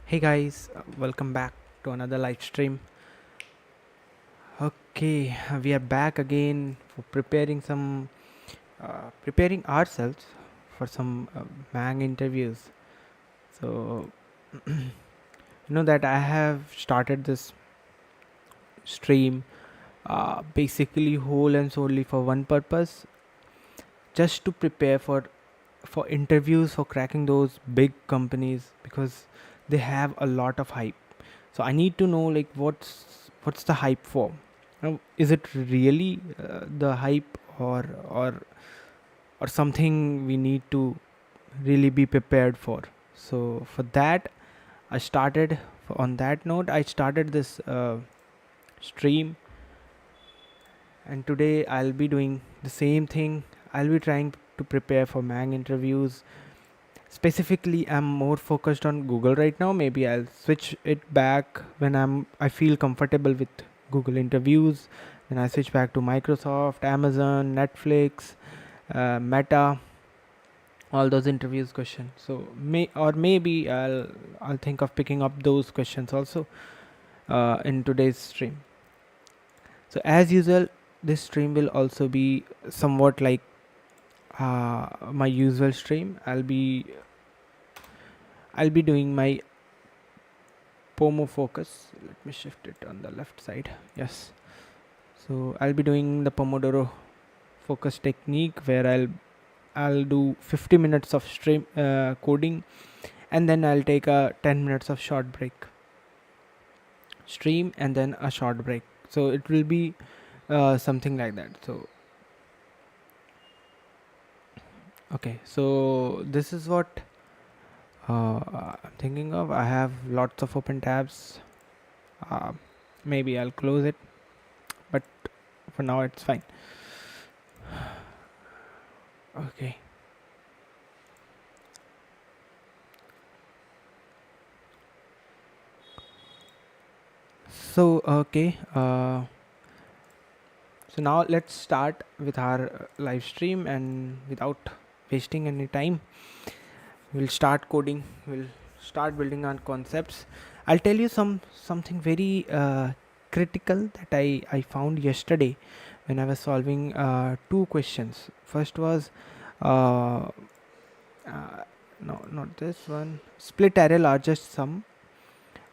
Hey guys, welcome back to another live stream. Okay, we are back again for preparing ourselves for some MAANG interviews. So, you know that I have started this stream basically whole and solely for one purpose, just to prepare for interviews for cracking those big companies because they have a lot of hype. So I need to know like what's the hype for. Is it really the hype or something we need to really be prepared for? So for that, I started. On that note, I started this stream, and today I'll be doing the same thing. I'll be trying to prepare for MANG interviews. Specifically, I'm more focused on Google right now. Maybe I'll switch it back when I feel comfortable with Google interviews. Then I switch back to Microsoft, Amazon, Netflix, Meta, all those interviews questions. So maybe I'll think of picking up those questions also in today's stream. So as usual, this stream will also be somewhat like my usual stream. I'll be doing my Pomo focus. Let me shift it on the left side. Yes. So I'll be doing the Pomodoro focus technique where I'll do 50 minutes of stream coding, and then I'll take a 10 minutes of short break. Stream and then a short break. So it will be something like that. So okay. So this is what I'm thinking of. I have lots of open tabs. Uh, Maybe I'll close it, but for now it's fine. Okay. So okay. So now let's start with our live stream, and without wasting any time, we'll start coding. We'll start building our concepts. I'll tell you something very critical that I found yesterday when I was solving two questions. First was uh, no, not this one. Split array largest sum,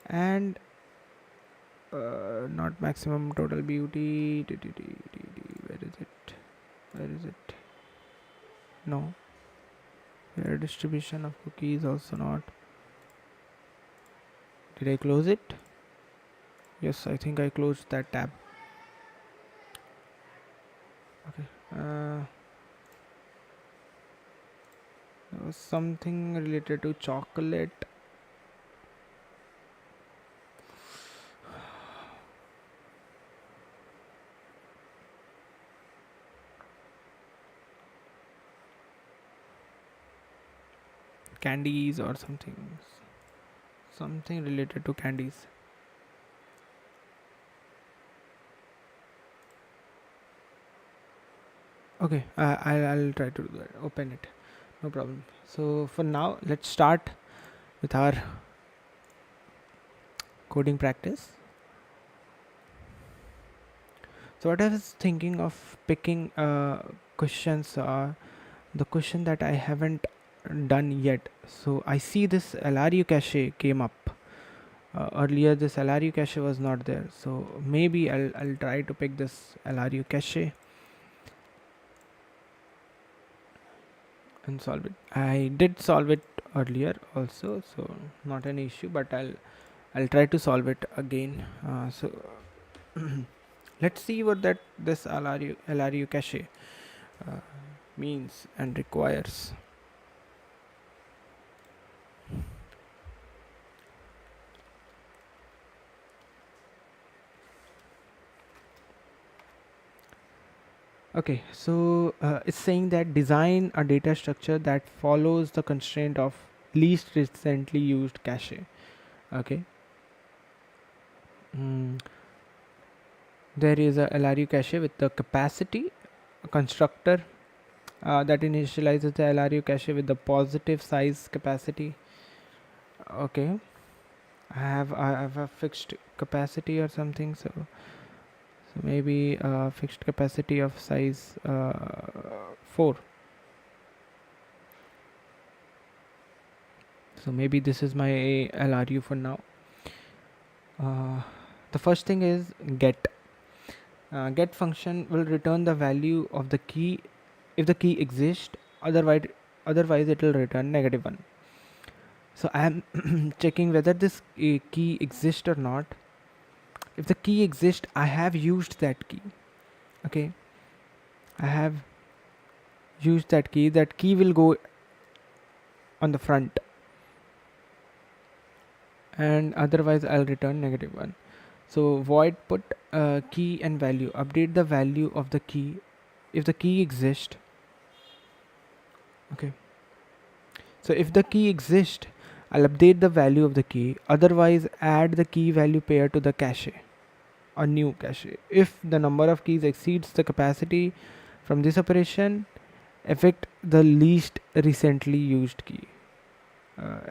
and not maximum total beauty. Where is it? Where is it? No. Fair distribution of cookies also not. Did I close it? Yes, I think I closed that tab. Okay. There was something related to chocolate. Candies or something. Something related to candies. Okay, I'll try to do that. Open it. No problem. So for now, let's start with our coding practice. So what I was thinking of picking questions are the question that I haven't done yet. So I see this LRU cache came up. Earlier this LRU cache was not there. So maybe I'll try to pick this LRU cache and solve it. I did solve it earlier also, so not an issue, but I'll try to solve it again. So let's see what that this LRU cache uh, means and requires. Okay, so it's saying that design a data structure that follows the constraint of least recently used cache. Okay. Mm, there is a LRU cache with the capacity constructor that initializes the LRU cache with the positive size capacity. Okay. I have a fixed capacity or something, so maybe fixed capacity of size 4. So maybe this is my LRU for now. The first thing is get. Get function will return the value of the key if the key exists. Otherwise it will return -1. So I am checking whether this key exists or not. If the key exists, I have used that key. Okay, I have used that key. That key will go on the front, and otherwise I'll return -1. So void put key and value. Update the value of the key if the key exists. Okay. So if the key exists, I'll update the value of the key. Otherwise, add the key value pair to the cache, a new cache. If the number of keys exceeds the capacity from this operation, affect the least recently used key.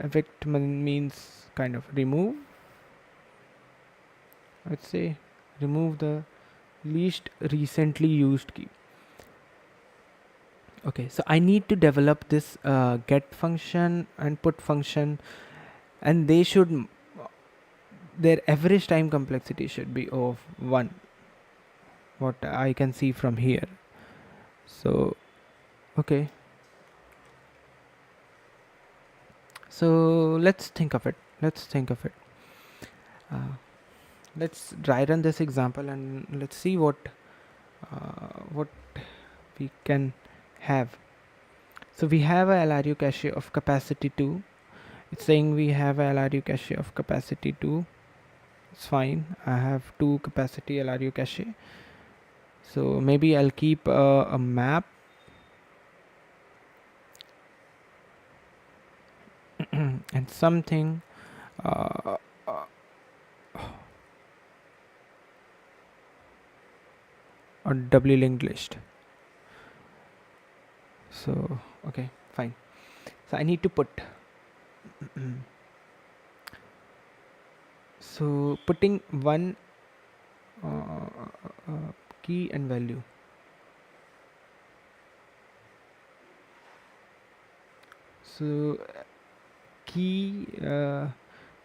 Affect means kind of remove. Let's say remove the least recently used key. Okay, so I need to develop this get function and put function, and they should their average time complexity should be of 1, what I can see from here. So okay, so let's think of it. Let's dry run this example and let's see what we can have. So we have a LRU cache of capacity 2. It's saying we have a LRU cache of capacity 2. It's fine. I have 2 capacity LRU cache. So maybe I'll keep a map and something or doubly linked list. So okay, fine. So I need to put so putting one key and value. So key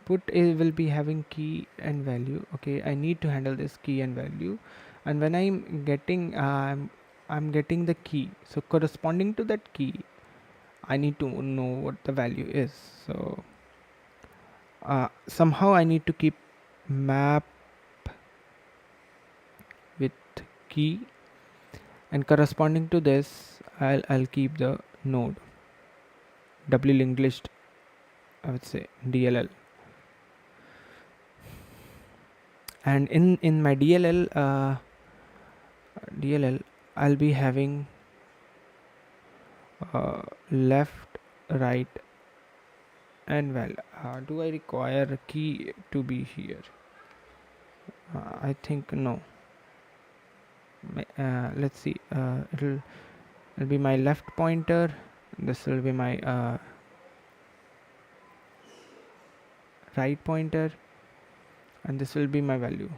put will be having key and value. Okay, I need to handle this key and value, and when I'm getting the key, so corresponding to that key I need to know what the value is. So somehow I need to keep map with key, and corresponding to this I'll keep the node doubly linked list, I would say DLL. And in my DLL I'll be having left, right, and do I require a key to be here? I think no. Let's see. It'll be my left pointer. This will be my right pointer, and this will be my value.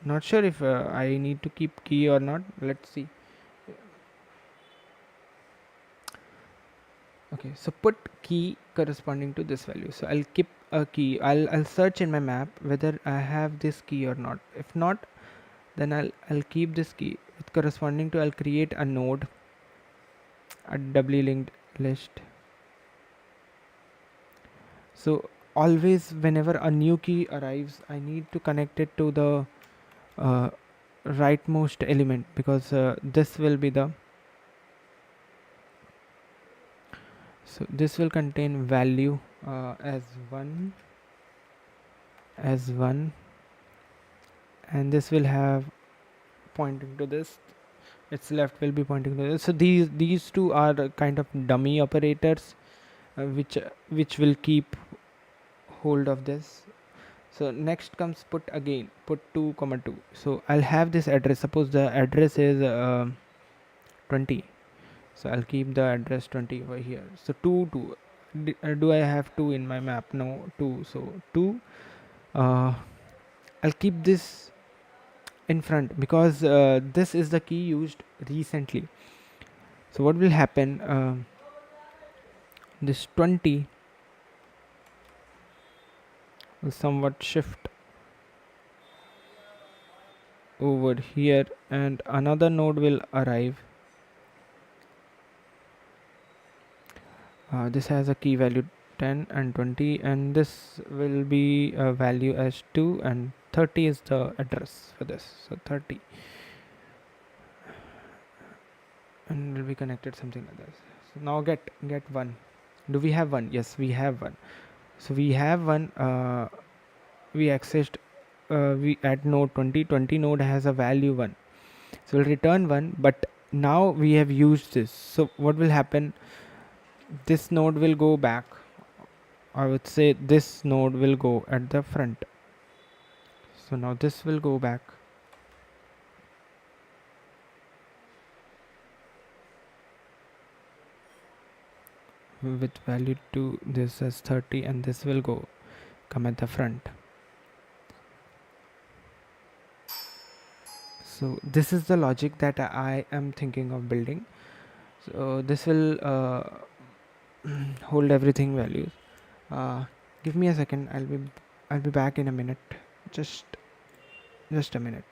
Not sure if I need to keep key or not. Let's see. Okay, so put key corresponding to this value. So I'll keep a key. I'll search in my map whether I have this key or not. If not, then I'll keep this key with corresponding to. I'll create a node, a doubly linked list. So always whenever a new key arrives, I need to connect it to the rightmost element, because this will be the so this will contain value as 1, and this will have pointing to this. Its left will be pointing to this. So these two are kind of dummy operators which will keep hold of this. So next comes put 2, 2. So I'll have this address. Suppose the address is 20. So I'll keep the address 20 over here. So 2, 2. do I have 2 in my map? No, 2. So 2. uh, I'll keep this in front because this is the key used recently. So what will happen, this 20 will somewhat shift over here, and another node will arrive. This has a key value 10 and 20, and this will be a value as 2, and 30 is the address for this. So 30, and will be connected something like this. So now get 1. Do we have 1? Yes, we have 1. So we have 1. We accessed, we at node 20 node has a value 1, so we'll return 1. But now we have used this, so what will happen, this node will go back. I would say this node will go at the front. So now this will go back. With value 2, this as 30, and this will go come at the front. So this is the logic that I am thinking of building. So this will hold everything values. uh, Give me a second, I'll be back in a minute. just just a minute.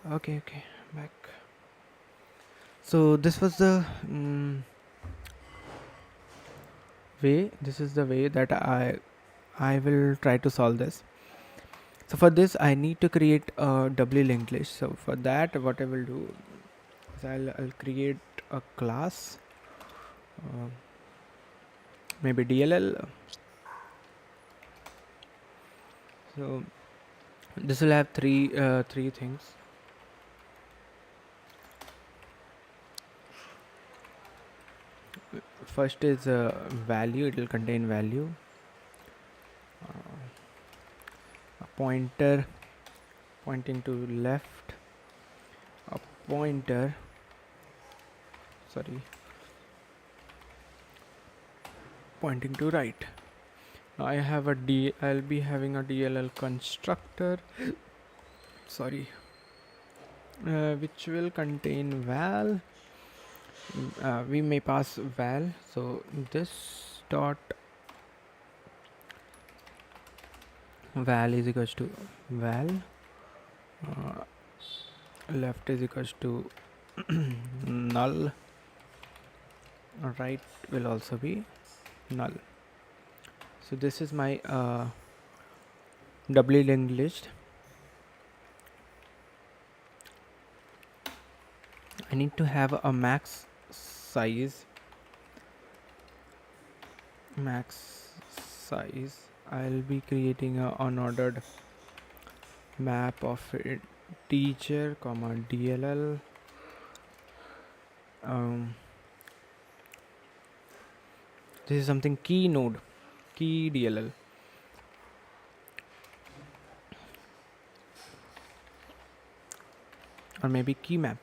Okay, back. So this was the way. This is the way that I will try to solve this. So for this I need to create a doubly linked list. So for that what I will do is I'll create a class, uh, maybe DLL. So this will have three things. First is value. It will contain value, a pointer pointing to left, a pointer sorry pointing to right. Now I have a I'll be having a DLL constructor, sorry, which will contain val. We may pass val. So this dot val is equals to val, uh, left is equals to null, right will also be null. So this is my doubly linked list. I need to have a max size. I'll be creating a unordered map of teacher comma DLL. This is something key node, key DLL. Or maybe key map.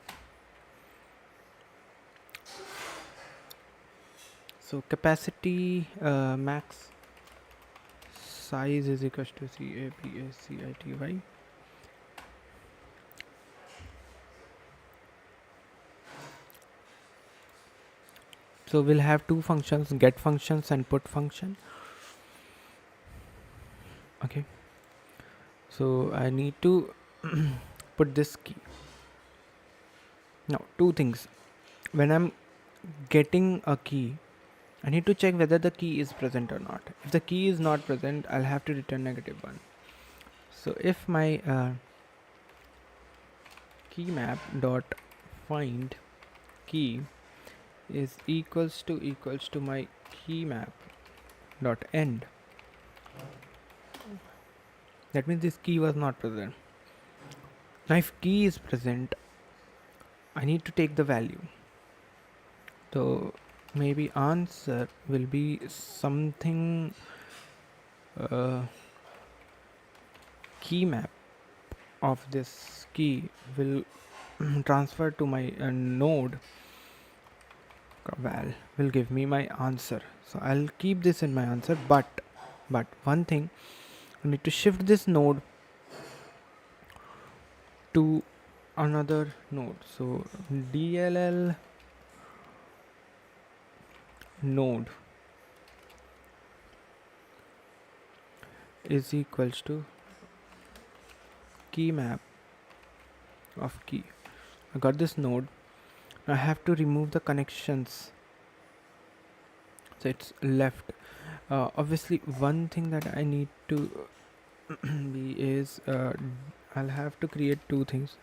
So capacity max size is equals to CAPACITY. So we'll have two functions, get functions and put function. Okay. So I need to put this key. Now two things. When I'm getting a key, I need to check whether the key is present or not. If the key is not present, I'll have to return -1. So if my key map dot find key is equals to my key map dot end, that means this key was not present. Now if key is present, I need to take the value. So maybe answer will be something key map of this key will transfer to my node val will give me my answer. So I'll keep this in my answer, but one thing, I need to shift this node to another node. So DLL node is equals to key map of key. I got this node. I have to remove the connections, so it's left. Obviously one thing that I need to be is I'll have to create two things.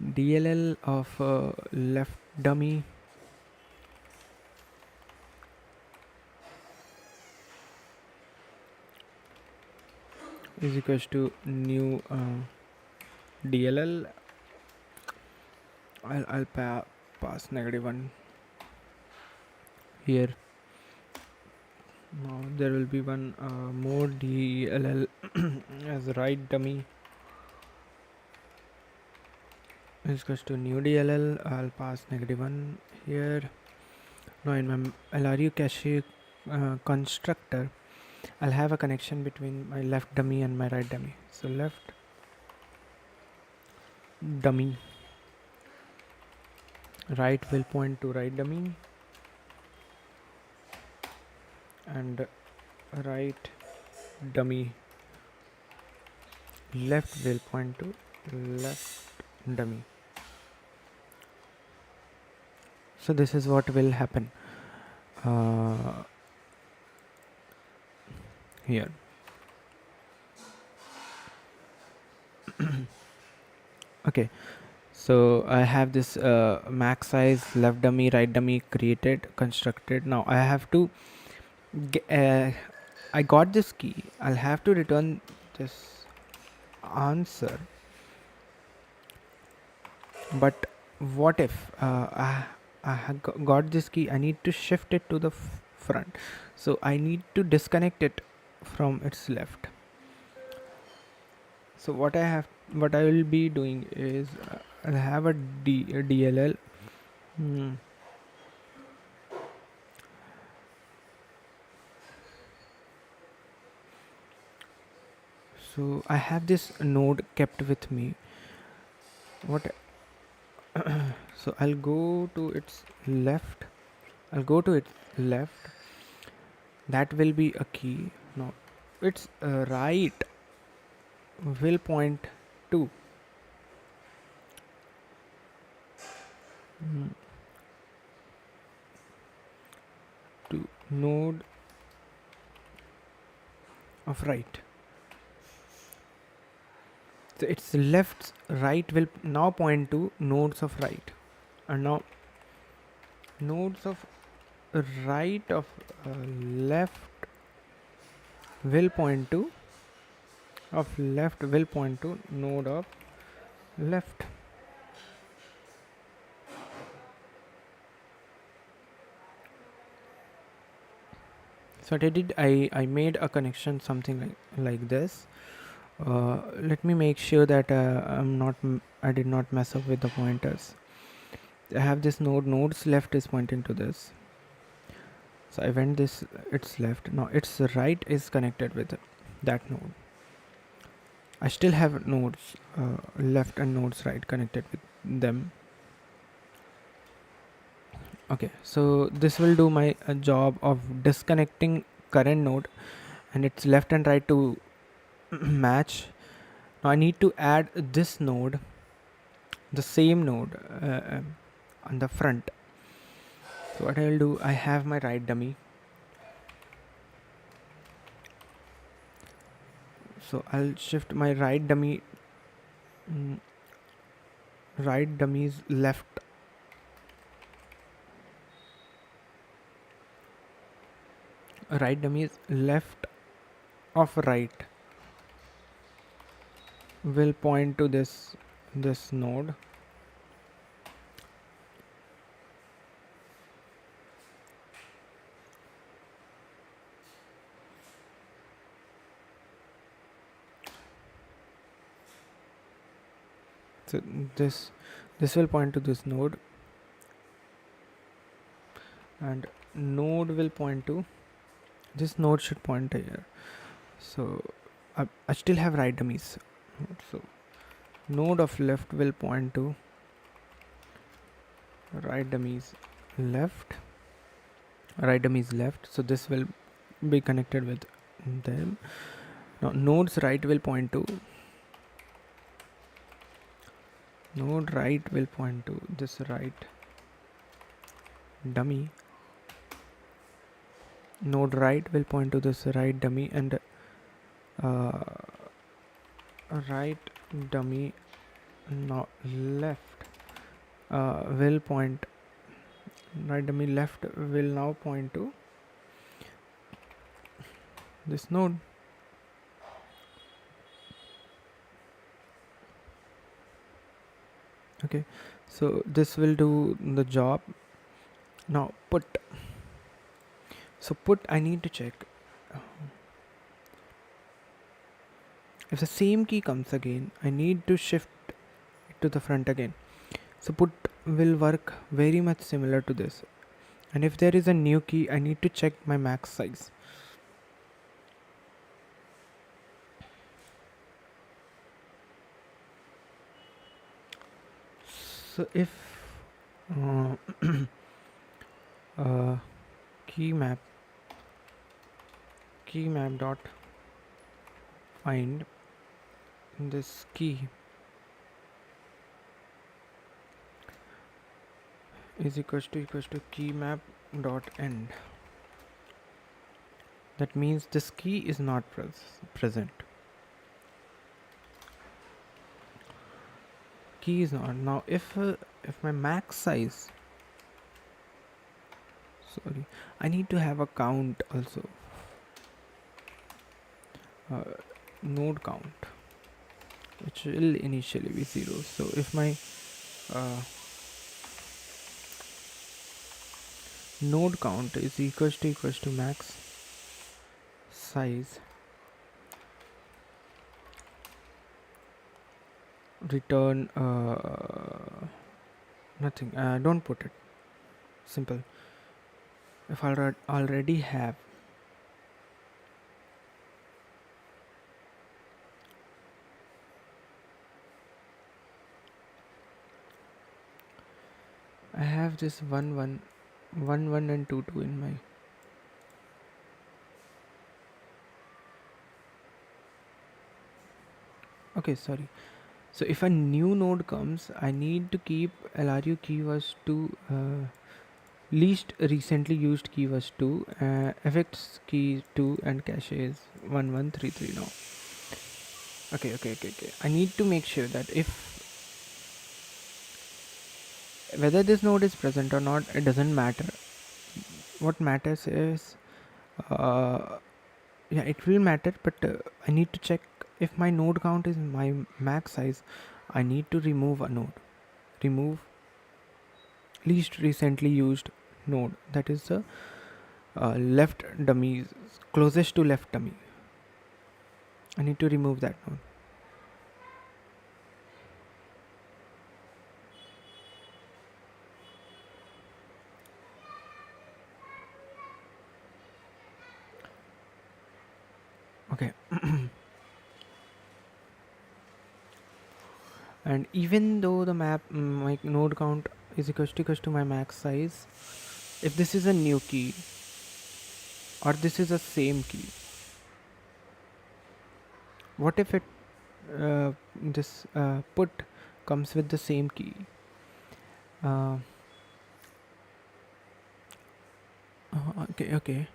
DLL of left dummy is equals to new DLL. I'll pass -1 here. Now there will be one more DLL as right dummy is equals to new DLL. I'll pass -1 here. Now in my LRU cache constructor, I'll have a connection between my left dummy and my right dummy. So left dummy, right will point to right dummy, and right dummy left will point to left dummy. So this is what will happen here. Okay, so I have this max size left dummy, right dummy created, constructed. Now I have to I got this key. I'll have to return this answer. But what if got this key? I need to shift it to the front. So I need to disconnect it from its left. So what I will be doing is I'll have a DLL. Hmm. So I have this node kept with me. What? So I'll go to its left. I'll go to its left. That will be a key. No, its right will point to mm, to node of right. So its left right will now point to nodes of right, and now nodes of right of left will point to node of left. So what I did, I made a connection something like this. Let me make sure that I did not mess up with the pointers. I have this node's left is pointing to this. So I went this its left. Now its right is connected with that node. I still have nodes left and nodes right connected with them. Okay, so this will do my job of disconnecting current node and its left and right to match. Now I need to add this node, the same node on the front. So what I will do, I have my right dummy. So I'll shift my right dummy, right dummy's left. Right dummy's left of right will point to this node. So this will point to this node, and node will point to this node should point here. So I still have right dummies. So node of left will point to right dummies left. Right dummies left. So this will be connected with them. Now node's right will point to this right dummy. Node right will point to this right dummy, and right dummy not left will point right dummy left will now point to this node. Okay, so this will do the job. Now put. So put, I need to check if the same key comes again, I need to shift it to the front again. So put will work very much similar to this. And if there is a new key, I need to check my max size. So if key map dot find this key, is equals to key map dot end. That means this key is not present. Key is not. Now if my max size, sorry, I need to have a count also, uh, node count, which will initially be 0. So if my uh, node count is equals to max size, return nothing, don't put it, simple. If I already have I have this 1 1 and 2 2 in my, okay, sorry. So if a new node comes, I need to keep LRU key was 2, least recently used key was 2, effects key 2, and cache is 1133 now. Okay. I need to make sure that if whether this node is present or not, it doesn't matter. What matters is, yeah, it will matter, but I need to check if my node count is my max size. I need to remove a node. Remove least recently used node, that is the left dummy, closest to left dummy. I need to remove that node. Okay. And even though the map my node count is equals to my max size, if this is a new key or this is the same key, what if it this put comes with the same key? Okay.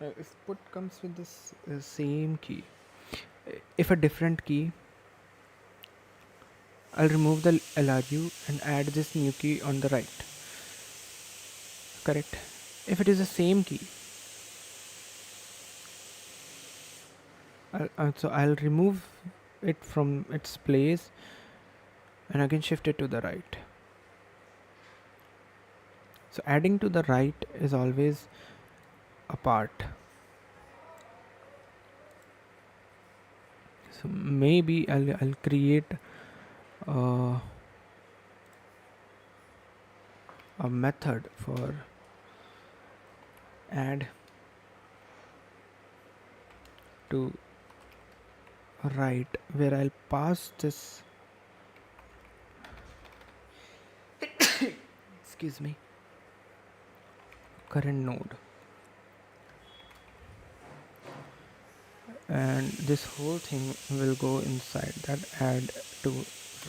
If put comes with this same key, if a different key, I'll remove the LRU and add this new key on the right. Correct. If it is the same key, I'll remove it from its place and again shift it to the right. So adding to the right is always a part. So maybe I'll create a method for add to right, where I'll pass this excuse me, current node, and this whole thing will go inside that add to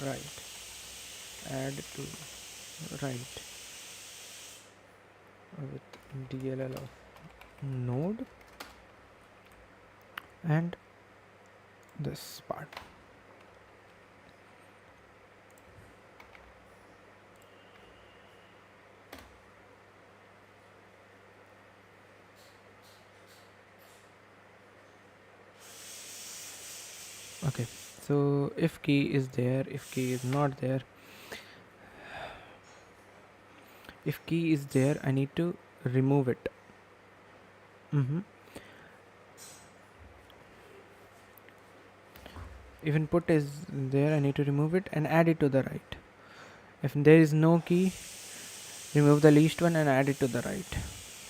right, with DLL of node and this part. Okay, so if key is there, if key is not there, if key is there, I need to remove it. If input is there, I need to remove it and add it to the right. If there is no key, remove the least one and add it to the right.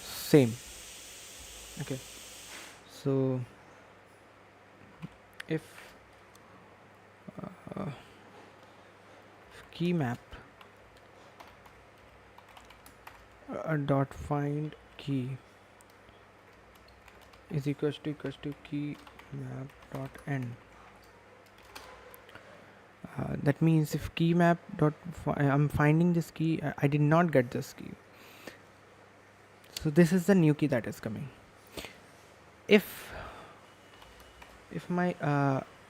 Same. Okay, so if key map dot find key is equals to key map dot end, That means if key map dot I'm finding this key, I did not get this key. So this is the new key that is coming. If my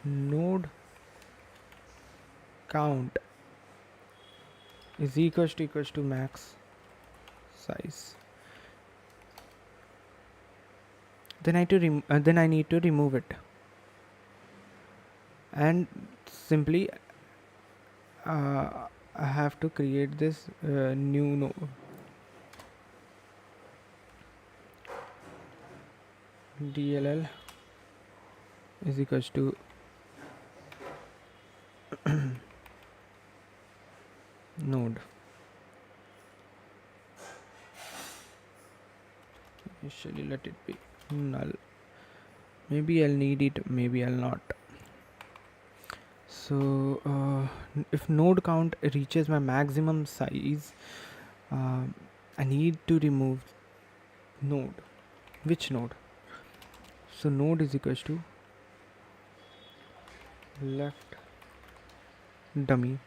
node count is equals to max size, then I need to remove it, and simply I have to create this new node. DLL is equals to node. Initially let it be null. Maybe I'll need it, maybe I'll not. So if node count reaches my maximum size, I need to remove node. Which node? So node is equals to left dummy.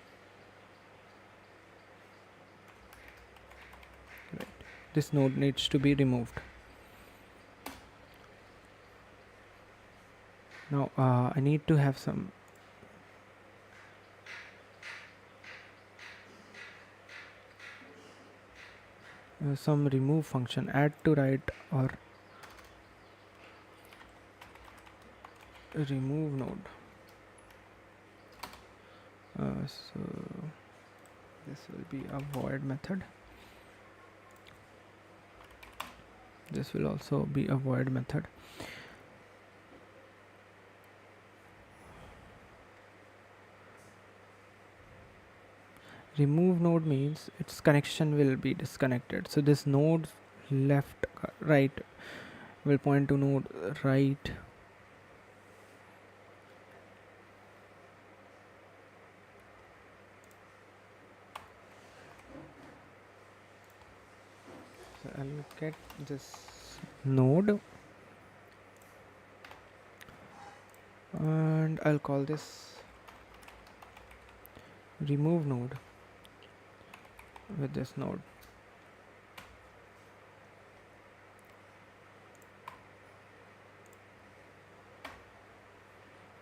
Right. This node needs to be removed. Now I need to have some remove function, add to right or remove node. So this will be a void method. This will also be a void method. Remove node means its connection will be disconnected. So this node left right will point to node right. So I'll get this node and I'll call this remove node with this node.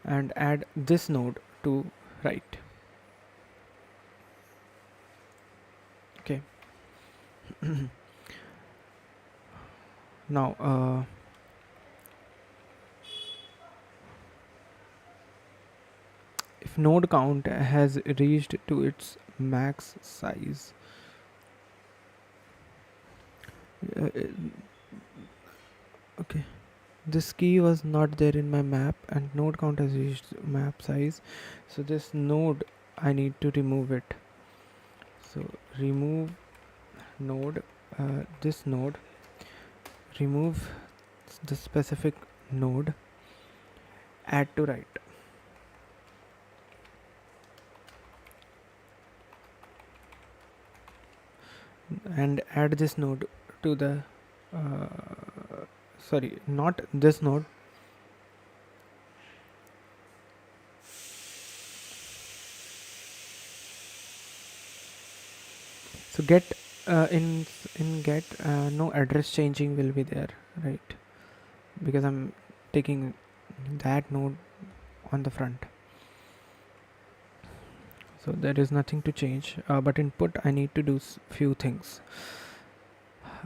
And add this node to right. Okay. Now if node count has reached to its max size, okay, this key was not there in my map and node count has reached map size, so this node I need to remove it. So remove node, this node, remove the specific node, add to right. And add this node to the sorry, not this node, so get in get no address changing will be there, right? Because I'm taking that node on the front, so there is nothing to change, but input I need to do few things.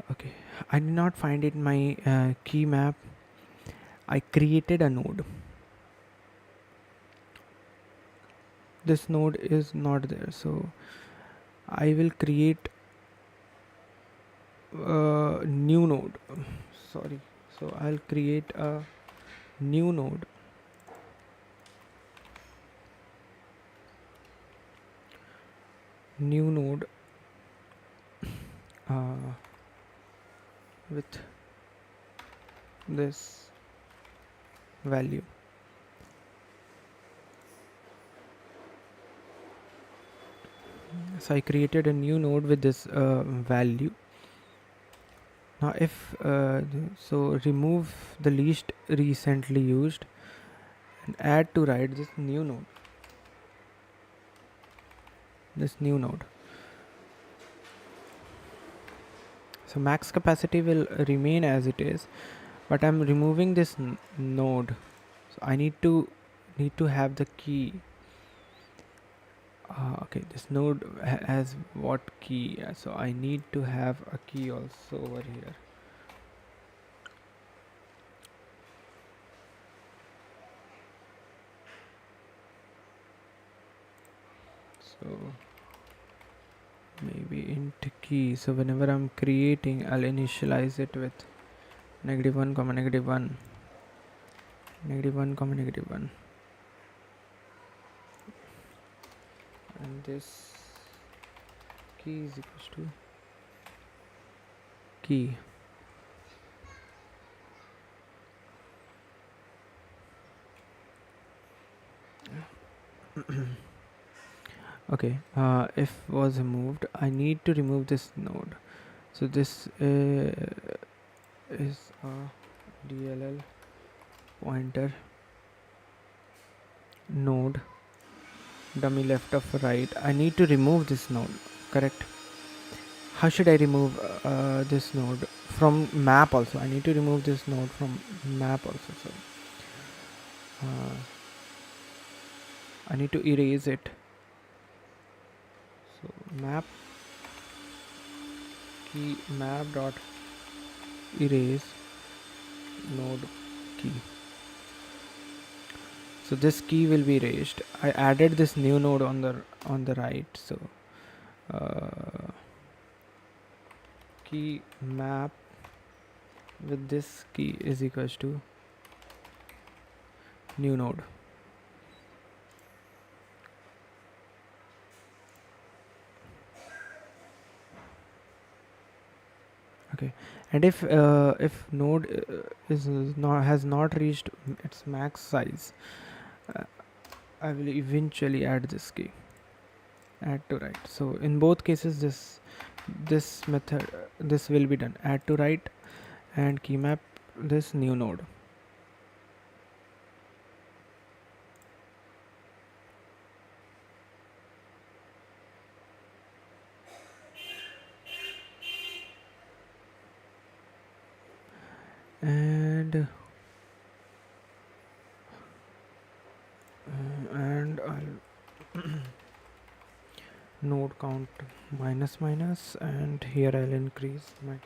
Okay, I did not find it in my key map. I created a node. This node is not there, so I will create a new node. Sorry, so I'll create a new node. With this value. So I created a new node with this value. Now if so remove the least recently used and add to right this new node. this new node. So max capacity will remain as it is, but I'm removing this node. So I need to have the key. Okay, this node has what key? So I need to have a key also over here. So maybe int key. So whenever I'm creating, I'll initialize it with -1 comma -1, -1 comma -1, and this key is equals to key. Okay, if was removed, I need to remove this node. So this is a DLL pointer node, dummy left of right. I need to remove this node, correct? How should I remove this node from map also? I need to remove this node from map also. So I need to erase it. So map key map dot erase node key. So this key will be erased. I added this new node on the right. So key map with this key is equals to new node. Okay, and if node is not has not reached its max size, uh, I will eventually add this key, add to right. So in both cases, this method this will be done, add to right and key map this new node. And I'll node count minus minus, and here I'll increase my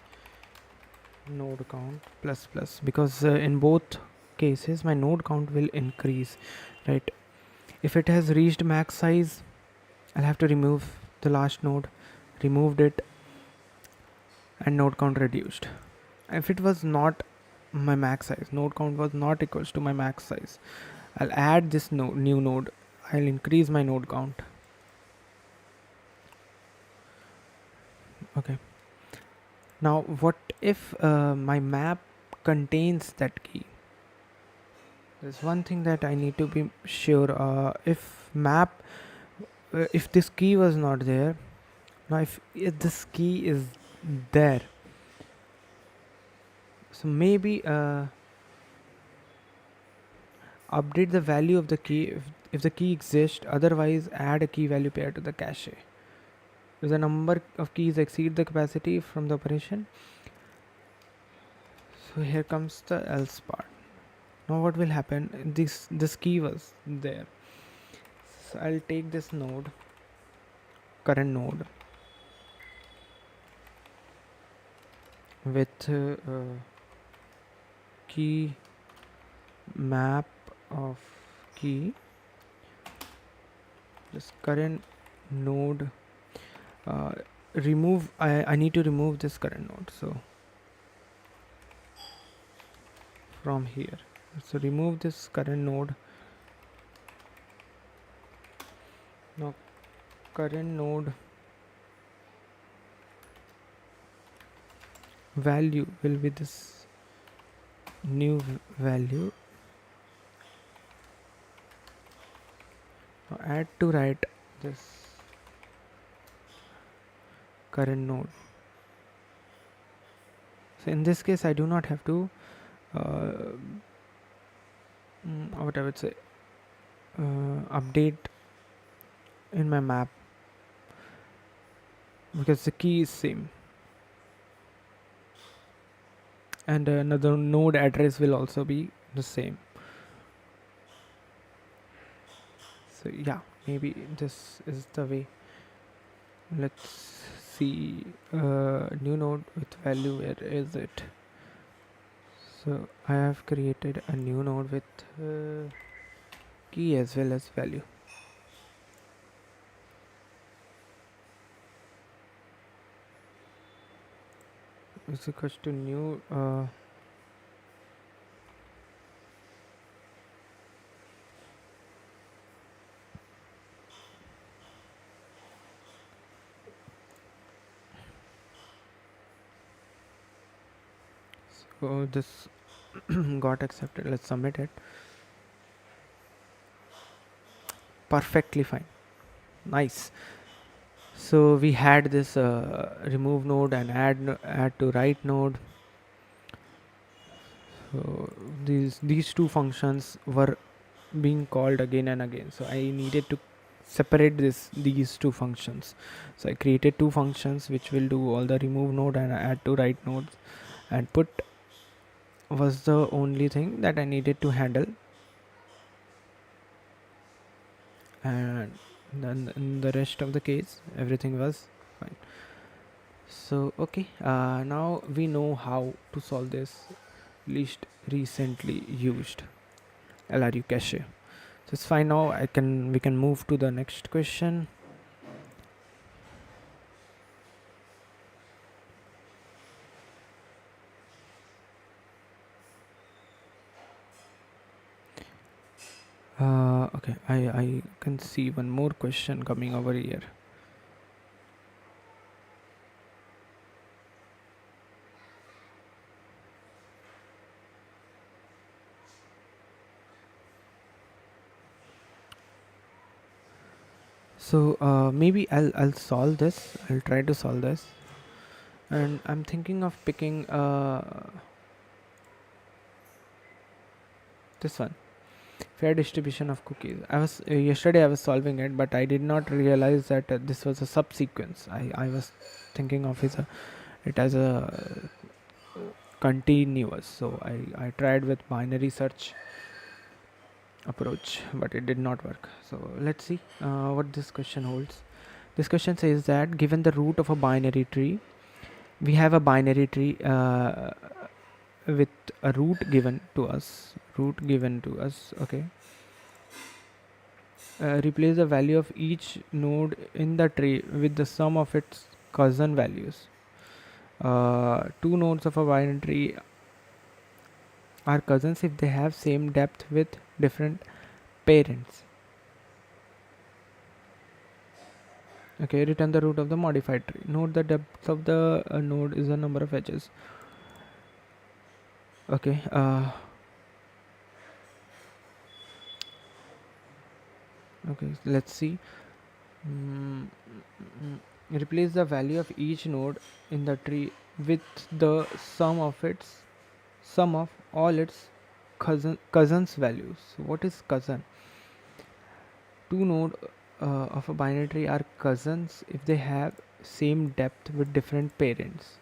node count plus plus, because in both cases my node count will increase, right? If it has reached max size, I'll have to remove the last node, removed it, and node count reduced. If it was not my max size, node count was not equals to my max size, I'll add this new node, I'll increase my node count. Okay, now what if my map contains that key? There's one thing that I need to be sure. If this key was not there, now if this key is there, so maybe update the value of the key if the key exists, otherwise add a key value pair to the cache. If the number of keys exceed the capacity from the operation. So here comes the else part. Now what will happen? This key was there. So I'll take this node, current node, with key map of key, this current node, remove I need to remove this current node, so from here, so remove this current node. Now current node value will be this new value. Now add to right this current node. So in this case I do not have to what I would say, update in my map. because the key is same, and another node address will also be the same. So yeah, maybe this is the way. Let's see, new node with value, where is it? So I have created a new node with key as well as value. Is equals to new so this got accepted. Let's submit it. Perfectly fine. Nice. So we had this remove node and add to write node. So these two functions were being called again and again. So I needed to separate these two functions. So I created two functions which will do all the remove node and add to write nodes, and put was the only thing that I needed to handle, and then in the rest of the case everything was fine. So okay, now we know how to solve this least recently used LRU cache. So it's fine now. We can move to the next question. Okay, I can see one more question coming over here. So maybe I'll solve this. I'll try to solve this, and I'm thinking of picking this one, fair distribution of cookies. I was yesterday I was solving it, but I did not realize that this was a subsequence. I was thinking of it as a continuous. So I tried with binary search approach, but it did not work. So let's see what this question holds. This question says that given the root of a binary tree, we have a binary tree with a root given to us. Okay. Replace the value of each node in the tree with the sum of its cousin values. Two nodes of a binary tree are cousins if they have same depth with different parents. Okay, return the root of the modified tree. Note the depth of the node is the number of edges. Okay, okay, let's see. Mm, Replace the value of each node in the tree with the sum of all its cousins values. So what is cousin? Two node of a binary tree are cousins if they have same depth with different parents.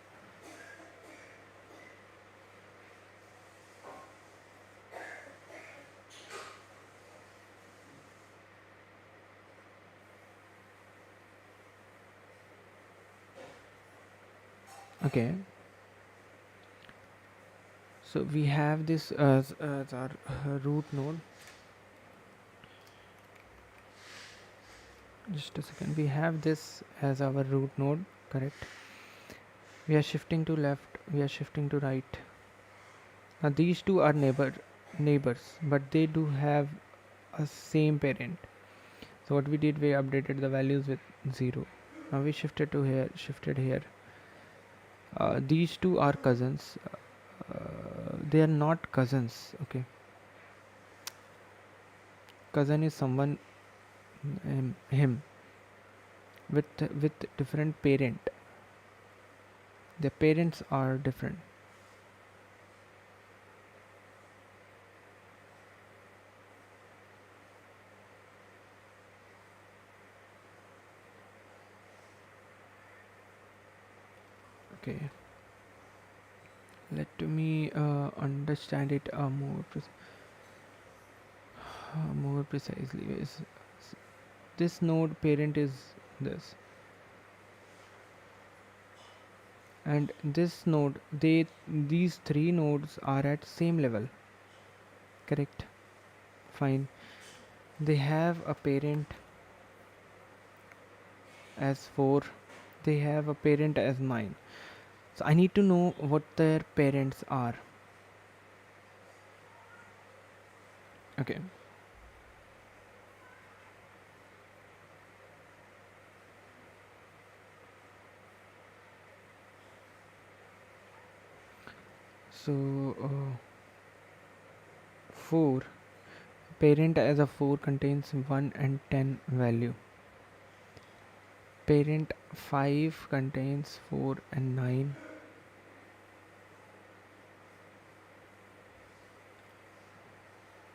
Okay, so we have this as our root node. Just a second, we have this as our root node, correct? We are shifting to left, we are shifting to right. Now these two are neighbors, but they do have a same parent. So what we did, we updated the values with 0. Now we shifted here. These two are cousins. They are not cousins. Okay, cousin is someone, him, with different parent. Their parents are different. Okay, let me understand it more precisely. This node parent is this, and this node, these three nodes are at same level, correct? Fine. They have a parent as 4, they have a parent as 9. So I need to know what their parents are. Okay. So 4, parent as a 4 contains 1 and 10 value. Parent 5 contains 4 and 9.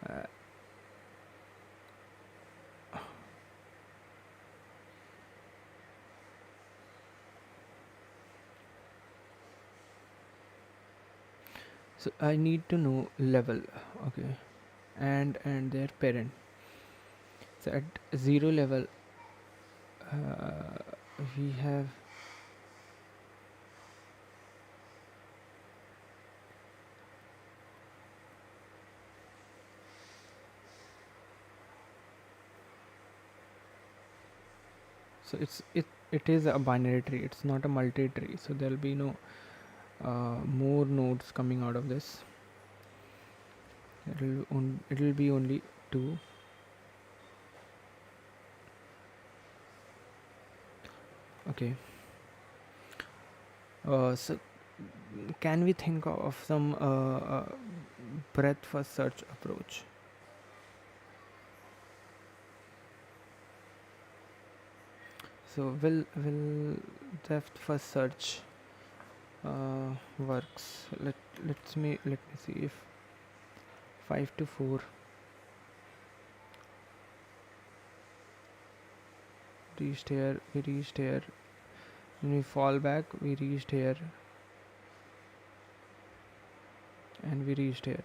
Uh, so I need to know level. Okay. And their parent. So at 0 level, we have, so it is a binary tree, it's not a multi tree, so there'll be no more nodes coming out of this. It'll be only 2. Okay. So can we think of some breadth first search approach? So will depth first search works? Let me see if 5 to 4 reached here, we reached here, when we fall back we reached here, and we reached here.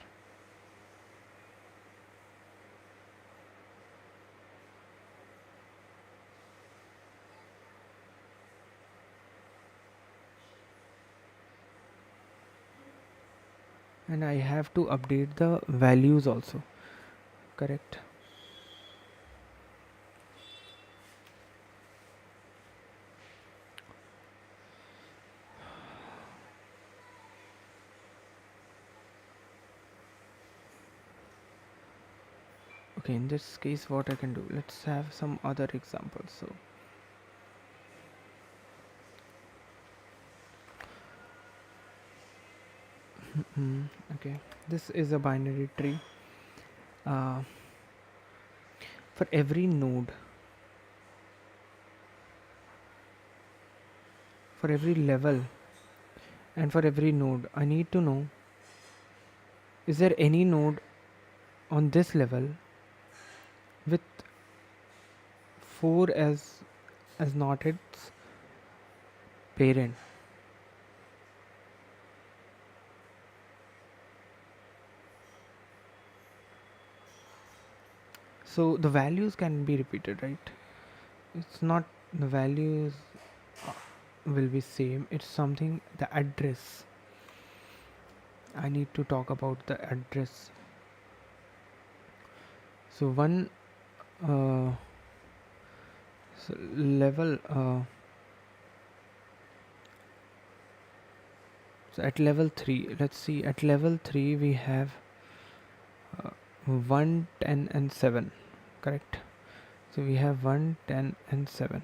And I have to update the values also, correct? Okay, in this case what I can do, let's have some other examples. So okay, this is a binary tree. uh, for every node, for every level, and for every node I need to know, is there any node on this level with 4 as not its parent? So the values can be repeated, right? It's not the values will be same, it's something, the address. I need to talk about the address. So one uh, so level so at level 3, let's see, at level 3 we have uh, 1 10 and 7, correct? So we have 1 10 and 7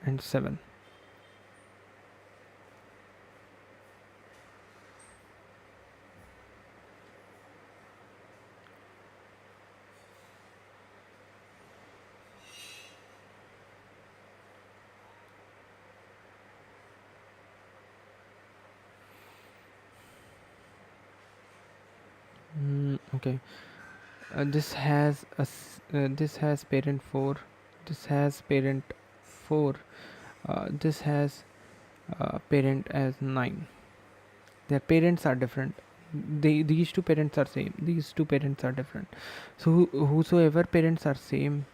and 7. Okay. This has parent 4, this has parent 4, this has parent as 9. Their parents are different. These two parents are same, these two parents are different. So whosoever parents are same,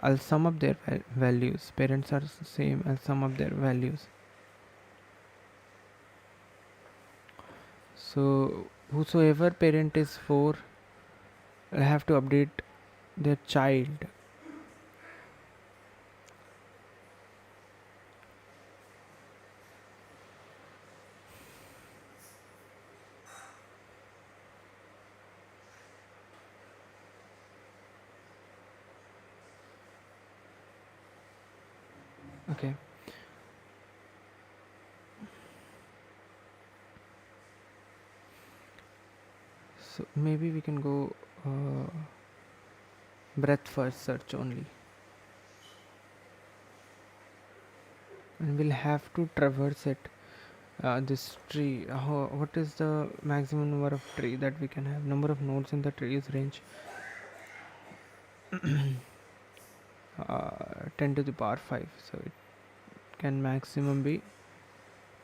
I'll sum up their values. Parents are same, I'll sum up their values. So whosoever parent is 4, I'll have to update their child. Okay. So maybe we can go breadth first search only, and we'll have to traverse it. This tree, what is the maximum number of tree that we can have? Number of nodes in the trees range 10 to the power 5, so it can maximum be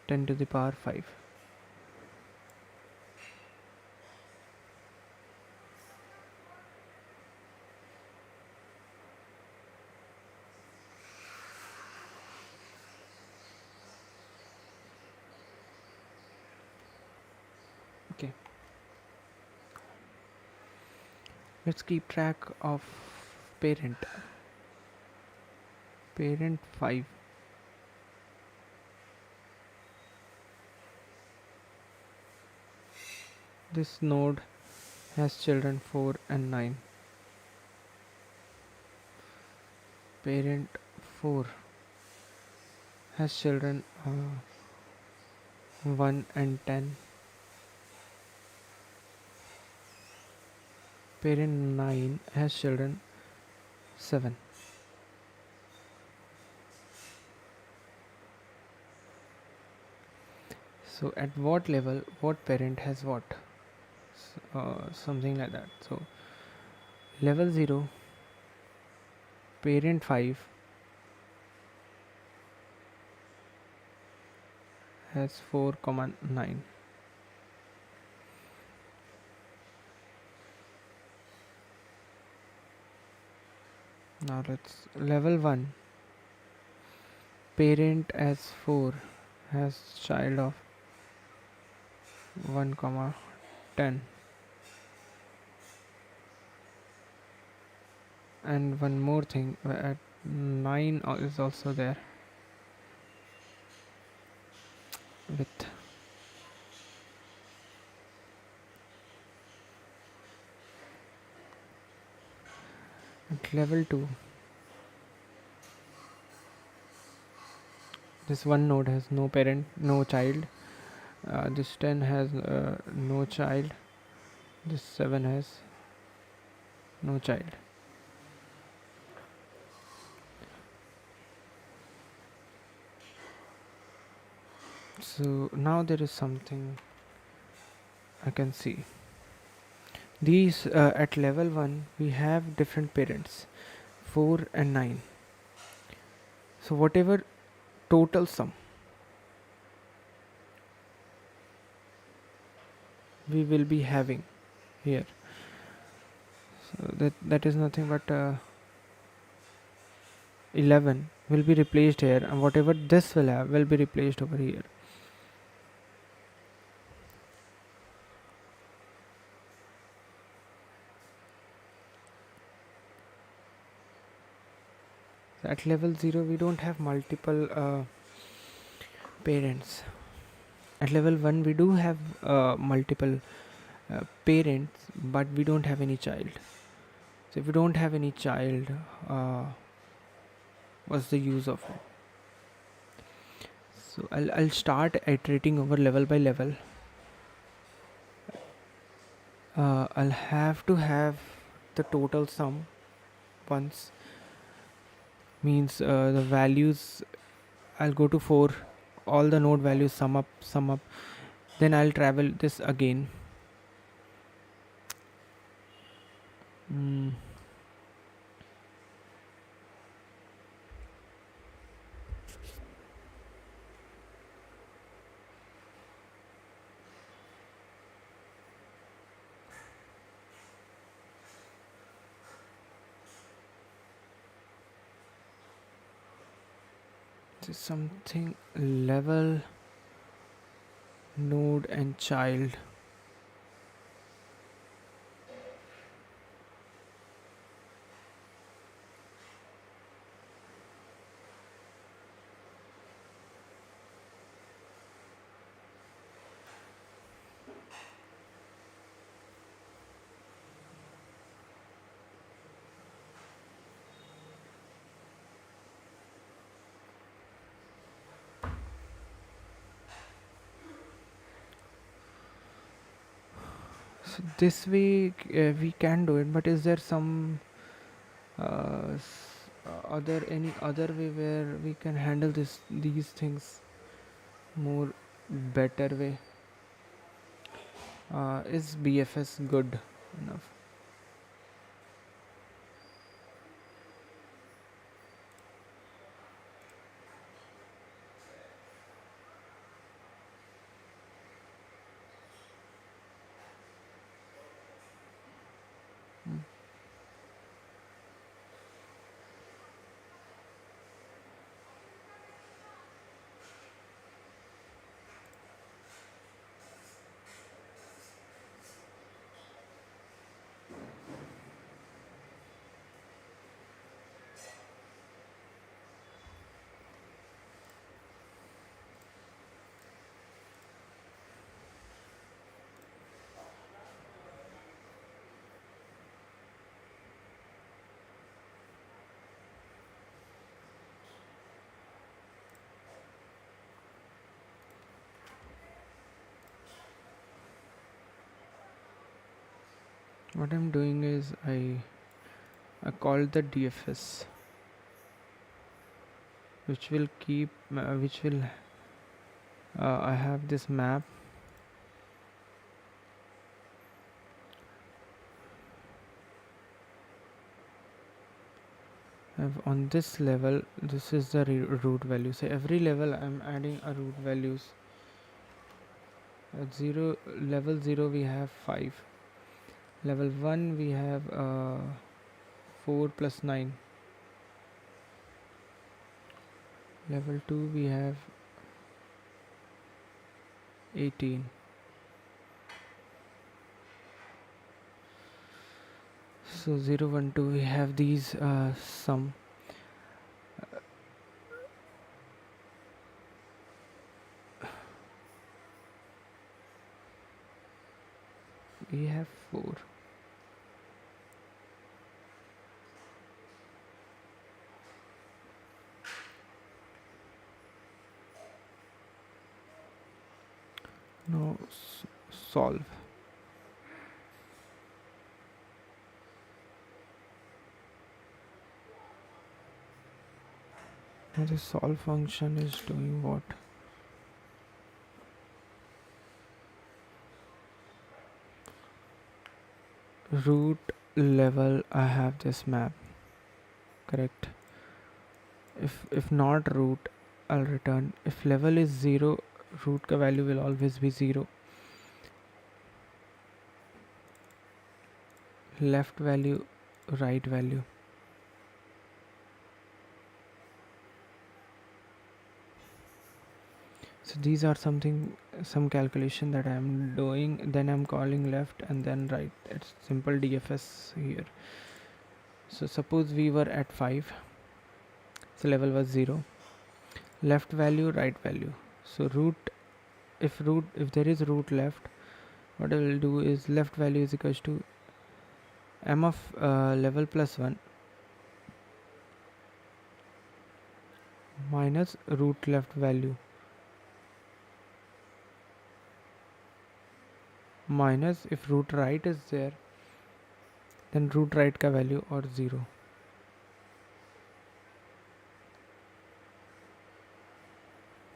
10 to the power 5. Okay, let's keep track of parent. Parent 5. This node has children 4 and 9. Parent 4 has children 1 and 10. Parent 9 has children 7. So at what level what parent has what? Something like that. So level 0, parent 5 has 4,9. Now let's level 1, parent as 4 has child of 1,10. And one more thing, at 9 is also there with at level 2. This one node has no parent, no child. This 10 has no child. This 7 has no child. So now there is something I can see. These at level 1 we have different parents, 4 and 9. So whatever total sum we will be having here, so that is nothing but 11 will be replaced here, and whatever this will have will be replaced over here. So at level 0 we don't have multiple parents. At level 1 we do have multiple parents, but we don't have any child. So if we don't have any child, what's the use of it? So I'll start iterating over level by level. I'll have to have the total sum once, means the values, I'll go to 4, all the node values sum up, then I'll travel this again. mm. this something level node and child. So this way we can do it, but is there some other any other way where we can handle these things more better way? Is BFS good enough? Mm. What I'm doing is I called the DFS, which will keep which will I have this map. On this level, this is the root value. So every level I'm adding a root values. At zero level 0 we have 5. Level 1 we have 4 plus 9. Level 2 we have 18. So 0 1 2 we have these sum. We have 4. Now solve. Now the solve function is doing what? Root level I have this map, correct? If not root, I'll return. If level is 0, root ka value will always be 0. Left value, right value. So these are some calculation that I'm doing, then I'm calling left and then right. It's simple DFS here. So suppose we were at 5, so level was 0. Left value, right value. So if there is root left, what I will do is left value is equals to m of level plus 1 minus root left value minus, if root right is there, then root right ka value or 0.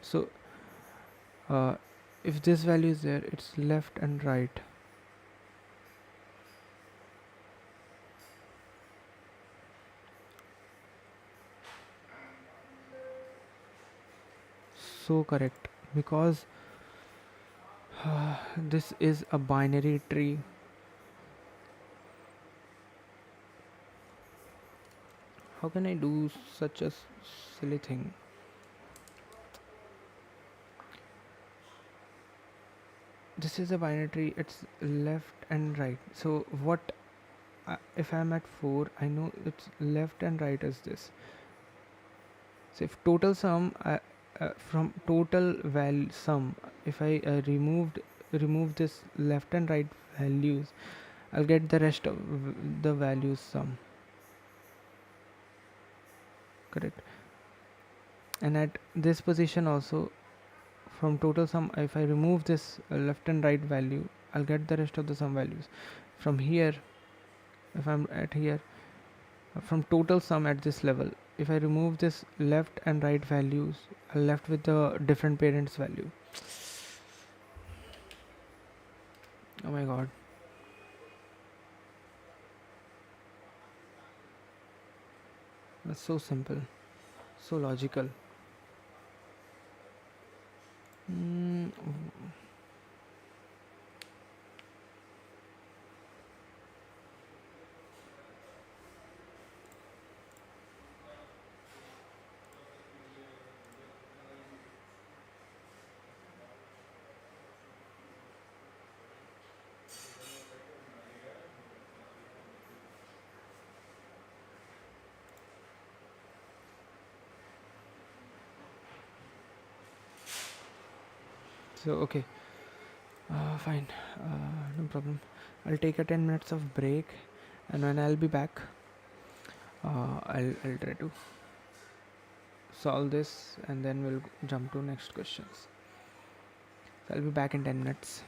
So uh, if this value is there, it's left and right. So correct, because this is a binary tree. How can I do such a silly thing? this is a binary tree, it's left and right. So what, if I'm at 4, I know it's left and right is this. So if total sum, from total value sum, if I remove this left and right values, I'll get the rest of the values sum, correct? And at this position also, from total sum, if I remove this left and right value, I'll get the rest of the sum values. From here, if I'm at here, from total sum at this level, if I remove this left and right values, I'm left with the different parents value. Oh my god, that's so simple, so logical. mm, so okay, fine, no problem. I'll take a 10 minutes of break, and when I'll be back, I'll try to solve this, and then we'll jump to next questions. So I'll be back in 10 minutes.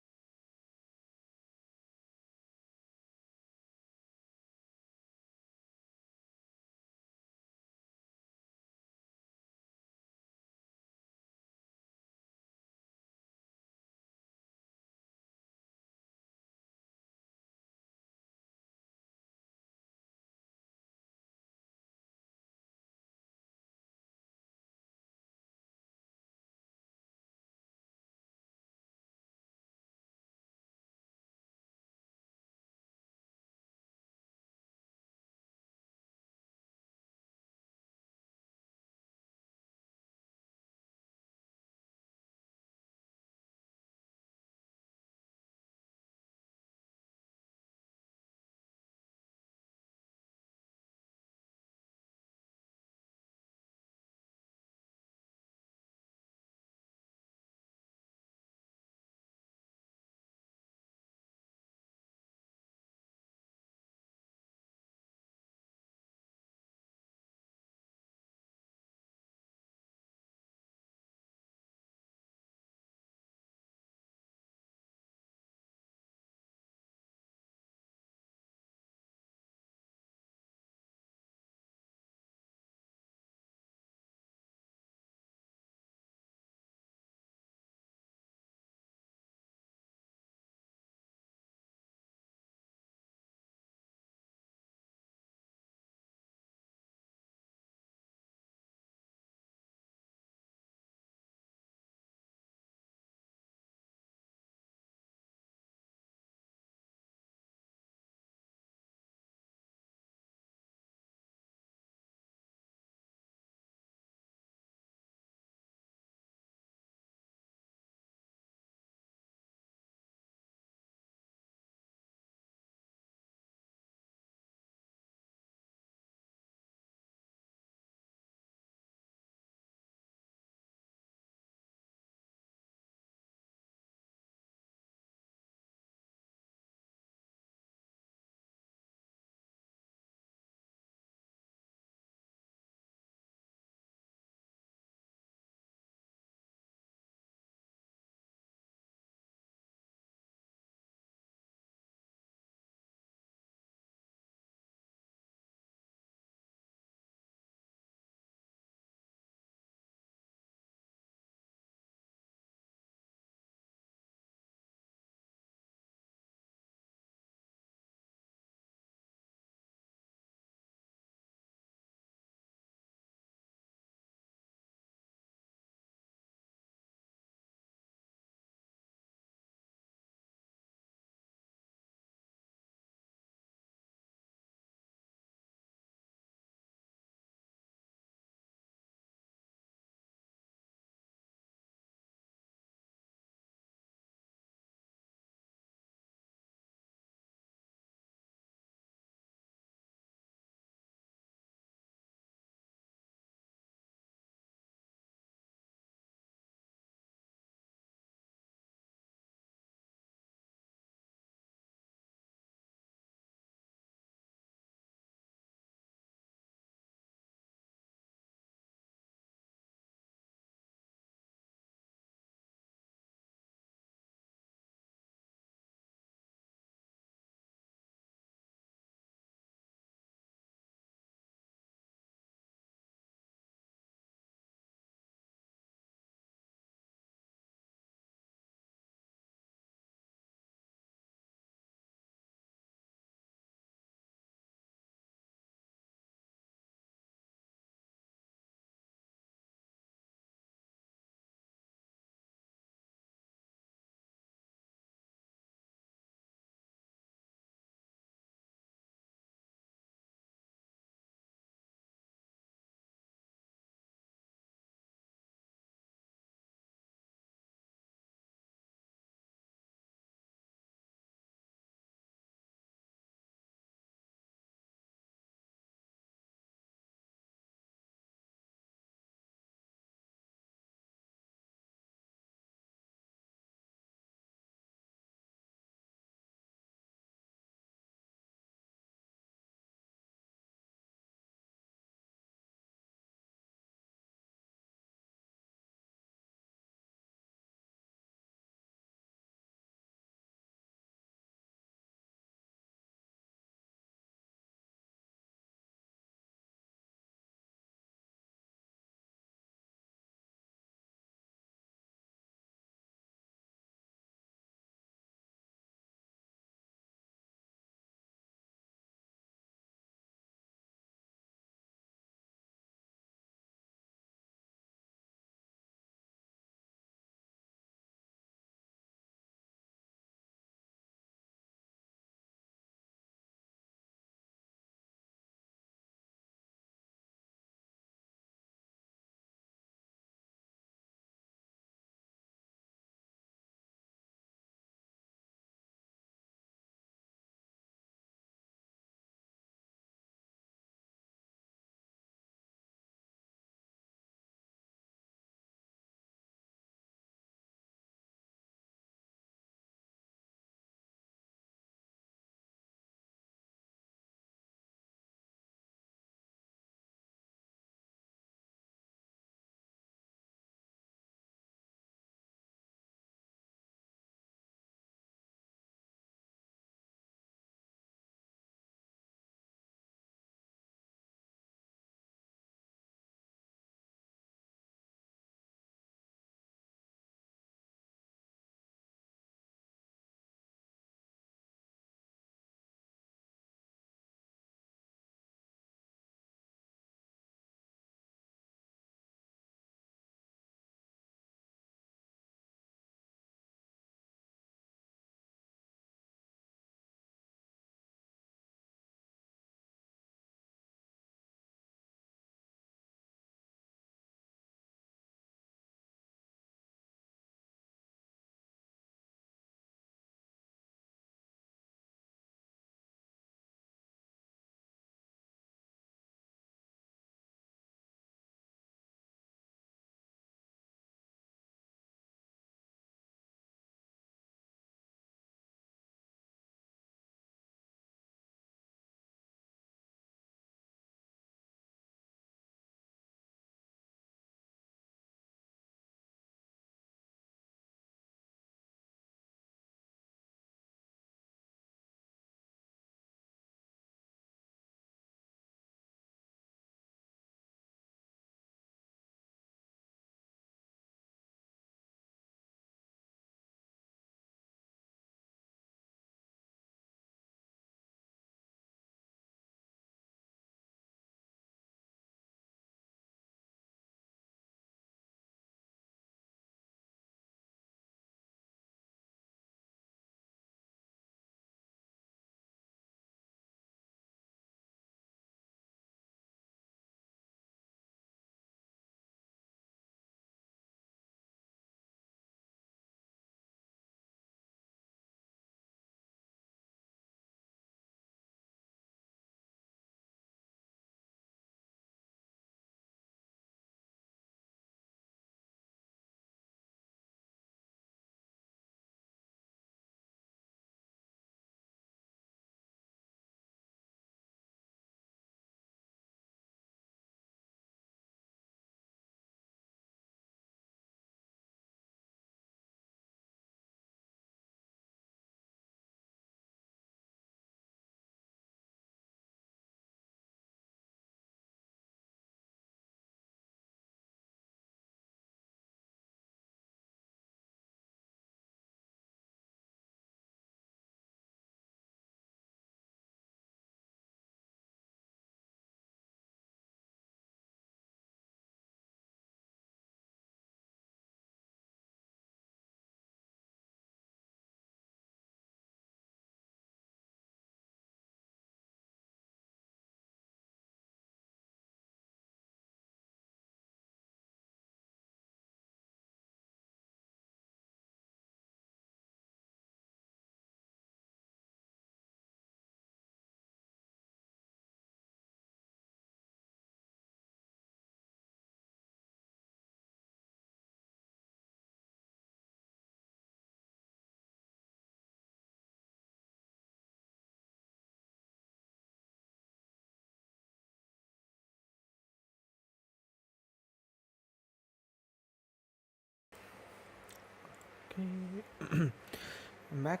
Mac.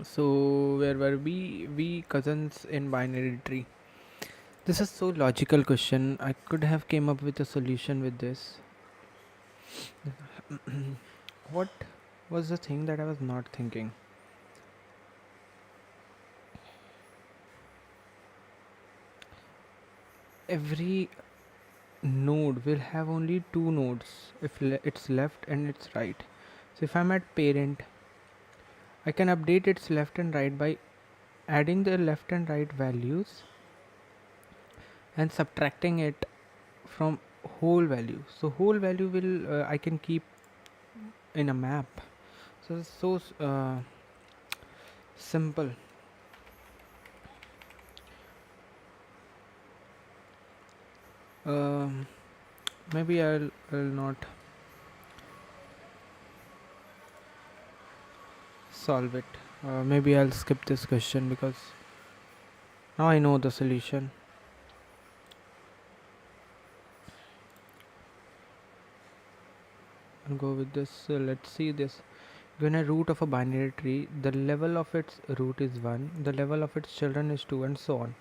So where were we? We cousins in binary tree. This is so logical question. I could have came up with a solution with this. What was the thing that I was not thinking? Every node will have only two nodes if it's left and it's right. So if I'm at parent, I can update its left and right by adding the left and right values and subtracting it from whole value. So whole value will I can keep in a map. So it's so simple. Um, Maybe I'll not solve it. Maybe I'll skip this question because now I know the solution. I'll go with this. Let's see this. When a root of a binary tree, the level of its root is 1, the level of its children is 2, and so on.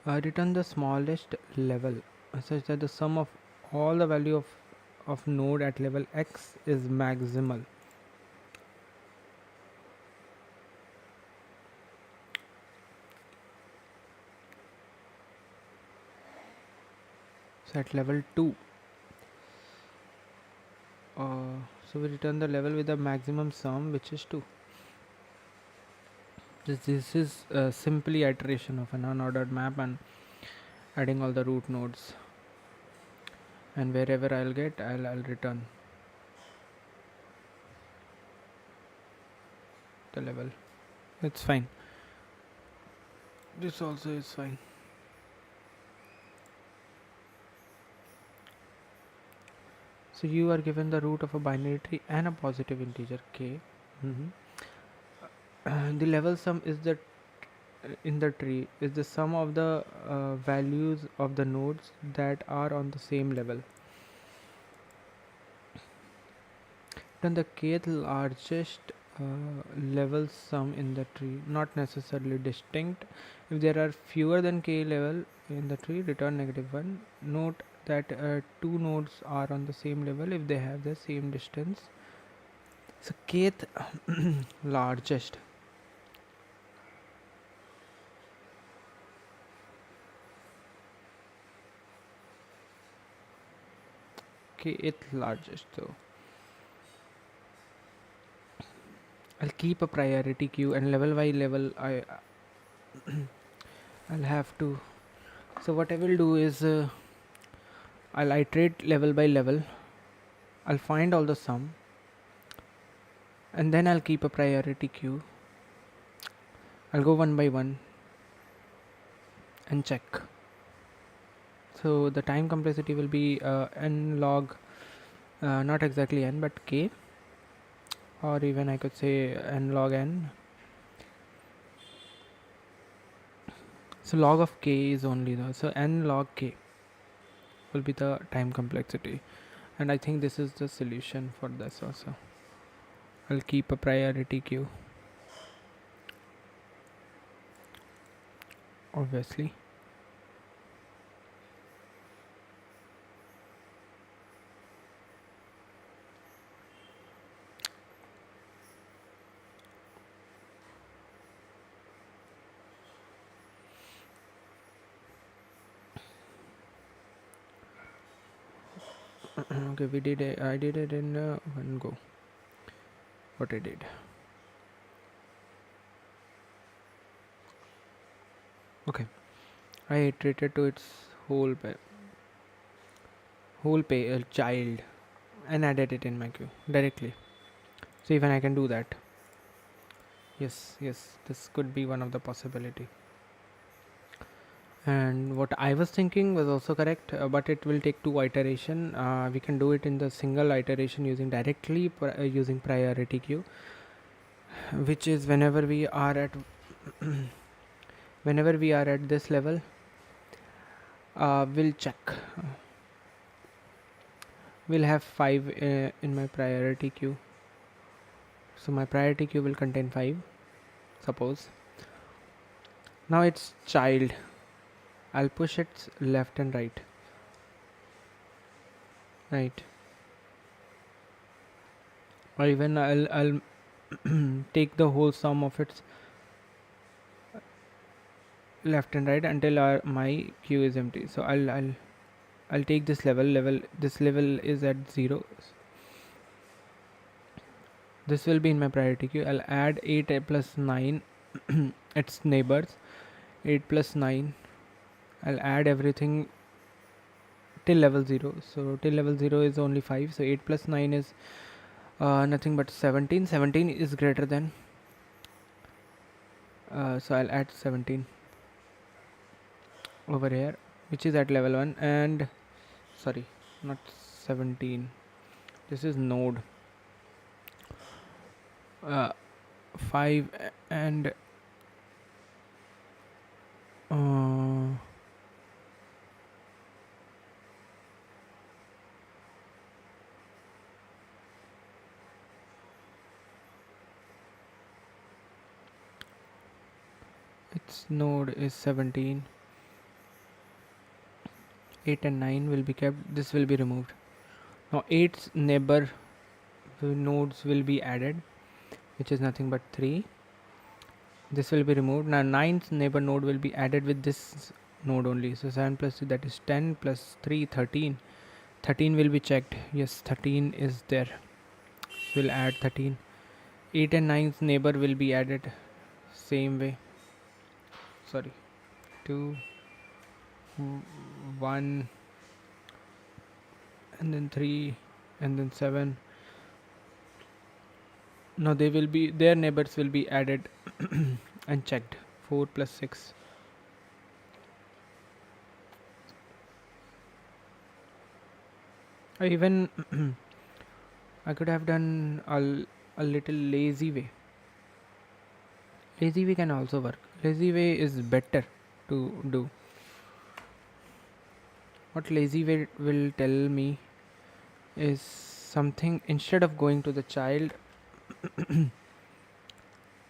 Return the smallest level such that the sum of all the value of node at level x is maximal. So at level 2, so we return the level with the maximum sum, which is 2. This is simply iteration of an unordered map and adding all the root nodes, and wherever I'll get, I'll return the level. It's fine. This also is fine. So you are given the root of a binary tree and a positive integer k. The level sum is the in the tree is the sum of the values of the nodes that are on the same level. Then the kth largest level sum in the tree, not necessarily distinct. If there are fewer than k level in the tree, return -1. Note that two nodes are on the same level if they have the same distance. So kth largest. Kth largest. So I'll keep a priority queue, and level by level I'll have to. So what I will do is I'll iterate level by level. I'll find all the sum, and then I'll keep a priority queue. I'll go one by one and check. So the time complexity will be n log, not exactly n but k, or even I could say n log n. So log of k is only the, so n log k will be the time complexity, and I think this is the solution for this also. I'll keep a priority queue, obviously. Okay, we did it. I did it in one go. What I did. Okay, I iterated to its whole child and added it in my queue directly. So even I can do that. Yes, this could be one of the possibility. And what I was thinking was also correct, but it will take 2 iteration. We can do it in the single iteration using directly using priority queue, which is whenever we are at whenever we are at this level, We'll check. We'll have 5 in my priority queue. So my priority queue will contain 5, suppose. Now it's child. I'll push it left and right. Right. Or even I'll take the whole sum of its left and right until my queue is empty. So I'll take this level. This level is at 0. This will be in my priority queue. I'll add 8 plus 9 its neighbors. 8 plus 9. I'll add everything till level 0. So till level 0 is only 5. So 8 plus 9 is nothing but 17. 17 is greater than. So I'll add 17 over here, which is at level 1. And sorry, not 17. This is node 5 and its node is 17. 8 and 9 will be kept. This will be removed. Now 8's neighbor nodes will be added, which is nothing but 3. This will be removed. Now 9's neighbor node will be added with this node only. So 7 plus 2, that is 10 plus 3, 13. 13 will be checked. Yes, 13 is there. So we'll add 13. 8 and 9's neighbor will be added same way. Sorry, 2, 1, and then 3, and then 7. Now they will be, their neighbors will be added and checked. 4 plus 6. Or even I could have done a little lazy way. Lazy way can also work. Lazy way is better to do. What lazy way will tell me is something, instead of going to the child,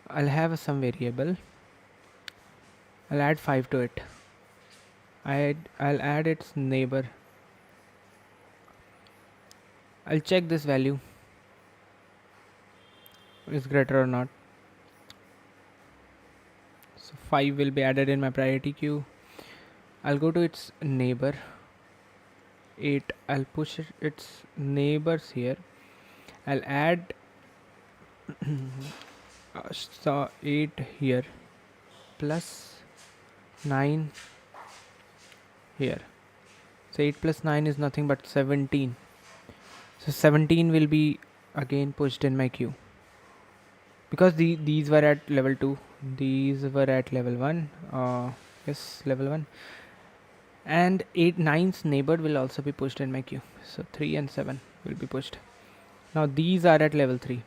I'll have some variable. I'll add 5 to it. I'll add its neighbor. I'll check this value is greater or not. So 5 will be added in my priority queue. I'll go to its neighbor 8. I'll push its neighbors here. I'll add so 8 here plus 9 here. So 8 plus 9 is nothing but 17. So 17 will be again pushed in my queue, because these were at level 2, these were at level 1. Yes, level 1. And 8 9's neighbor will also be pushed in my queue. So 3 and 7 will be pushed. Now these are at level 3.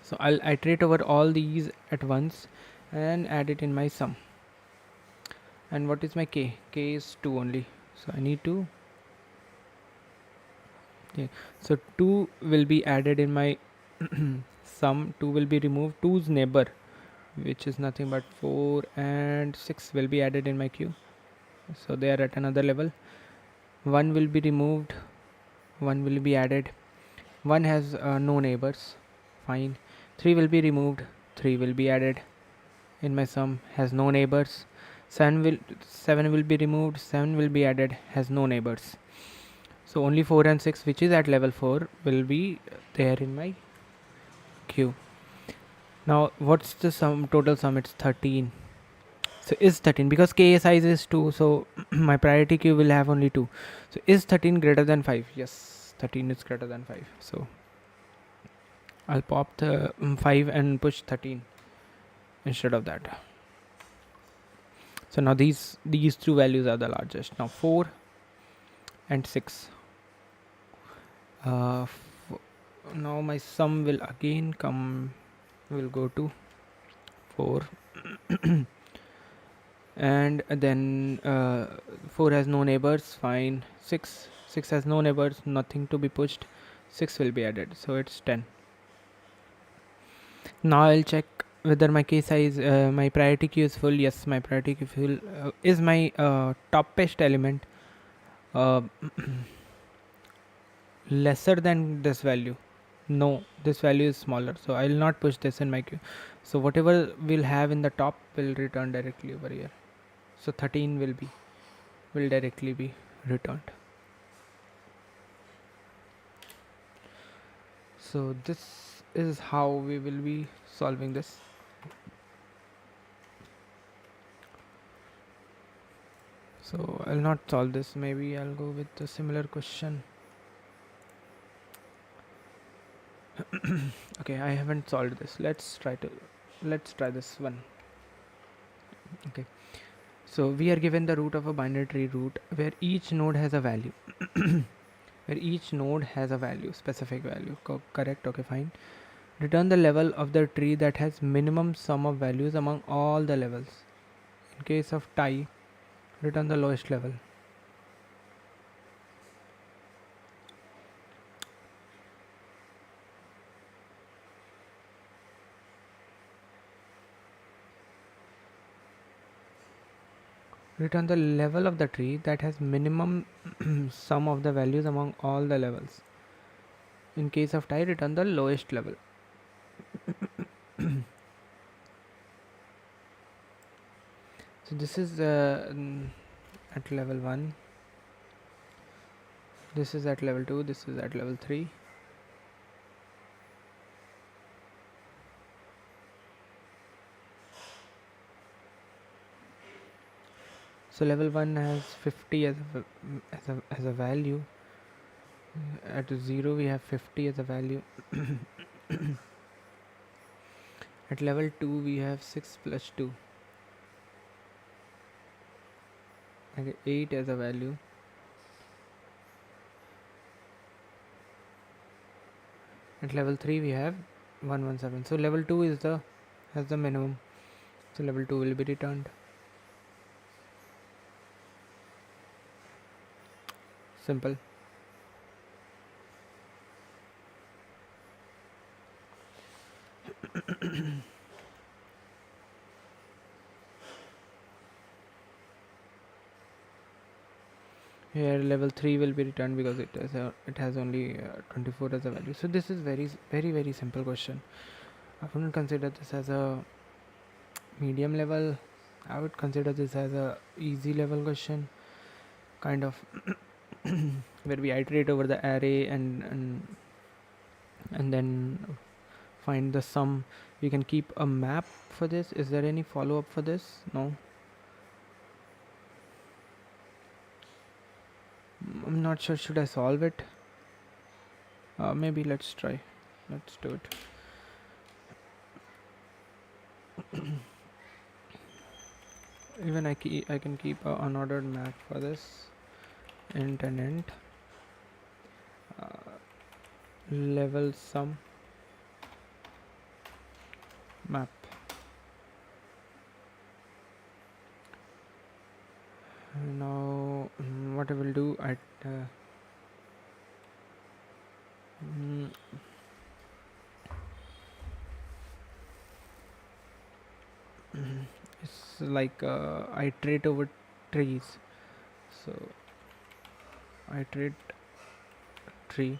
So I'll iterate over all these at once and add it in my sum. And what is my k? K is 2 only. So I need to. Okay. So 2 will be added in my sum. 2 will be removed. 2's neighbor, which is nothing but 4 and 6, will be added in my queue. So they are at another level. 1 will be removed. 1 will be added. 1 has no neighbors. Fine. 3 will be removed. 3 will be added in my sum. Has no neighbors. 7 will be removed. 7 will be added. Has no neighbors. So only 4 and 6, which is at level 4, will be there in my queue. Now what's the sum? Total sum? It's 13. So is 13, because k size is 2, so my priority queue will have only 2. So is 13 greater than 5? Yes, 13 is greater than 5. So I'll pop the 5 and push 13 instead of that. So now these two values are the largest. Now 4 and 6. Now my sum will again come, will go to 4 And then 4 has no neighbors, fine. 6 has no neighbors, nothing to be pushed. 6 will be added, so it's 10. Now I'll check whether my case size, my priority queue is full. Yes, my priority queue full. Is my topest element uh, lesser than this value? No, this value is smaller, so I will not push this in my queue. So whatever we'll have in the top will return directly over here. So 13 will directly be returned. So this is how we will be solving this. So I'll not solve this, maybe I'll go with a similar question. Okay, I haven't solved this. Let's try this one. Okay, so we are given the root of a binary tree root where each node has a value. Where each node has a value, specific value. Correct? Okay, fine. Return the level of the tree that has minimum sum of values among all the levels. In case of tie, return the lowest level. Return the level of the tree that has minimum sum of the values among all the levels. In case of tie, return the lowest level. So this is at level 1. This is at level 2. This is at level 3. So level 1 has 50 as a value. At 0 we have 50 as a value. At level 2 we have 6 plus 2. Okay, 8 as a value. At level 3 we have 117. So level 2 has the minimum. So level 2 will be returned. Simple. Here level 3 will be returned because it has only 24 as a value. So this is very simple question. I wouldn't consider this as a medium level. I would consider this as a easy level question, kind of, where we iterate over the array and then find the sum. We can keep a map for this. Is there any follow up for this? No. I'm not sure. Should I solve it? Maybe let's try. Let's do it. Even I can keep a unordered map for this. Int and int. Level sum map. Now what I will do, it's like iterate over trees. So iterate tree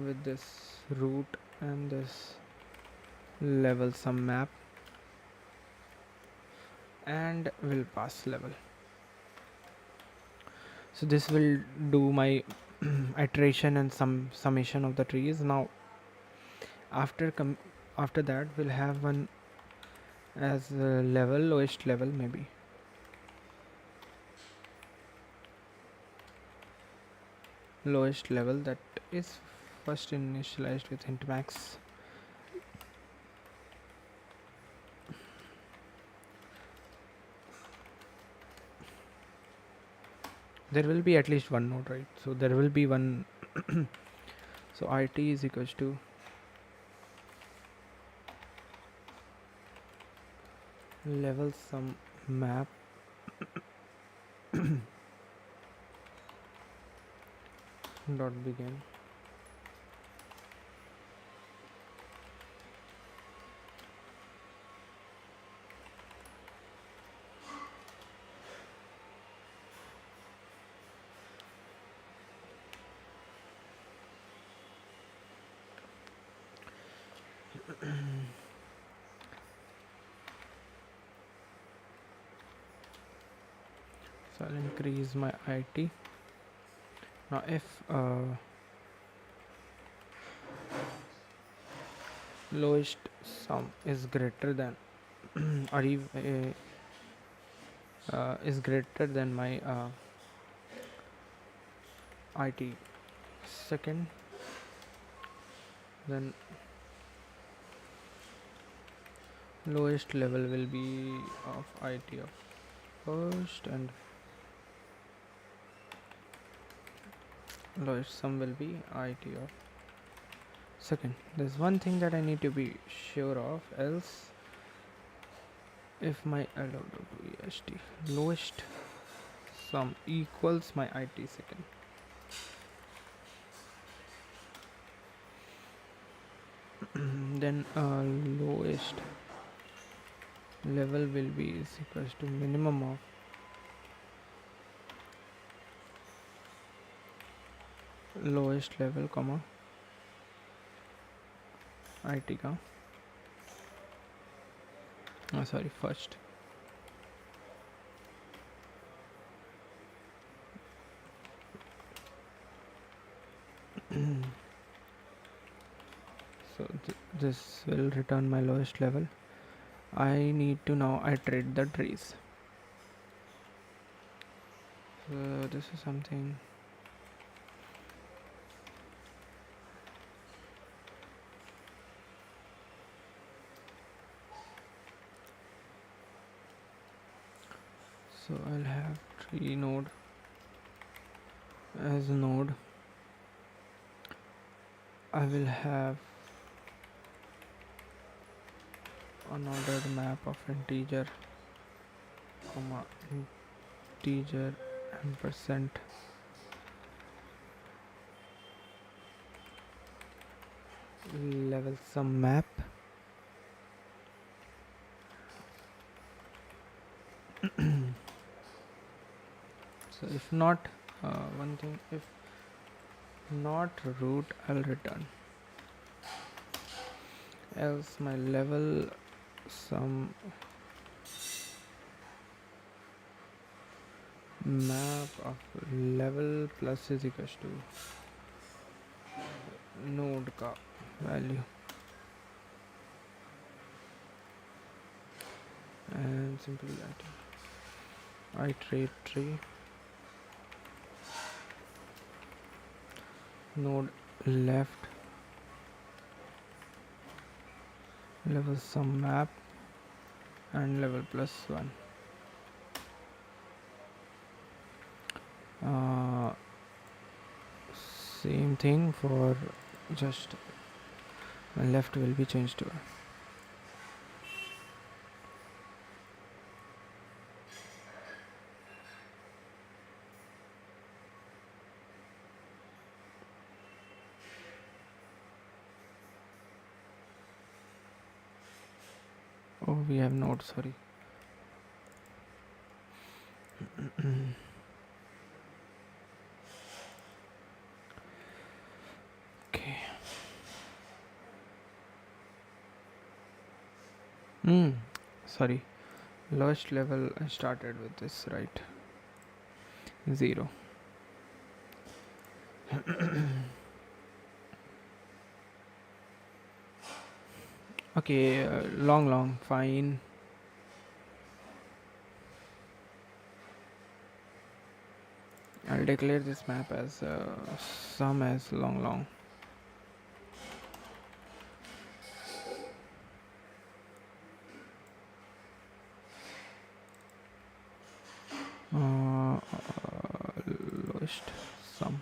with this root and this level sum map, and will pass level. So this will do my iteration and some summation of the trees. Now after that we'll have one as level, lowest level, maybe. Lowest level that is first initialized with int max. There will be at least one node, right? So there will be one. So it is equals to level sum map dot begin. So I'll increase my IT. Now if lowest sum is greater than or is greater than my IT second, then lowest level will be of IT of first and lowest sum will be IT of second. There's one thing that I need to be sure of, else if my LWEST lowest sum equals my IT second, then lowest level will be is equals to minimum of lowest level comma IT का sorry first. So this will return my lowest level. I need to now iterate the trees. So this is something. So I'll have tree node as node. I will have unordered map of integer comma integer and percent level sum map. So if not one thing, if not root, I'll return, else my level sum map of level plus is equals to node का value and simply iterate tree node left level sum map and level plus 1. Same thing for just my left will be changed to oh we have node, sorry. Okay. Sorry, lowest level I started with this, right? 0. Okay, long fine. I'll declare this map as sum as long. Lowest sum.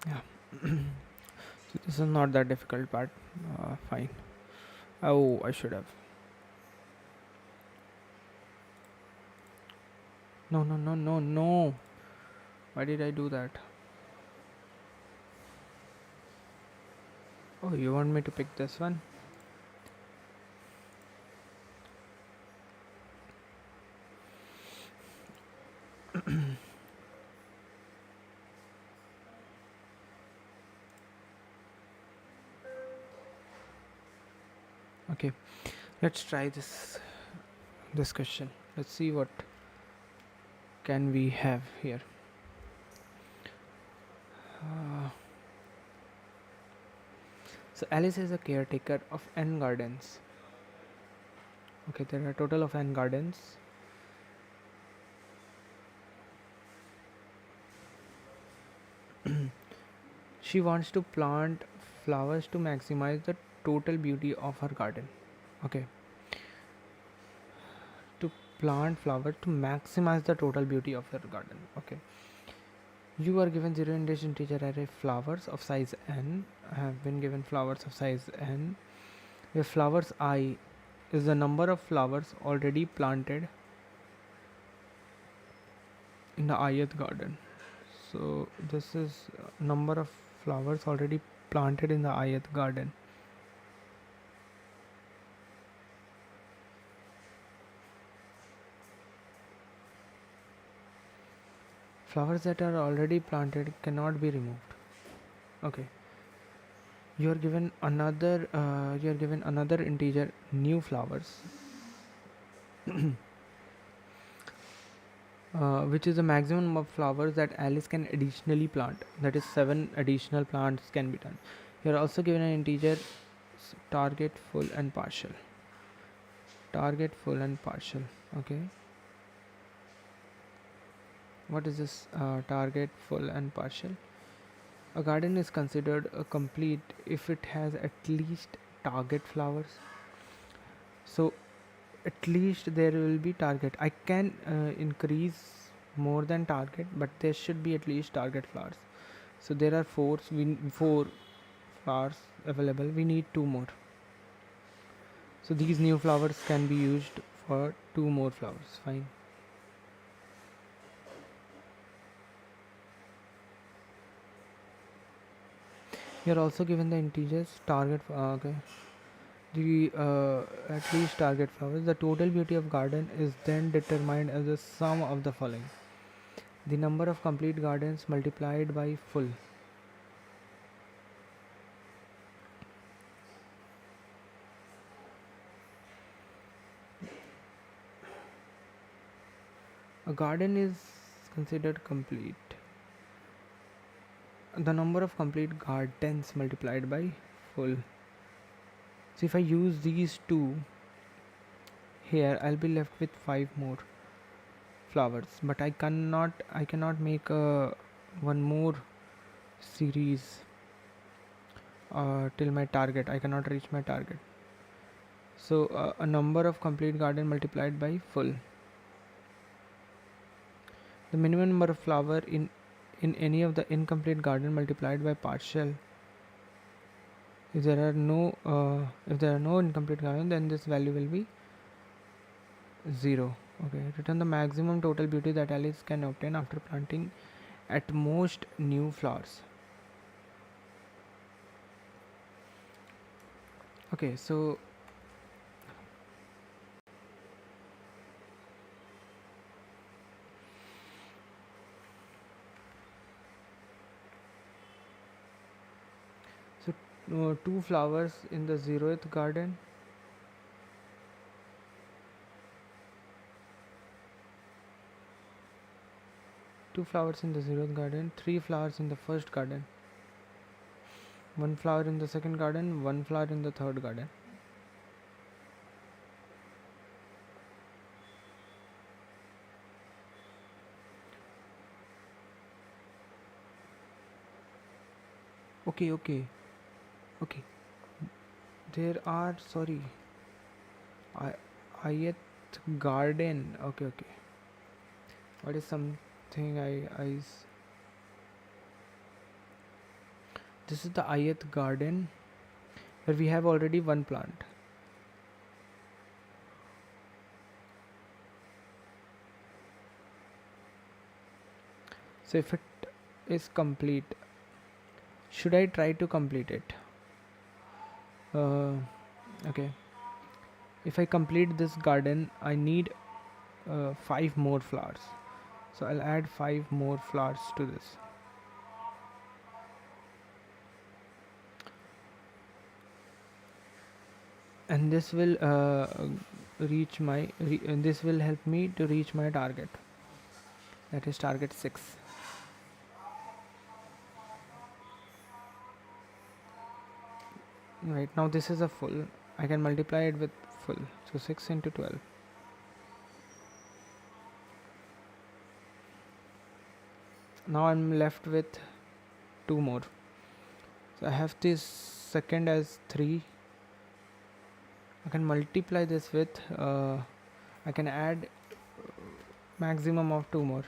Yeah. So this is not that difficult part. Fine. Oh, I should have. No, no, no, no, no. Why did I do that? Oh, you want me to pick this one? Okay, let's try this question. Let's see what can we have here. Uh, so Alice is a caretaker of n gardens. Okay, there are a total of n gardens. She wants to plant flowers to maximize the total beauty of her garden. Okay, to plant flowers to maximize the total beauty of your garden. Okay, you are given 0 integer array flowers of size n. I have been given flowers of size n, where flowers I is the number of flowers already planted in the ith garden. So this is number of flowers already planted in the ith garden. Flowers that are already planted cannot be removed. Okay, you are given another integer new flowers, which is the maximum of flowers that Alice can additionally plant. That is 7 additional plants can be done. You are also given an integer target full and partial. Target full and partial. Okay, what is this target full and partial? A garden is considered a complete if it has at least target flowers. So at least there will be target. I can increase more than target, but there should be at least target flowers. So there are four flowers available. We need two more. So these new flowers can be used for two more flowers. Fine. You're also given the integers target. Okay. The at least target flowers. The total beauty of garden is then determined as the sum of the following: the number of complete gardens multiplied by full. A garden is considered complete. The number of complete gardens multiplied by full. So if I use these two here, I'll be left with 5 more flowers. But I cannot make one more series till my target. I cannot reach my target. So a number of complete garden multiplied by full. The minimum number of flower in any of the incomplete garden multiplied by partial. If there are no incomplete garden, then this value will be 0. Okay, return the maximum total beauty that Alice can obtain after planting at most new flowers. Okay, so two flowers in the 0th garden. Two flowers in the 0th garden, three flowers in the first garden, one flower in the second garden, one flower in the third garden. Okay. There are I ith garden. Okay. What is something this is the ith garden where we have already one plant. So if it is complete, should I try to complete it? Okay, if I complete this garden, I need 5 more flowers, so I'll add 5 more flowers to this. And this will this will help me to reach my target, that is target 6. Right now this is a full, I can multiply it with full, so 6 into 12. Now I'm left with 2 more, so I have this second as 3. I can multiply this with I can add maximum of 2 more.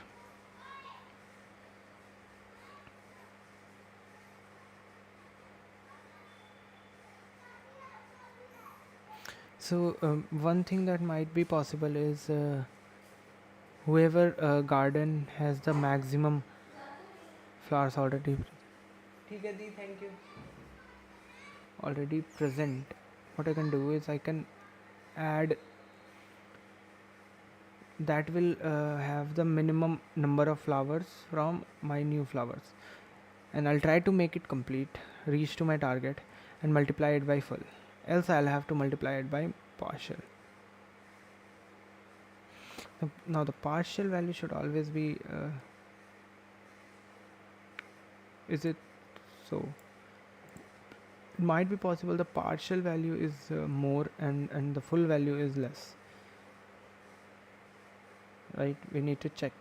So one thing that might be possible is whoever garden has the maximum flowers already thank you, already present, what I can do is I can add that will have the minimum number of flowers from my new flowers, and I'll try to make it complete, reach to my target, and multiply it by full, else I'll have to multiply it by partial. Now the partial value should always be is it so it might be possible the partial value is more and the full value is less, right? We need to check.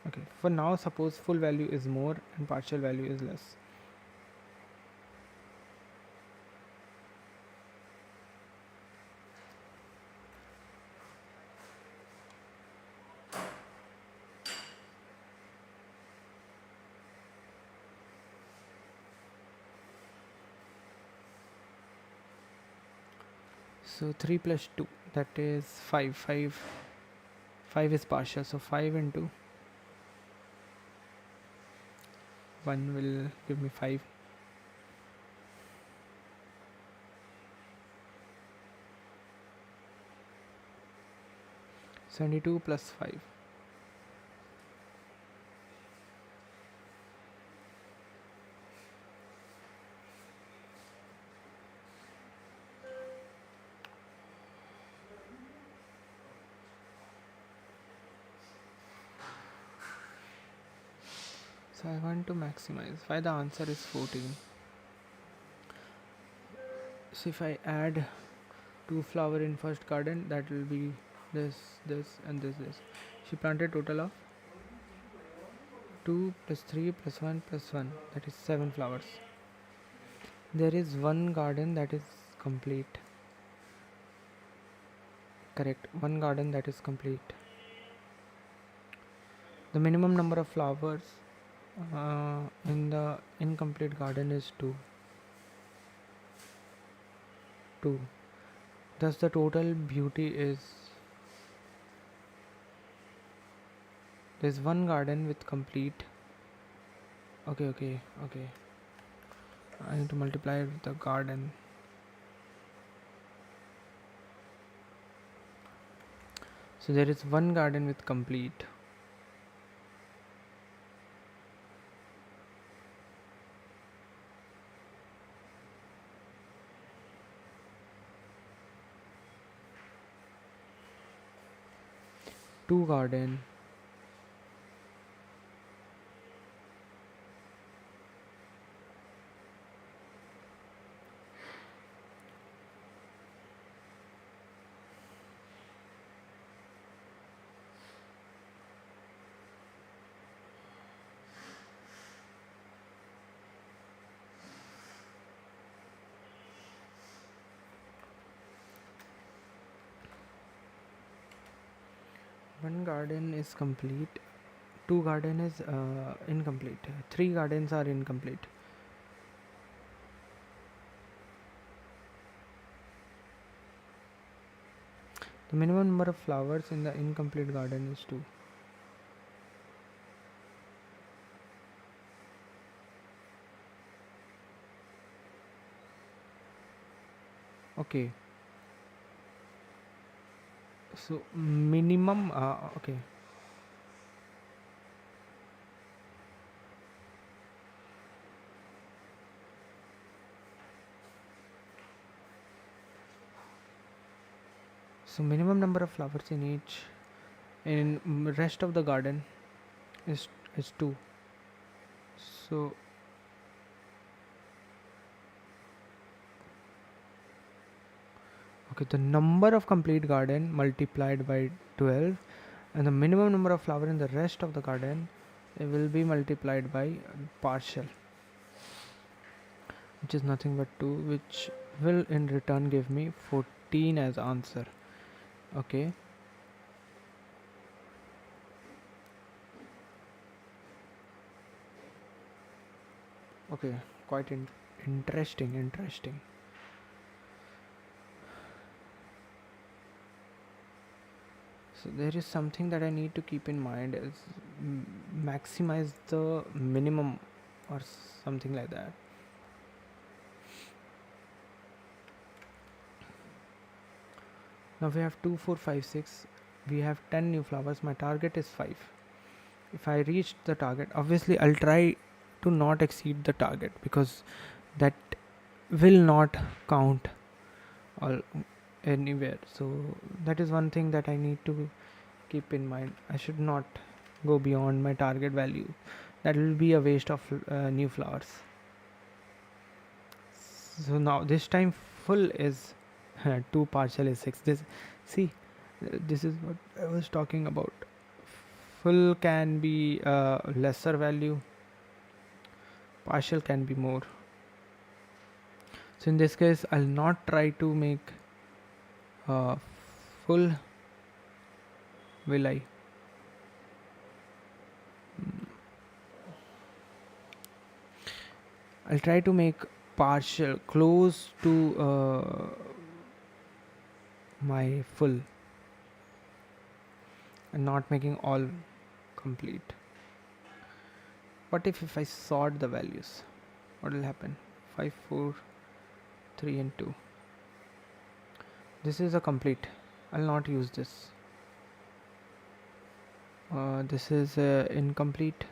Okay, for now suppose full value is more and partial value is less. So 3 plus 2, that is 5. 5 is partial, so 5 into 1 will give me 5. So 72 plus 5. So I want to maximize. Why the answer is 14. So if I add 2 flower in first garden, that will be this, and this. She planted total of 2 plus 3 plus 1 plus 1, that is 7 flowers. There is one garden that is complete. Correct, one garden that is complete. The minimum number of flowers in the incomplete garden is 2. Thus the total beauty is, there's one garden with complete. Okay. I need to multiply it with the garden. So there is one garden with complete. Two garden. One garden is complete, two garden is incomplete. Three gardens are incomplete. The minimum number of flowers in the incomplete garden is 2. Okay. So minimum okay. So minimum number of flowers in each in rest of the garden is 2. So okay, the number of complete garden multiplied by 12, and the minimum number of flower in the rest of the garden, it will be multiplied by partial, which is nothing but 2, which will in return give me 14 as answer. Okay. Okay, quite interesting. So there is something that I need to keep in mind is maximize the minimum or something like that. Now we have 2, 4, 5, 6. We have 10 new flowers. My target is 5. If I reach the target, obviously I'll try to not exceed the target, because that will not count all anywhere. So that is one thing that I need to keep in mind. I should not go beyond my target value. That will be a waste of new flowers. So now this time full is 2, partial is 6. This, see, this is what I was talking about. Full can be lesser value, partial can be more. So in this case I'll not try to make full, will I? I'll try to make partial close to my full, and not making all complete. What if I sort the values? What will happen? 5, 4, 3 and 2. This is a complete. I'll not use this. This is incomplete.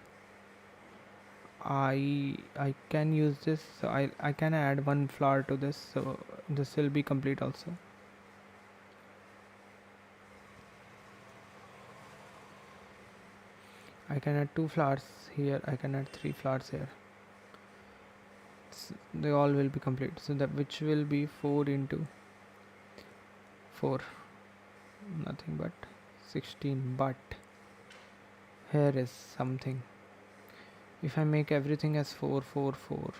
I can use this. So I can add one flower to this, so this will be complete also. I can add 2 flowers here. I can add 3 flowers here. They all will be complete. So that which will be 4 into 4, nothing but 16. But here is something. If I make everything as 4, 4, 4,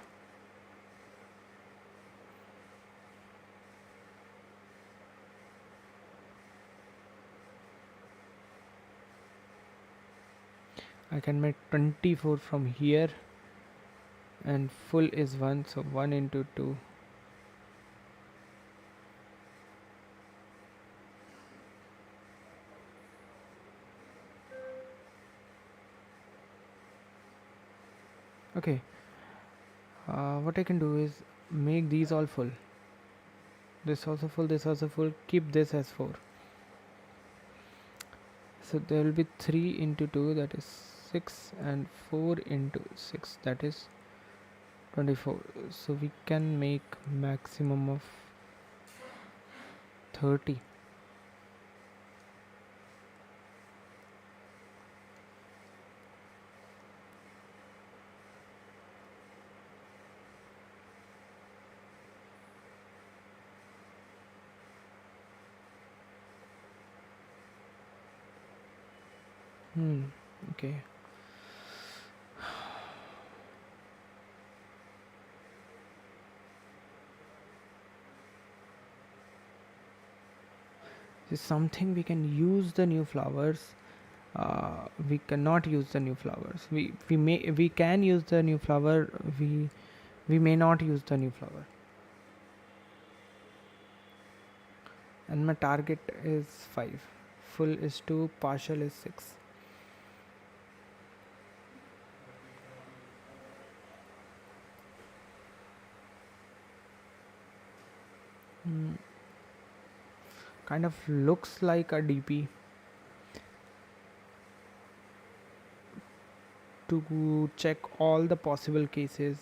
I can make 24 from here, and full is 1, so 1 into 2. Okay, what I can do is make these all full. This also full, this also full. Keep this as 4. So there will be 3 into 2, that is 6, and 4 into 6, that is 24. So we can make maximum of 30. Okay. This is something we can use the new flowers we cannot use the new flowers. We can use the new flower. We may not use the new flower. And my target is 5. Full is 2, partial is 6. Mm, kind of looks like a DP to check all the possible cases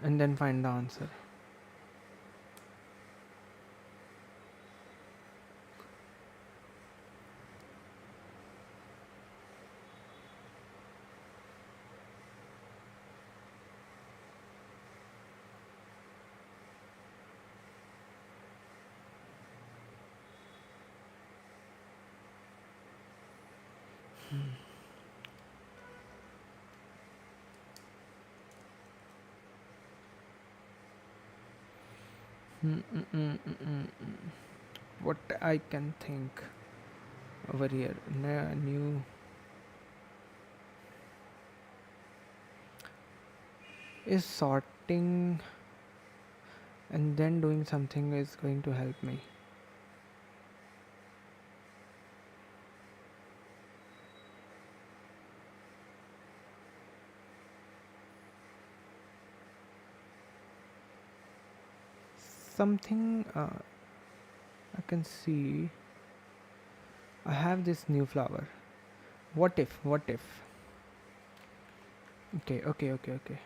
and then find the answer. Mm, mm, mm, mm, mm, mm. What I can think over here? New is sorting and then doing something is going to help me. Something I can see. I have this new flower. What if? What if? Okay, okay, okay, okay.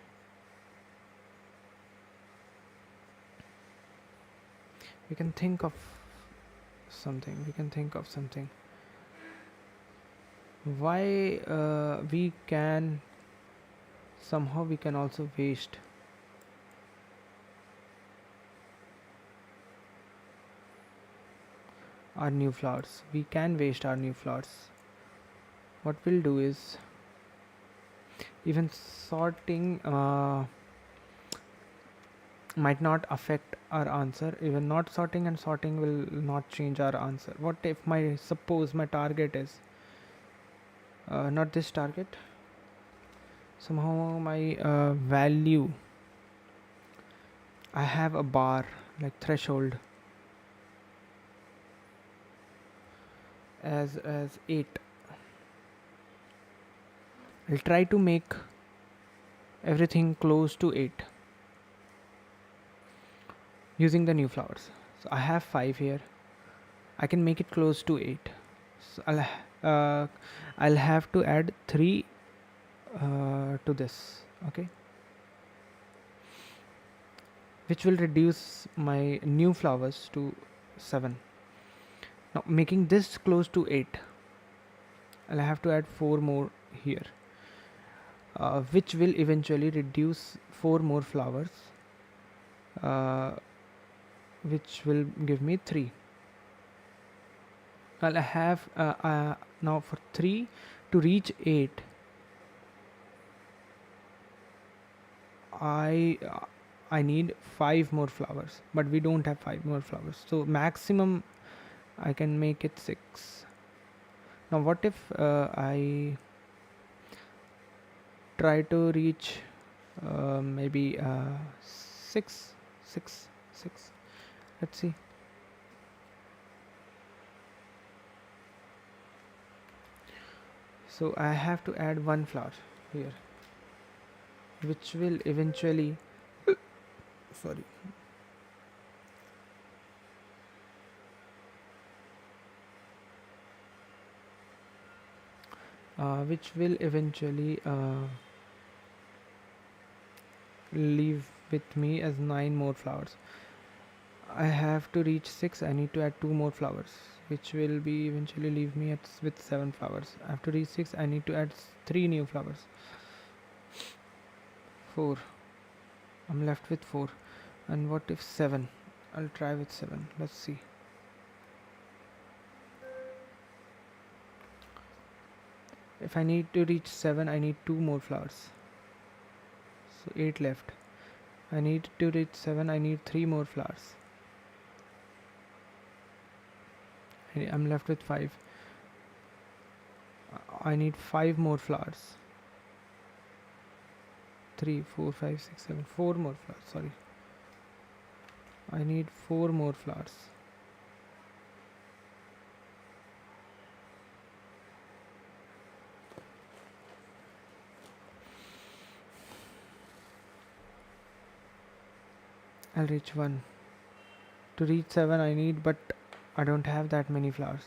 We can think of something. We can think of something. Why we can somehow we can also waste our new flowers. We can waste our new flowers. What we'll do is even sorting might not affect our answer. Even not sorting and sorting will not change our answer. What if my suppose my target is not this target, somehow my value, I have a bar like threshold as 8. I'll try to make everything close to 8 using the new flowers. So I have 5 here. I can make it close to 8. So I'll have to add 3 to this. Okay, which will reduce my new flowers to 7. Now making this close to 8, I'll have to add 4 more here, which will eventually reduce 4 more flowers, uh, which will give me 3. I'll have now for 3 to reach 8. I uh, I need 5 more flowers, but we don't have 5 more flowers. So maximum I can make it 6. Now what if I try to reach maybe 6, 6, 6. Let's see. So I have to add 1 flower here, which will eventually sorry, which will eventually leave with me as 9 more flowers. I have to reach 6. I need to add 2 more flowers, which will be eventually leave me with 7 flowers. I have to reach 6. I need to add 3 new flowers. 4. I'm left with 4. And what if 7? I'll try with 7. Let's see. If I need to reach 7, I need 2 more flowers. So 8 left. I need to reach 7. I need 3 more flowers. I'm left with 5. I need 5 more flowers. 3, 4, 5, 6, 7. 4 more flowers. Sorry. I need 4 more flowers. I'll reach 1. To reach 7 I need, but I don't have that many flowers.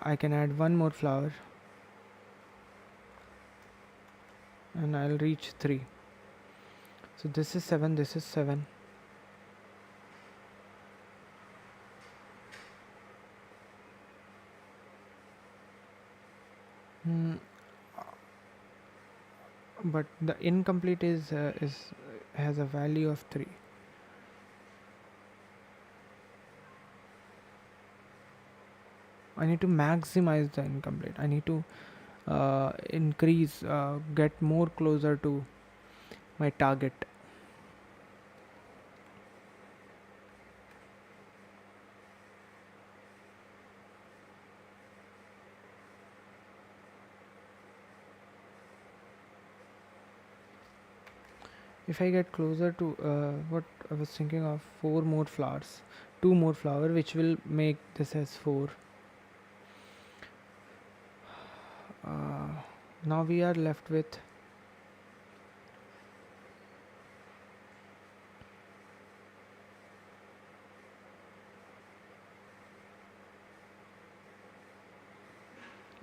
I can add 1 more flower and I'll reach 3. So this is 7, this is 7. But the incomplete is has a value of 3. I need to maximize the incomplete. I need to increase, get more closer to my target. If I get closer to what I was thinking of, 4 more flowers, 2 more flower, which will make this as 4. Now we are left with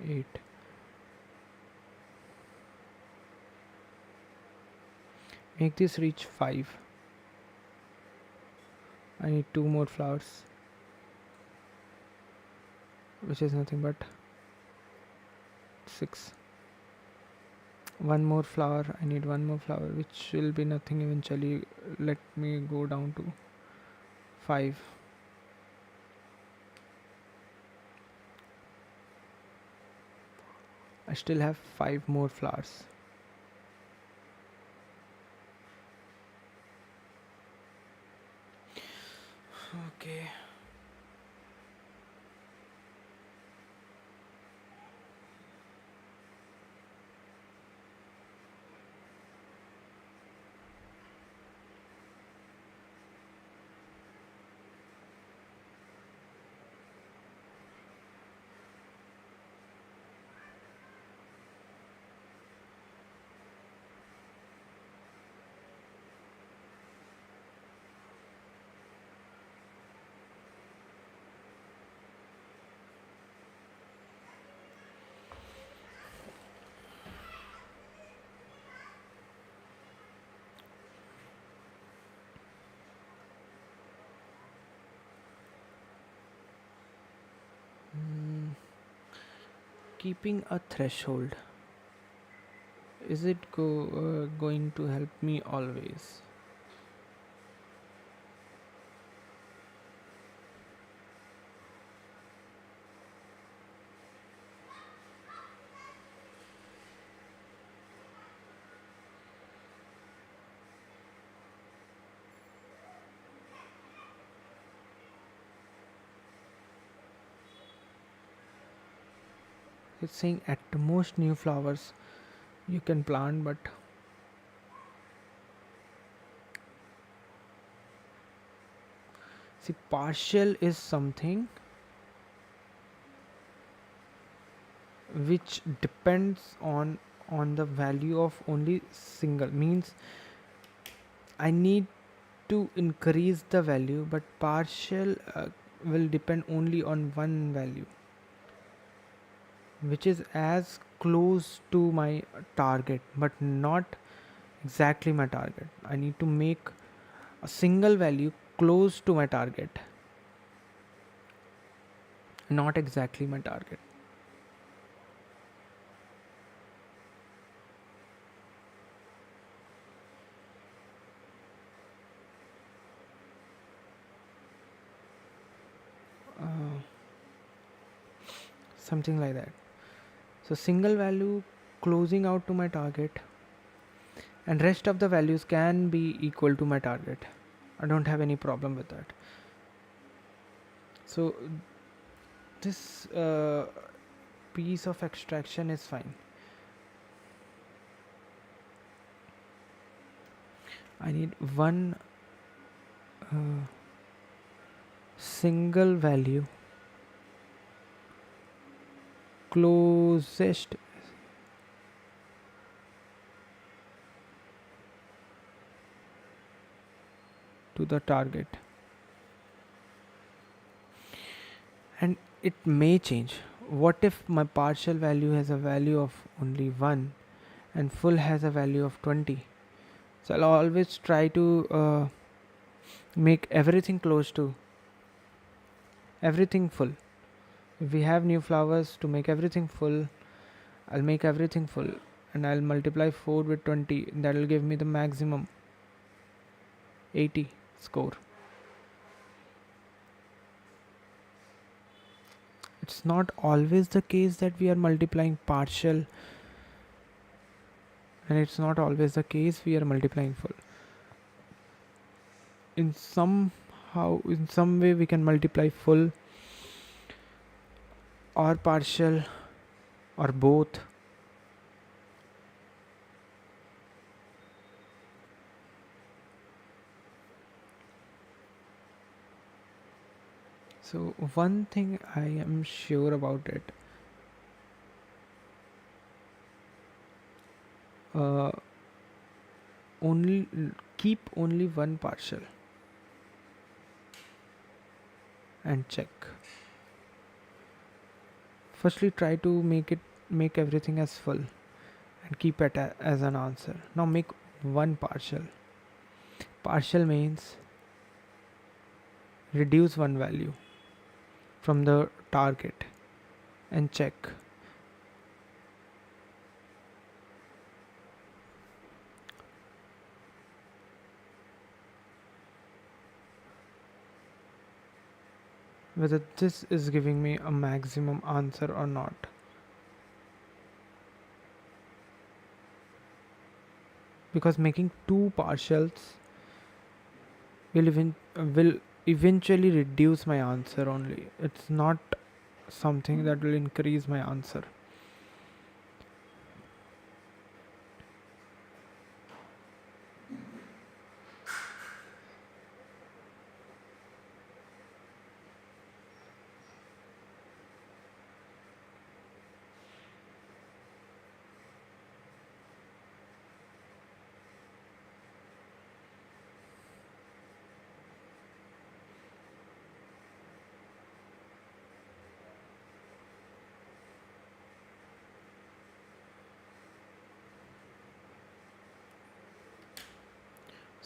8. Make this reach 5. I need 2 more flowers, which is nothing but 6. 1 more flower. I need 1 more flower, which will be nothing eventually. Let me go down to 5. I still have 5 more flowers. Okay. Keeping a threshold, is it going to help me always? It's saying at the most new flowers you can plant, but see, partial is something which depends on the value of only single, means I need to increase the value, but partial will depend only on one value, which is as close to my target but not exactly my target. I need to make a single value close to my target, not exactly my target. uh, Something like that. So single value closing out to my target, and rest of the values can be equal to my target. I don't have any problem with that. So this piece of extraction is fine. I need one single value closest to the target, and it may change. What if my partial value has a value of only 1 and full has a value of 20? So I'll always try to make everything close to everything full. If we have new flowers, to make everything full, I'll make everything full, and I'll multiply 4 with 20. That will give me the maximum 80 score. It's not always the case that we are multiplying partial, and it's not always the case we are multiplying full. In some way we can multiply full or partial or both. So one thing I am sure about it, uh, only keep only one partial and check. Firstly, try to make everything as full and keep it as an answer. Now make one partial. Partial means reduce one value from the target and check. Whether this is giving me a maximum answer or not. Because making two partials will eventually reduce my answer only. It's not something that will increase my answer.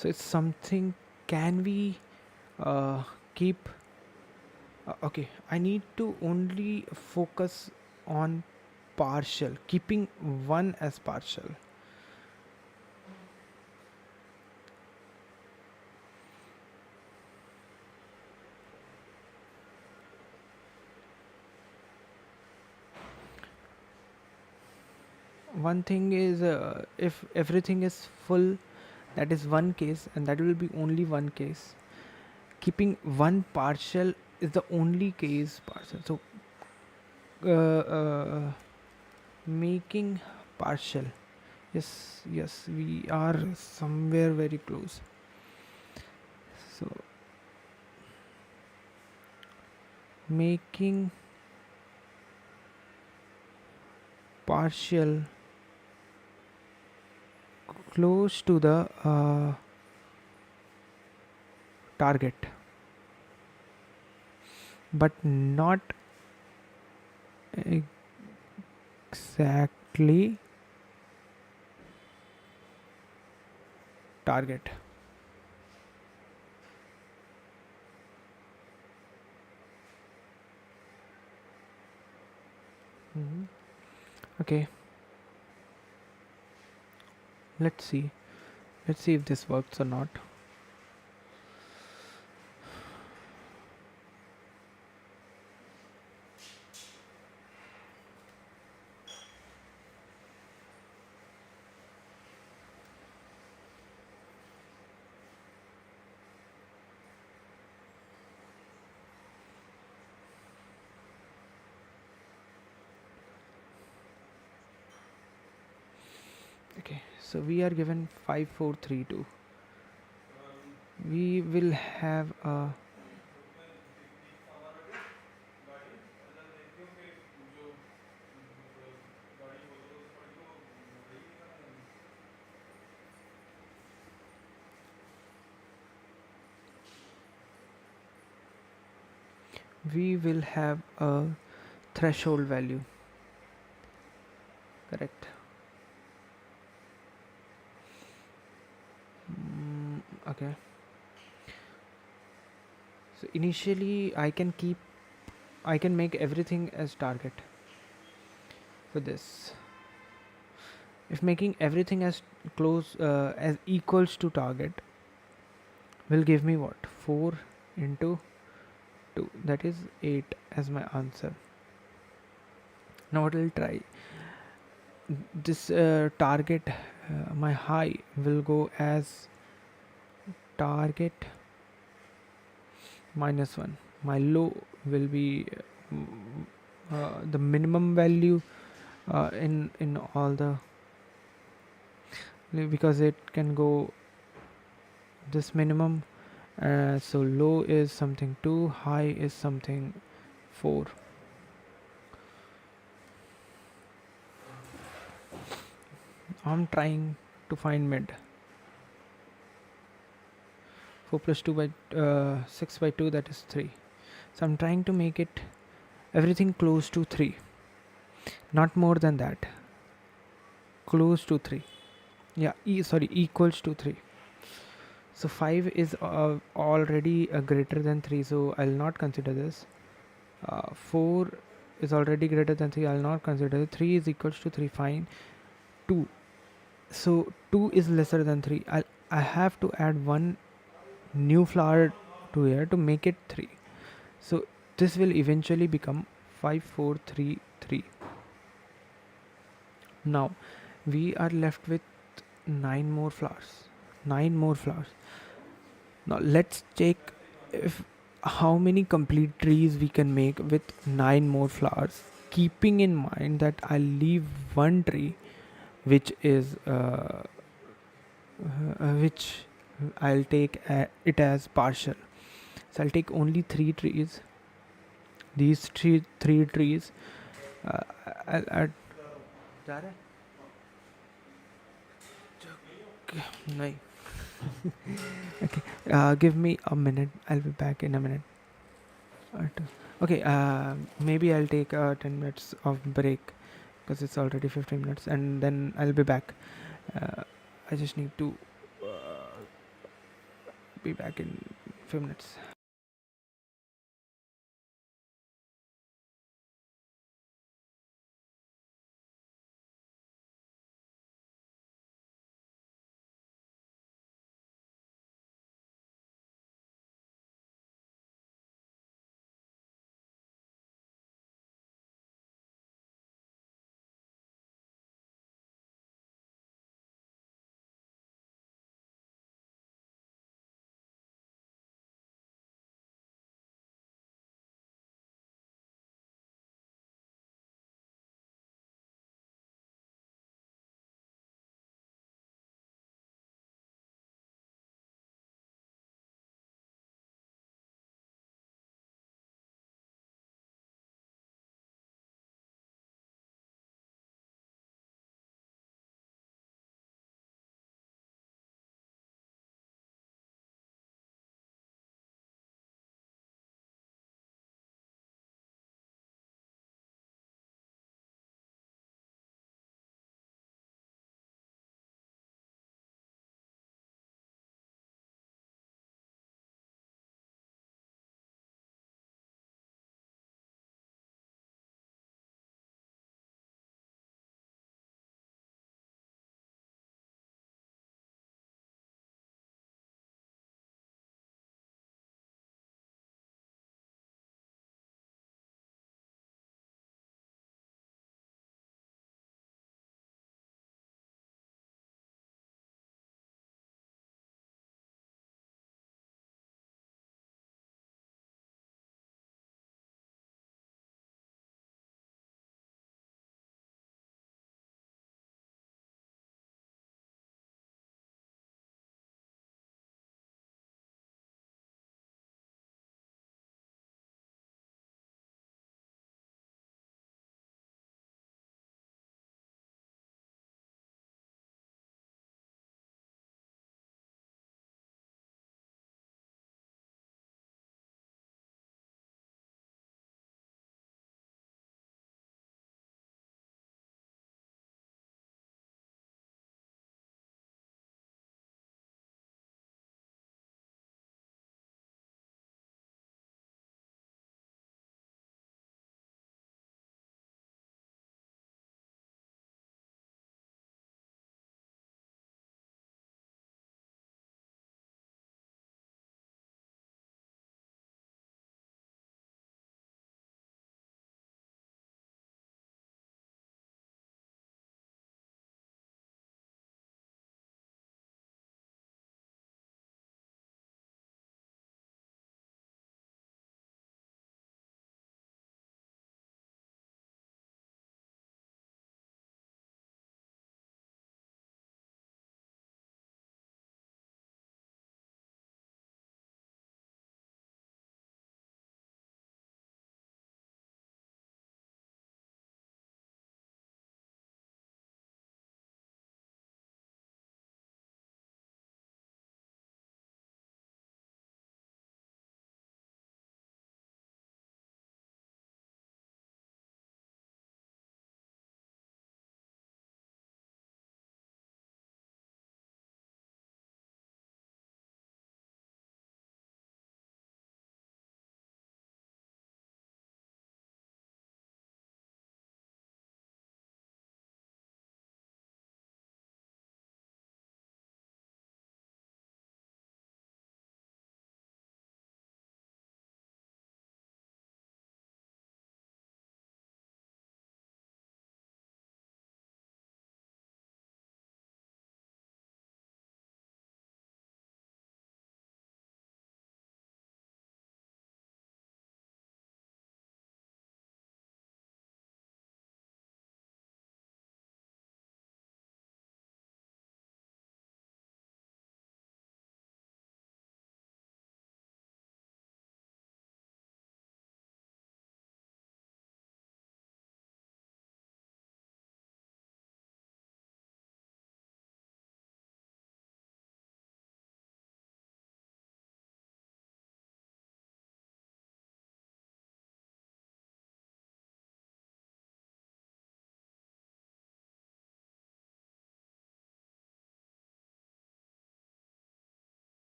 So it's something. Can we keep? Okay, I need to only focus on partial, keeping one as partial. One thing is, if everything is full, that is one case, and that will be only one case. Keeping one partial is the only case partial. So making partial, yes, we are somewhere very close. So making partial close to the target, but not exactly target. Okay, let's see if this works or not. So we are given 5432. We will have a threshold value, correct? Okay. So initially I can make everything as target for this. If making everything as close as equals to target will give me what? 4 into 2, that is 8 as my answer. Now what I'll try, this target, my high will go as target -1, my low will be the minimum value in all the, because it can go this minimum, so low is something 2, high is something 4. I'm trying to find mid. 4 plus 2 by 6 by 2, that is 3. So I'm trying to make it everything close to 3, not more than that, close to 3. Yeah, sorry, equals to 3. So 5 is already greater than 3, so I'll not consider this. 4 is already greater than 3, I'll not consider it. 3 is equals to 3, fine. 2, so 2 is lesser than 3. I have to add one new flower to here to make it 3. So this will eventually become 5433. Now we are left with 9 more flowers. 9 more flowers. Now let's check if how many complete trees we can make with 9 more flowers, keeping in mind that I'll leave one tree which is which I'll take it as partial. So I'll take only 3 trees. These three trees I'll add. जा रहा है? नहीं. Okay, give me a minute, I'll be back in a minute. Okay, maybe I'll take 10 minutes of break because it's already 15 minutes, and then I'll be back. I just need to be back in few minutes.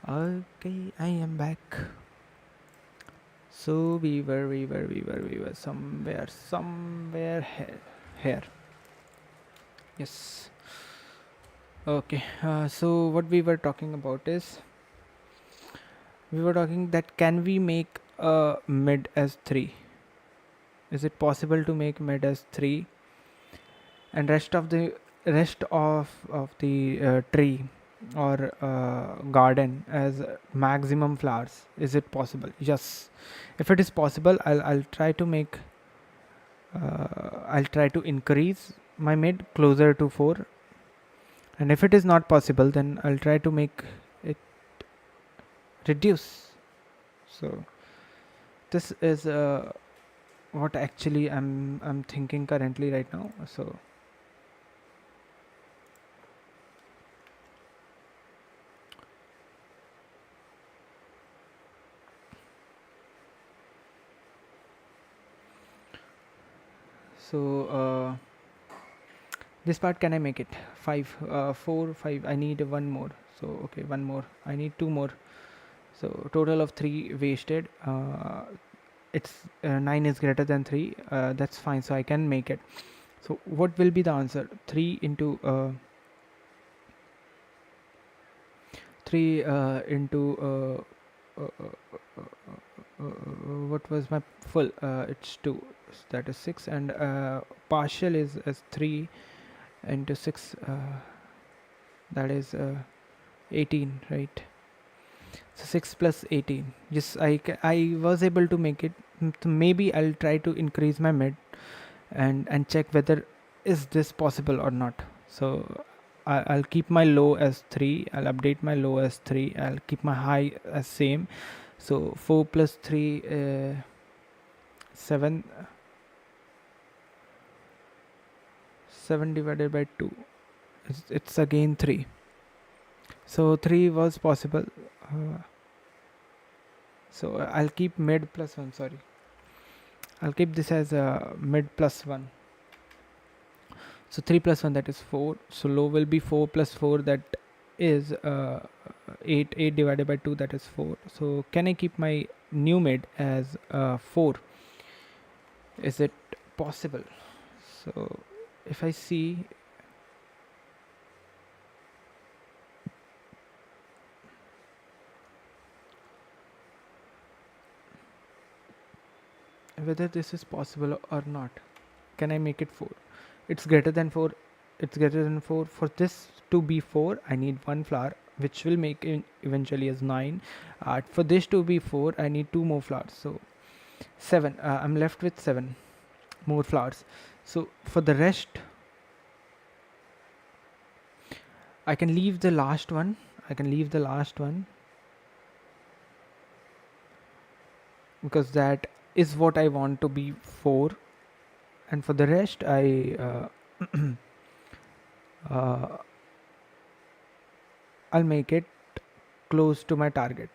Okay, I am back. So we were somewhere here. Yes. Okay. So what we were talking about is we were talking that can we make mid as 3? Is it possible to make mid as 3 and rest of the tree or garden as maximum flowers? Is it possible? Yes. If it is possible, I'll try to make I'll try to increase my mid closer to 4, and if it is not possible, then I'll try to make it reduce. So this is what actually I'm thinking currently right now. So this part, can I make it 5 4 5? I need one more. So okay, one more. I need two more. So total of 3 wasted. It's 9 is greater than 3. That's fine, so I can make it. So what will be the answer? 3 into 3 into what was my full? It's 2. That is 6, and partial is as 3 into 6. That is 18, right? So 6 plus 18. Yes, I was able to make it. So maybe I'll try to increase my mid and check whether is this possible or not. So I'll keep my low as 3. I'll update my low as 3. I'll keep my high as same. So 4 plus 3, 7. 7 divided by 2. It's again 3. So 3 was possible. Uh, so I'll keep mid plus 1. Sorry. I'll keep this as a mid plus 1. So 3 plus 1, that is 4. So low will be 4 plus 4, that is 8. 8 divided by 2, that is 4. So can I keep my new mid as 4? Is it possible? So if I see whether this is possible or not, can I make it 4? It's greater than 4. It's greater than 4. For this to be 4, I need one flower, which will make it eventually as 9. For this to be 4, I need 2 more flowers. So 7. I'm left with 7 more flowers. So for the rest, I can leave the last one. Because that is what I want to be 4. And for the rest, uh, I'll make it close to my target,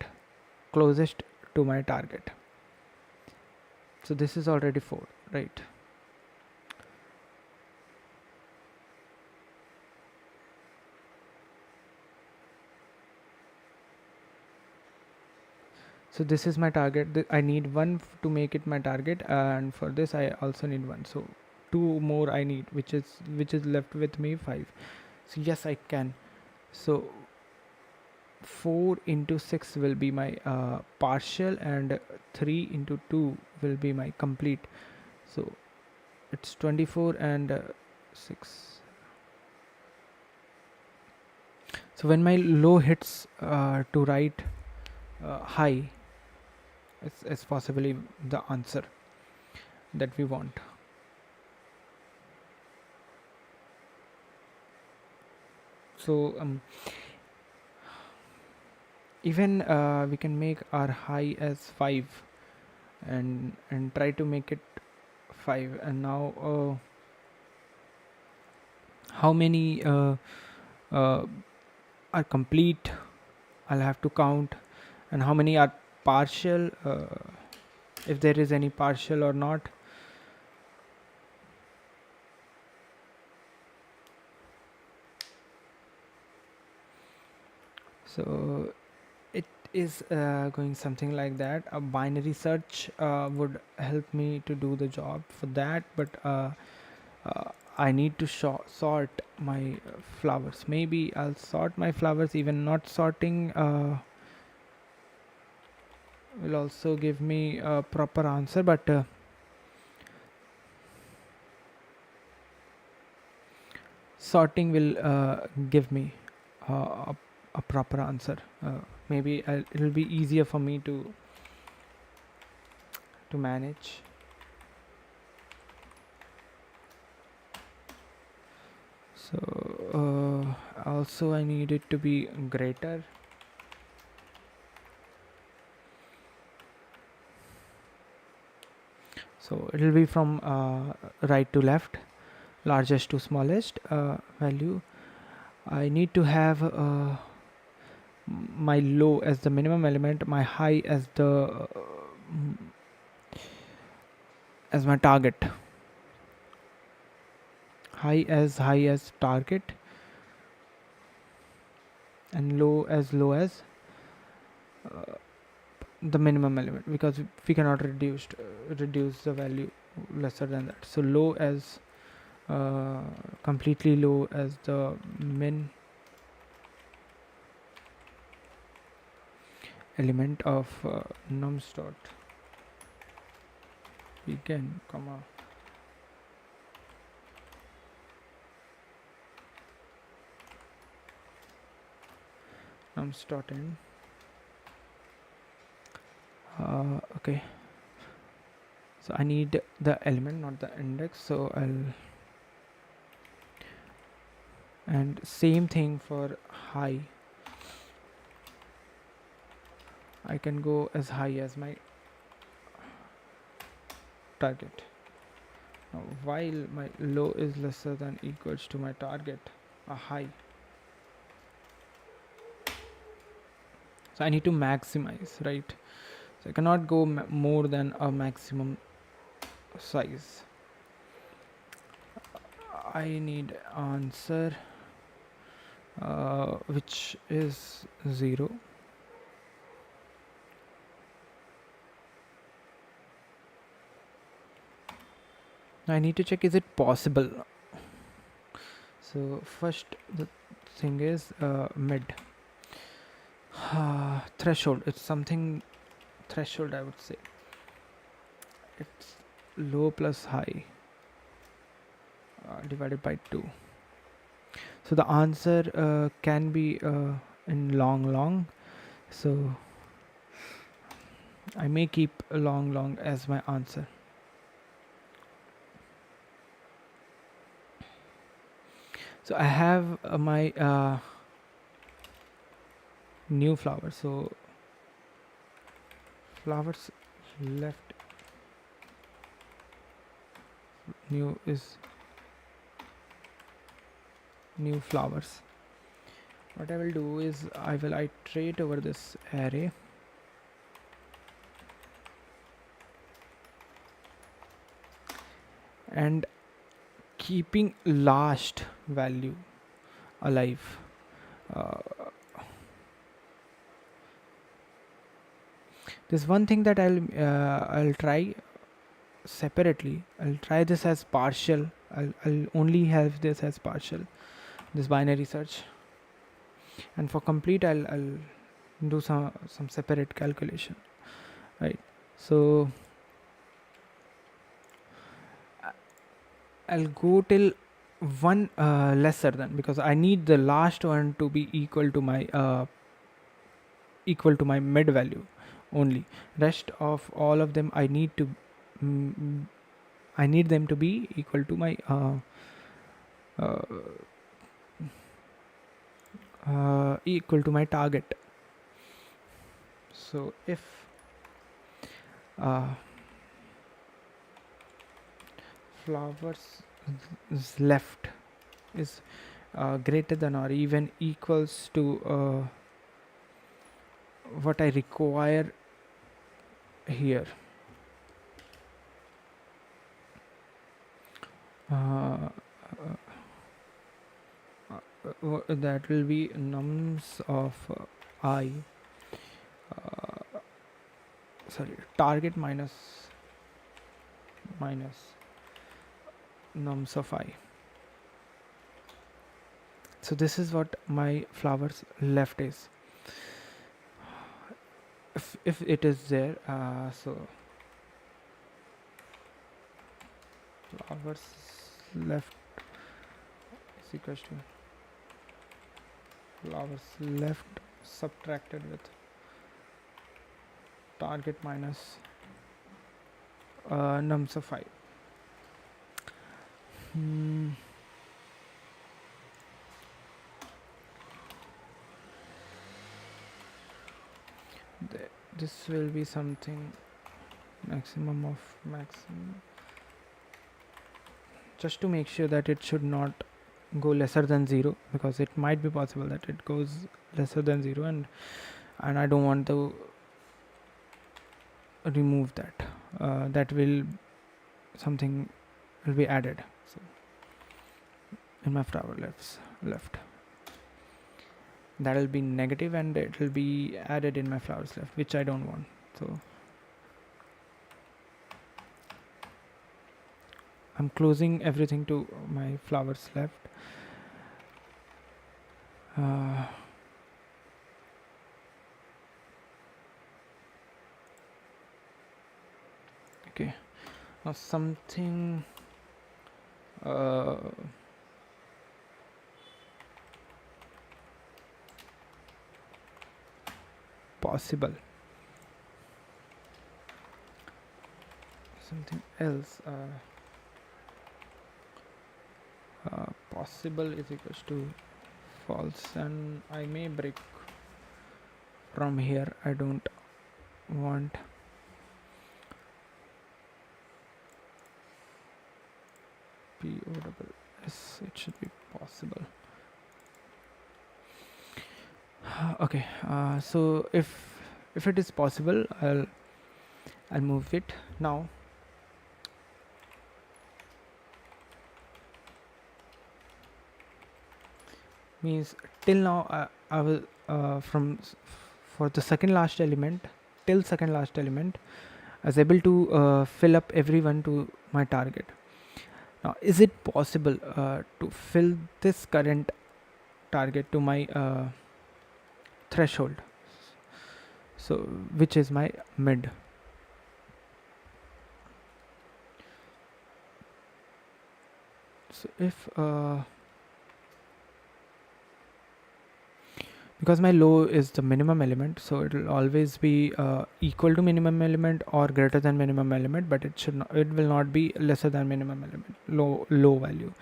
closest to my target. So this is already 4, right? So this is my target. I need one to make it my target, and for this I also need one. So 2 more I need, which is left with me 5. So yes, I can. So 4 into 6 will be my partial, and 3 into 2 will be my complete. So it's 24 and 6. So when my low hits to right high, it's possibly the answer that we want. So even we can make our high as 5 and try to make it 5. And now how many uh, are complete? I'll have to count. And how many are partial, if there is any partial or not. So it is going something like that. A binary search would help me to do the job for that, but uh, I need to sort my flowers. Maybe I'll sort my flowers. Even not sorting will also give me a proper answer, but sorting will give me uh, a, a proper answer. Maybe it'll be easier for me to manage. So also I need it to be greater. So it will be from right to left, largest to smallest value. I need to have my low as the minimum element, my high as the as my target. High as target, and low as uh, the minimum element, because we cannot reduce the value lesser than that. So low as completely low as the min element of nums dot begin comma nums dot end. Okay, so I need the element, not the index, so I'll, and same thing for high. I can go as high as my target. Now, while my low is lesser than equals to my target, a high. So I need to maximize, right? So I cannot go more than a maximum size. I need answer which is 0. I need to check, is it possible? So first the thing is mid threshold. It's something threshold, I would say. It's low plus high divided by 2. So the answer can be in long. So I may keep long as my answer. So I have my new flower. So flowers left new is new flowers. What I will do is I will iterate over this array, and keeping last value alive. There's one thing that I'll try separately. I'll try this as partial. I'll only have this as partial, this binary search, and for complete I'll do some separate calculation, right? So I'll go till one lesser than, because I need the last one to be equal to my mid value only. Rest of all of them I need to I need them to be equal to my equal to my target. So if flowers is left is greater than or even equals to what I require here, that will be nums of I sorry, target minus nums of I. So this is what my flowers left is, if it is there. So flowers left is equals to flowers left subtracted with target minus nums of I. This will be something maximum of maximum, just to make sure that it should not go lesser than 0, because it might be possible that it goes lesser than 0, and I don't want to remove that. That will something will be added, so in my flower left that will be negative, and it will be added in my flowers left, which I don't want. So I'm closing everything to my flowers left. Okay, now something possible, something else. Possible is equals to false, and I may break from here. I don't want POSS, it should be possible. Okay, so if it is possible, I'll move it now. Means till now I will for the second last element, till second last element, I was able to fill up everyone to my target. Now is it possible to fill this current target to my threshold, so which is my mid? So if because my low is the minimum element, so it will always be equal to minimum element or greater than minimum element, but it will not be lesser than minimum element, low value.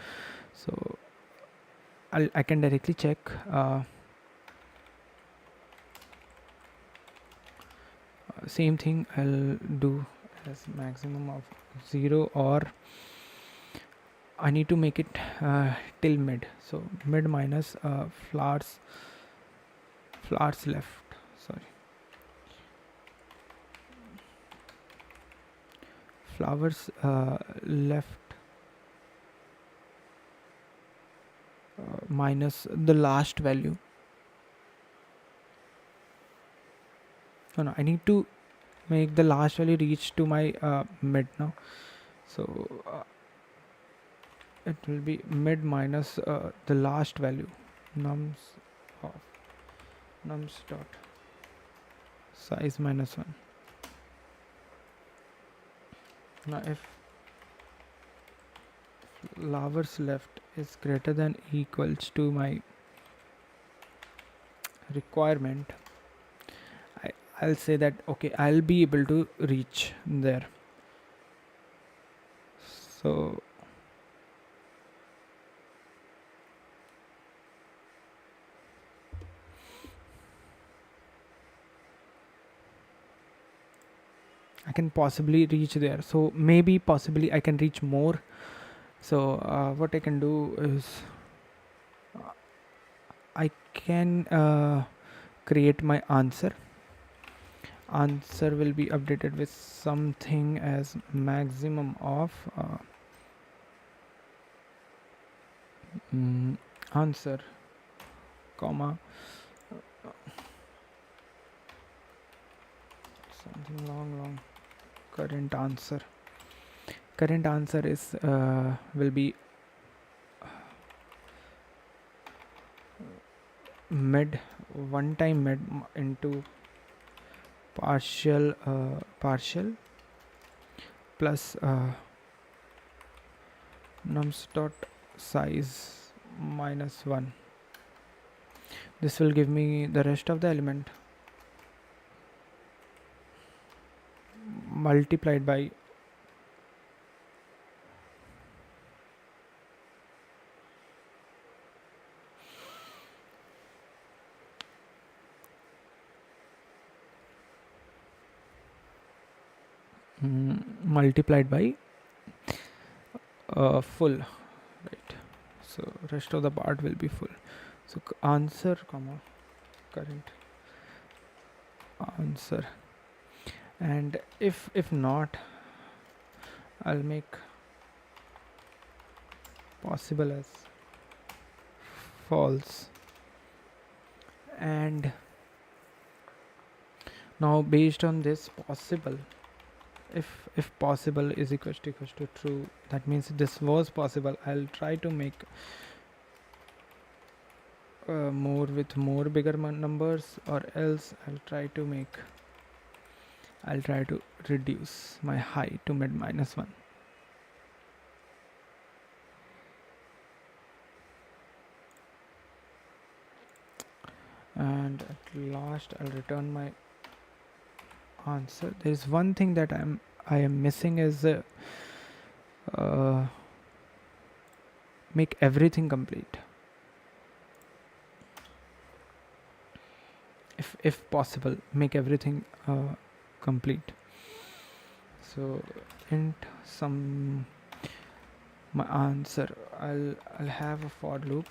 So I can directly check. Same thing I'll do as maximum of 0, or I need to make it till mid, so mid minus flowers left, sorry, flowers left minus the last value. No, I need to make the last value reach to my mid now, so it will be mid minus the last value, nums dot size minus 1. Now if flowers left is greater than equals to my requirement, I'll say that okay, I'll be able to reach there. So I can possibly reach there, so maybe possibly I can reach more. So what I can do is I can create my answer will be updated with something as maximum of answer comma something long. Current answer is will be mid, one time mid into partial plus nums dot size minus 1. This will give me the rest of the element multiplied by multiplied by full, right? So rest of the part will be full. So answer comma current answer, and if not, I'll make possible as false. And now based on this possible, if possible is equals to true, that means this was possible. I'll try to make more with more bigger numbers, or else I'll try to reduce my high to mid minus 1. And at last I'll return my answer. There is one thing that I am missing is make everything complete. If possible, make everything complete. So int some my answer, I'll have a for loop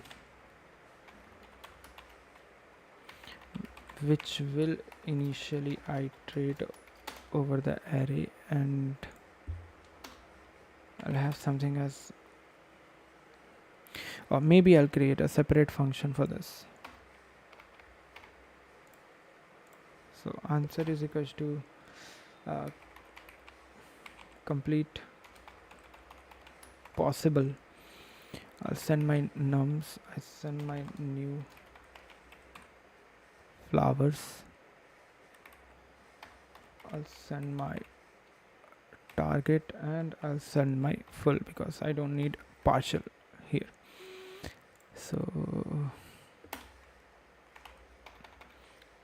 which will initially iterate over the array, and I'll have something as, or maybe I'll create a separate function for this. So answer is equals to complete possible. I'll send my nums, I send my new flowers, I'll send my target, and I'll send my full because I don't need partial here. So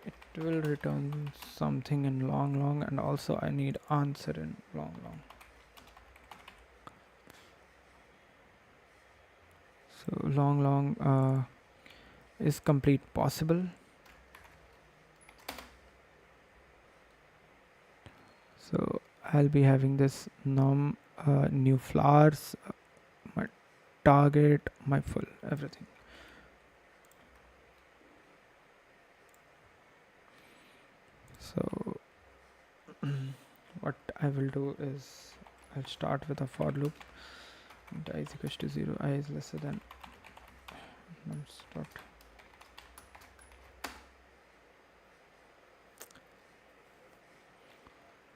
it will return something in long, and also I need answer in long. So long is complete possible. So I'll be having this num new flowers, my target, my full, everything. So what I will do is I'll start with a for loop. I is equals to 0, I is lesser than nums dot.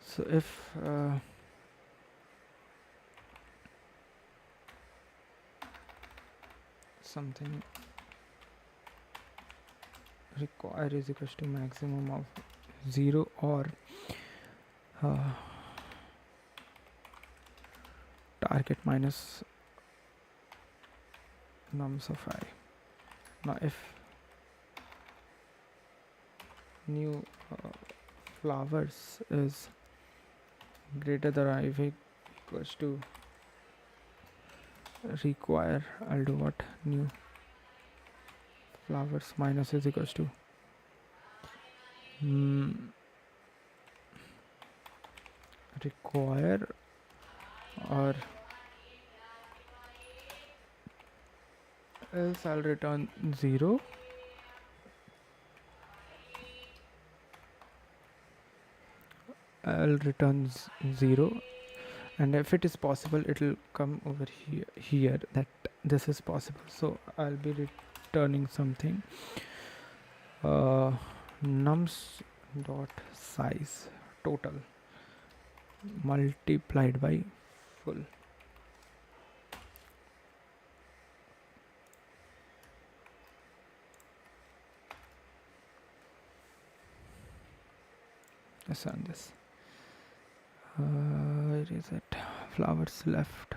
So if something require is equals to maximum of 0 or target minus nums of I. Now if new flowers is greater than or equals to require, I'll do what, new flowers minus is equals to require, or else I'll return 0. I'll return 0, and if it is possible it will come over here that this is possible. So I'll be returning something nums dot size total multiplied by full. Let's run this. Where is it? Flowers left.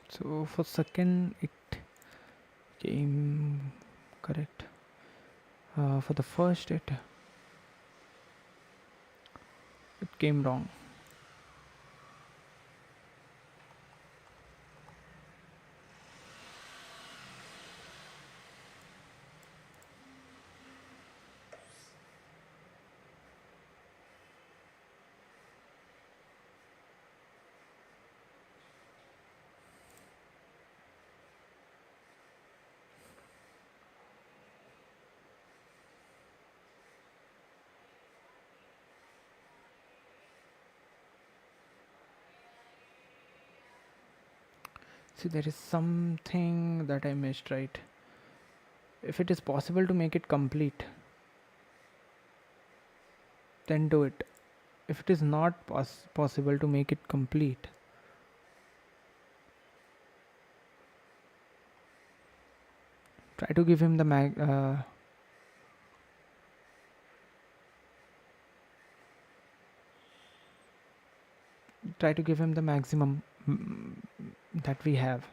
So for second it came correct. For the first it came wrong. See, there is something that I missed, right? If it is possible to make it complete, then do it. If it is not possible to make it complete, try to give him the try to give him the maximum that we have.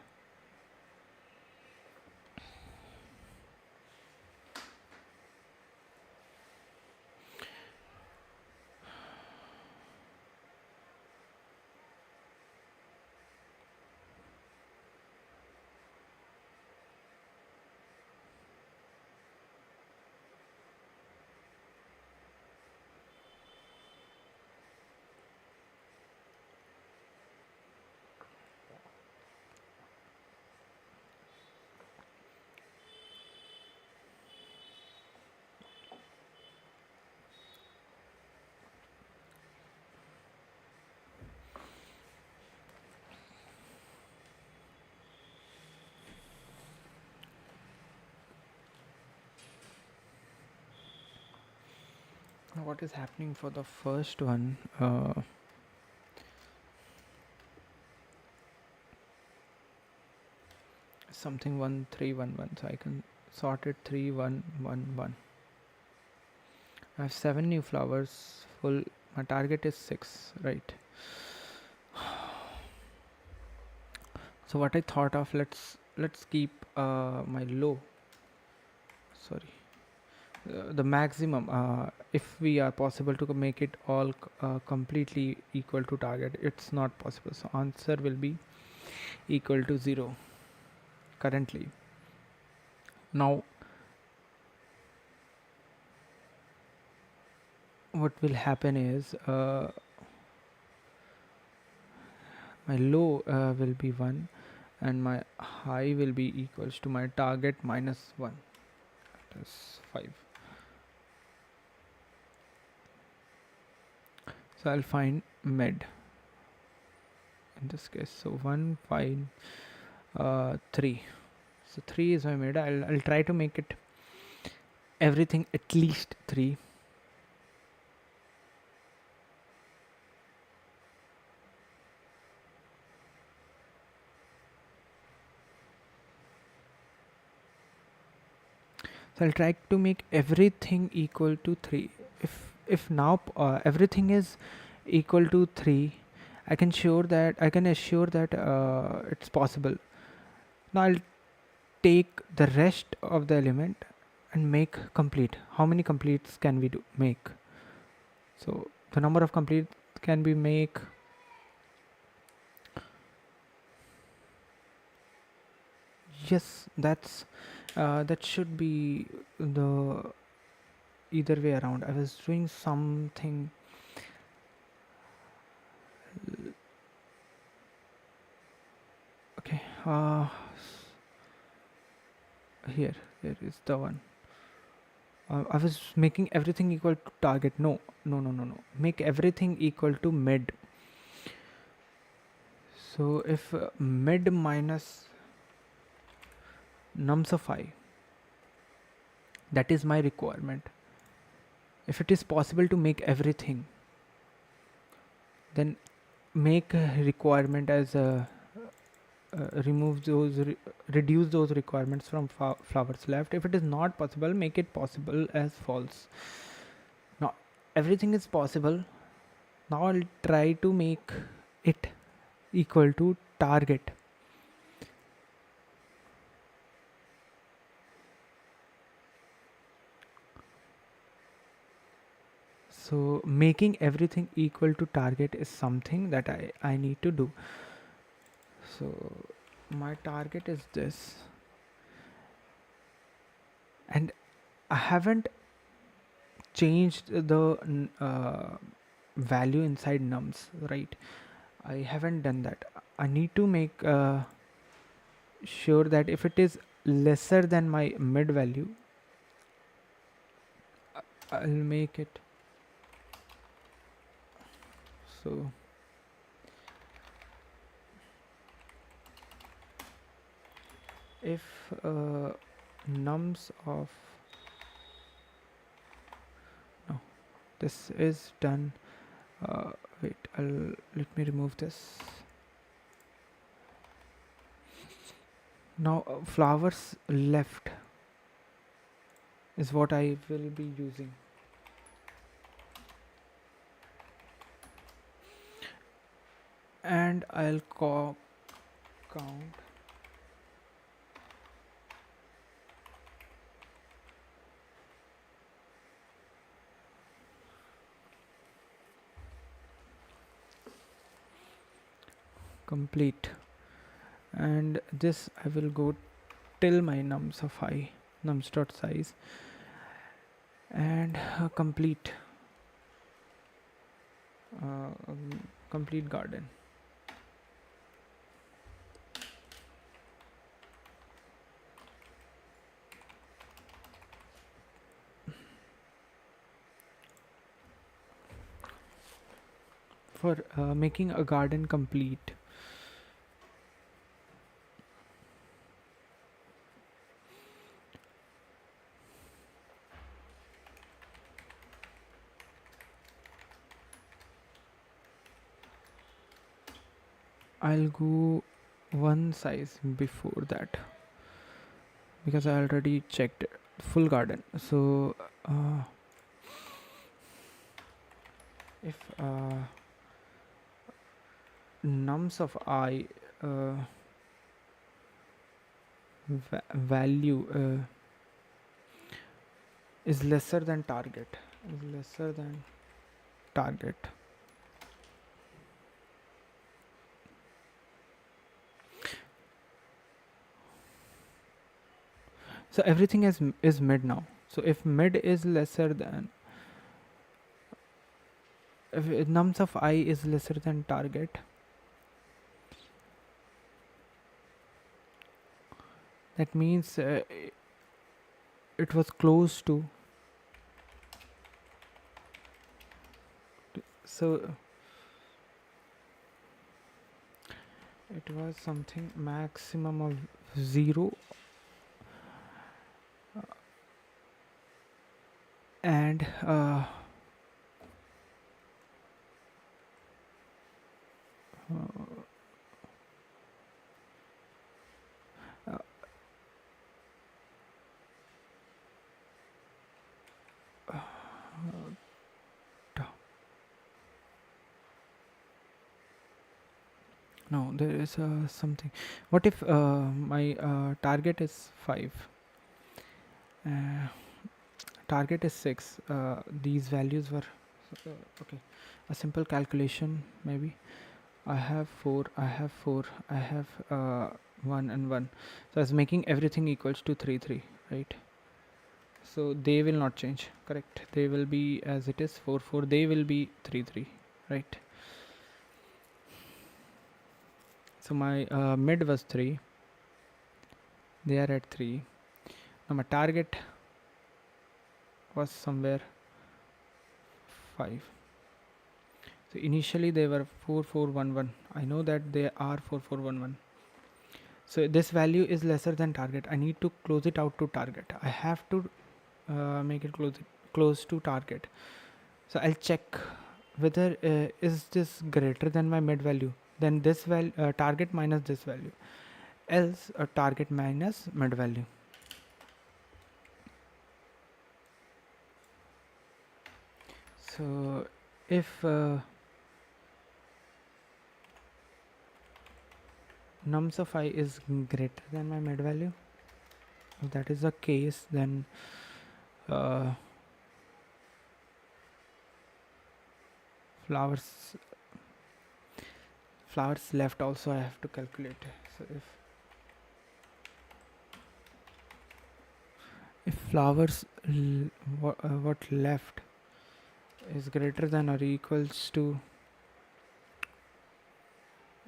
What is happening for the first one? Something 1311, so I can sort it 3111. I have 7 new flowers full. My target is 6, right? So what I thought of, let's keep my low, sorry, the maximum, if we are possible to make it all completely equal to target. It's not possible, so answer will be equal to 0 currently. Now what will happen is my low will be 1 and my high will be equals to my target minus 1, that is 5. So I'll find mid in this case. So 1 5 3. So 3 is my mid. I'll try to make it everything at least 3. So I'll try to make everything equal to 3. If now everything is equal to 3, I can assure that it's possible. Now I'll take the rest of the element and make complete. How many completes can we make? So the number of complete can be make yes, that should be the either way around. I was doing something. Okay, Here is the one. I was making everything equal to target. No. Make everything equal to mid. So if mid minus nums of I, that is my requirement. If it is possible to make everything, then make a requirement as remove those reduce those requirements from flowers left. If it is not possible, make it possible as false. Now everything is possible. Now I'll try to make it equal to target. So making everything equal to target is something that I need to do. So my target is this, and I haven't changed the value inside nums, right? I haven't done that. I need to make sure that if it is lesser than my mid value, I'll make it so. If nums of no, this is done. Wait, let me remove this. Now flowers left is what I will be using. And I'll count complete, and this I will go till my nums of I, nums dot size, and complete complete garden. For making a garden complete, I'll go one size before that because I already checked it. Full garden. So if nums of I value is lesser than target, so everything is mid now. So if mid is lesser than, if nums of I is lesser than target, that means it was close to, so it was something maximum of 0 and no, there is something. What if my target is 5, uh, target is 6, these values were okay, a simple calculation maybe. I have 4, I have 4, I have 1 and 1, so I was making everything equals to 3 3, right? So they will not change, correct? They will be as it is, 4 4, they will be 3 3, right? So my mid was 3, they are at 3, my target was somewhere 5. So initially they were 4411. I know that they are 4411. So this value is lesser than target. I need to close it out to target. I have to make it close to target. So I'll check whether is this greater than my mid value, then this value target minus this value, else target minus mid value. So if nums of I is greater than my mid value, if that is the case, then uh, flowers left also I have to calculate. So if flowers what left is greater than or equals to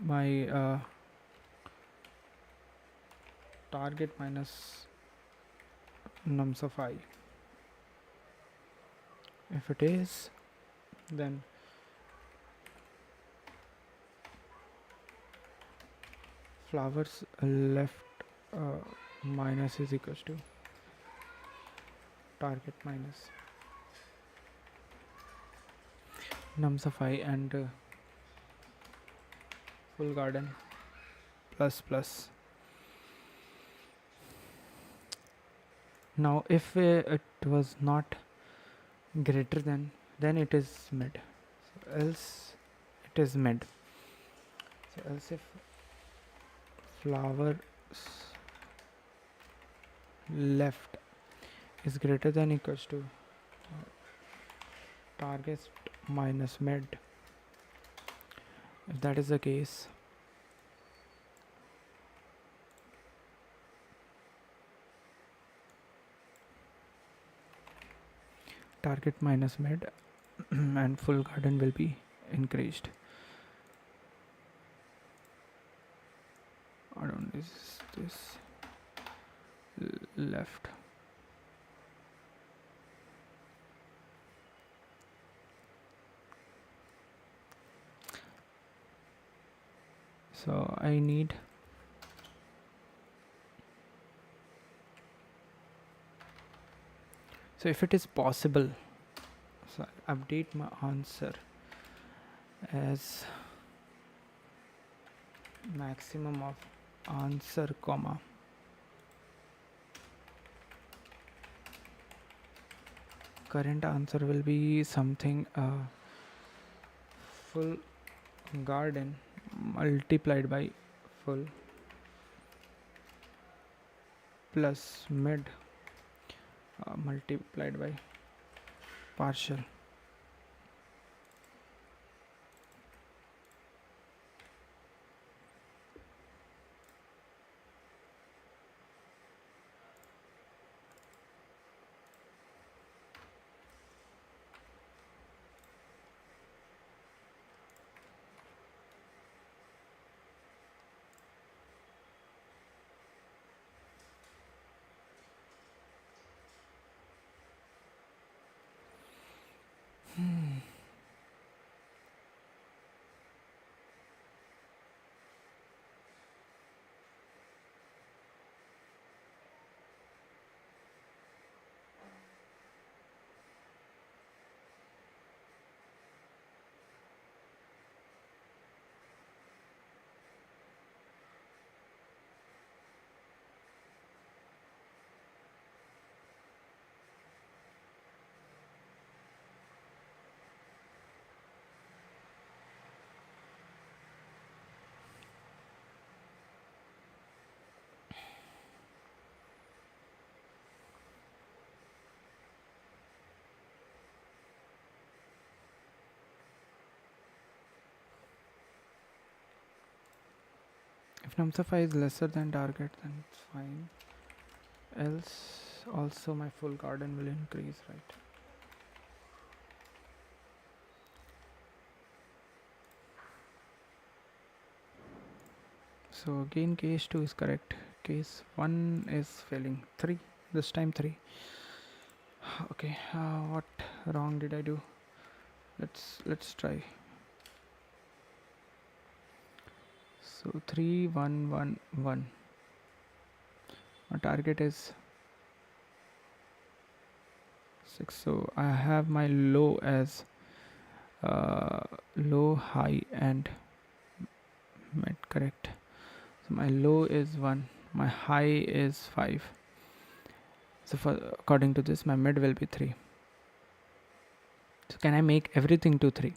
my target minus nums of I, if it is, then flowers left minus is equals to target minus nums of I and full garden plus. Now if it was not greater than, then it is mid. So else it is mid. So else if flowers left is greater than equals to target minus mid, if that is the case, target minus mid and full garden will be increased. I don't know, is this left? So I need so if it is possible, so I'll update my answer as maximum of answer comma current answer will be something full garden multiplied by full plus mid multiplied by partial. If nums of I is lesser than target, then it's fine. Else also my full garden will increase, right? So again case 2 is correct, case 1 is failing, 3 this time 3. Okay, what wrong did I do? Let's try. So 3 1 1 1. My target is 6, so I have my low as low, high and mid, correct. So my low is 1, my high is 5. So for according to this, my mid will be 3. So can I make everything to 3?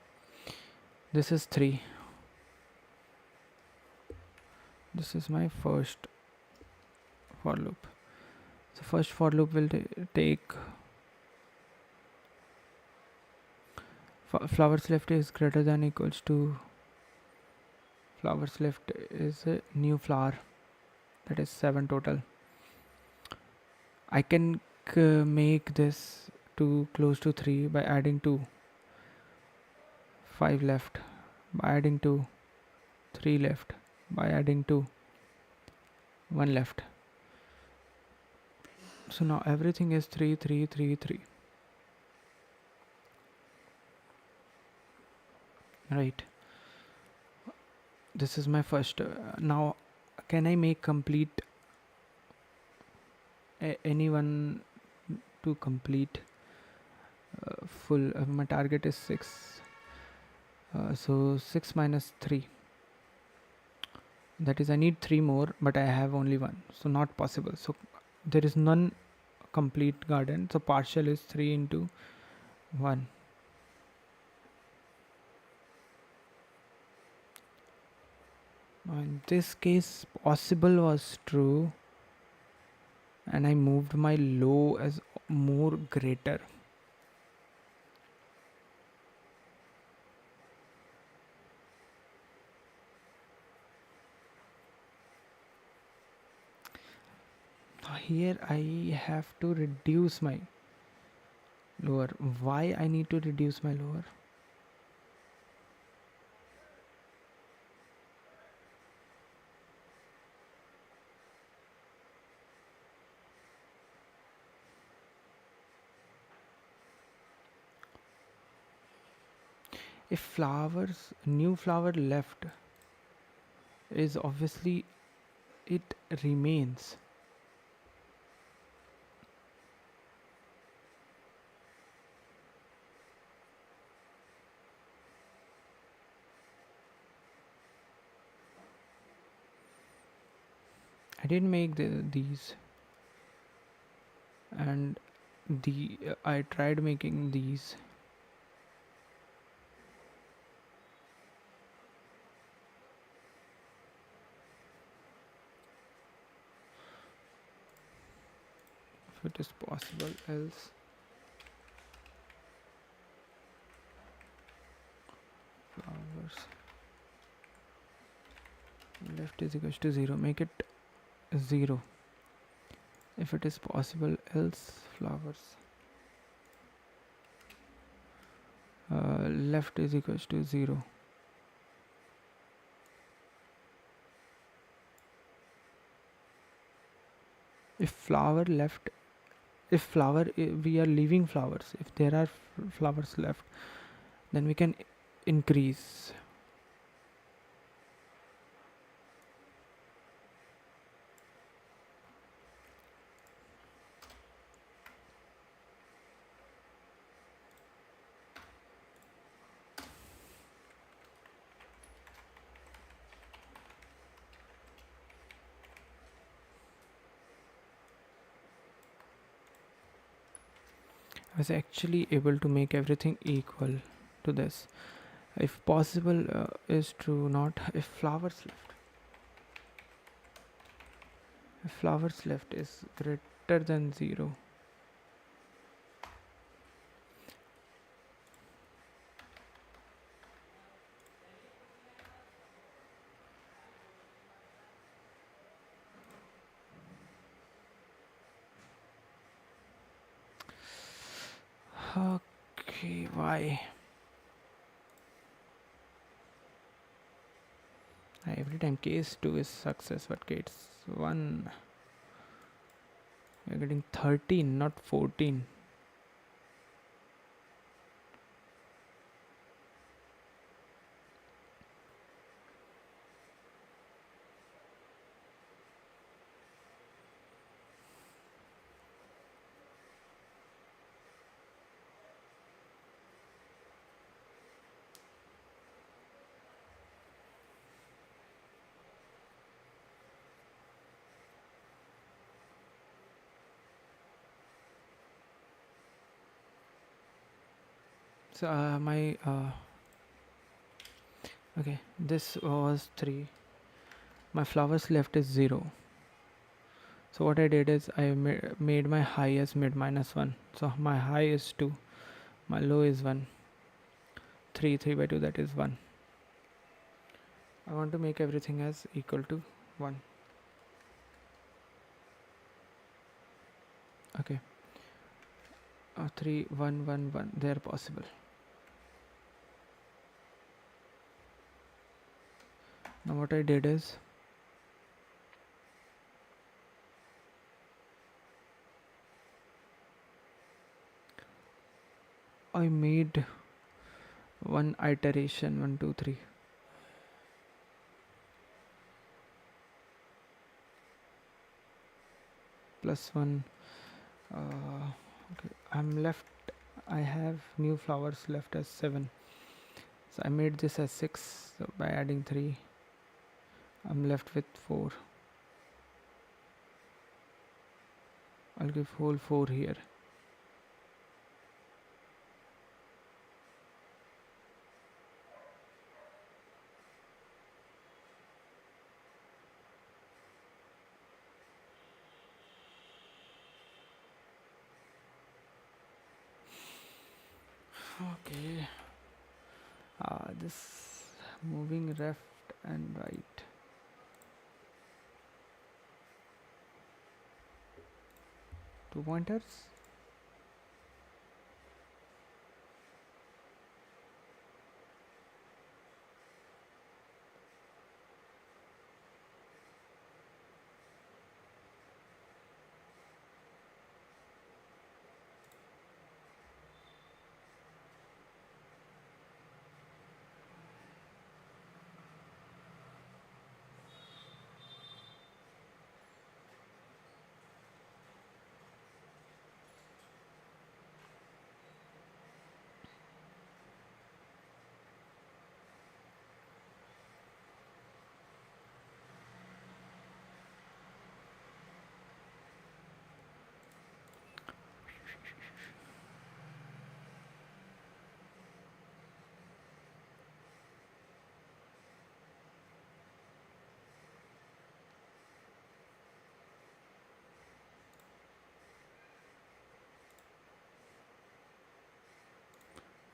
This is 3. This is my first for loop. So first for loop will take flowers left is greater than equals to flowers left is a new flower, that is 7 total. I can make this to close to 3 by adding 2, 5 left, by adding 2, 3 left, by adding 2, 1 left. So now everything is 3 3 3 3, right? This is my first. Now can I make complete anyone to complete full? My target is 6, so 6 minus 3, that is I need 3 more, but I have only 1, so not possible. So there is none complete garden, so partial is 3 into 1. Now in this case possible was true, and I moved my low as more greater. Here I have to reduce my lower. Why I need to reduce my lower? If flowers, new flower left is obviously it remains. I didn't make these, and I tried making these. If it is possible, else flowers left is equals to 0. Make it 0 if it is possible, else flowers left is equals to 0. If flower left, if flower we are leaving flowers, if there are flowers left, then we can increase. I was actually able to make everything equal to this. If possible is true, not if flowers left. If flowers left is greater than 0. Okay, why? Every time case 2 is success, but case 1 You're getting 13, not 14. So my okay, this was 3. My flowers left is 0. So what I did is I made my high as mid minus 1. So my high is 2, my low is 1. 3 by 2, that is 1. I want to make everything as equal to 1. Okay. 3 1 1 1, they are possible. Now what I did is I made one iteration 1 2 3. Plus 1. Okay, I have new flowers left as 7. So I made this as 6. So by adding 3, I'm left with 4. I'll give whole 4 here. Okay. This moving left and right. Two pointers.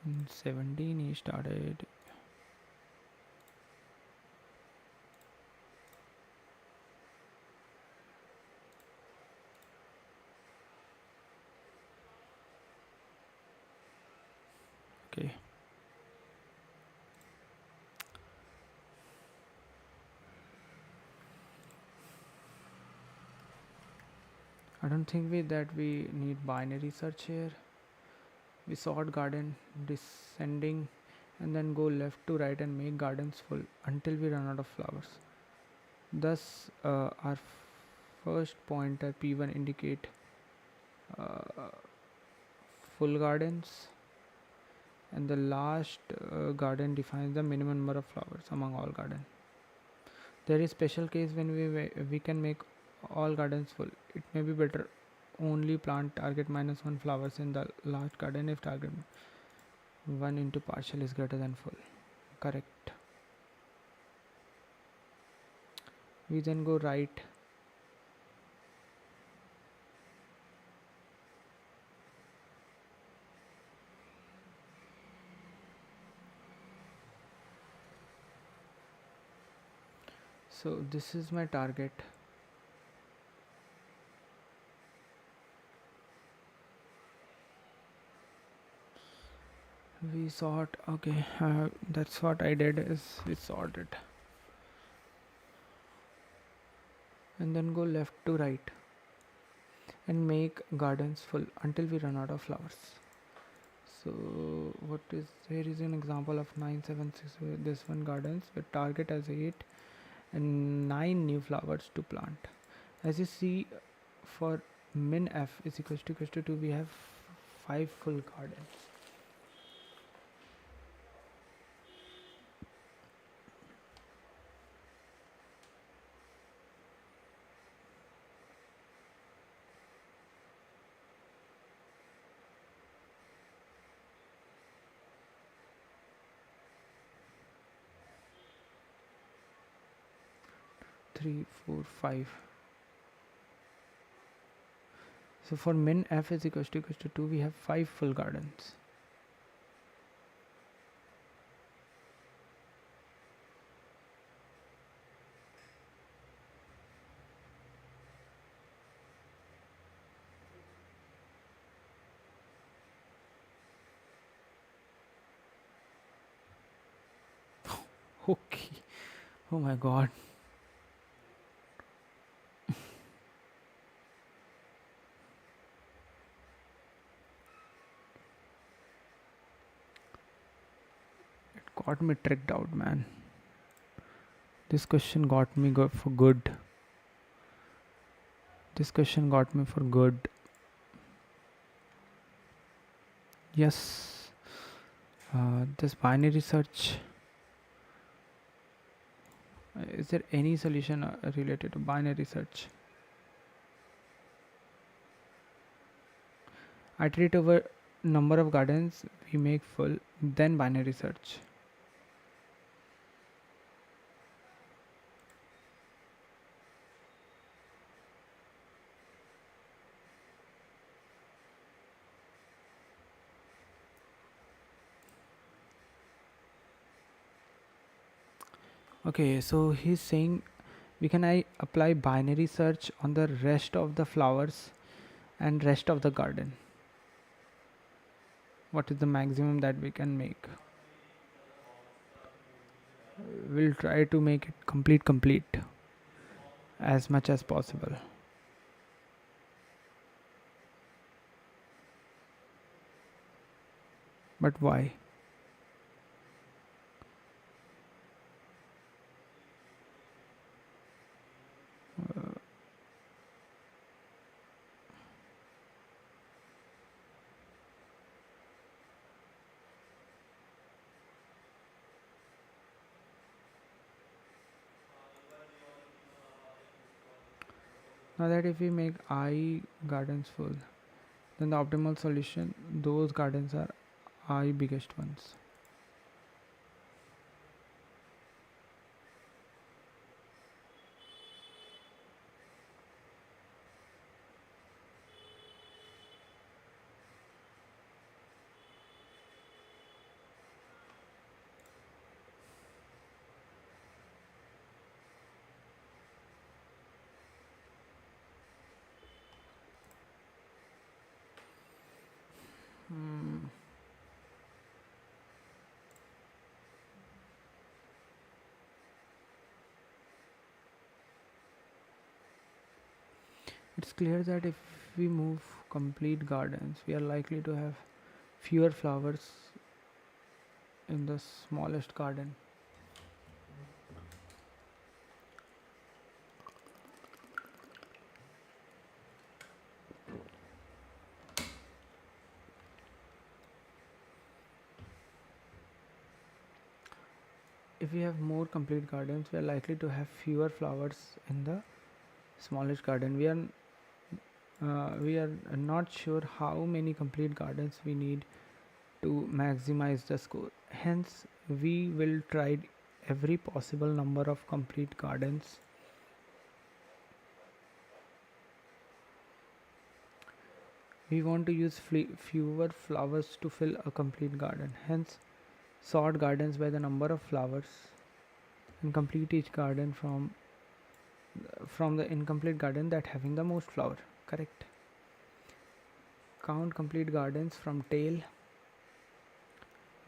In 17 he started. Okay. I don't think we need binary search here. We sort garden descending and then go left to right and make gardens full until we run out of flowers. Thus our first pointer P1 indicate full gardens, and the last garden defines the minimum number of flowers among all gardens. There is special case when we can make all gardens full. It may be better only plant target -1 flowers in the last garden if target 1 into partial is greater than full. Correct. We then go right. So this is my target. We sort. Okay, that's what I did is we sorted and then go left to right. and make gardens full until we run out of flowers. So what is here is an example of 976 this one gardens with target as 8 and 9 new flowers to plant. As you see, for min f is equals to 2, we have 5 full gardens. 3 4 5. So for min f is equals to 2, we have 5 full gardens. Okay. Oh my god. Got me tricked out, man. This question got me for good. This question got me for good. Yes. This binary search. Is there any solution related to binary search? Iterate over number of gardens we make full, then binary search. Okay, so he's saying we can apply binary search on the rest of the flowers and rest of the garden. What is the maximum that we can make? We'll try to make it complete as much as possible. But why? Now that if we make I gardens full, then the optimal solution, those gardens are I biggest ones. It's clear that if we move complete gardens, we are likely to have fewer flowers in the smallest garden. If we have more complete gardens, we are likely to have fewer flowers in the smallest garden. We are not sure how many complete gardens we need to maximize the score. Hence, we will try every possible number of complete gardens. We want to use fewer flowers to fill a complete garden. Hence, sort gardens by the number of flowers and complete each garden from the incomplete garden that having the most flower. Correct. Count complete gardens from tail.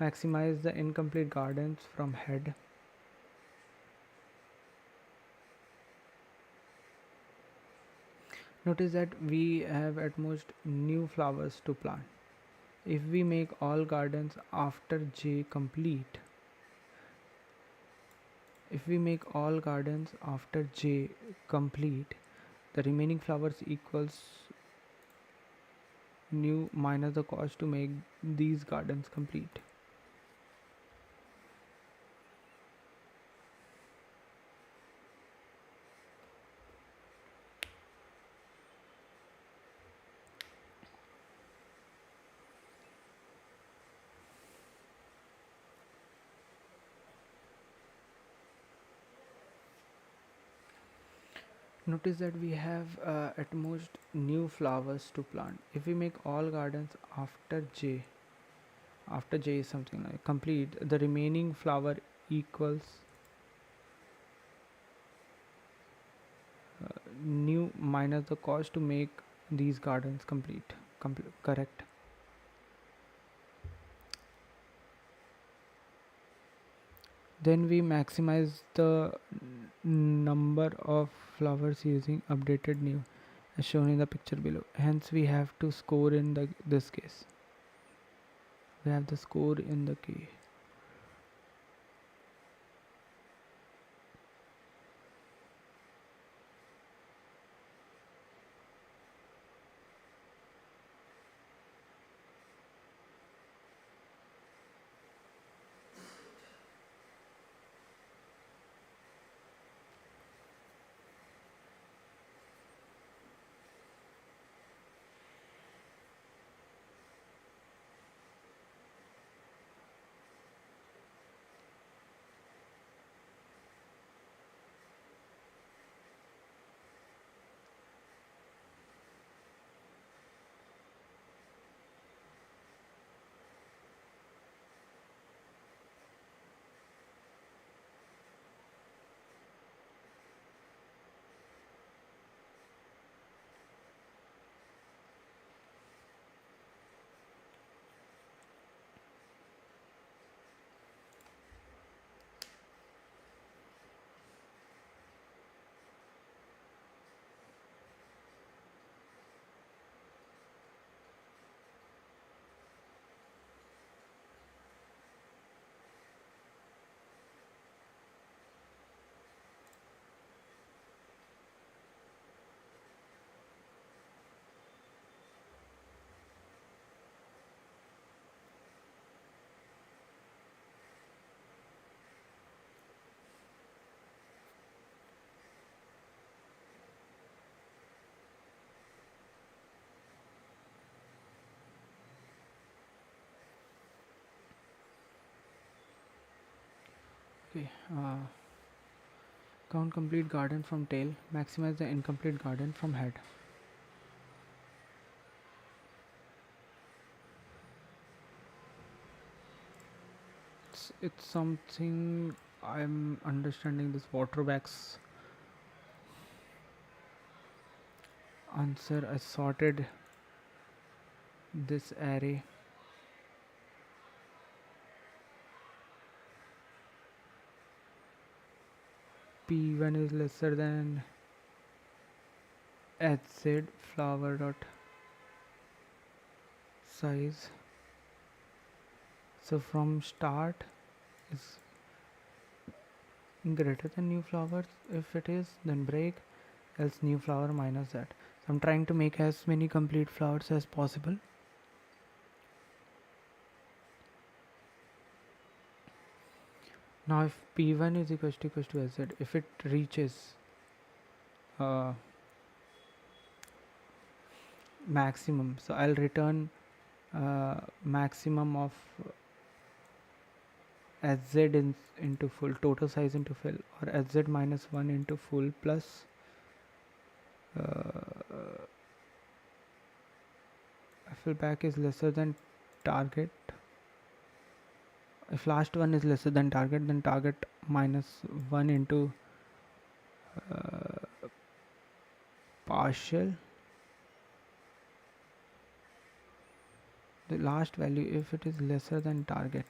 Maximize the incomplete gardens from head. Notice that we have at most new flowers to plant. If we make all gardens after J complete, if we make all gardens after J complete, the remaining flowers equals new minus the cost to make these gardens complete. Notice that we have at most new flowers to plant. If we make all gardens after J is something like complete, the remaining flower equals new minus the cost to make these gardens complete. Correct. Then we maximize the number of flowers using updated new as shown in the picture below. Hence we have to score in this case. We have the score in the key. Okay. Count complete garden from tail. Maximize the incomplete garden from head. It's something I'm understanding this water bags answer. I sorted this array. P1 is lesser than hz flower dot size. So from start is greater than new flowers. If it is, then break, else new flower minus that. So I'm trying to make as many complete flowers as possible. Now if P1 is equals to Z, if it reaches maximum, so I'll return maximum of SZ into full, total size into full, or SZ minus 1 into full plus fill back is lesser than target. If last one is lesser than target, then target minus 1 into partial the last value if it is lesser than target.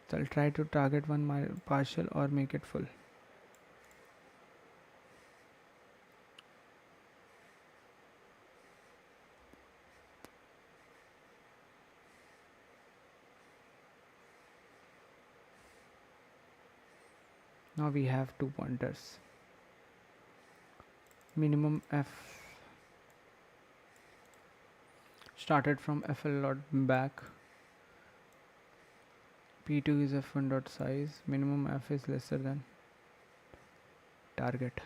So I'll try to target one partial or make it full. Now we have two pointers. Minimum f started from fl dot back. P2 is f1 dot size. Minimum f is lesser than target.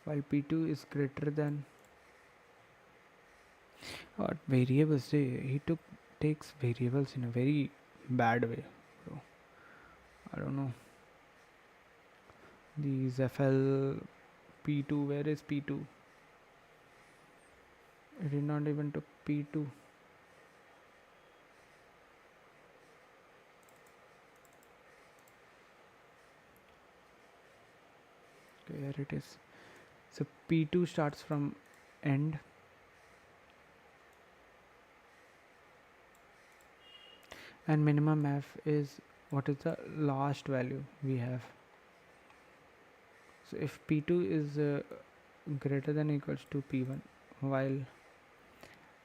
While P2 is greater than what variables, he takes variables in a very bad way, bro. I don't know. These FL P2, where is P2? It did not even took P2. Okay, here it is. So P2 starts from end, and minimum f is what is the last value we have. So if P2 is greater than equals to P1, while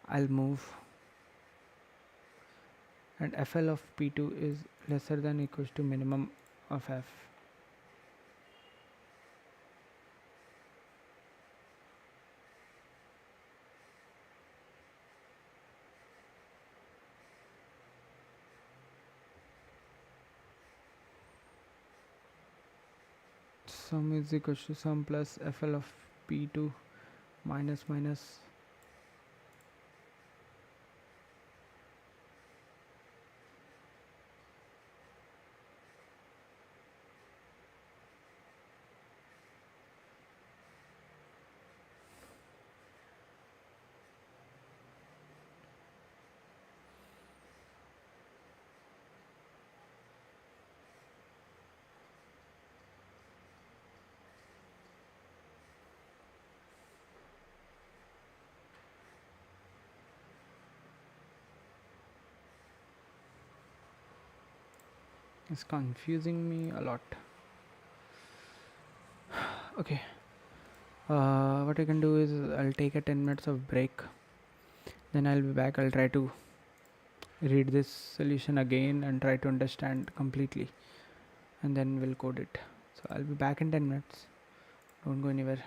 I'll move, and FL of P2 is lesser than equals to minimum of f. Sum is equals to sum plus FL of P2 minus minus is confusing me a lot. Okay, what I can do is I'll take a 10 minutes of break, then I'll be back. I'll try to read this solution again and try to understand completely, and then we'll code it. So I'll be back in 10 minutes. Don't go anywhere.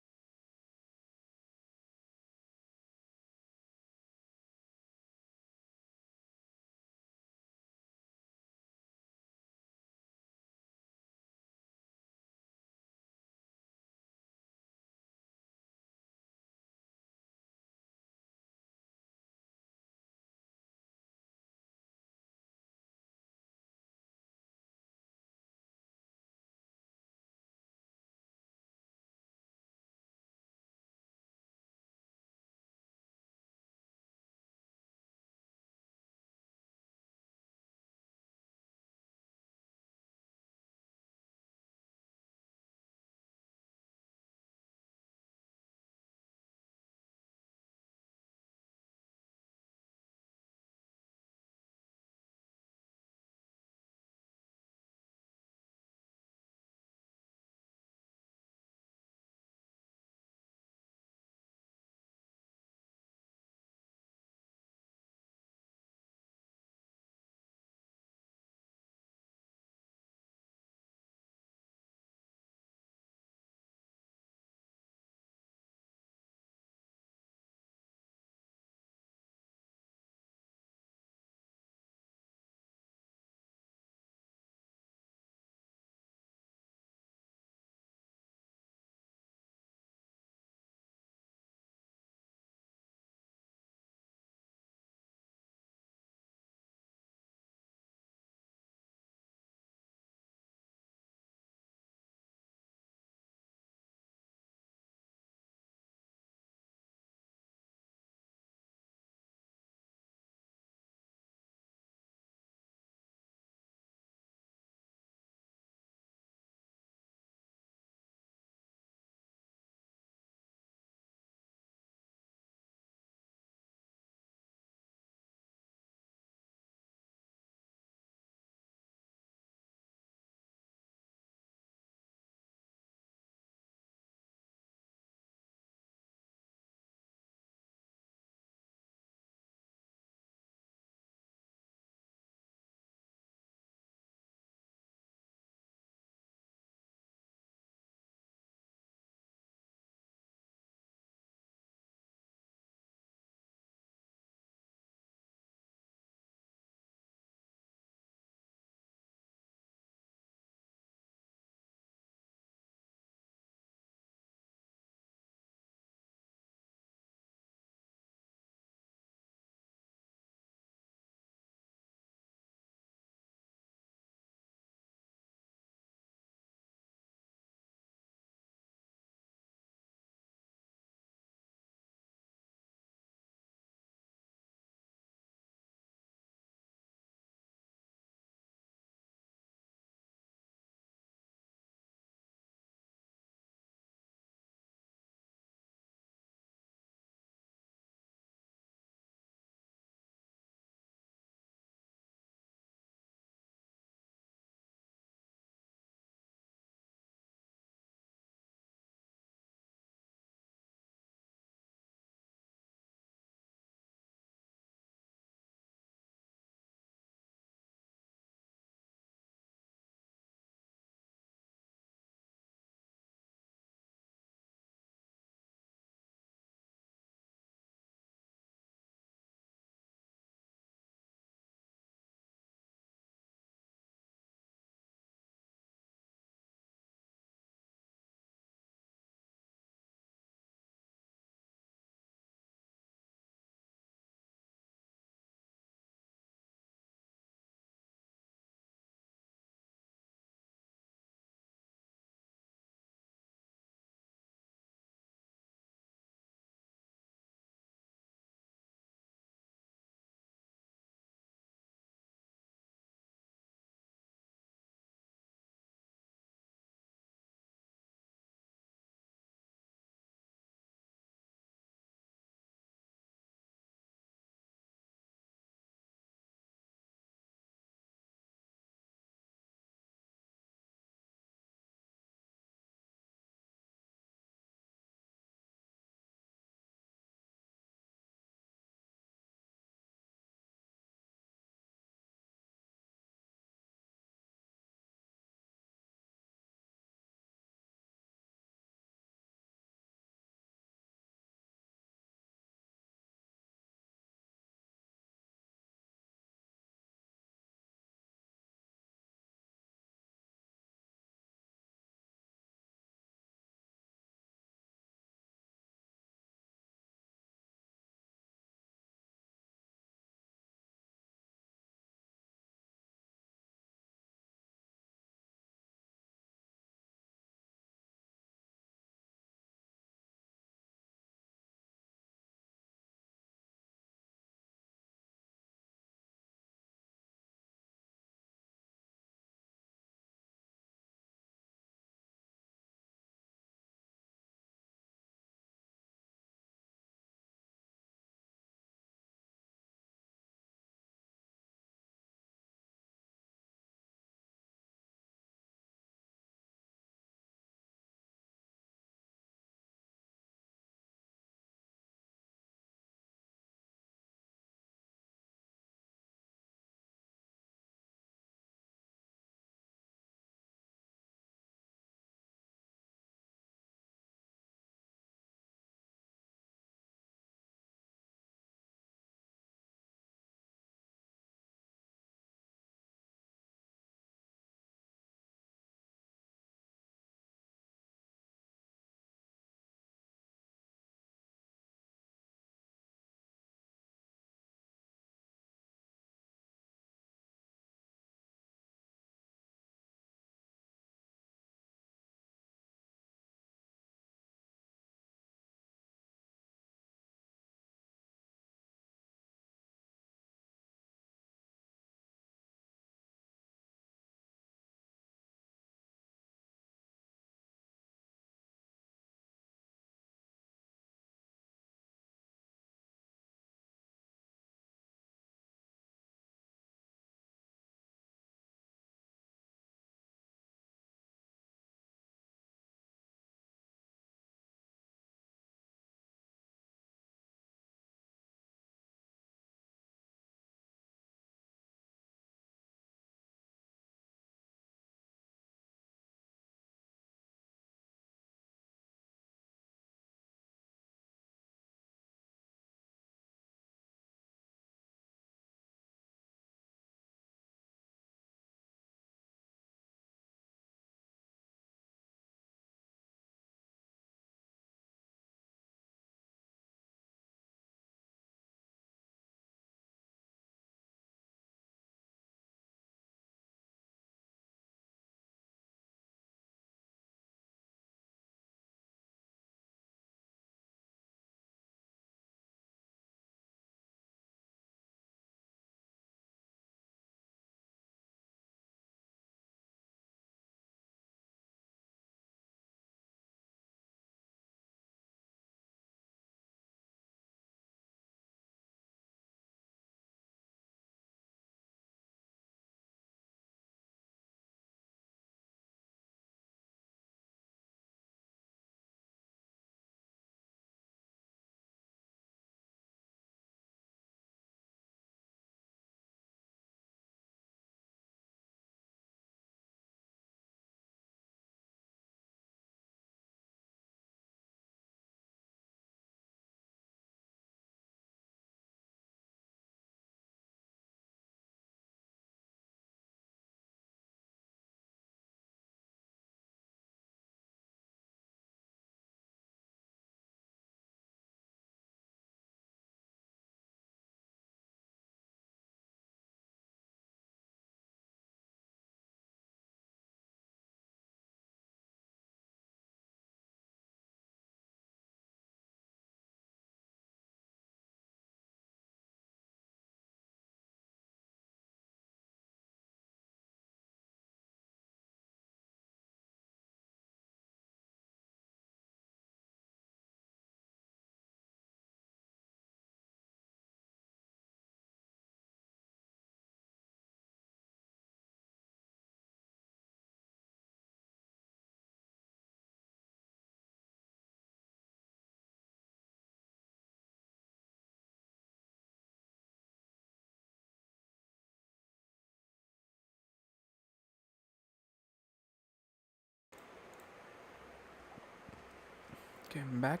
Okay, I'm back.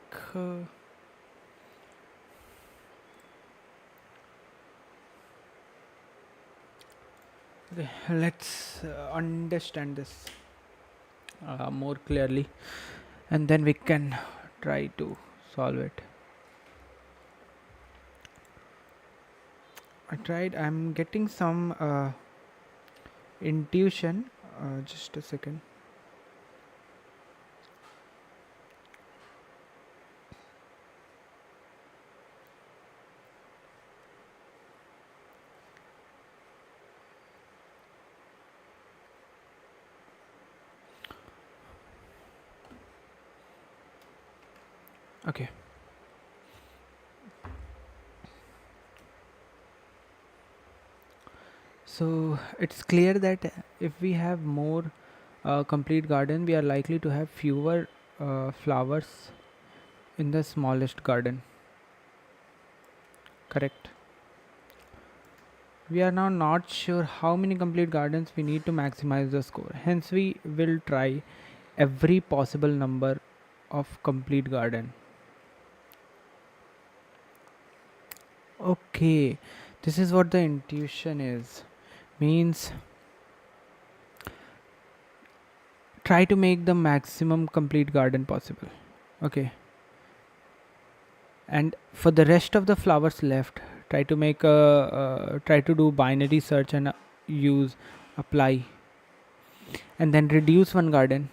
Okay, let's understand this more clearly, and then we can try to solve it. I tried. I'm getting some intuition. Just a second. Okay. So it's clear that if we have more complete garden, we are likely to have fewer flowers in the smallest garden. Correct. We are now not sure how many complete gardens we need to maximize the score. Hence, we will try every possible number of complete garden. Okay, this is what the intuition is. Means try to make the maximum complete garden possible. Okay, and for the rest of the flowers left, try to do binary search and use apply, and then reduce one garden,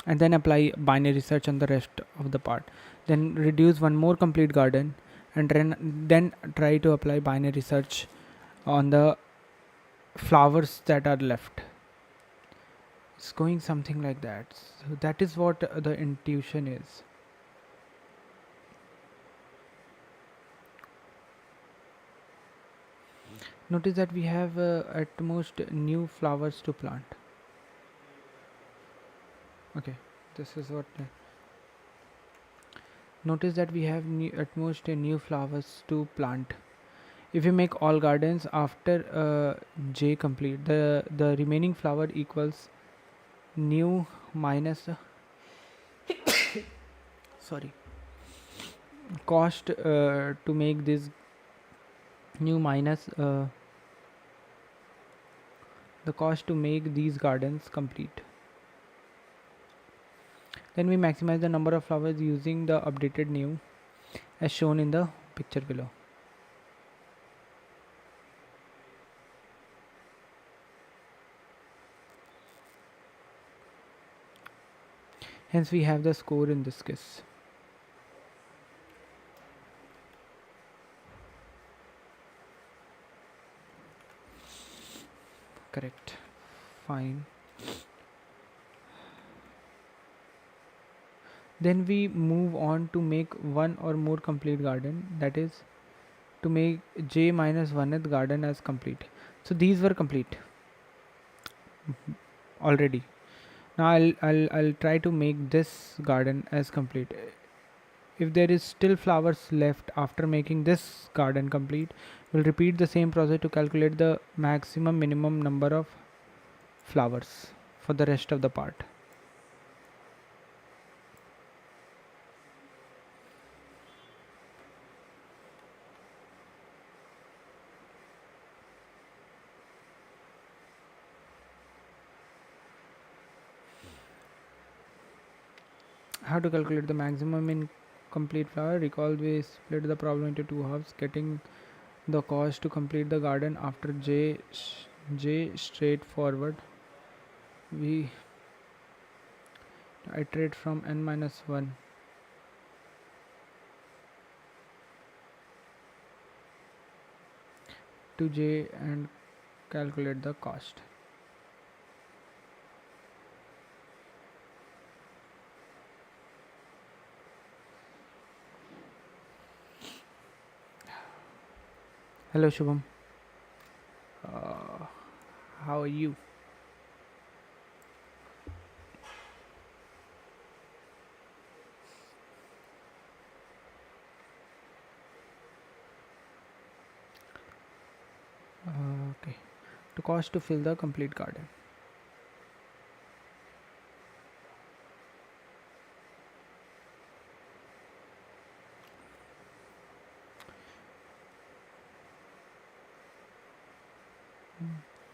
and then apply binary search on the rest of the part, then reduce one more complete garden, and then try to apply binary search on the flowers that are left. It's going something like that. So that is what the intuition is. Notice that we have at most new flowers to plant. Okay, this is what notice that we have at most new flowers to plant. If we make all gardens after j complete, the remaining flower equals new minus sorry cost to make this new minus the cost to make these gardens complete. Then we maximize the number of flowers using the updated new as shown in the picture below. Hence we have the score in this case. Correct. Fine. Then we move on to make one or more complete garden, that is to make j minus 1th garden as complete. So these were complete already. Now I'll try to make this garden as complete. If there is still flowers left after making this garden complete, we'll repeat the same process to calculate the maximum minimum number of flowers for the rest of the part. How to calculate the maximum in complete flower? Recall we split the problem into two halves, getting the cost to complete the garden after j straightforward. We iterate from n minus 1 to j and calculate the cost. Hello Shubham. Uh, how are you? Okay. The cost to fill the complete garden.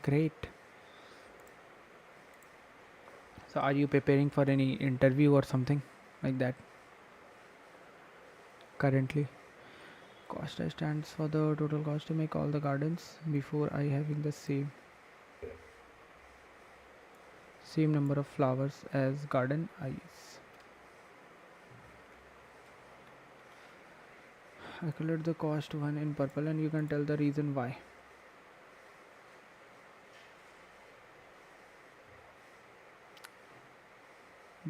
Great. So, are you preparing for any interview or something like that currently? Cost I stands for the total cost to make all the gardens before I having the same number of flowers as garden eyes. I colored the cost one in purple and you can tell the reason why.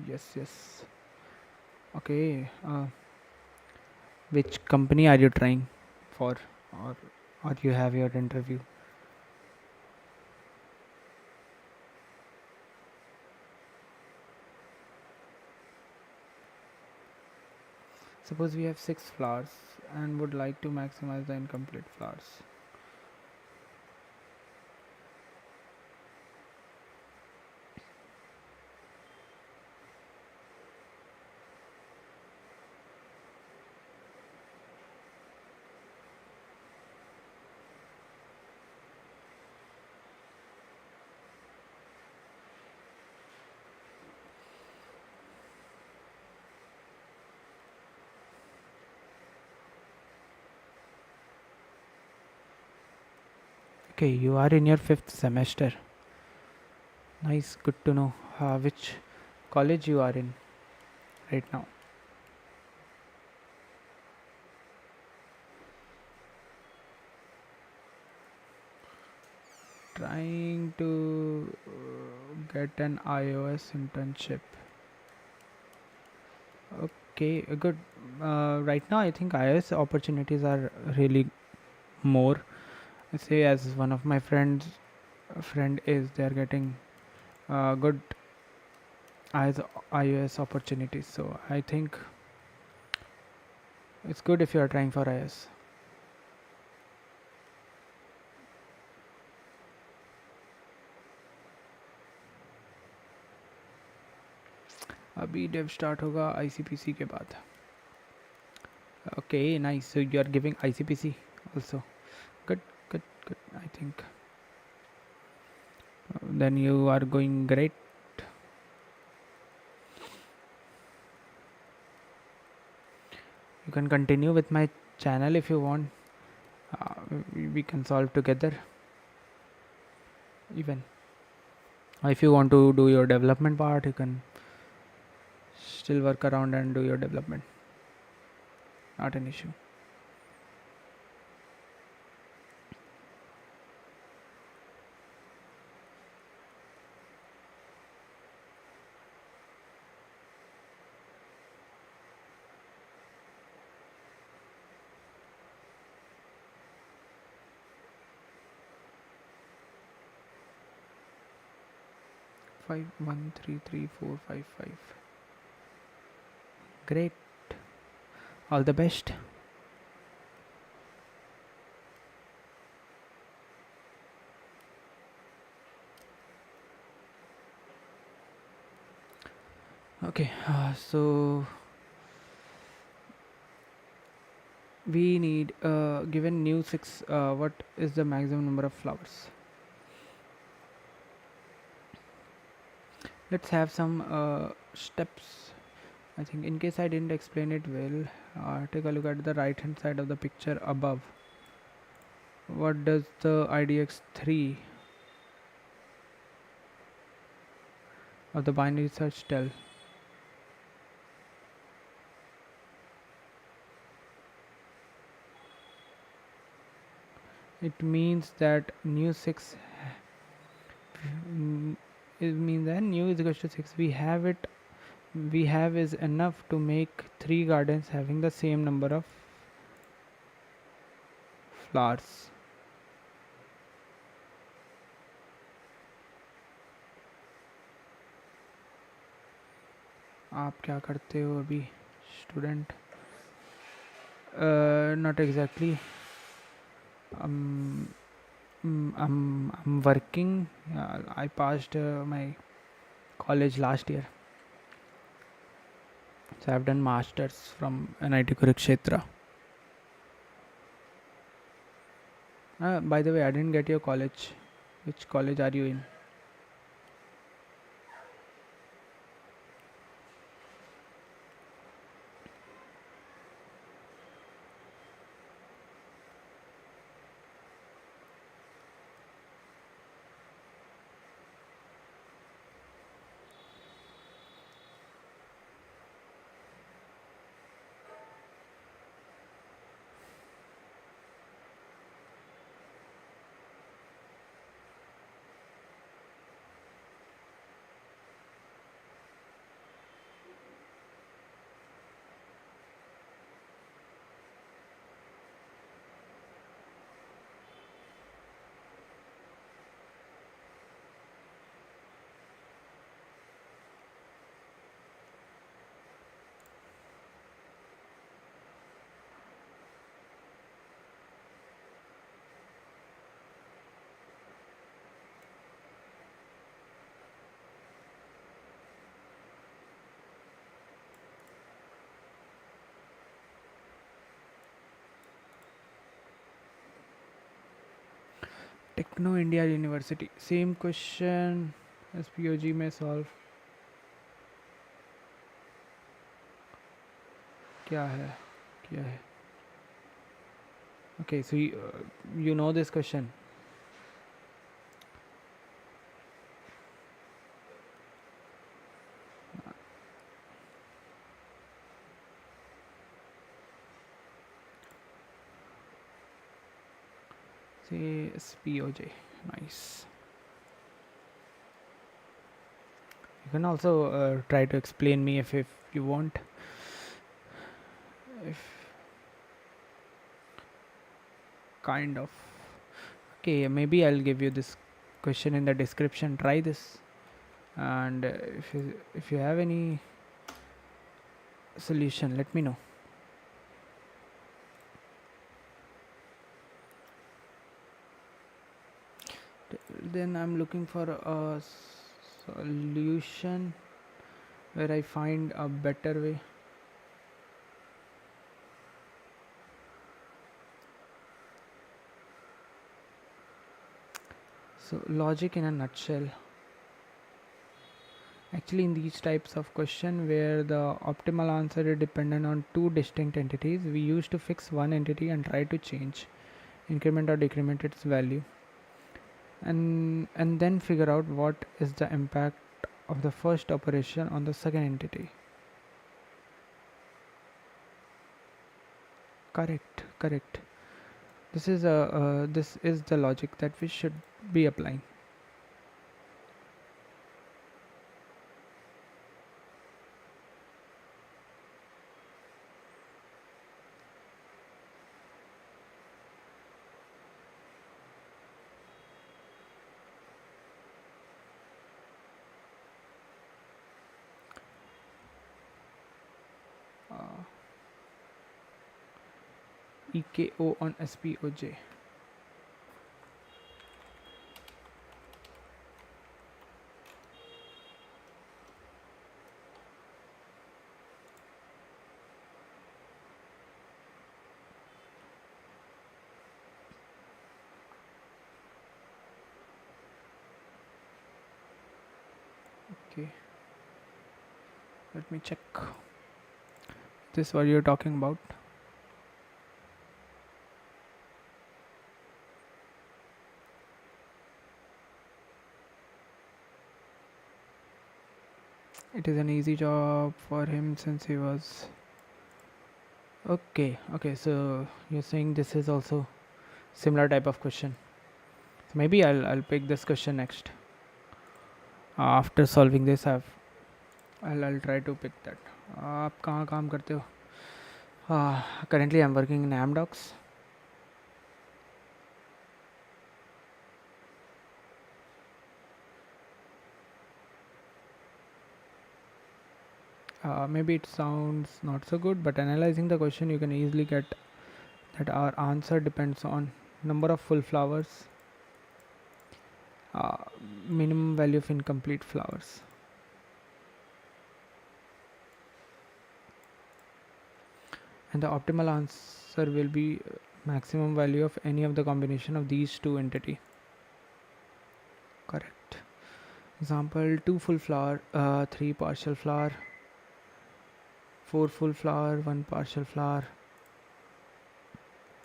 Yes, yes. Okay. Which company are you trying for, or or you have your interview? Suppose we have 6 flowers and would like to maximize the incomplete flowers. Okay, you are in your 5th semester. Nice, good to know. Which college you are in right now? Trying to get an iOS internship. Okay, good. Right now, I think iOS opportunities are really more. I say as one of my friend is they are getting good iOS opportunities. So I think it's good if you are trying for iOS. अभी dev start होगा ICPC के बाद. Okay, nice. So you are giving ICPC also. Good, good, good. I think then you are going great. You can continue with my channel if you want. We can solve together. Even if you want to do your development part, you can still work around and do your development. Not an issue. Five, 1 3 3 4 5 5. Great. All the best. Okay, so we need given new 6, what is the maximum number of flowers? Let's have some steps. I think in case I didn't explain it well, take a look at the right hand side of the picture above. What does the IDX3 of the binary search tell? It means that new 6 it means that new is equal to 6. We have is enough to make 3 gardens having the same number of flowers. आप क्या करते हो अभी student? Not exactly. I'm working. I passed my college last year, so I've done masters from NIT Kurukshetra. By the way, I didn't get your college. Which college are you in? Techno India University. Same question as POG में solve. क्या है? क्या है? Okay, so you know this question. Say SPOJ. Nice. You can also try to explain me if you want. If kind of. Okay, maybe I'll give you this question in the description. Try this, and if you have any solution, let me know. Then I'm looking for a solution where I find a better way. So logic in a nutshell. Actually, in these types of question where the optimal answer is dependent on two distinct entities, we used to fix one entity and try to change, increment or decrement its value, and then figure out what is the impact of the first operation on the second entity. Correct. This is the logic that we should be applying. EKO on SPOJ. Okay, let me check. This is what you're talking about. It is an easy job for him since he was okay. So you're saying this is also similar type of question. So maybe I'll pick this question next. After solving this, I'll try to pick that. आप कहाँ काम करते हो? Currently I'm working in Amdocs. Maybe it sounds not so good, but analyzing the question, you can easily get that our answer depends on number of full flowers, uh, minimum value of incomplete flowers. And the optimal answer will be maximum value of any of the combination of these two entity. Example, 2 full flower, 3 partial flower, 4 full flower, 1 partial flower,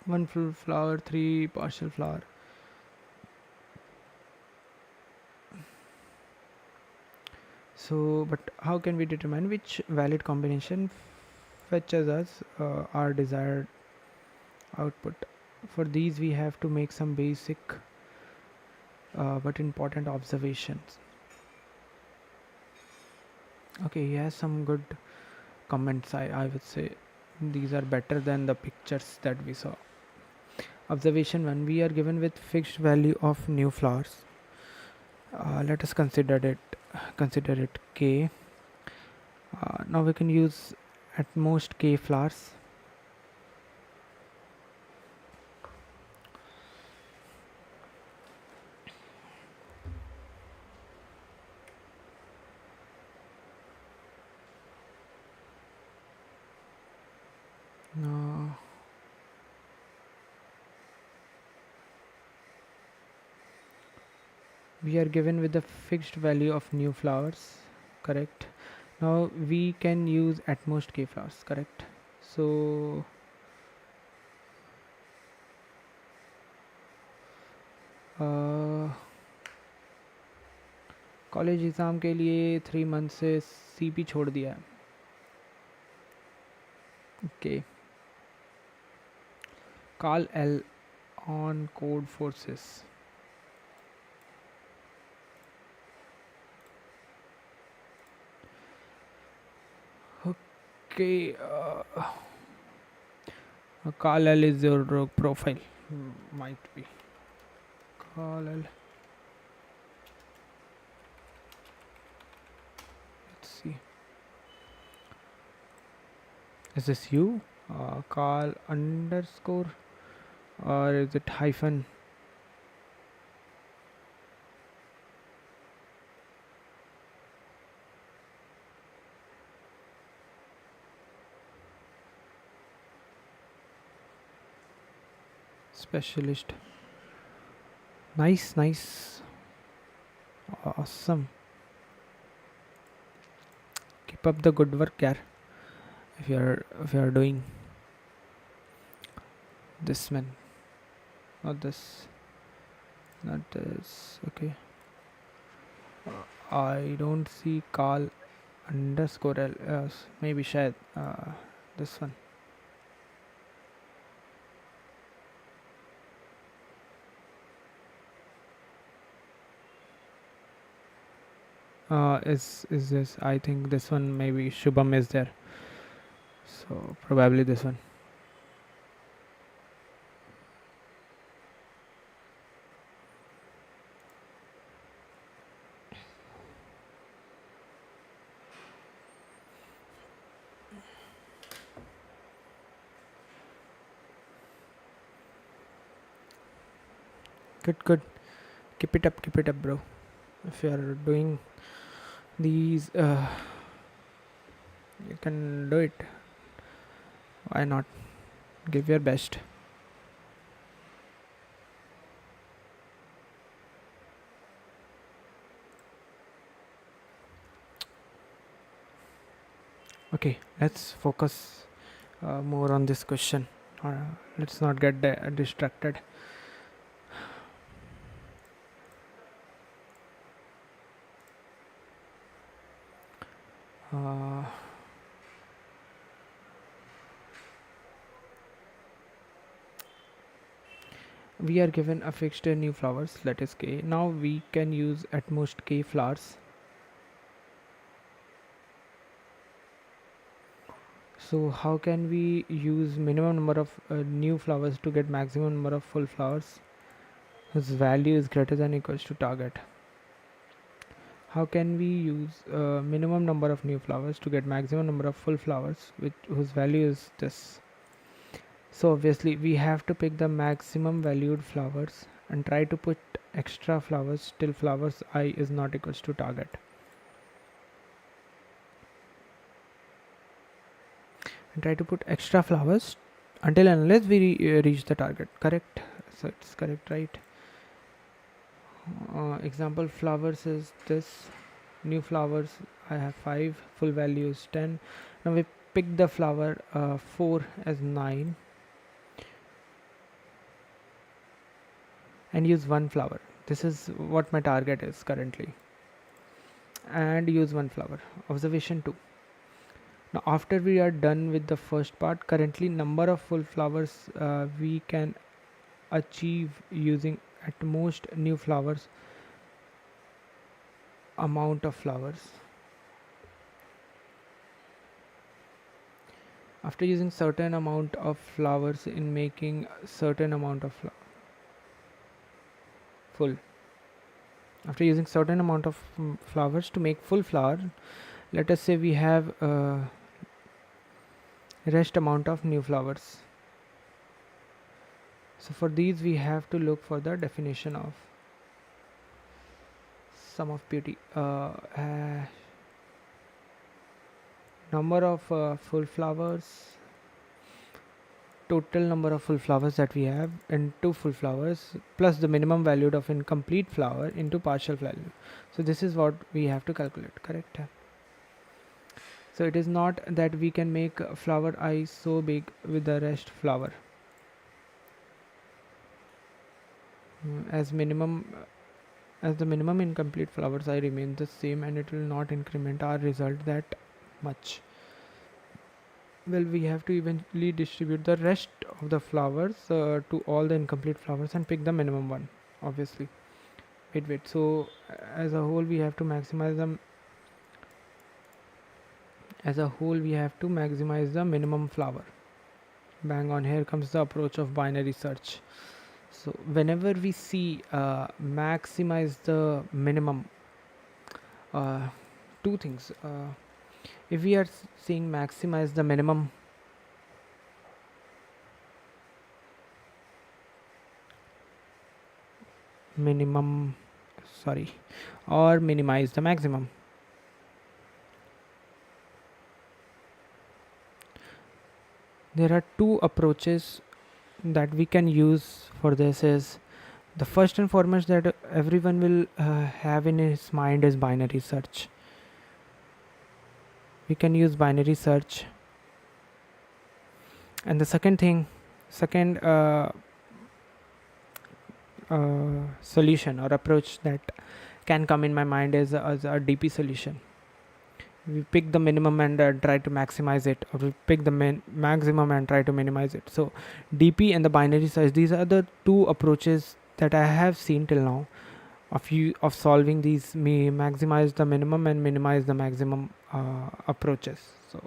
1 full flower, 3 partial flower. So, but how can we determine which valid combination fetches us our desired output? For these, we have to make some basic but important observations. Okay, he has some good comments. I would say these are better than the pictures that we saw. Observation 1, we are given with fixed value of new flowers. Let us consider it k. Now we can use at most k flowers. Now we are given with the fixed value of new flowers, correct? Now we can use at most k flowers, correct? So college exam के लिए 3 month से CP छोड़ दिया है. Okay, call L on code forces. Okay, call L is your profile. Might be. Call L. Let's see. Is this you? Call underscore, or is it hyphen? Specialist. Nice. Awesome. Keep up the good work, yaar. If you are doing this, man. Not this. Okay. I don't see call underscore L. Maybe shayad this one. Is this? I think this one, maybe Shubham is there, so probably this one. Good. Keep it up, bro. If you are doing these, you can do it. Why not? Give your best. Okay, let's focus more on this question. Let's not get distracted. We are given a fixed new flowers, that is k. Now we can use at most k flowers. So how can we use minimum number of new flowers to get maximum number of full flowers whose value is greater than equals to target? How can we use minimum number of new flowers to get maximum number of full flowers whose value is this? So obviously we have to pick the maximum valued flowers and try to put extra flowers till flowers I is not equals to target. And try to put extra flowers until and unless we reach the target, correct? So it's correct, right? Example flowers is this. New flowers, I have 5, full value is 10. Now we pick the flower 4 as 9 and use one flower. This is what my target is currently, and use one flower. Observation 2. Now after we are done with the first part, currently number of full flowers we can achieve using at most new flowers, amount of flowers. After using certain amount of flowers in making certain amount of full, after using certain amount of flowers to make full flower, let us say we have rest amount of new flowers. So for these we have to look for the definition of sum of beauty. Number of full flowers, total number of full flowers that we have into full flowers plus the minimum value of incomplete flower into partial value. So this is what we have to calculate, correct? So it is not that we can make flower I so big with the rest flower. As the minimum incomplete flowers I remain the same, and it will not increment our result that much. Well, we have to eventually distribute the rest of the flowers to all the incomplete flowers and pick the minimum one, obviously. Wait. So as a whole we have to maximize them. As a whole we have to maximize the minimum flower. Bang on, here comes the approach of binary search. So whenever we see maximize the minimum, two things. If we are seeing maximize the minimum, or minimize the maximum, there are two approaches that we can use for this. Is the first and foremost that everyone will have in his mind is binary search. We can use binary search. And the second solution or approach that can come in my mind is as a DP solution. We pick the minimum and try to maximize it, or we pick the maximum and try to minimize it. So DP and the binary search, these are the two approaches that I have seen till now of solving these maximize the minimum and minimize the maximum approaches. So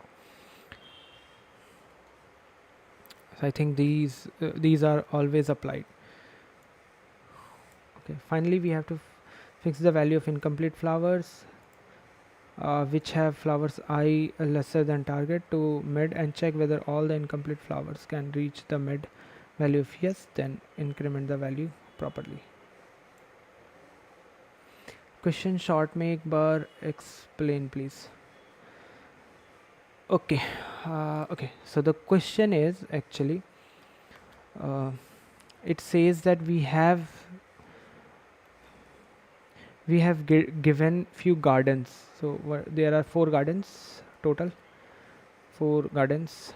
I think these are always applied. Okay, finally we have to fix the value of incomplete flowers which have flowers I lesser than target to mid, and check whether all the incomplete flowers can reach the mid value. If yes, then increment the value properly. Question short, make bar, explain please. Okay, so the question is actually it says that we have given few gardens. So there are 4 gardens total, 4 gardens.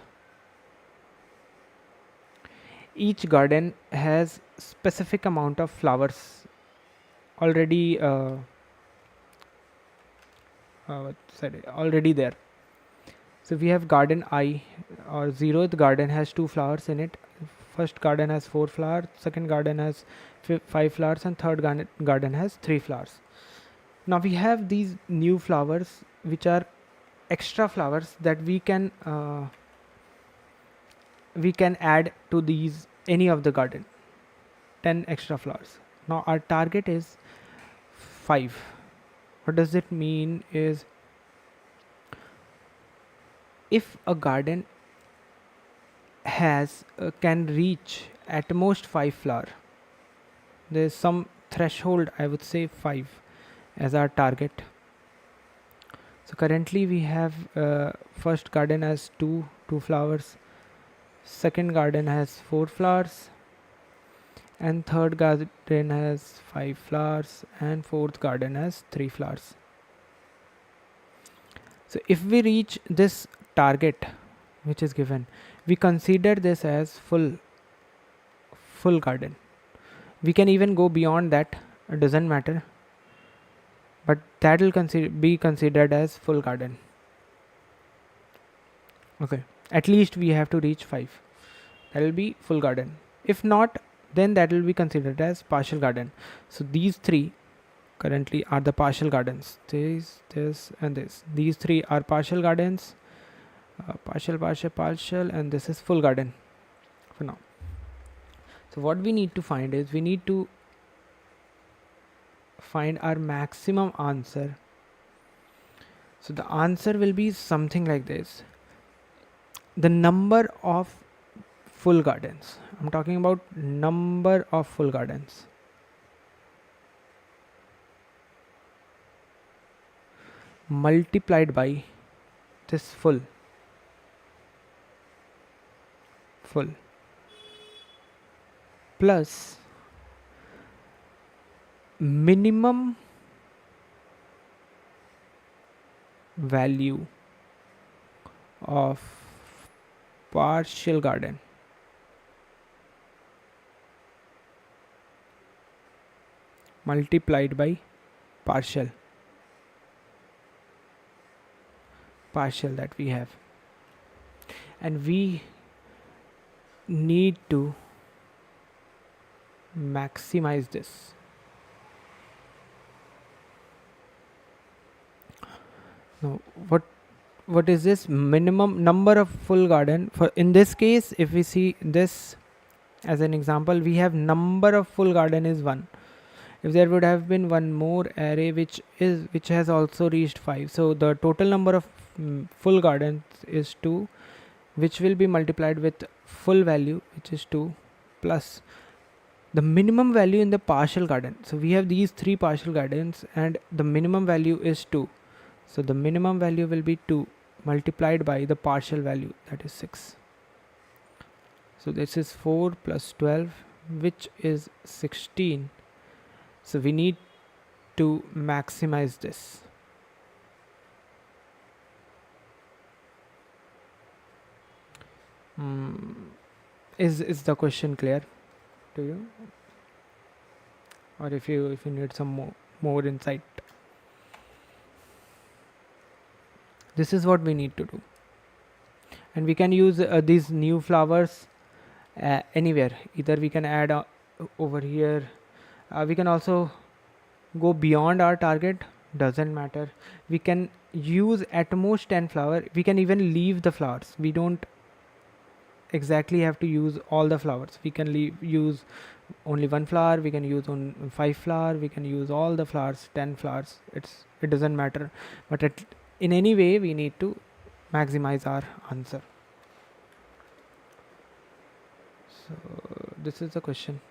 Each garden has specific amount of flowers already already there. So we have garden I, or 0th garden has 2 flowers in it. First garden has 4 flowers, second garden has 5 flowers, and third garden has 3 flowers. Now we have these new flowers which are extra flowers that we can add to these any of the garden, 10 extra flowers. Now our target is 5. What does it mean is, if a garden has can reach at most 5 flower, there is some threshold, I would say 5 as our target. So currently we have first garden has 2 flowers, second garden has 4 flowers, and third garden has 5 flowers, and fourth garden has 3 flowers. So if we reach this target which is given, we consider this as full garden. We can even go beyond that, it doesn't matter, but that will be considered as full garden. Okay, at least we have to reach 5, that will be full garden. If not, then that will be considered as partial garden. So these three currently are the partial gardens, this and this. These three are partial gardens, partial, and this is full garden for now. So what we need to find is, we need to find our maximum answer. So the answer will be something like this: the number of full gardens, I'm talking about number of full gardens, multiplied by this full plus minimum value of partial garden multiplied by partial that we have, and we need to maximize this. Now what is this minimum number of full garden? For in this case, if we see this as an example, we have number of full garden is 1. If there would have been one more array which has also reached 5, so the total number of full gardens is 2, which will be multiplied with full value, which is 2, plus the minimum value in the partial garden. So we have these 3 partial gardens and the minimum value is 2. So the minimum value will be 2 multiplied by the partial value, that is 6. So this is 4 plus 12, which is 16. So we need to maximize this. Is the question clear to you, or if you need some more insight? This is what we need to do, and we can use these new flowers anywhere. Either we can add over here, we can also go beyond our target, doesn't matter. We can use at most 10 flower. We can even leave the flowers. We don't exactly have to use all the flowers. We can use only 1 flower, we can use on 5 flower, we can use all the flowers, 10 flowers. It doesn't matter, but in any way we need to maximize our answer. So this is the question.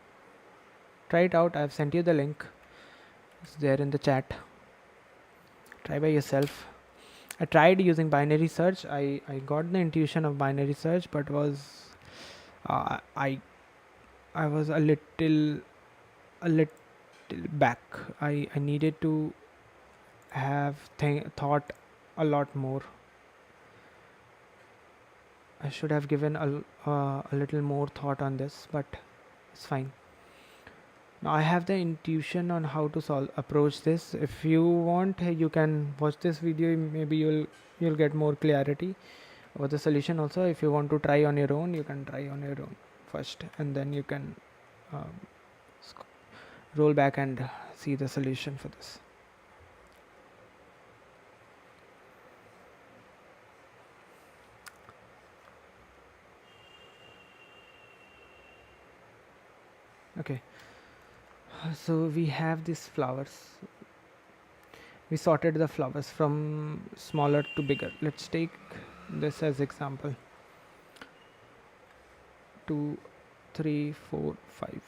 Try it out. I've sent you the link, it's there in the chat. Try by yourself. I tried using binary search. I got the intuition of binary search, but was I was a little back. I needed to have thought a lot more. I should have given a little more thought on this, but it's fine. Now I have the intuition on how to approach this. If you want, you can watch this video. Maybe you'll get more clarity about the solution. Also, if you want to try on your own, you can try on your own first, and then you can roll back and see the solution for this. Okay, so we have these flowers. We sorted the flowers from smaller to bigger. Let's take this as example. 2, 3, 4, 5.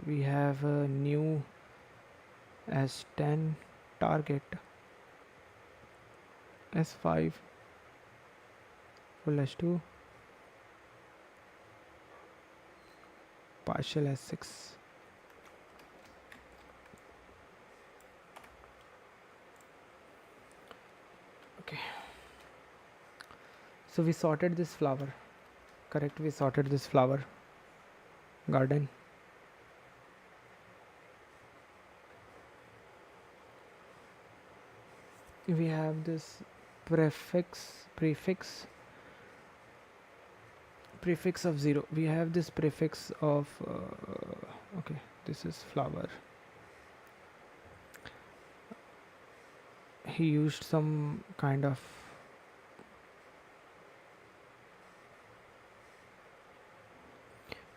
We have a new as 10, target as 5, full as 2, partial as 6. Okay, so we sorted this flower, correct? We sorted this flower garden. We have this prefix of 0. We have this prefix of okay, this is flower. He used some kind of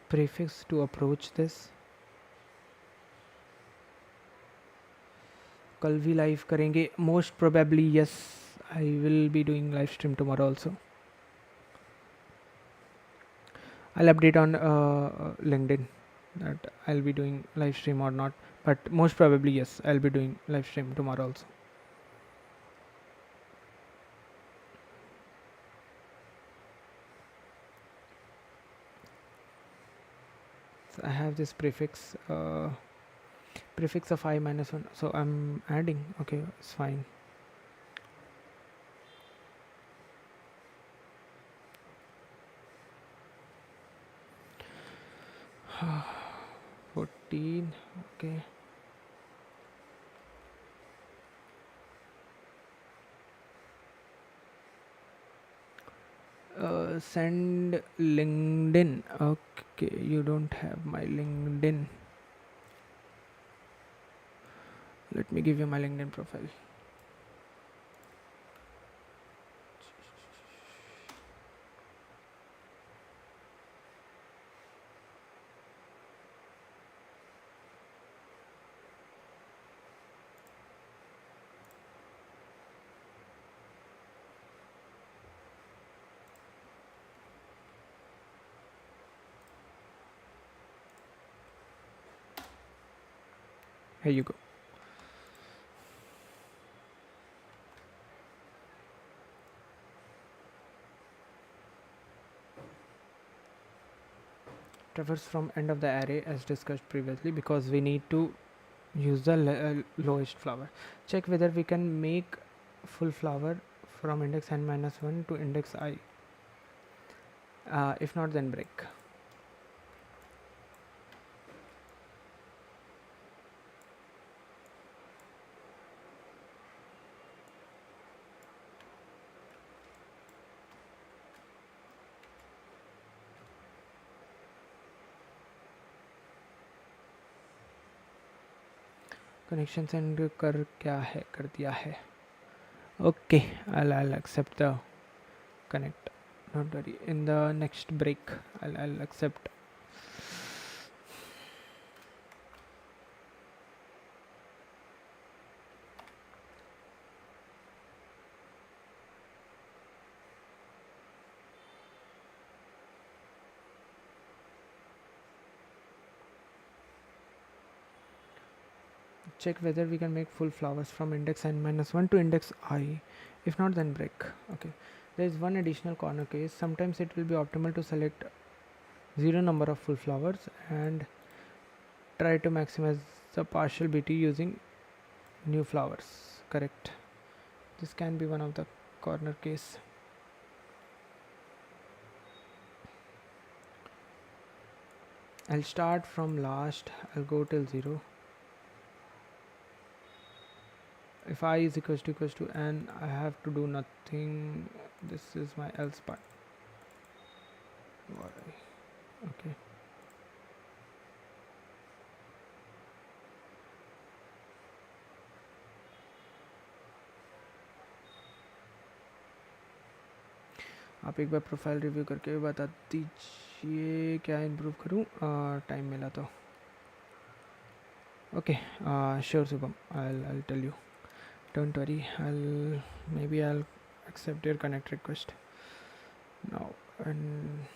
prefix to approach this. कल भी live करेंगे most probably. Yes, I will be doing live stream tomorrow also. I'll update on LinkedIn that I'll be doing live stream or not, but most probably yes, I'll be doing live stream tomorrow also. So I have this prefix of I minus 1, so I'm adding. Okay, it's fine. Uh, 14. Okay. Send LinkedIn. Okay, you don't have my LinkedIn. Let me give you my LinkedIn profile. Here you go. Traverse from end of the array as discussed previously, because we need to use the lowest flower. Check whether we can make full flower from index n minus 1 to index I. If not, then break. Connection send कर क्या है, कर दिया है. Okay, I'll accept the connect. Don't worry. In the next break, I'll accept. Check whether we can make full flowers from index n minus 1 to index I. If not, then break. Okay. There is one additional corner case. Sometimes it will be optimal to select 0 number of full flowers and try to maximize the partial BT using new flowers. Correct. This can be one of the corner case. I'll start from last. I'll go till 0. If I is equals to n, I have to do nothing. This is my else part. Okay. आप एक बार profile review करके बता दीजिए क्या improve करूँ, time मिला तो. Okay, sure Subham, I'll tell you. Don't worry, I'll accept your connect request now. And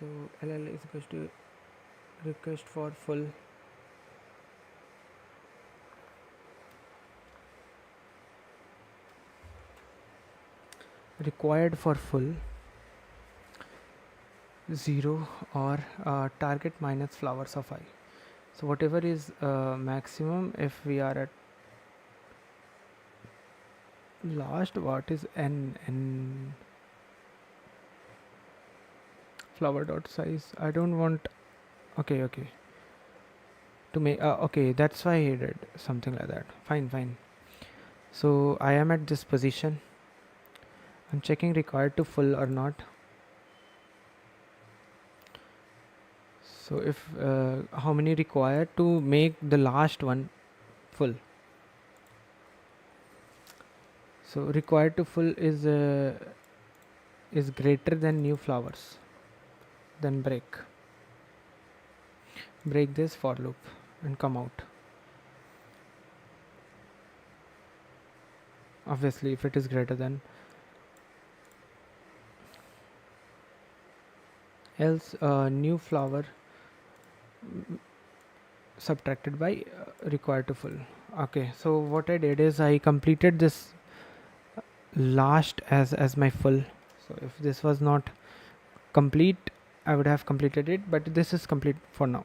So ll is equals to request for full required for full 0 or target minus flowers of I. So whatever is maximum, if we are at last, what is n flower dot size? I don't want. Okay, to make okay, that's why he did something like that. Fine. So I am at this position. I'm checking required to full or not. So if how many required to make the last one full. So required to full is greater than new flowers. Then break this for loop and come out. Obviously, if it is greater than, else new flower subtracted by required to full. Okay, so what I did is I completed this last as my full. So if this was not complete, I would have completed it, but this is complete for now.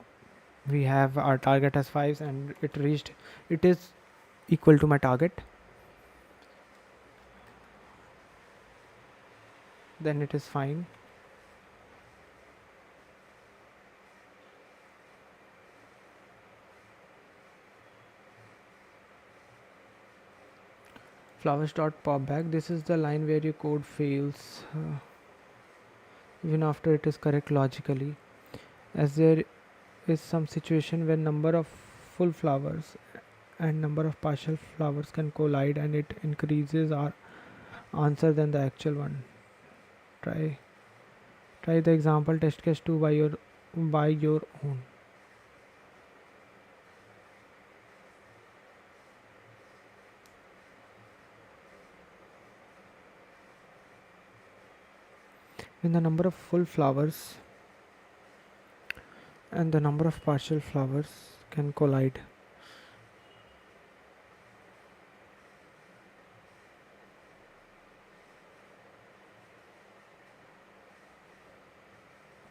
We have our target as 5 and it is equal to my target. Then it is fine. Flowers dot pop back. This is the line where your code fails even after it is correct logically, as there is some situation where number of full flowers and number of partial flowers can collide and it increases our answer than the actual one. Try the example test case 2 by your own. When the number of full flowers and the number of partial flowers can collide,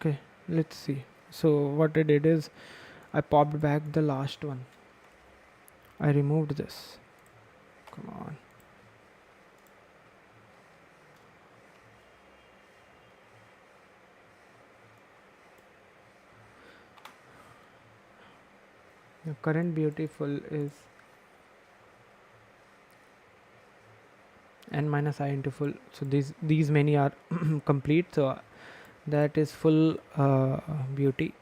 okay, let's see. So what I did is I popped back the last one. I removed this. Come on. The current beautiful is n minus I into full. So these many are complete. So that is full beauty.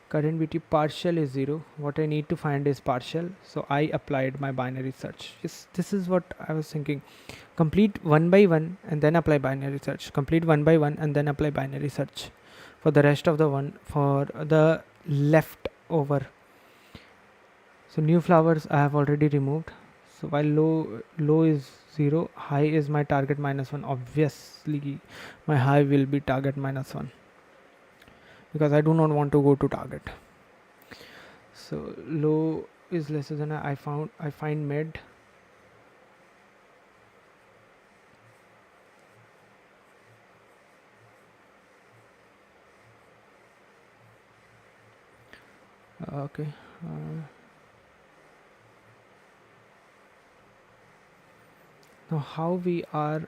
Current beauty partial is 0. What I need to find is partial. So I applied my binary search. This is what I was thinking. Complete one by one and then apply binary search. Complete one by one and then apply binary search for the rest of the one, for the left over. So new flowers I have already removed. So while low is 0, high is my target minus 1. Obviously my high will be target minus 1 because I do not want to go to target. So low is lesser than I find mid. Okay. Now how we are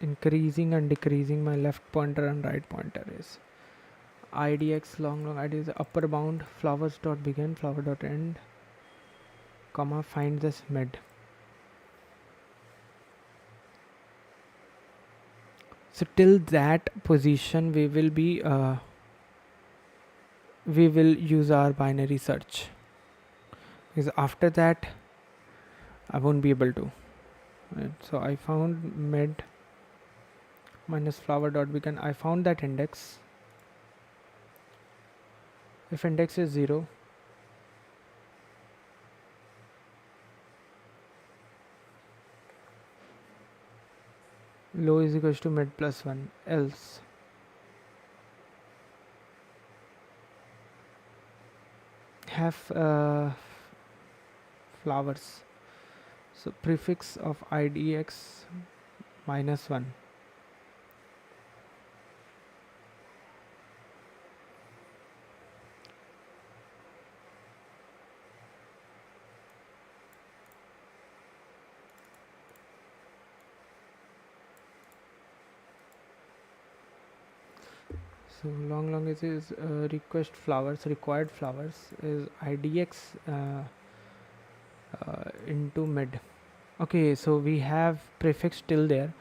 increasing and decreasing my left pointer and right pointer is idx long id is upper bound flowers dot begin flower dot end comma find this mid. So till that position we will use our binary search, because after that I won't be able to. Right. So I found mid minus flower dot begin. I found that index. If index is 0, low is equals to mid plus 1, else have flowers. So prefix of idx -1. So long is request flowers, required flowers is idx into mid. Okay, so we have prefix till there.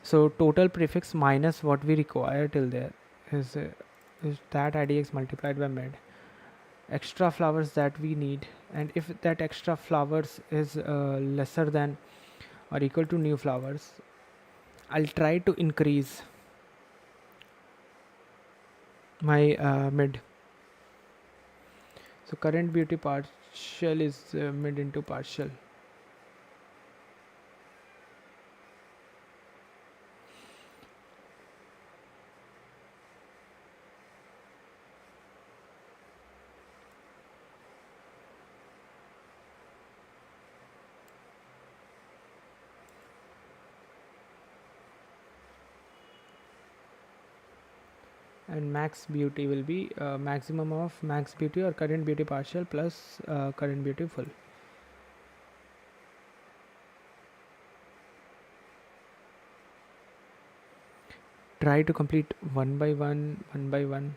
So total prefix minus what we require till there is uh, is that idx multiplied by mid. Extra flowers that we need, and if that extra flowers is lesser than or equal to new flowers, I'll try to increase my mid. So current beauty partial is mid into partial. And max beauty will be maximum of max beauty or current beauty partial plus current beauty full. Try to complete one by one.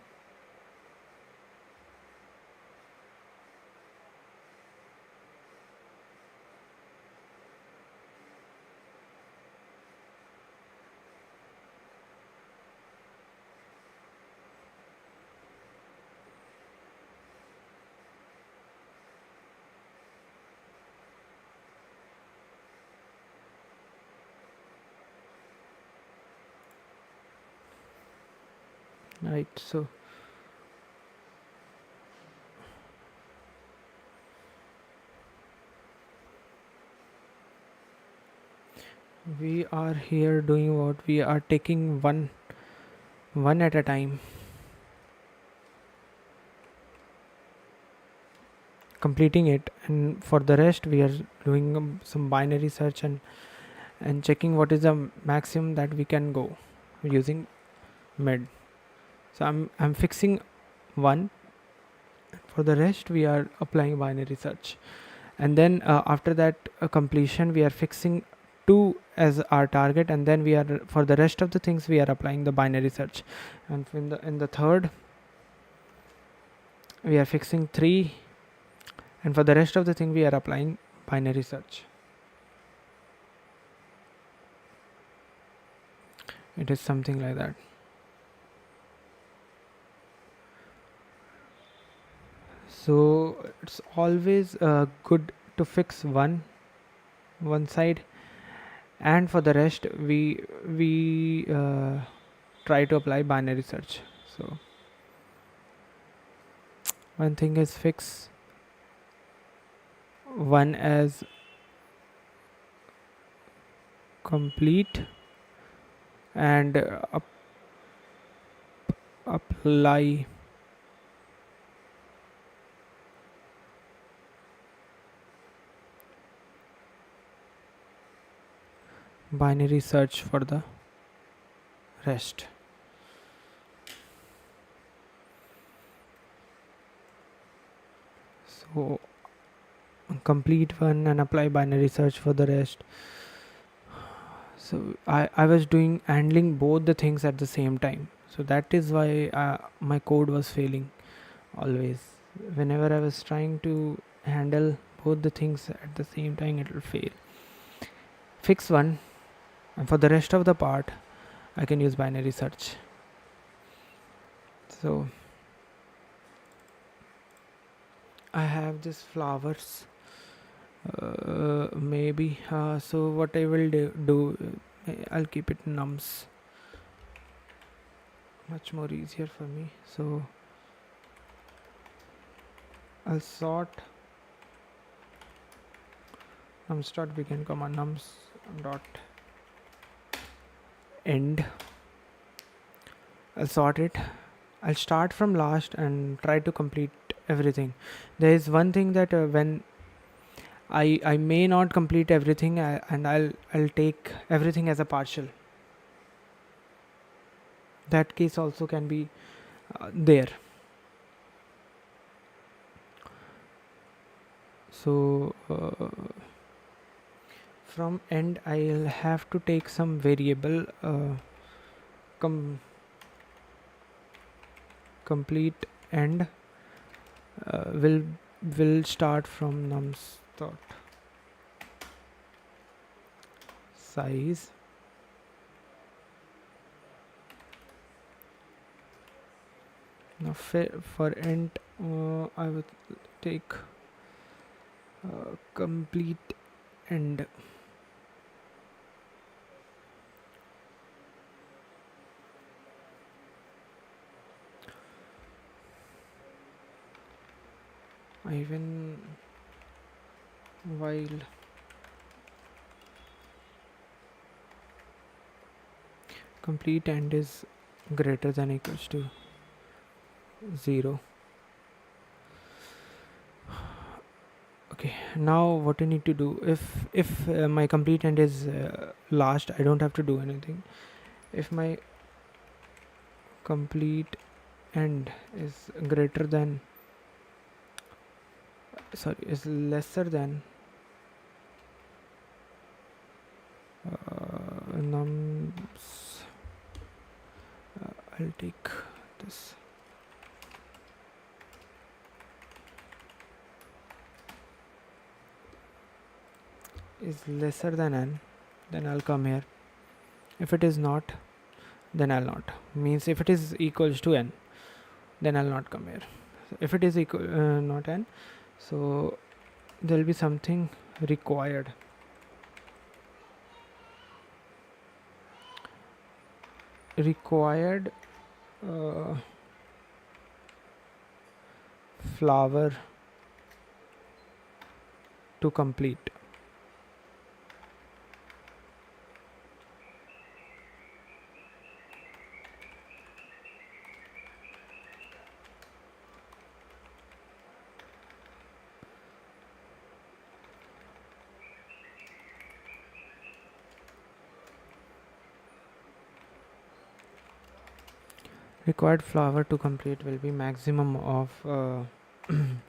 Right, so we are here doing what we are taking one at a time, completing it, and for the rest we are doing some binary search and checking what is the maximum that we can go using mid. So I'm fixing one. For the rest we are applying binary search, and then after that completion we are fixing 2 as our target, and then we are for the rest of the things we are applying the binary search, and in the third we are fixing 3, and for the rest of the thing we are applying binary search. It is something like that. So it's always good to fix one side, and for the rest we try to apply binary search. So one thing is fix one as complete, and apply binary search for the rest. So complete one and apply binary search for the rest. So I was doing handling both the things at the same time, so that is why my code was failing always. Whenever I was trying to handle both the things at the same time, it will fail. Fix one, and for the rest of the part I can use binary search. So I have this flowers, maybe so what I will do, I'll keep it nums, much more easier for me. So I'll sort nums dot begin comma nums dot end. I'll sort it. I'll start from last and try to complete everything. There is one thing that when I may not complete everything, and I'll take everything as a partial. That case also can be there. So from end I'll have to take some variable complete end will start from nums dot size. Now for int I would take complete end. Even while complete end is greater than equals to 0. Okay, now what you need to do, if my complete end is last, I don't have to do anything. If my complete end is greater than is lesser than nums, I'll take this. Is lesser than n, then I'll come here. If it is not, then I'll not. Means if it is equals to n, then I'll not come here. If it is equal not n, so there'll be something required. Required flower to complete. Required flower to complete will be maximum of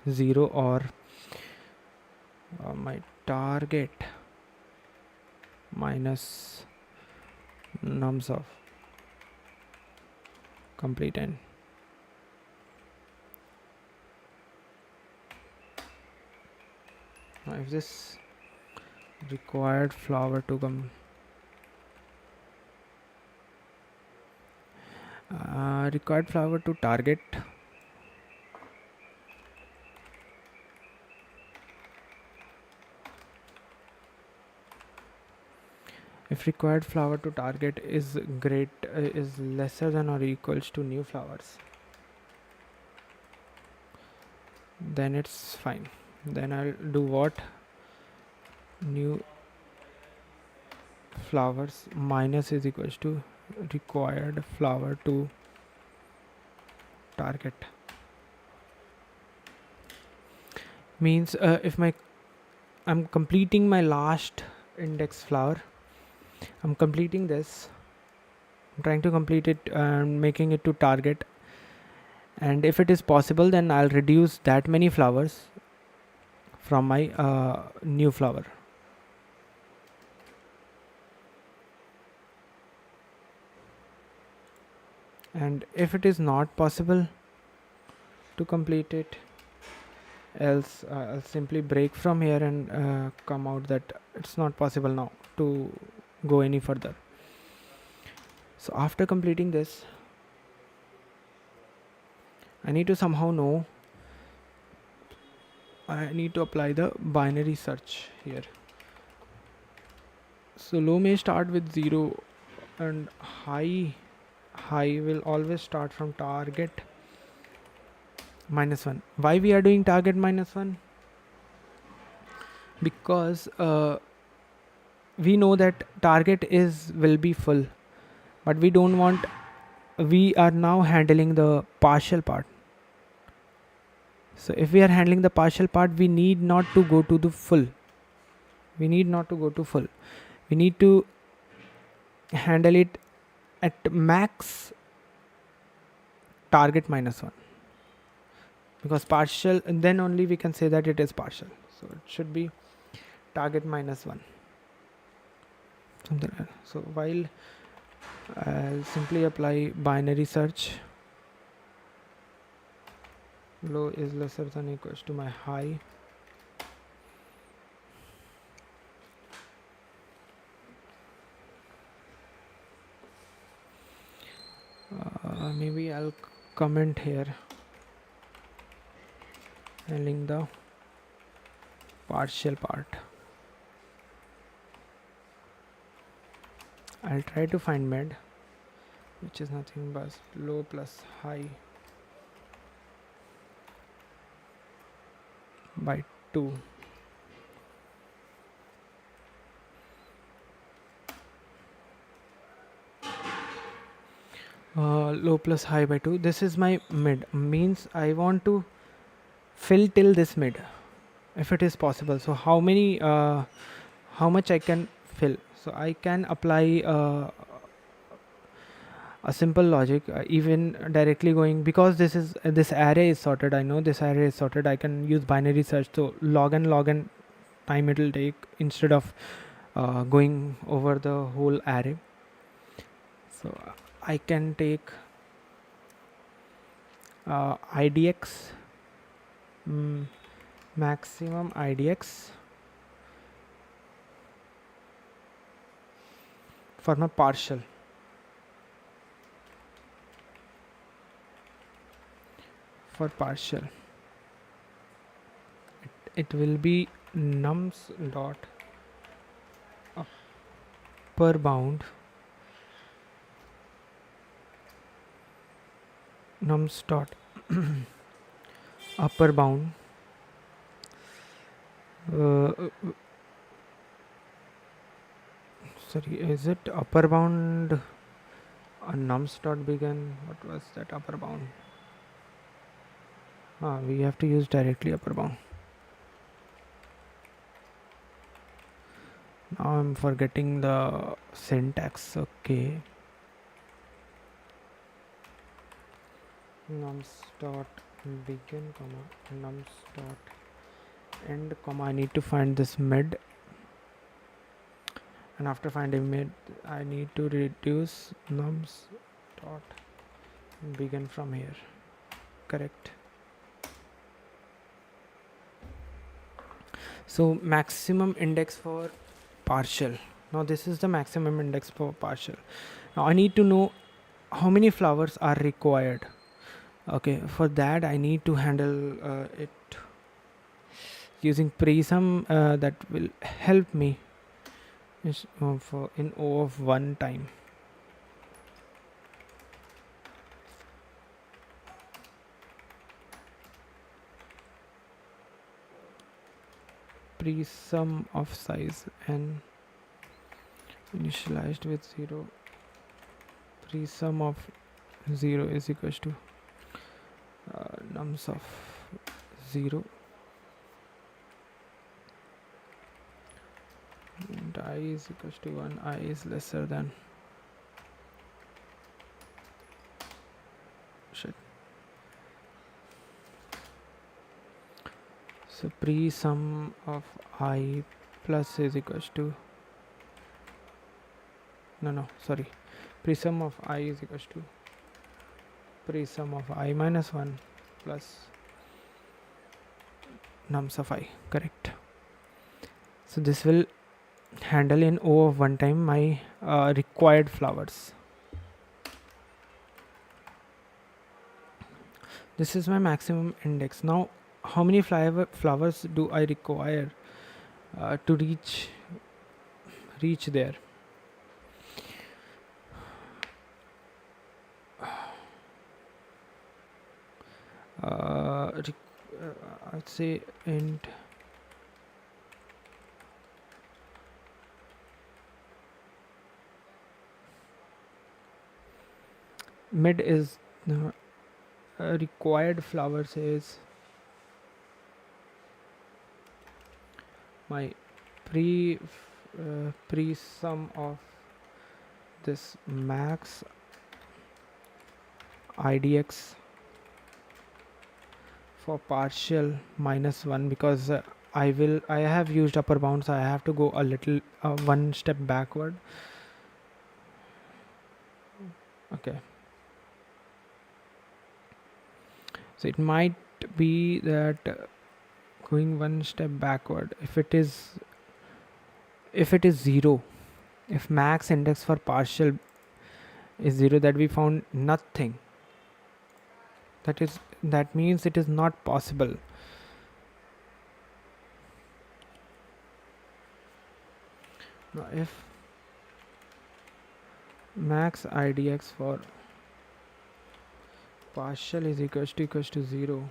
0 or my target minus nums of complete n. Now if this required flower to come required flower to target if required flower to target is is lesser than or equals to new flowers, then it's fine. Then I'll do what? New flowers minus is equals to required flower to target. Means if I'm completing my last index flower, I'm completing this, I'm trying to complete it and making it to target, and if it is possible, then I'll reduce that many flowers from my new flower. And if it is not possible to complete it, else I'll simply break from here and come out that it's not possible now to go any further. So after completing this, I need to somehow know, I need to apply the binary search here. So low may start with 0 and high will always start from target -1. Why we are doing target -1? Because we know that target will be full, but we don't want, we are now handling the partial part. So if we are handling the partial part, we need not to go to the full. We need not to go to full. We need to handle it at max target -1, because partial, and then only we can say that it is partial. So it should be target -1, something like that. So while I'll simply apply binary search, low is lesser than equals to my high. Maybe I'll comment here handling the partial part. I'll try to find mid, which is nothing but low plus high by 2. Low plus high by 2. This is my mid, means I want to fill till this mid if it is possible. So how much I can fill? So I can apply a simple logic, even directly going, because this array is sorted. I know this array is sorted. I can use binary search. So log n time it will take, instead of going over the whole array. So I can take idx, maximum idx for my partial. For partial, it will be nums dot upper bound, nums dot upper bound, sorry, is it upper bound nums dot begin? What was that upper bound? We have to use directly upper bound. Now I'm forgetting the syntax. Okay, nums dot begin comma nums dot end comma, I need to find this mid, and after finding mid I need to reduce nums dot begin from here. Correct. So maximum index for partial. Now this is the maximum index for partial. Now I need to know how many flowers are required. Okay, for that I need to handle it using Prism. That will help me for in O of 1 time. Prism of size n initialized with 0. Prism of 0 is equals to nums of 0 and I is equals to 1. I is lesser than shit. So pre-sum of I plus is equals to pre-sum of I is equals to pre-sum of I minus 1 plus nums of I. Correct. So this will handle in O of 1 time my required flowers. This is my maximum index. Now how many flowers do I require to reach there? I'd say int mid is required flowers is my pre sum of this max idx for partial minus 1, because I have used upper bound, so I have to go a little one step backward. Okay, so it might be that going one step backward, if it is 0, if max index for partial is 0, that we found nothing, that means it is not possible. Now if max idx for partial is equals to 0,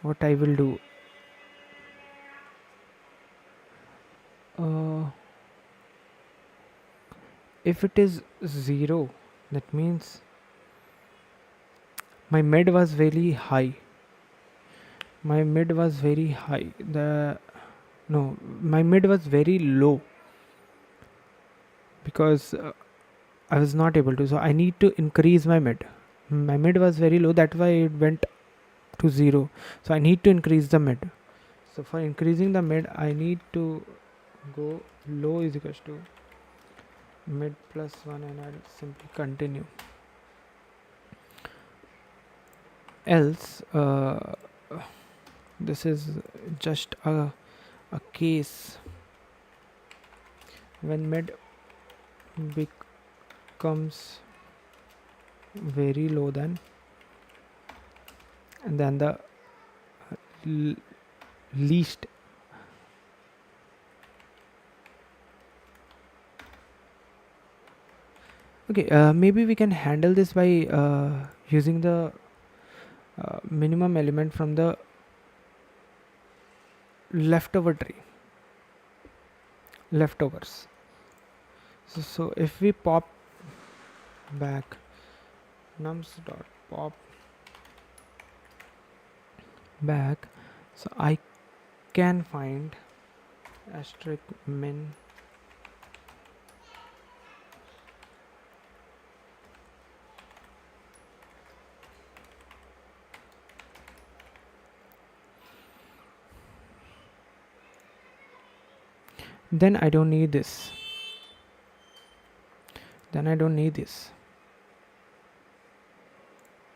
what I will do, if it is 0, that means my mid was very high. My mid was very high. My mid was very low, because I was not able to. So I need to increase my mid. My mid was very low, that's why it went to 0. So I need to increase the mid. So for increasing the mid, I need to go low is equals to mid plus 1, and I'll simply continue. Else, this is just a case when mid becomes very low, then and then the least okay, maybe we can handle this by using the minimum element from the leftovers. So if we pop back nums dot pop back, so I can find asterisk min then I don't need this.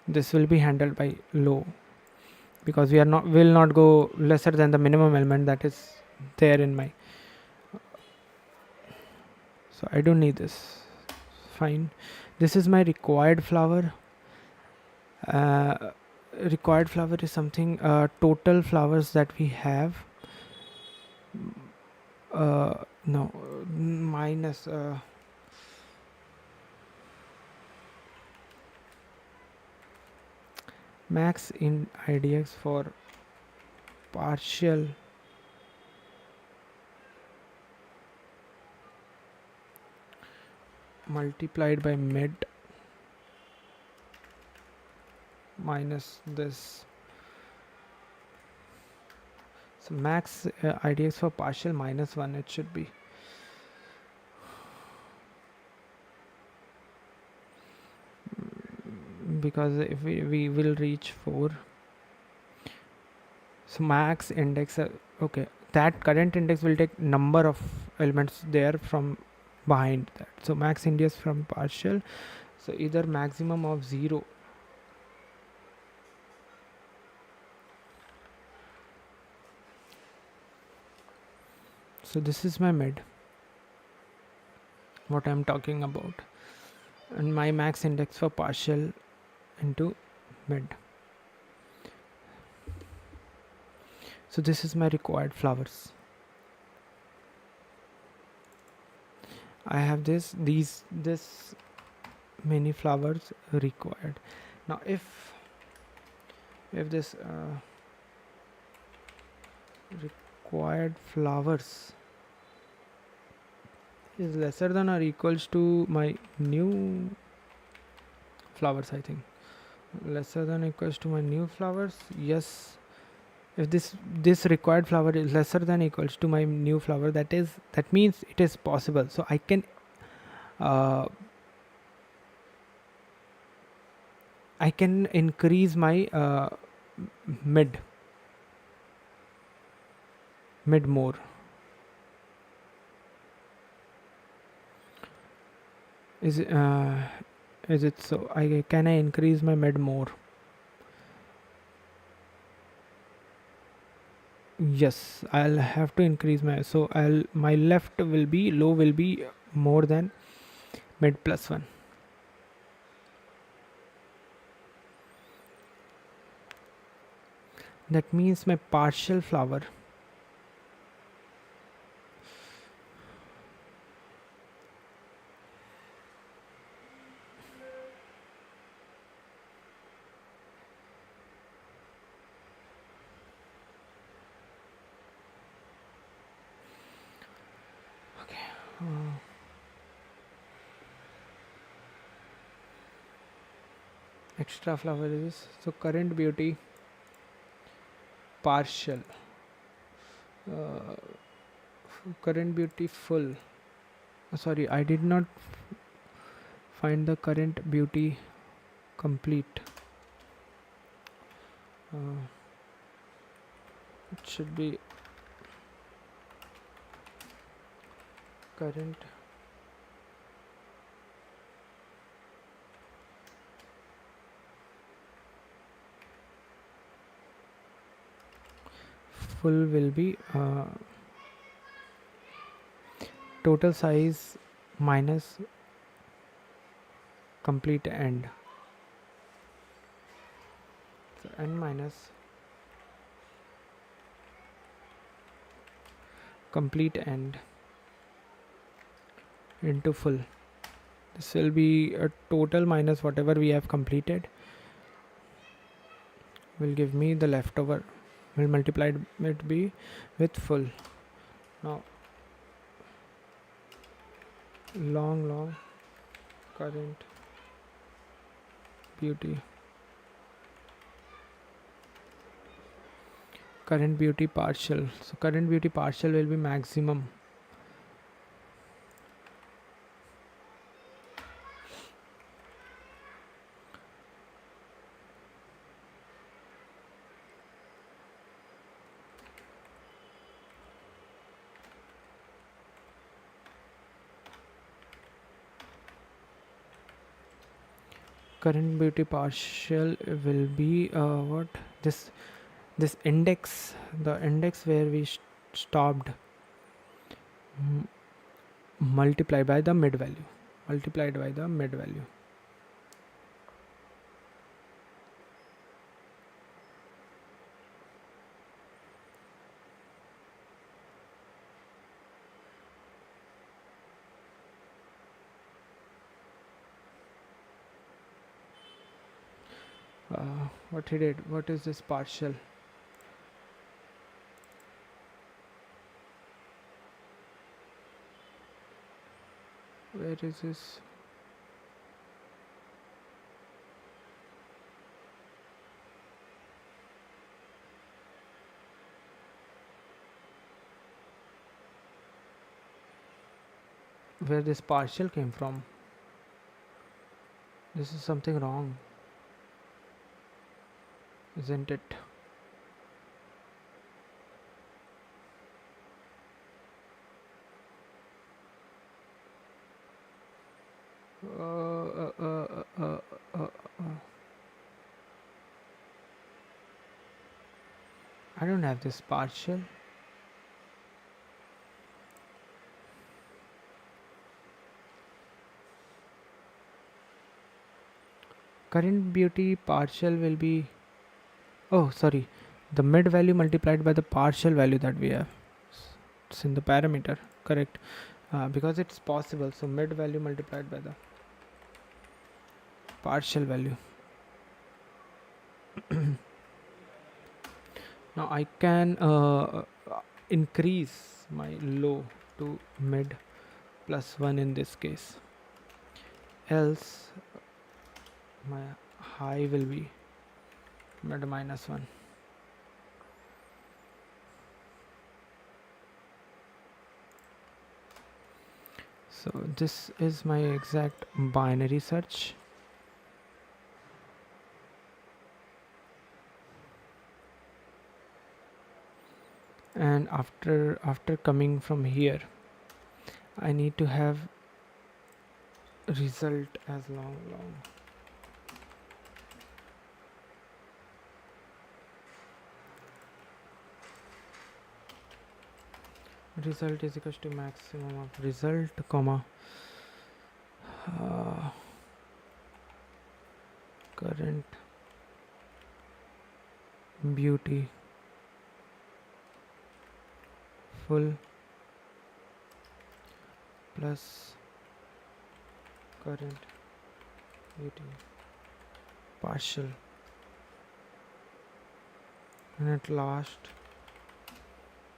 This will be handled by low, because will not go lesser than the minimum element that is there in my, so I don't need this. Fine, this is my required flower. Required flower is something total flowers that we have, no, minus max in idx for partial multiplied by mid minus this. So max idx for partial minus 1 it should be. Because if we will reach 4, so max index okay, that current index will take number of elements there from behind that. So max index from partial, so either maximum of 0, so this is my mid, what I'm talking about, and my max index for partial into mid. So this is my required flowers. I have this many flowers required. Now if this required flowers is lesser than or equals to my new flowers, I think. Lesser than equals to my new flowers. Yes, if this required flower is lesser than equals to my new flower, that means it is possible. So I can uh, increase my mid more. Is is it so? I can I increase my mid more? Yes, I'll have to increase my, so I'll, my left will be, low will be more than mid plus 1. That means my partial flower uh, extra flower is, so current beauty partial, uh, current beauty full. Sorry, I did not find the current beauty complete. uh, it should be current full will be total size minus complete end, so n minus complete end into full. This will be a total minus whatever we have completed, will give me the leftover, will multiply it be with full. Now long current beauty partial, so current beauty partial will be maximum. Current beauty partial will be what, this index, the index where we stopped, multiplied by the mid value, what he did, what is this partial? Where is this? Where this partial came from? This is something wrong, isn't it? I don't have this partial. Current beauty partial will be, oh sorry, the mid value multiplied by the partial value that we have. It's in the parameter, correct? Because it's possible, so mid value multiplied by the partial value. Now I can increase my low to mid plus 1 in this case, else my high will be mid -1. So this is my exact binary search. And after coming from here, I need to have result as long. Result is equals to maximum of result, comma current beauty full plus current beauty partial, and at last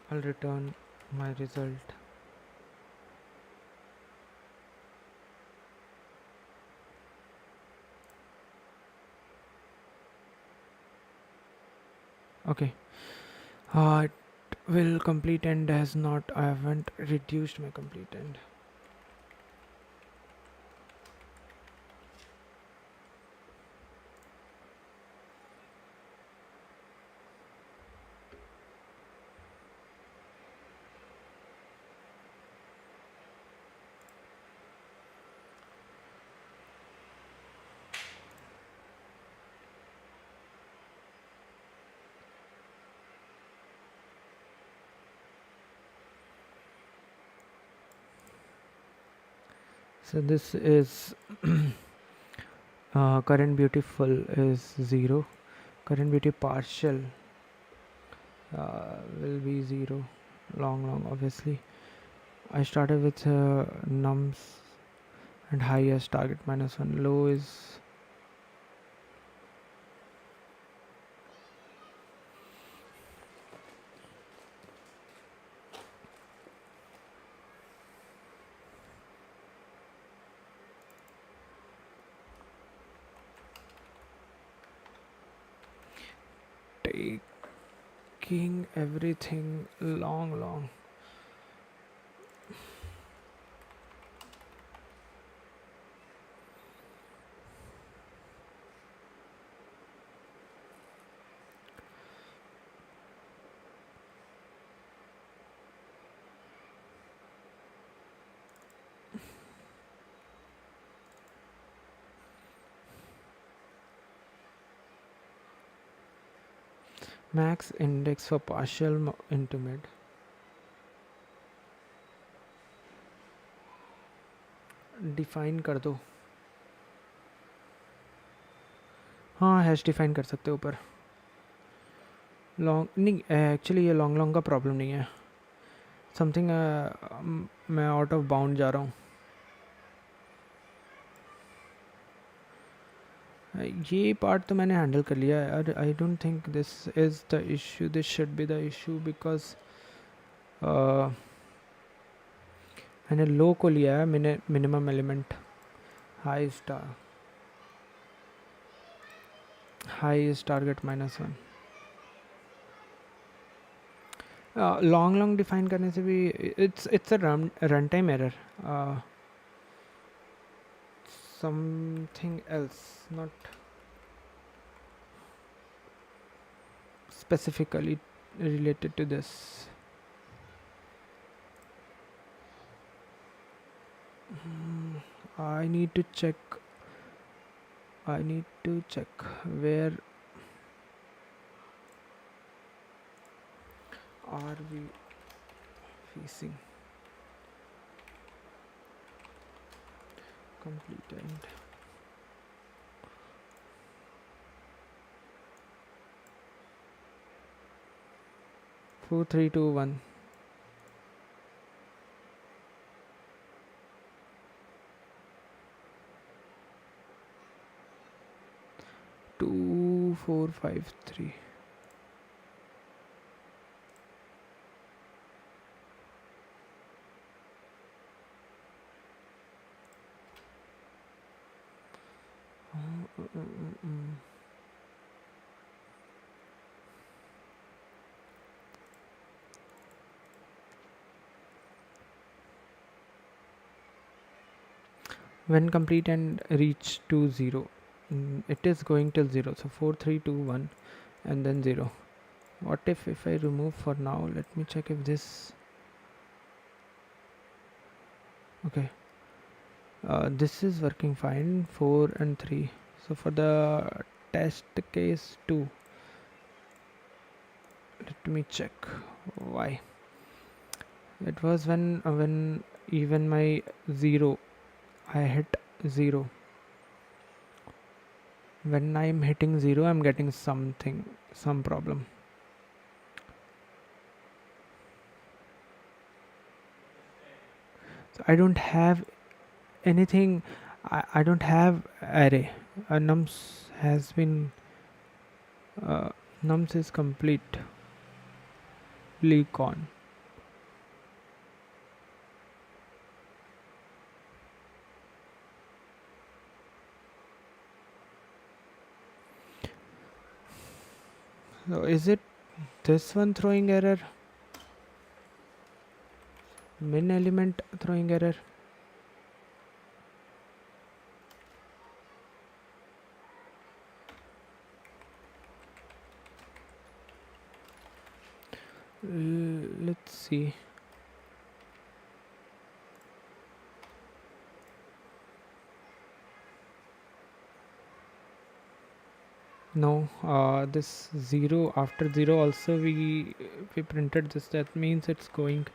I'll return my result. Okay, it will complete end has not, I haven't reduced my complete end. So this is current beauty full is 0, current beauty partial will be 0, long obviously. I started with nums and high as target -1, low is taking everything long. Max index for partial into mid. Define कर दो. हाँ hash define कर सकते हो ऊपर. Long नहीं, actually ये long का प्रॉब्लम नहीं है. समथिंग मैं आउट ऑफ बाउंड जा रहा हूँ. ये पार्ट तो मैंने हैंडल कर लिया है. I don't think this is the issue. This should be the issue because मैंने लो को लिया है minimum element. High is target -1. Long define करने से भी it's a run time error. Something else, not specifically related to this. I need to check where are we facing. Complete end. Four, 3, 2, 1. Two, 4, 5, 3. When complete and reach to 0, it is going till 0, so 4 3 2 1 and then 0. What if I remove for now? Let me check if this, okay, this is working fine, 4 and 3. So for the test case 2, let me check why. It was when even my 0, I hit 0. When I'm hitting 0, I'm getting some problem. So I don't have anything. I don't have array. Nums has been nums is completely gone. So is it this one throwing error? Min element throwing error? Let's see. No, this 0, after 0 also we printed this. That means it's going.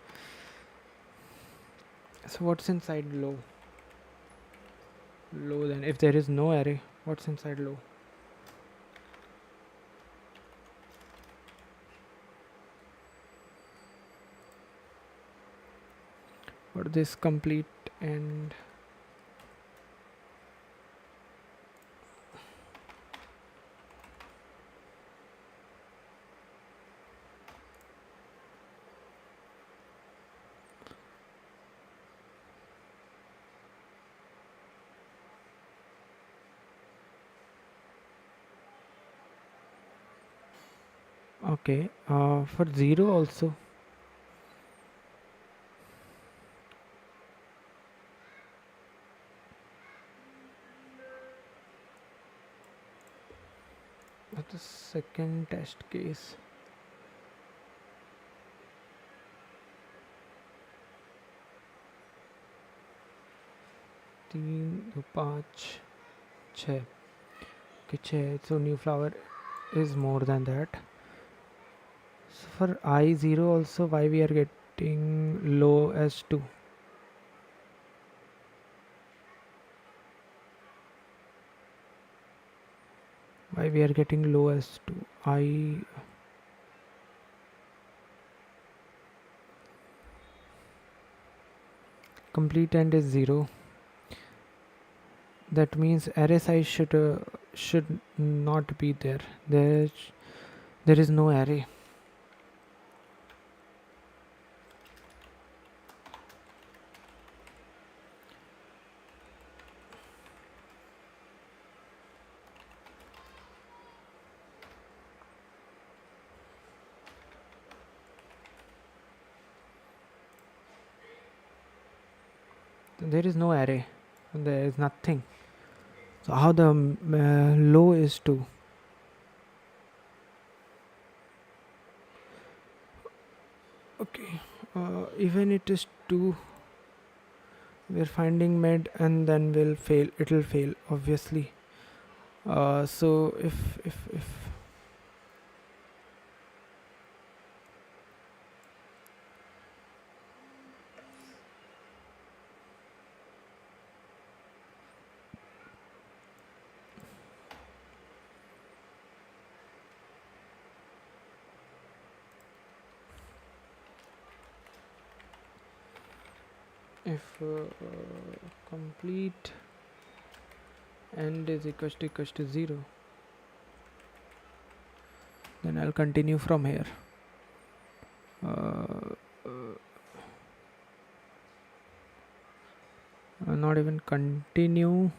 So what's inside low? Low, then if there is no array, what's inside low? What this complete and okay, for 0 also. What's the second test case? 3 2 5 6. Okay, 6. So new flower is more than that. So for I0 also, why we are getting low as 2? Why we are getting low as 2? I complete end is 0. That means array size should not be there. There is no array. There is no array. There is nothing. So how the low is 2? Okay, even it is 2, we're finding med and then will fail. It'll fail obviously. So if complete end is equals to 0, then I'll continue from here. Not even continue.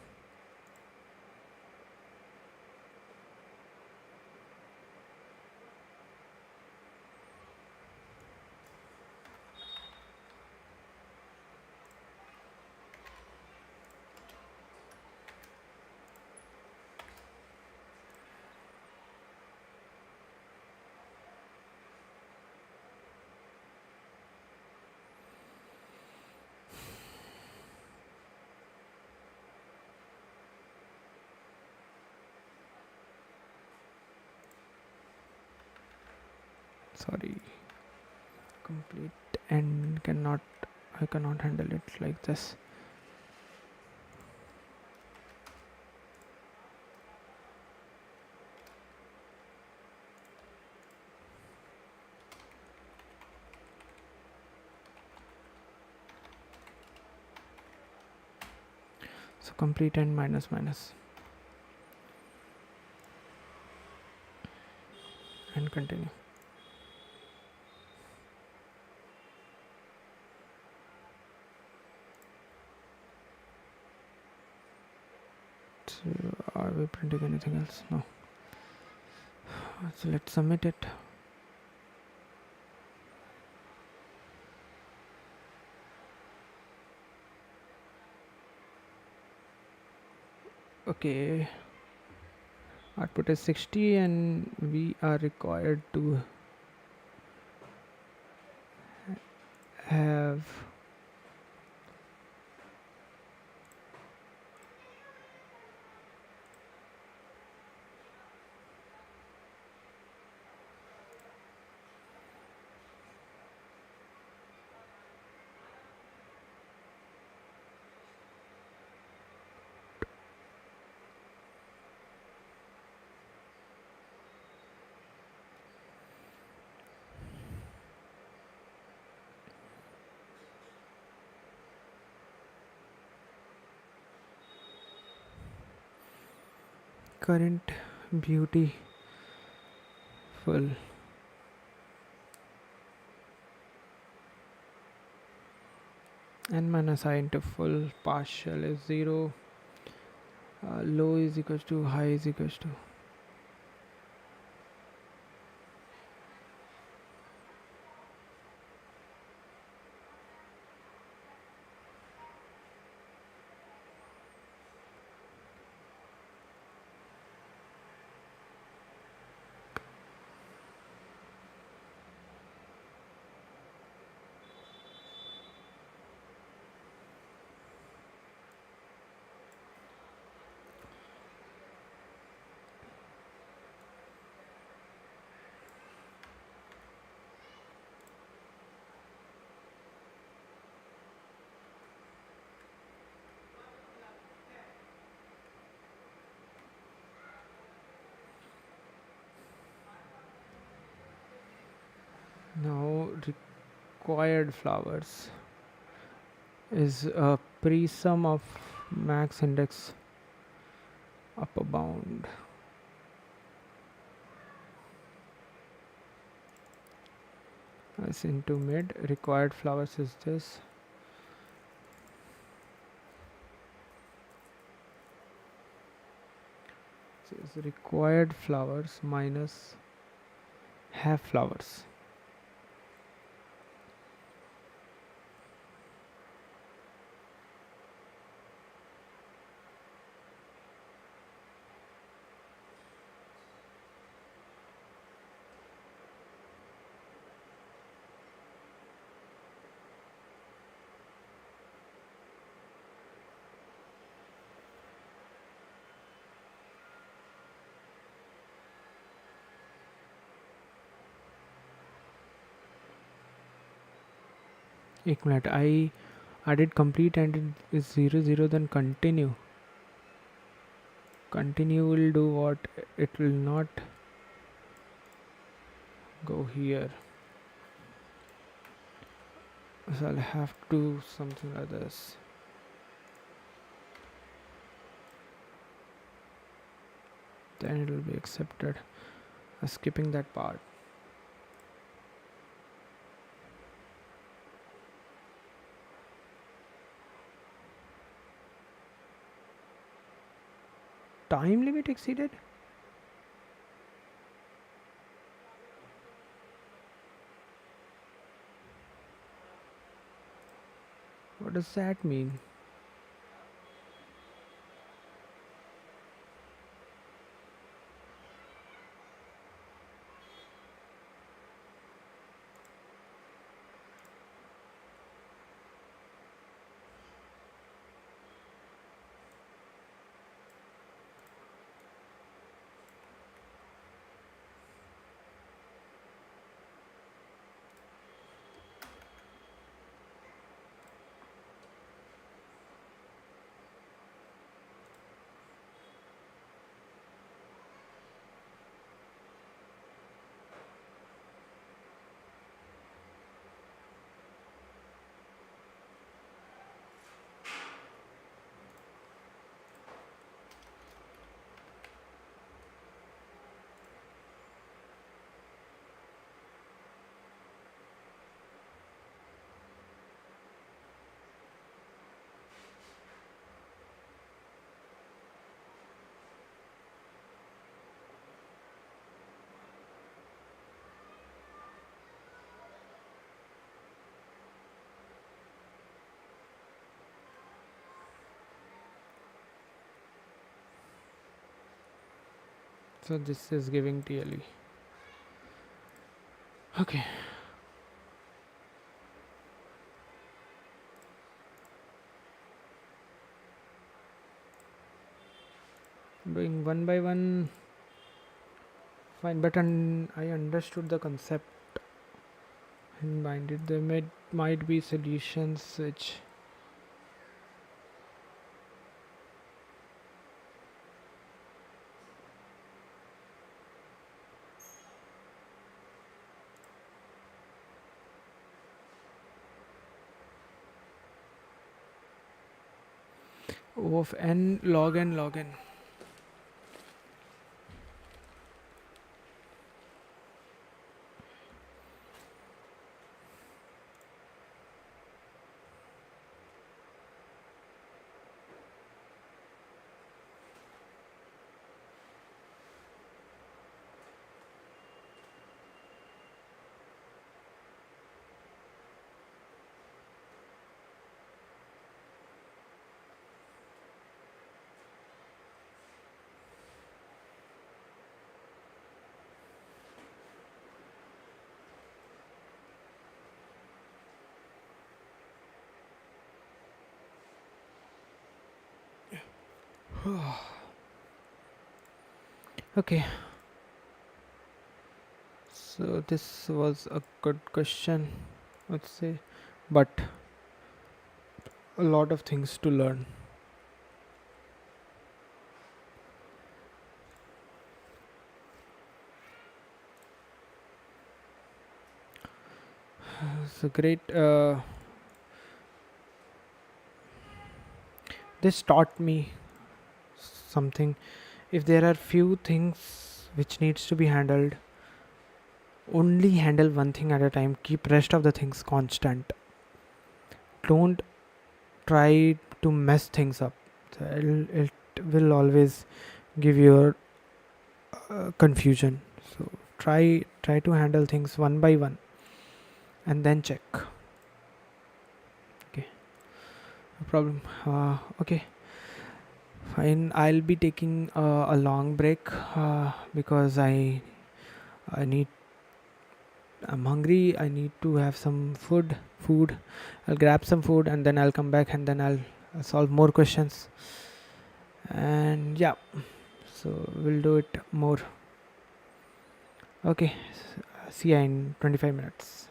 sorry, complete and I cannot handle it like this. So complete and minus minus and continue. So are we printing anything else? No. So let's submit it. Okay, output is 60 and we are required to have current beautiful and minus I into full partial is 0, low is equals to high is equals to now required flowers is a pre-sum of max index upper bound. As into mid, required flowers is this. So it's required flowers minus have flowers. एक minute, I added complete and it is 0 0, then continue. Continue will do what? It will not go here. So I'll have to do something like this. Then it will be accepted. Skipping that part. Time limit exceeded? What does that mean? So this is giving TLE. Okay. Doing one by one. Fine, but I understood the concept and minded there might be solutions which O of n log n log n. Okay, so this was a good question, let's say, but a lot of things to learn. It's a great. This taught me something. If there are few things which needs to be handled, only handle one thing at a time. Keep rest of the things constant. Don't try to mess things up. So it will always give you confusion. So try to handle things one by one and then check. Okay, no problem. Okay, fine. I'll be taking a long break because I need. I'm hungry. I need to have some food. Food. I'll grab some food and then I'll come back and then I'll solve more questions. And yeah, so we'll do it more. Okay. See ya in 25 minutes.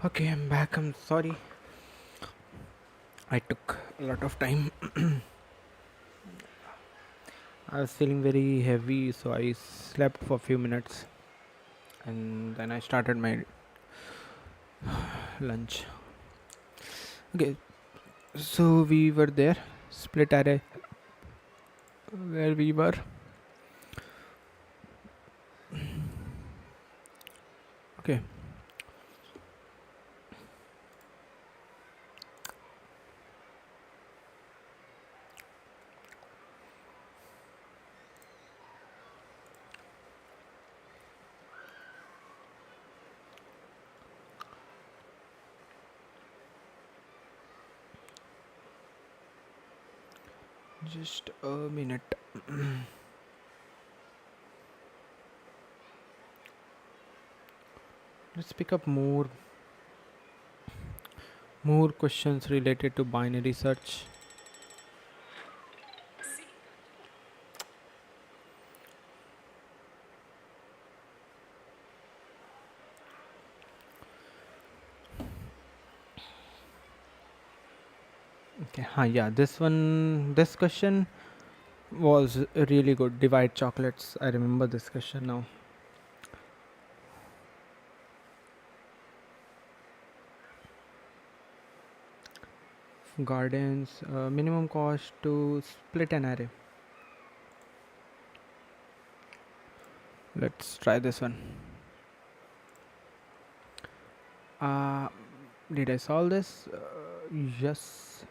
Okay, I'm back. I'm sorry. I took a lot of time. I was feeling very heavy, so I slept for a few minutes and then I started my lunch. Okay, so we were there, split array, where we were. Okay, just a minute. Let's pick up more questions related to binary search. Okay, yeah, this question was really good. Divide chocolates. I remember this question now. Gardens, minimum cost to split an array. Let's try this one. Uh, did I solve this? Yes.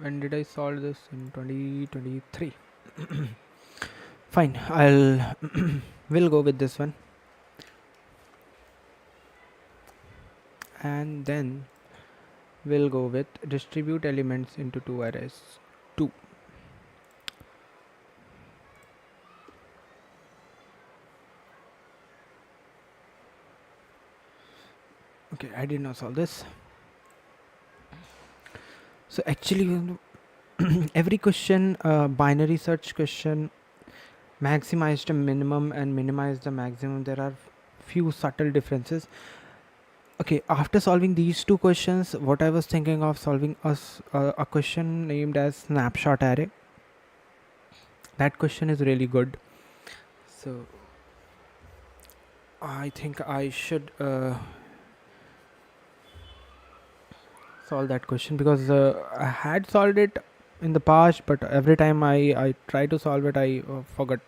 When did I solve this? In 2023. Fine, I'll we'll go with this one. And then we'll go with distribute elements into two arrays. 2. Okay, I did not solve this. So actually, every question, binary search question, maximize the minimum and minimize the maximum. There are few subtle differences. Okay, after solving these two questions, what I was thinking of solving a question named as snapshot array. That question is really good. So I think I should solve that question because I had solved it in the past, but every time I try to solve it, I forgot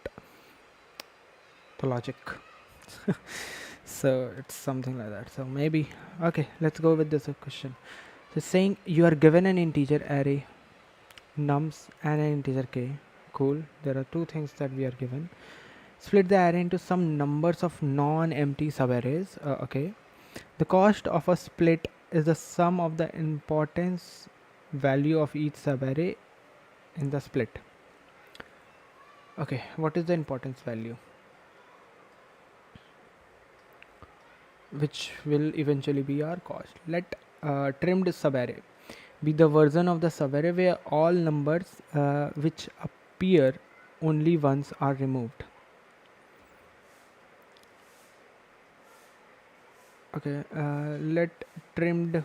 the logic. So it's something like that. So maybe, okay, let's go with this question. So saying you are given an integer array nums and an integer k. Cool. There are two things that we are given. Split the array into some numbers of non-empty subarrays. Okay. The cost of a split is the sum of the importance value of each subarray in the split. Okay, what is the importance value? Which will eventually be our cost. Let trimmed subarray be the version of the subarray where all numbers which appear only once are removed. Okay, let trimmed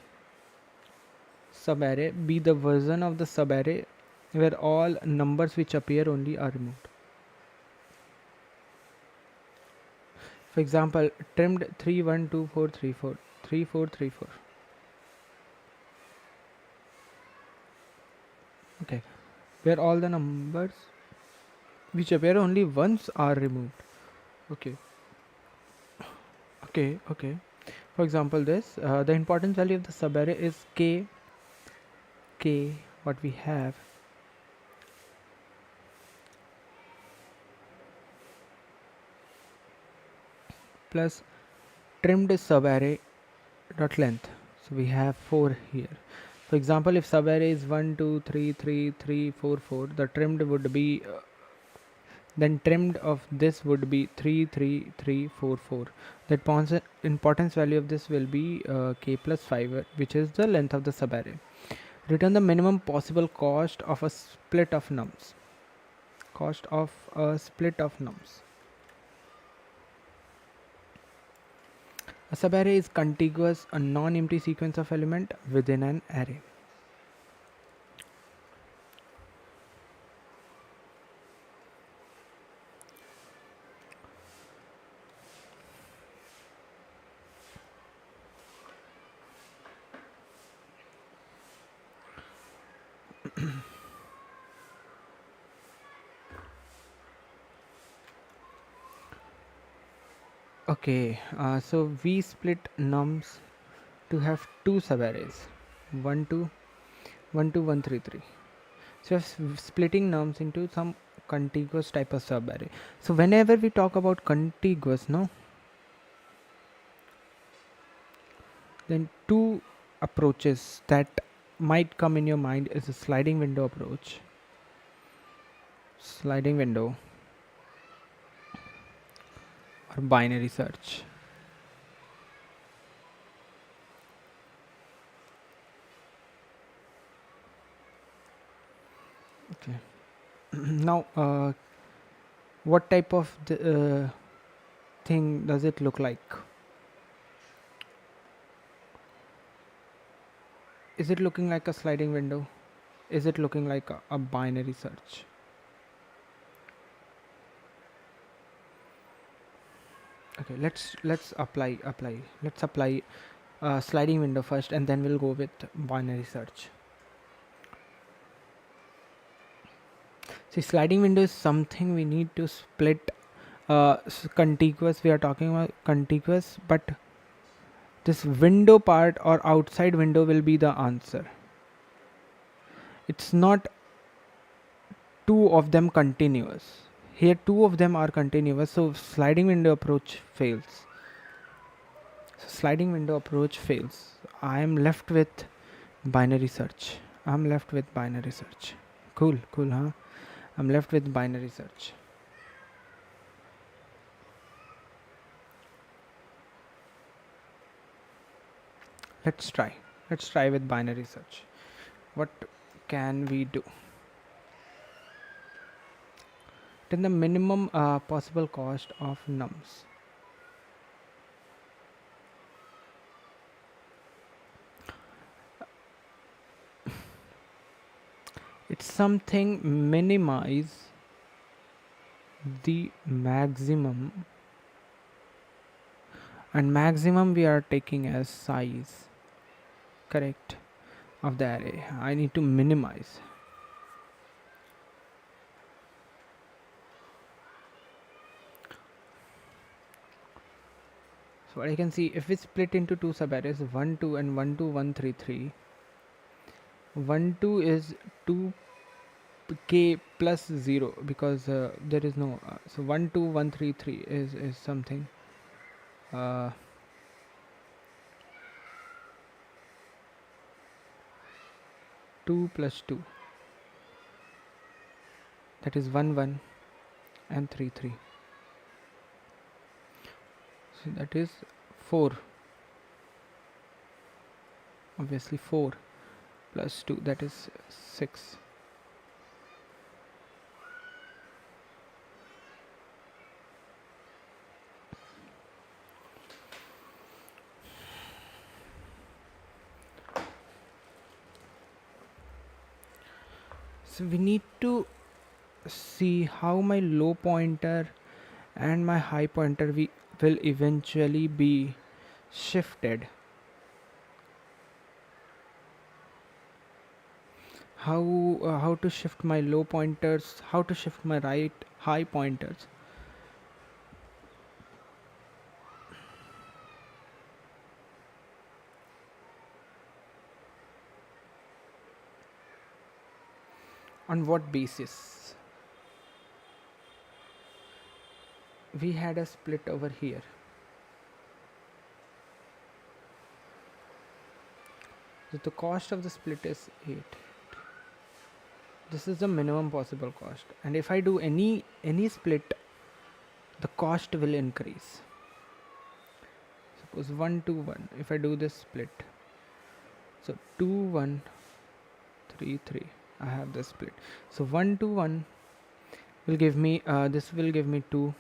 subarray be the version of the subarray where all numbers which appear only are removed. For example, trimmed 312434 3434. Okay, where all the numbers which appear only once are removed. Okay, okay. For example, this the importance value of the subarray is k. What we have plus trimmed subarray dot length. So we have 4 here. For example, if subarray is 1 2 3 3 3 4 4, the trimmed would be then trimmed of this would be 3 3 3 4 4. The importance value of this will be k plus 5, which is the length of the subarray. Return the minimum possible cost of a split of nums. Cost of a split of nums. A subarray is contiguous, a non-empty sequence of element within an array. Okay, so we split nums to have two subarrays, 1 2 1 2 1 3 3. So we're splitting nums into some contiguous type of subarray. So whenever we talk about contiguous, no, then two approaches that might come in your mind is a sliding window approach, sliding window, or binary search. Okay. Now, what type of thing does it look like? Is it looking like a sliding window? Is it looking like a binary search? Okay, let's apply. Let's apply sliding window first, and then we'll go with binary search. See, sliding window is something we need to split. Contiguous. We are talking about contiguous, but this window part or outside window will be the answer. It's not two of them continuous. Here, two of them are continuous, so sliding window approach fails. So sliding window approach fails. I am left with binary search. I'm left with binary search. Cool, huh? I'm left with binary search. Let's try. Let's try with binary search. What can we do? Then the minimum possible cost of nums. It's something minimize the maximum, and maximum we are taking as size, correct, of the array. I need to minimize. So what I can see, if we split into two subarrays, 1 2 and 1 2 1 3 3, 1 2 is 2k plus 0 because there is no so 1 2 1 3 3 is something uh, 2 plus 2, that is 1 1 and 3 3, so that is 4, obviously 4 plus 2, that is 6. So we need to see how my low pointer and my high pointer will eventually be shifted. How to shift my low pointers, how to shift my right high pointers. On what basis? We had a split over here. So the cost of the split is 8. This is the minimum possible cost, and if I do any split, the cost will increase. Suppose 1 2 1, if I do this split, so 2 1 3 3, I have the split. So 1 2 1 will give me this will give me 2,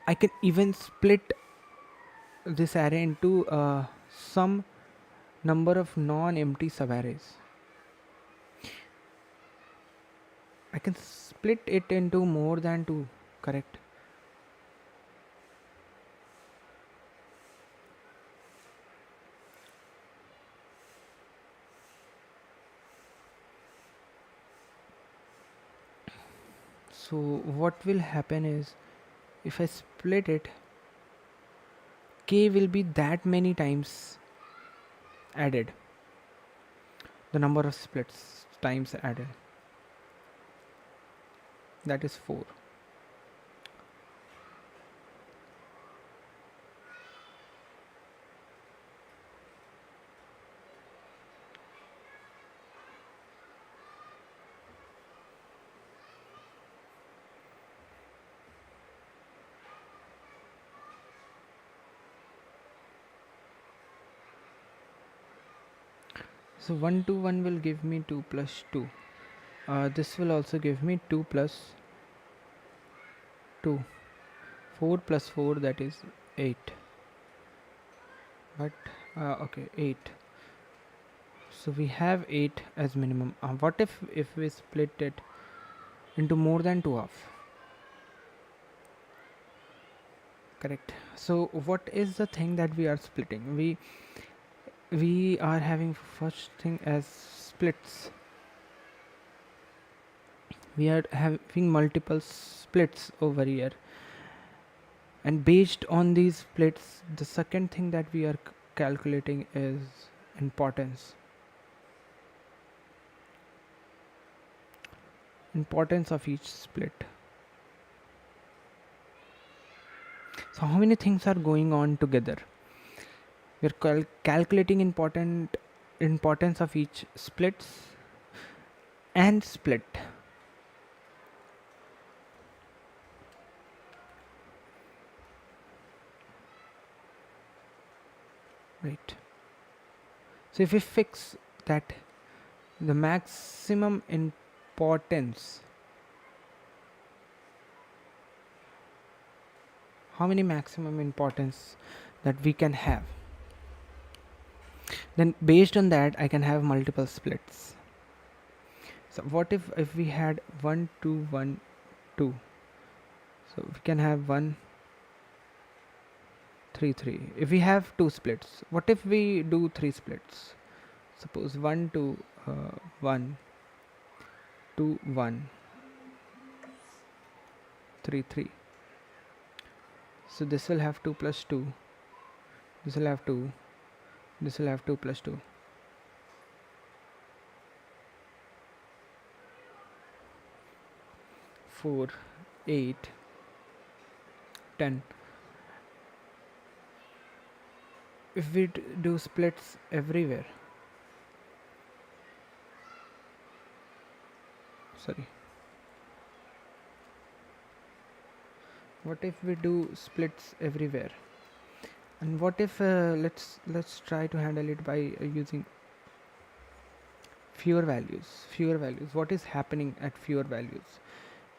I can even split this array into some number of non-empty subarrays. I can split it into more than two, correct? So what will happen is, if I split it, k will be that many times added, the number of splits times added, that is 4. So 1 to 1 will give me 2 plus 2. This will also give me 2 plus 2. 4 plus 4, that is 8. But okay, 8. So we have 8 as minimum. What if we split it into more than 2 half? Correct. So what is the thing that we are splitting? We are having first thing as splits. We are having multiple splits over here, and based on these splits, the second thing that we are calculating is importance of each split. So how many things are going on together? We are calculating importance of each splits and split. Right. So if we fix that the maximum importance, how many maximum importance that we can have, then based on that I can have multiple splits. So what if we had 1 2 1 2, so we can have 1 3 3. If we have two splits, what if we do three splits? Suppose 1 2 1 2 1 3 3. So this will have 2 plus 2, this will have 2, this will have 2 plus 2. 4 8 10. If we do splits everywhere, sorry, what if we do splits everywhere, and what if let's try to handle it by using fewer values. What is happening at fewer values?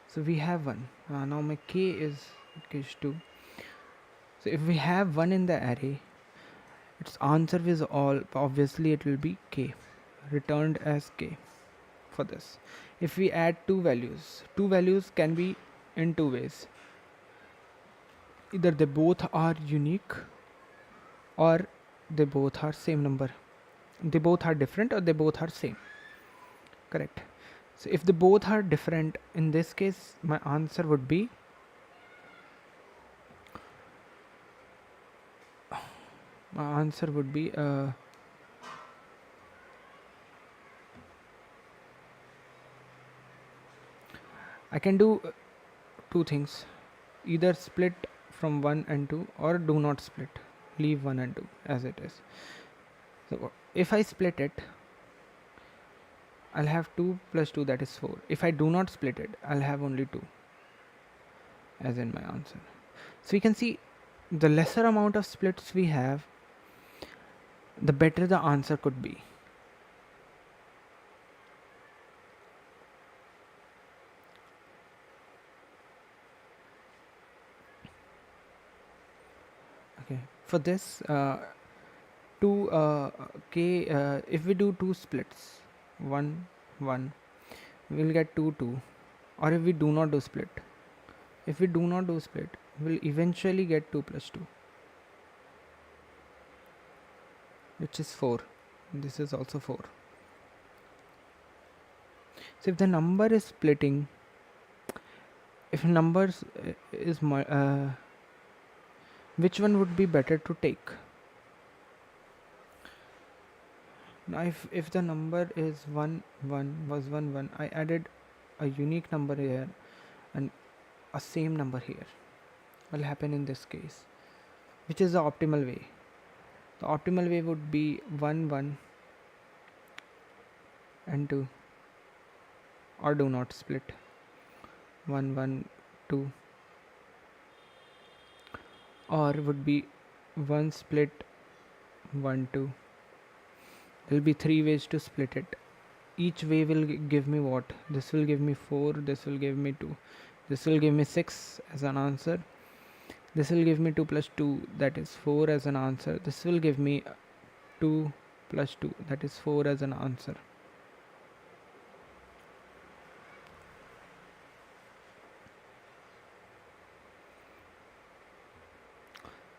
So we have 1, now my k is 2. So if we have 1 in the array, its answer is all obviously it will be k, returned as k for this. If we add two values can be in two ways. Either they both are unique, or they both are same number. They both are different, or they both are same. Correct. So if they both are different, in this case my answer would be I can do two things: either split from 1 and 2, or do not split, leave 1 and 2 as it is. So if I split it, I'll have 2 plus 2, that is 4. If I do not split it, I'll have only 2 as in my answer. So you can see, the lesser amount of splits we have, the better the answer could be. Okay, for this two if we do two splits, 1 1, we'll get 2 2. Or if we do not do split, we'll eventually get 2 plus 2, which is 4. This is also 4. So if the number is splitting, if numbers is which one would be better to take? Now if the number is 1 1 was 1 1, I added a unique number here and a same number here. What will happen in this case? Which is the optimal way? The optimal way would be 1 1 and 2, or do not split 1 1 2, or would be 1 split 1 2. There will be 3 ways to split it. Each way will give me what? This will give me 4, this will give me 2, this will give me 6 as an answer, this will give me 2 plus 2, that is 4 as an answer, this will give me 2 plus 2, that is 4 as an answer.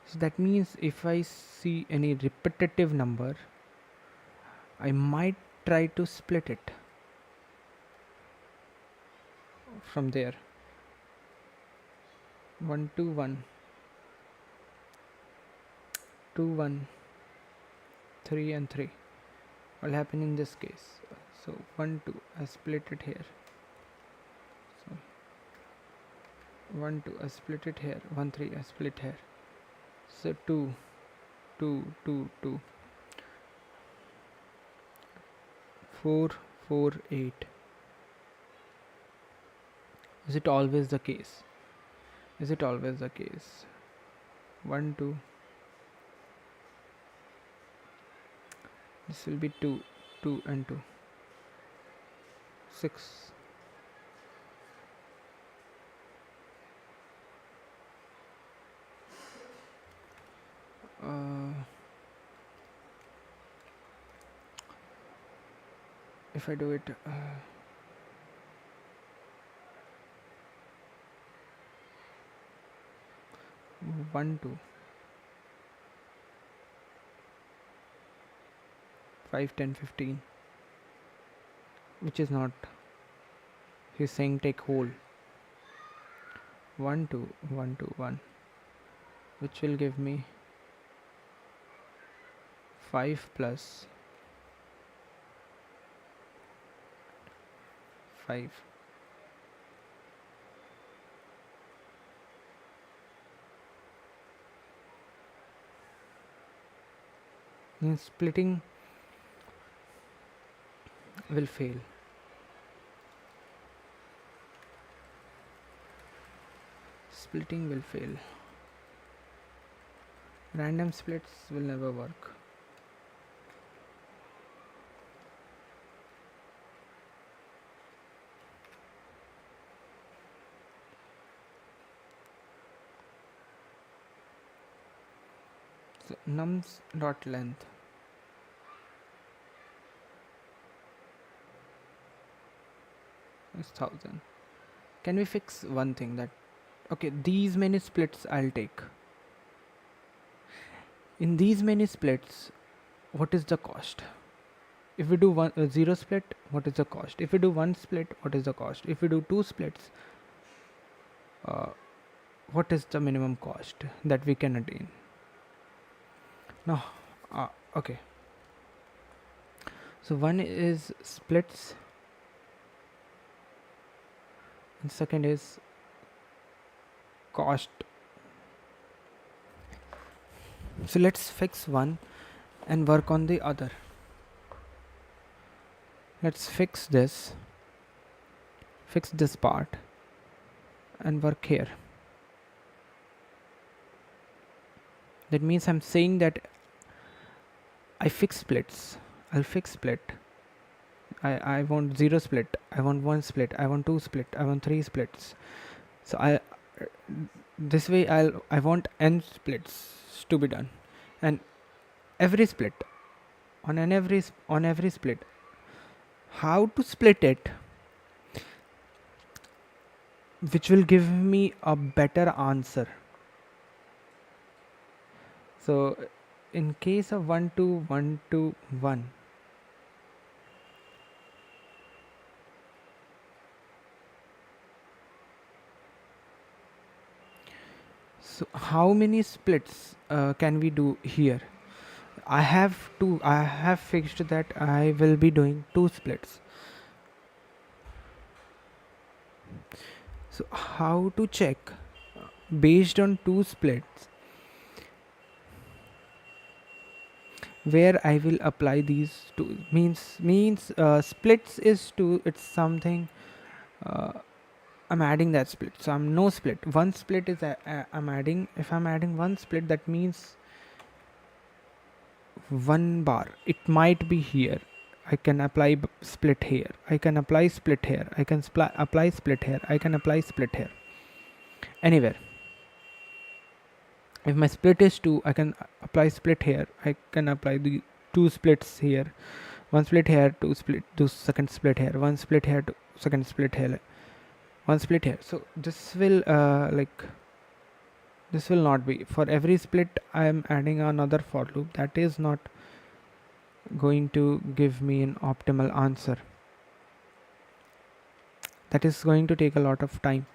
So that means if I see any repetitive number, I might try to split it from there. 1 2 1 2 1 3 and 3. What will happen in this case? So 1 2, I split it here. So 1 2, I split it here. 1 3, I split here. So 2 2 2 2 4 4 8. Is it always the case? Is it always the case? 1 2. This will be 2 2 and 2. 6. If I do it 1 2 5 10 15, which is not, he's saying take whole. 1 2 1 2 1, which will give me 5 plus 5. Means splitting will fail. Splitting will fail. Random splits will never work. So nums dot length is 1000. Can we fix one thing? That okay, these many splits I'll take. In these many splits, what is the cost? If we do 0 split, what is the cost? If we do 1 split, what is the cost? If we do 2 splits, what is the minimum cost that we can attain? Now, okay. So one is splits, and second is cost. So let's fix one and work on the other. Let's fix this part and work here. That means I'm saying that I fix splits. I'll fix split. I want 0 split. I want 1 split. I want 2 split. I want 3 splits. So this way I want n splits to be done, and every split on every split, how to split it which will give me a better answer. So in case of 1 to 1 to 1, so how many splits can we do here? I have fixed that I will be doing 2 splits. So how to check based on 2 splits where I will apply these two? Means splits is 2, it's something uh, I'm adding that split. So I'm no split. One split is I'm adding. If I'm adding one split, that means one bar. It might be here. I can apply split here. I can apply split here. I can apply split here. I can apply split here. Anywhere. If my split is 2, I can apply split here. I can apply the 2 splits here. One split here, two second split here. One split here, two second split here. One split here. So this will this will not be for every split. I am adding another for loop. That is not going to give me an optimal answer. That is going to take a lot of time,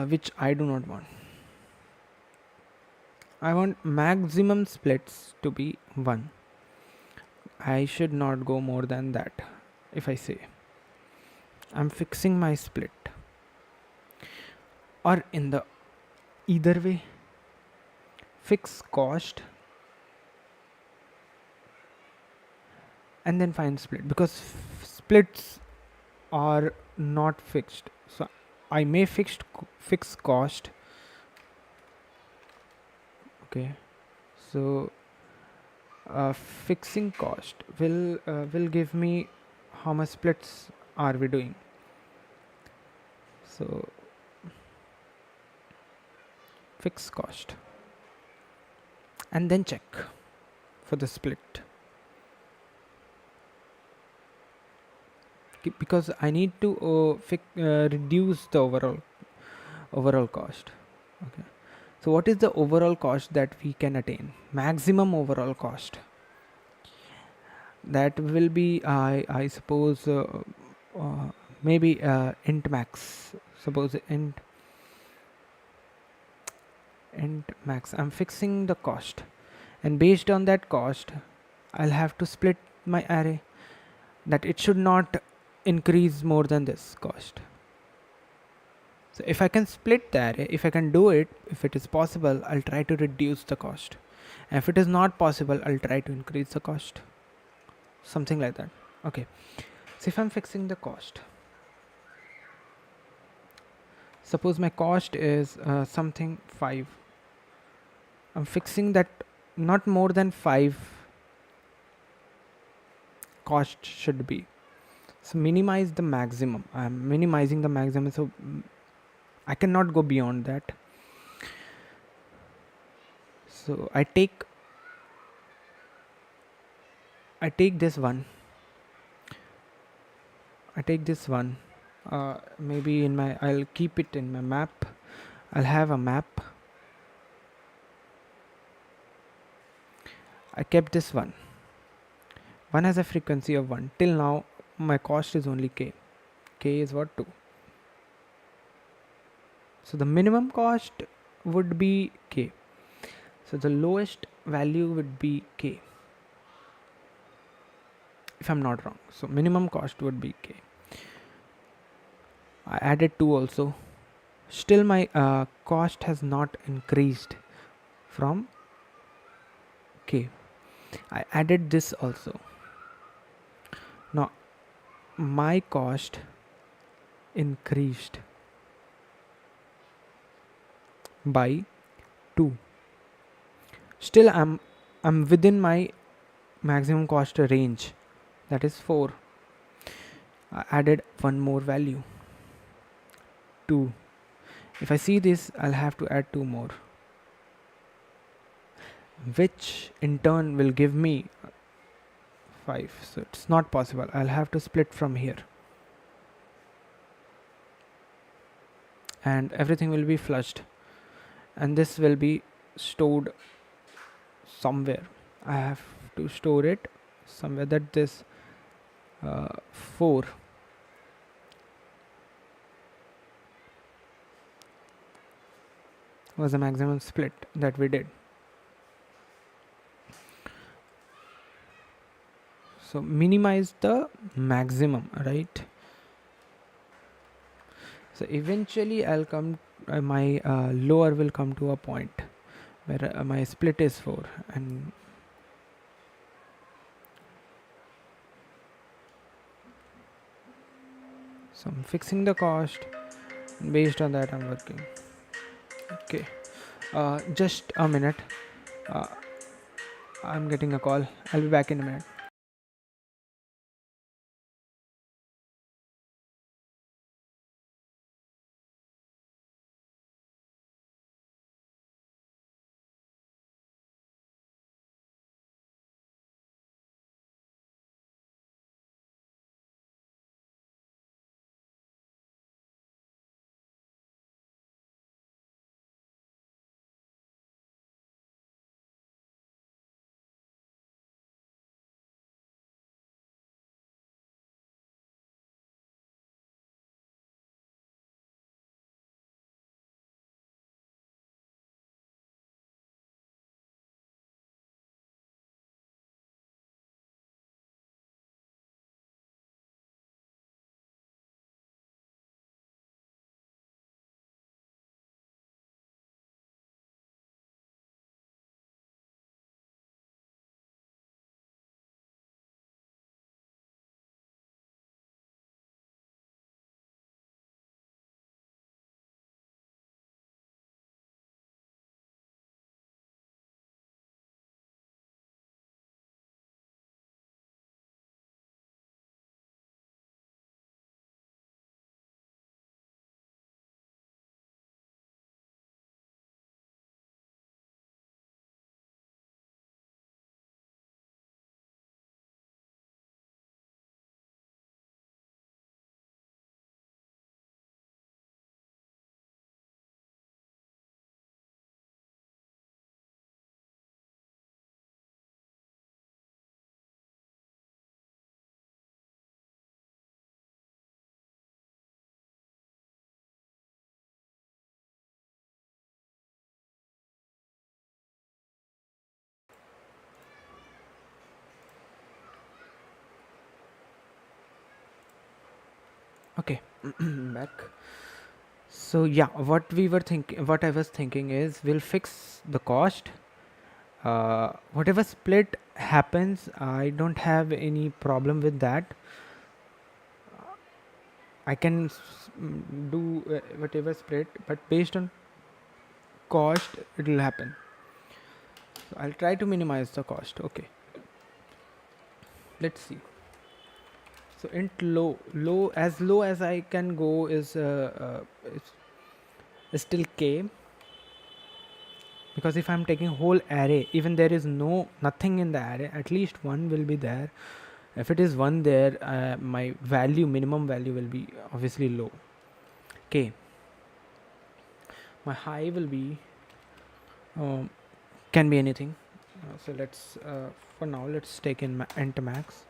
which I do not want. I want maximum splits to be 1. I should not go more than that. If I say I'm fixing my split, or in the either way, fix cost and then find split, because splits are not fixed. So I may fix cost. Okay, so fixing cost will give me how much splits are we doing. So fix cost and then check for the split, because I need to reduce the overall cost. Okay, so what is the overall cost that we can attain? Maximum overall cost, that will be I suppose maybe int max. Suppose int max. I'm fixing the cost, and based on that cost I'll have to split my array, that it should not increase more than this cost. So if I can split the array, if I can do it, if it is possible, I'll try to reduce the cost. And if it is not possible, I'll try to increase the cost. Something like that. Okay. So if I'm fixing the cost, suppose my cost is something 5. I'm fixing that not more than 5 cost should be. So minimize the maximum. I'm minimizing the maximum, so I cannot go beyond that. So I take this one. I take this one. Maybe in my, I'll keep it in my map. I'll have a map. I kept this one. One has a frequency of 1. Till now my cost is only k. K is what? 2. So the minimum cost would be k. So the lowest value would be k, if I'm not wrong. So minimum cost would be k. I added 2 also. Still my cost has not increased from k. I added this also. Now my cost increased by 2. Still I'm within my maximum cost range, that is 4. I added one more value, 2. If I see this, I'll have to add 2 more, which in turn will give me 5. So it's not possible. I'll have to split from here, and everything will be flushed, and this will be stored somewhere. I have to store it somewhere, that this 4 was the maximum split that we did. So minimize the maximum, right? So eventually I'll come, my lower will come to a point where my split is 4, and so I'm fixing the cost. Based on that I'm working. Okay, just a minute. uh, I'm getting a call. I'll be back in a minute. Okay, back. So yeah, what I was thinking is, we'll fix the cost. Whatever split happens, I don't have any problem with that. I can do whatever split, but based on cost it will happen. So I'll try to minimize the cost. Okay, let's see. So int low as I can go is still k, because if I'm taking whole array, even there is nothing in the array, at least one will be there. If it is one there, my minimum value will be obviously low. Okay, my high will be can be anything. So let's for now let's take in int max.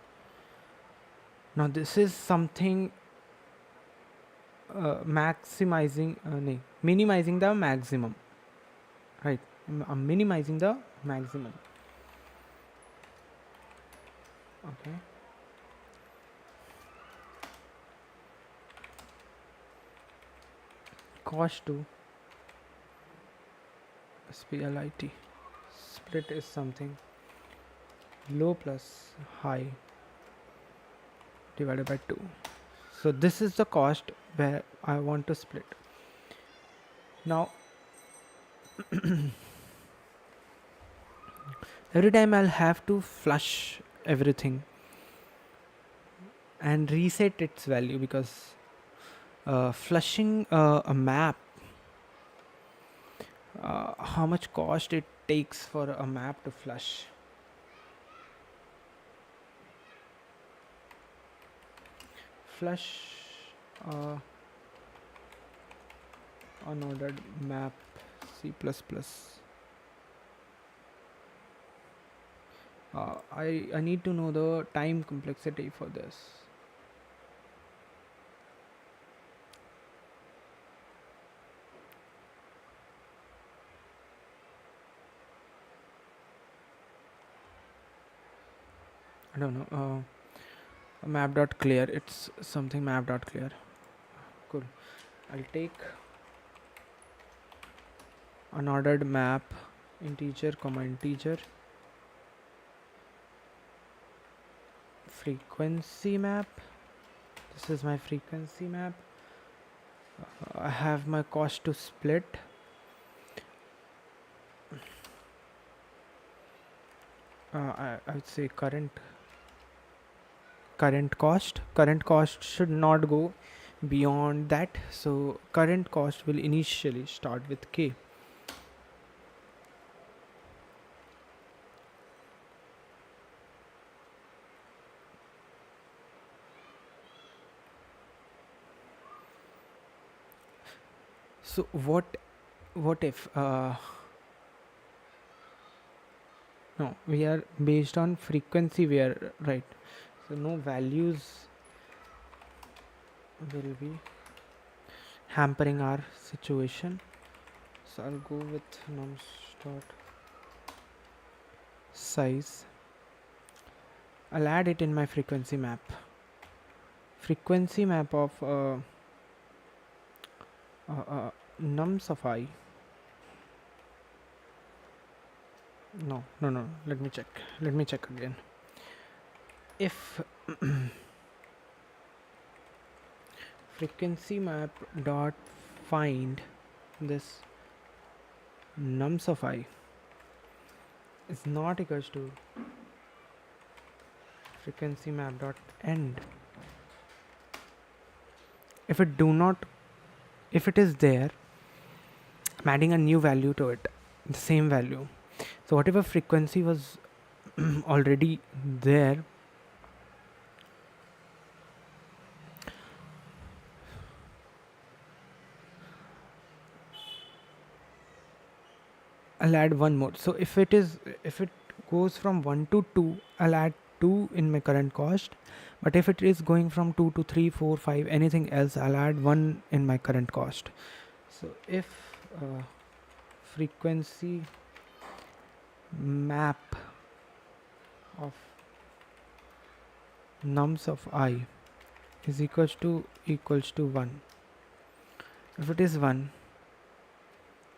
Now this is something minimizing the maximum, right? I'm minimizing the maximum. Okay, cost to split. Split is something low plus high divided by 2. So this is the cost where I want to split. Now every time I'll have to flush everything and reset its value, because flushing a map how much cost it takes for a map to flush uh, unordered map C++. I need to know the time complexity for this. I don't know. Map.clear. It's something map.clear. Cool. I'll take unordered map integer comma integer frequency map. This is my frequency map. I have my cost to split. I would say current cost. Current cost should not go beyond that. So current cost will initially start with K. So what if no, we are based on frequency, we are right, so no values will be hampering our situation. So I'll go with nums dot size. I'll add it in my frequency map of nums of I. No, let me check again. If frequency map dot find this nums of I is not equals to frequency map dot end, if it is there, I'm adding a new value to it, the same value. So whatever frequency was already there, I'll add one more. So if it goes from 1 to 2, I'll add 2 in my current cost. But if it is going from 2 to 3, 4, 5, anything else, I'll add 1 in my current cost. So if frequency map of nums of I is equals to 1. If it is 1,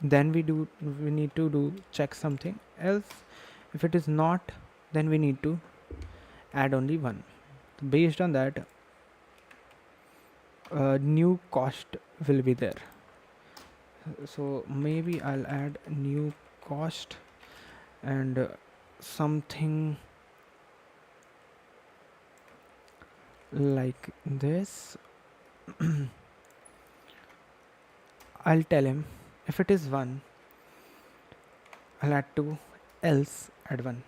then we need to check something else. If it is not, then we need to add only 1. Based on that, new cost will be there. So maybe I'll add new cost and something like this. I'll tell him if it is 1, I'll add 2, else add 1.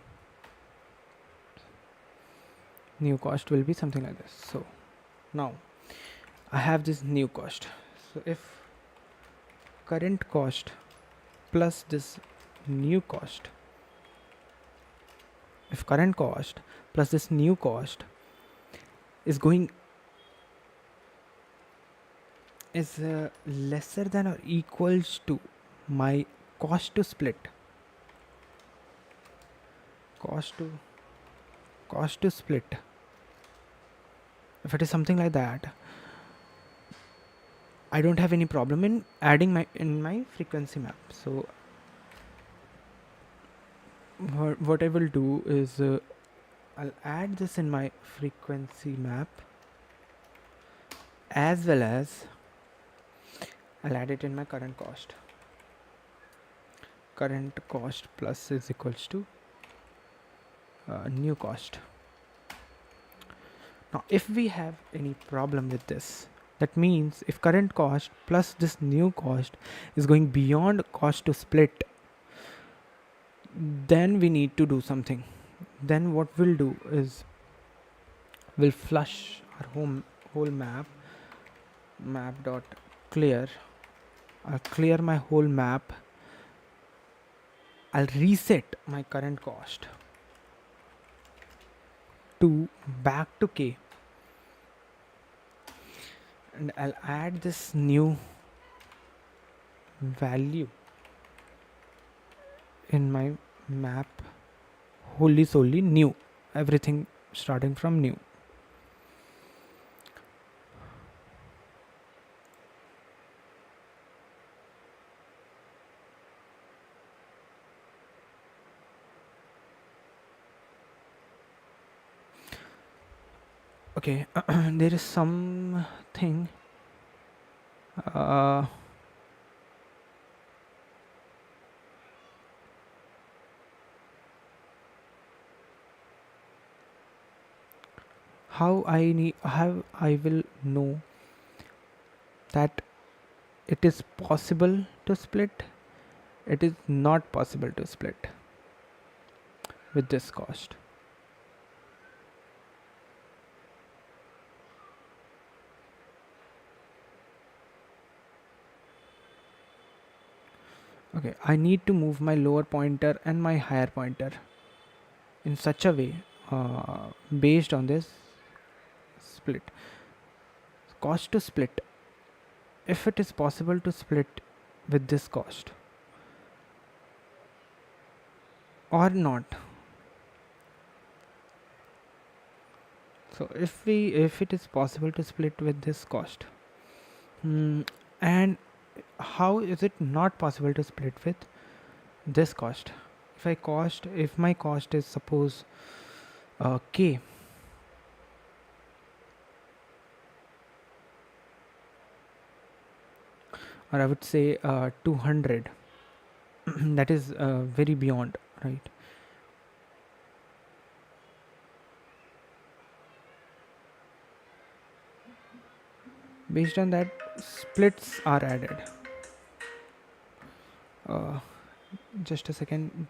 New cost will be something like this. So now I have this new cost. So if current cost plus this new cost, if current cost plus this new cost is lesser than or equals to my cost to split, if it is something like that, I don't have any problem in adding my frequency map. So what I will do is I'll add this in my frequency map, as well as I'll add it in my current cost. Current cost plus is equals to new cost. Now if we have any problem with this, That means if current cost plus this new cost is going beyond cost to split, then we need to do something. Then what we'll do is we'll flush our whole map dot clear. I'll clear my whole map. I'll reset my current cost to back to k, and I'll add this new value in my map, wholly solely new, everything starting from new. Okay, there is something. Uh, how I will know that it is possible to split? It is not possible to split with this cost. Okay, I need to move my lower pointer and my higher pointer in such a way, based on this split cost to split, if it is possible to split with this cost or not. So if it is possible to split with this cost, and how is it not possible to split with this cost? If my cost is suppose k, or I would say 200, that is very beyond, right? Based on that, splits are added. uh, just a second.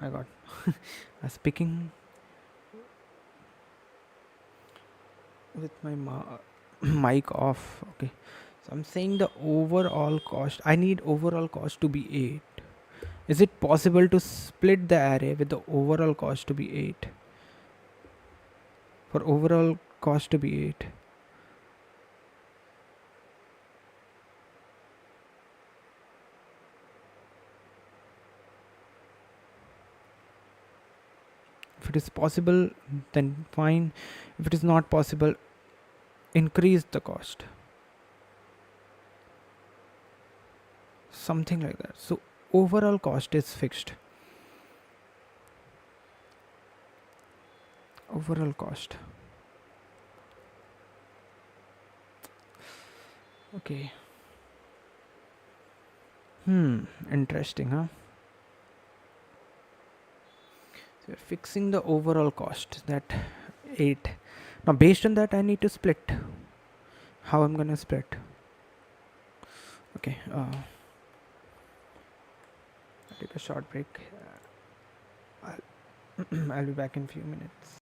My god. Speaking with my mic off. Okay. So I'm saying the overall cost. I need overall cost to be 8. Is it possible to split the array with the overall cost to be 8? For overall cost to be 8. If it is possible, then fine. If it is not possible, increase the cost. Something like that. So overall cost is fixed. Overall cost. Okay. Interesting, huh? So we're fixing the overall cost, that 8. Now based on that I need to split. How I'm gonna split? Okay, I'll take a short break. I'll be back in few minutes.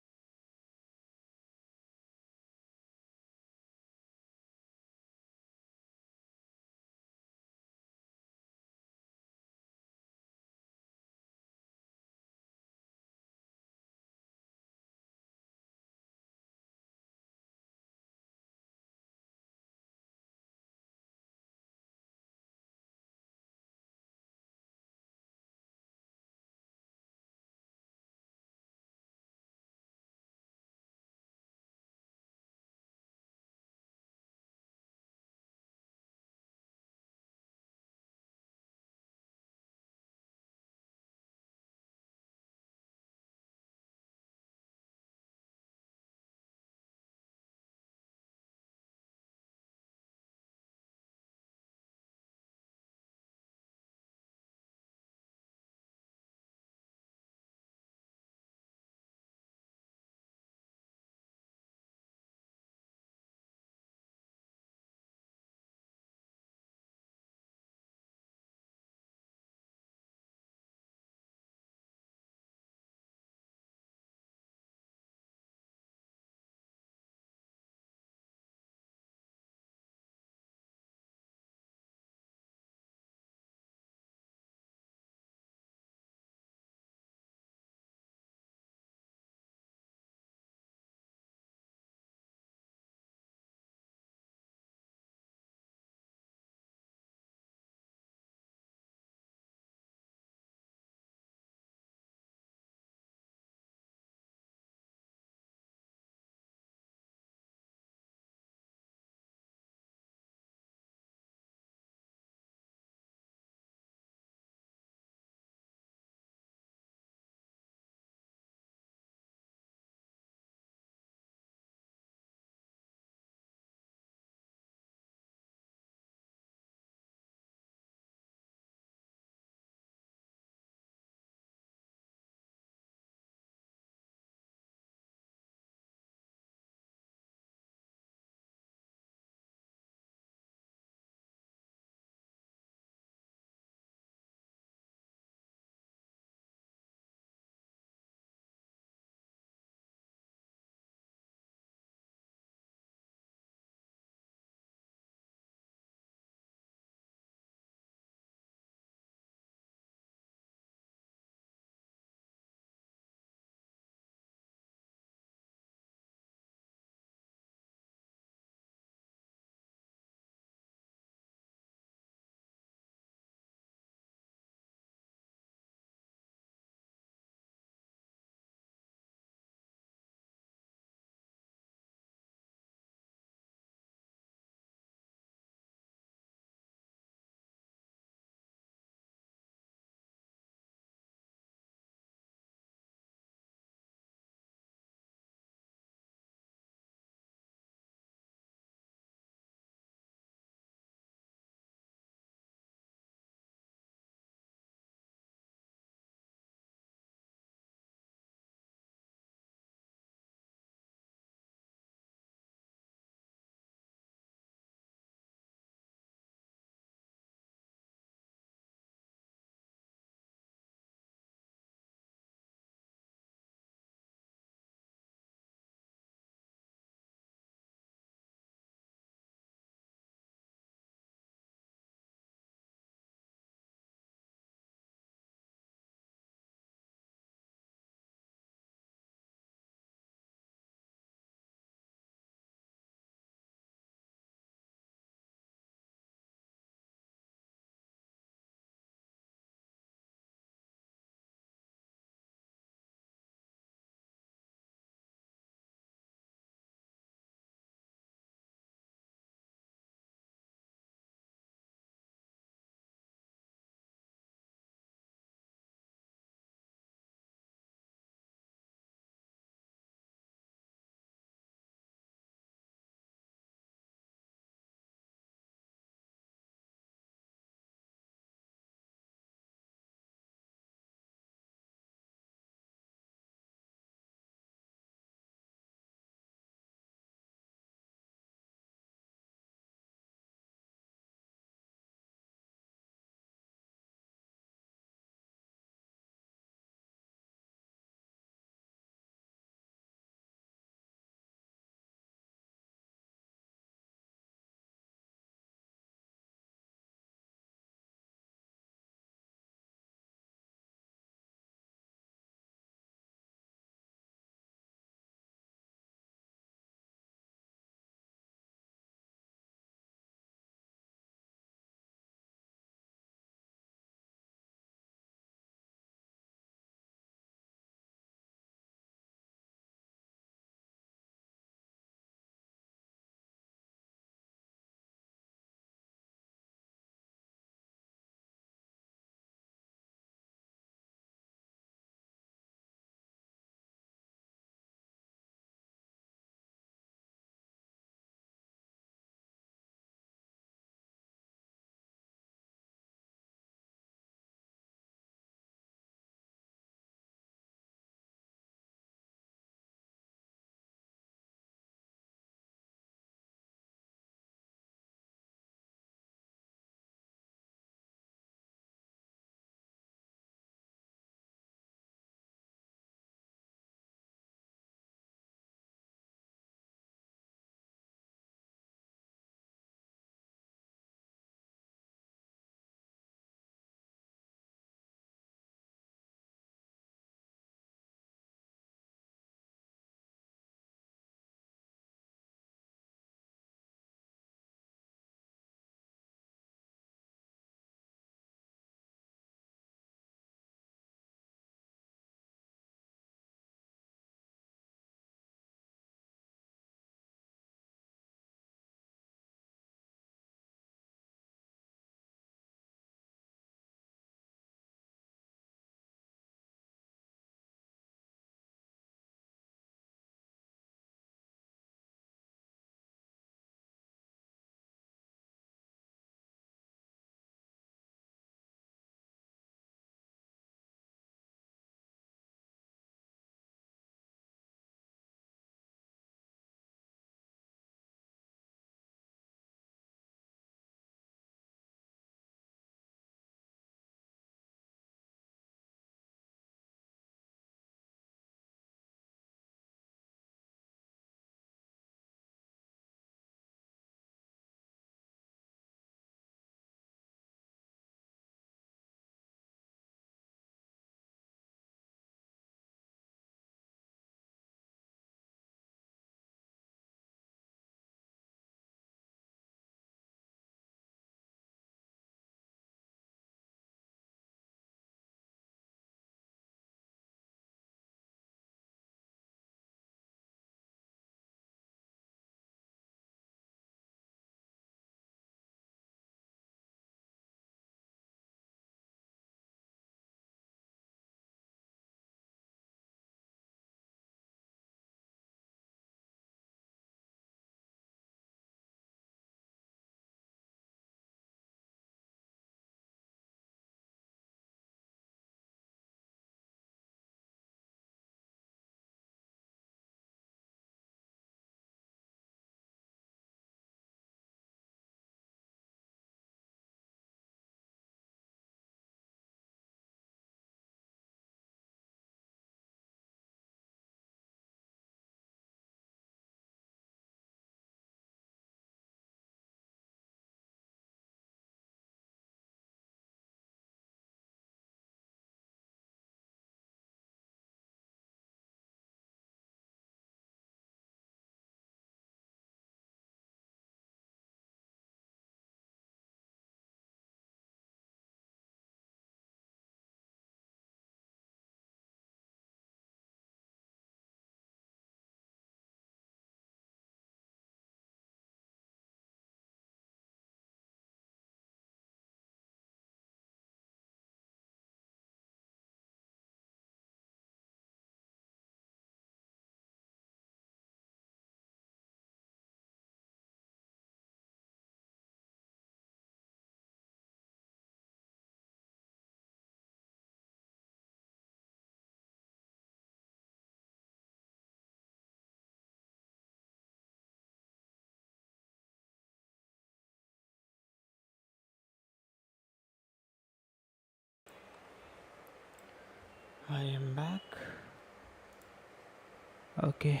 Okay,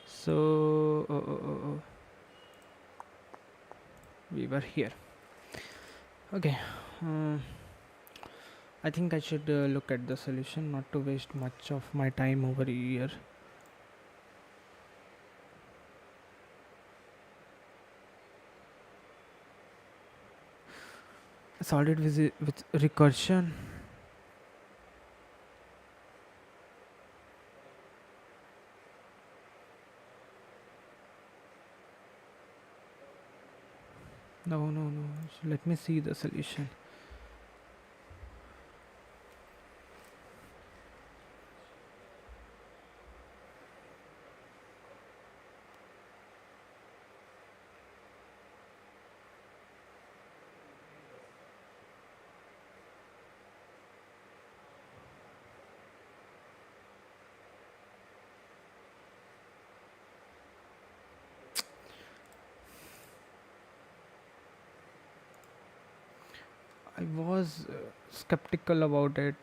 so we were here. Okay, um, I think I should look at the solution, not to waste much of my time over here. Solved it with recursion. No, no, no. Let me see the solution. I was skeptical about it.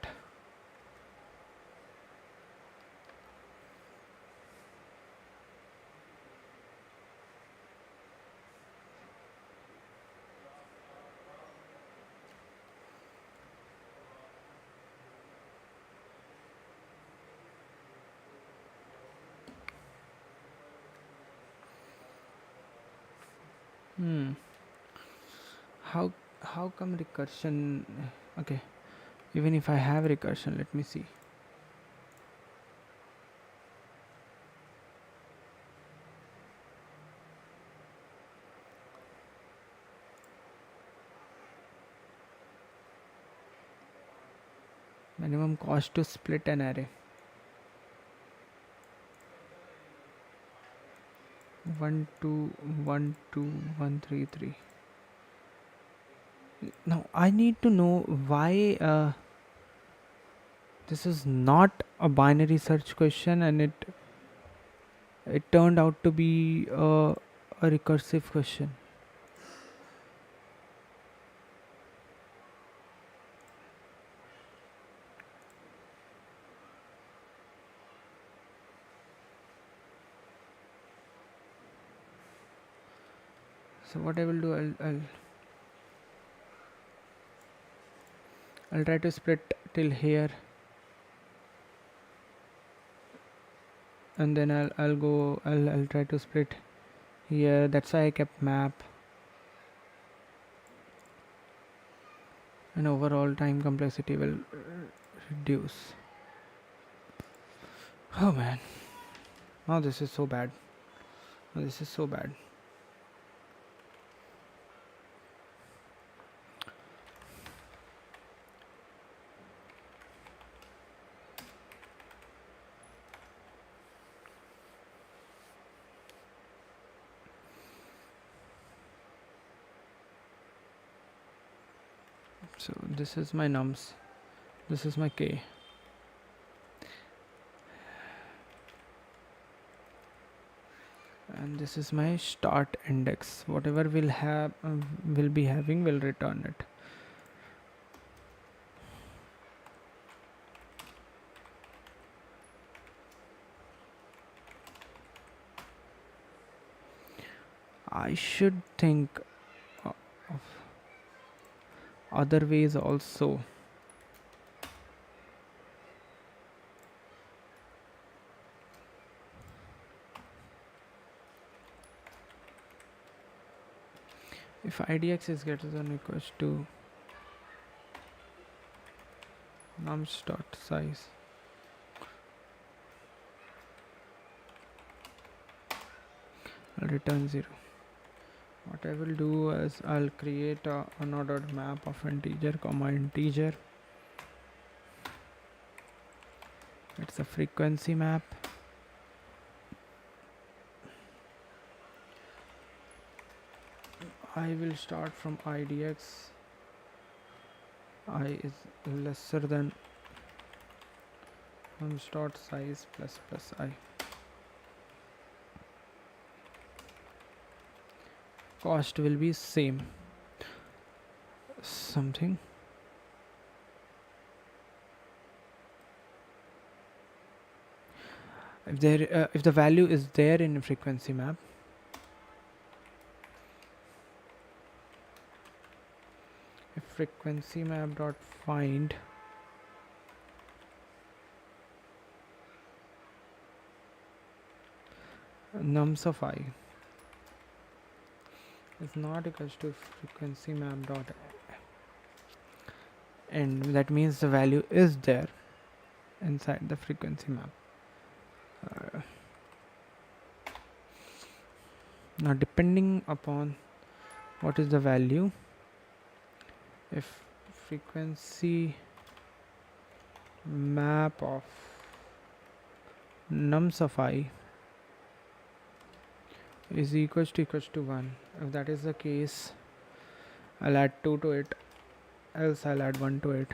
Hmm. How how come recursion? Okay. Even if I have recursion, let me see. Minimum cost to split an array. 1 2 1 2 1 3 3. Now I need to know why this is not a binary search question, and it turned out to be a recursive question. So what I will do, I'll try to split till here, and then I'll try to split here. That's why I kept map, and overall time complexity will reduce. Oh man, oh this is so bad. Oh, this is so bad. So this is my nums, this is my k, and this is my start index. Whatever will be having will return it. I should think of other ways also. If idx is greater than or equals to nums dot size, I'll return 0. What I will do is I'll create a unordered map of integer comma integer. It's a frequency map. I will start from idx. I is lesser than nums dot size plus plus I. Cost will be same. Something. If the value is there in frequency map, if frequency map dot find nums of I is not equals to frequency map dot end, that means the value is there inside the frequency map. Now depending upon what is the value, if frequency map of nums of I is equals to 1, if that is the case, I'll add 2 to it, else I'll add 1 to it.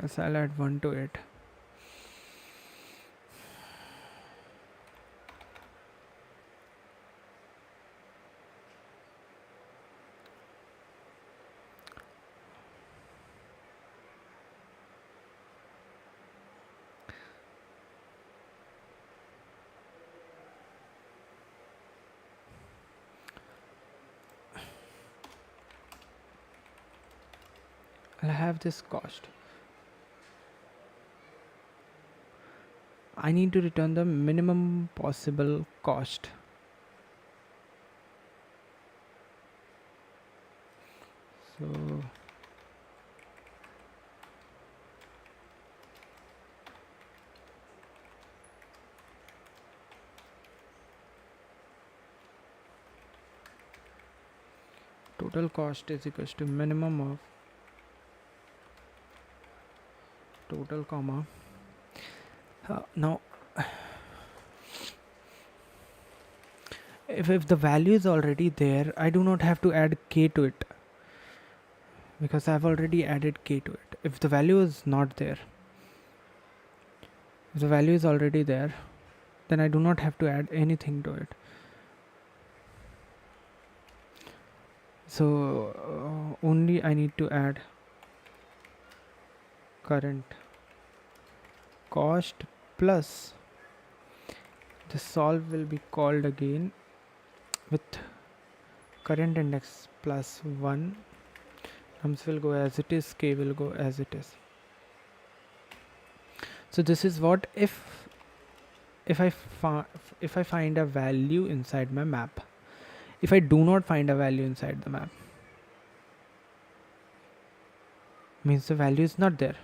Else I'll add 1 to it. I'll have this cost. I need to return the minimum possible cost. So total cost is equals to minimum of total comma. Now if the value is already there, I do not have to add k to it, because I've already added k to it. If the value is not there, if the value is already there, then I do not have to add anything to it. So only I need to add current cost plus the solve will be called again with current index plus 1, nums will go as it is, k will go as it is. So this is what if I find a value inside my map. If I do not find a value inside the map, means the value is not there.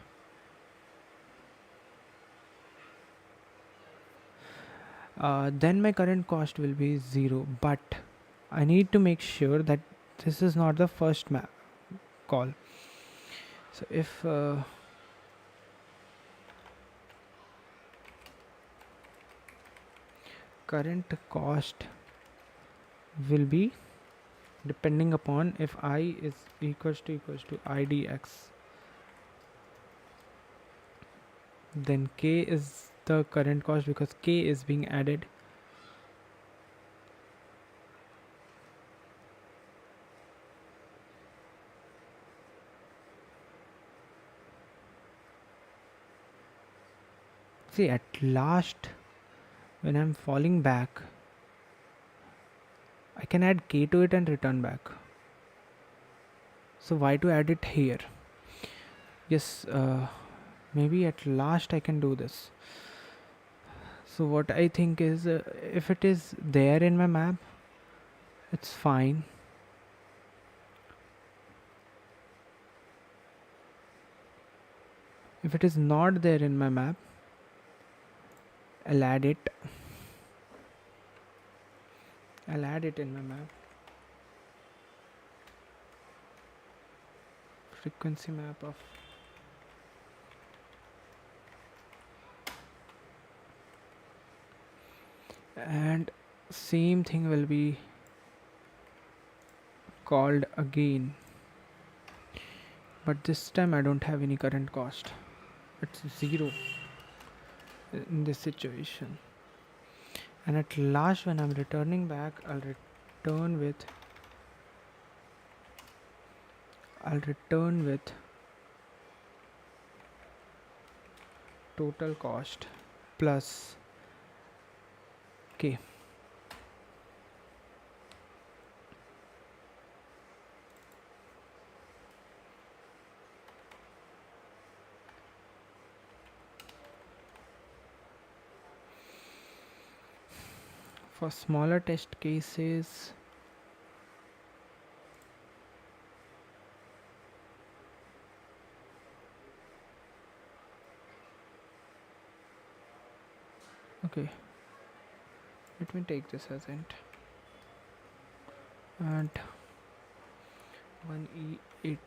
Then my current cost will be 0, but I need to make sure that this is not the first map call. So if current cost will be depending upon if I is equals to idx, then k is the current cost because k is being added. See, at last when I'm falling back, I can add k to it and return back. So why to add it here? Yes, maybe at last I can do this. So what I think is, if it is there in my map, it's fine. If it is not there in my map, I'll add it. I'll add it in my map. Frequency map of and same thing will be called again, but this time I don't have any current cost. It's 0 in this situation. And at last when I'm returning back, I'll return with I'll return with total cost plus k. For smaller test cases, okay, let me take this as int and 1e8.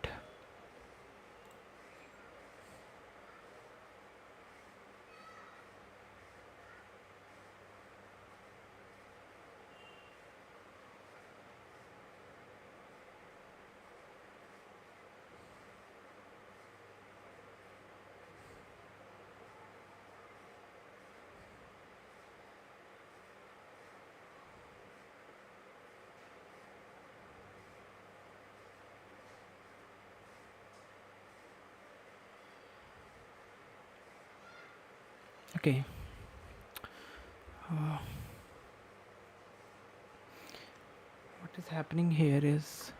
Okay, what is happening here is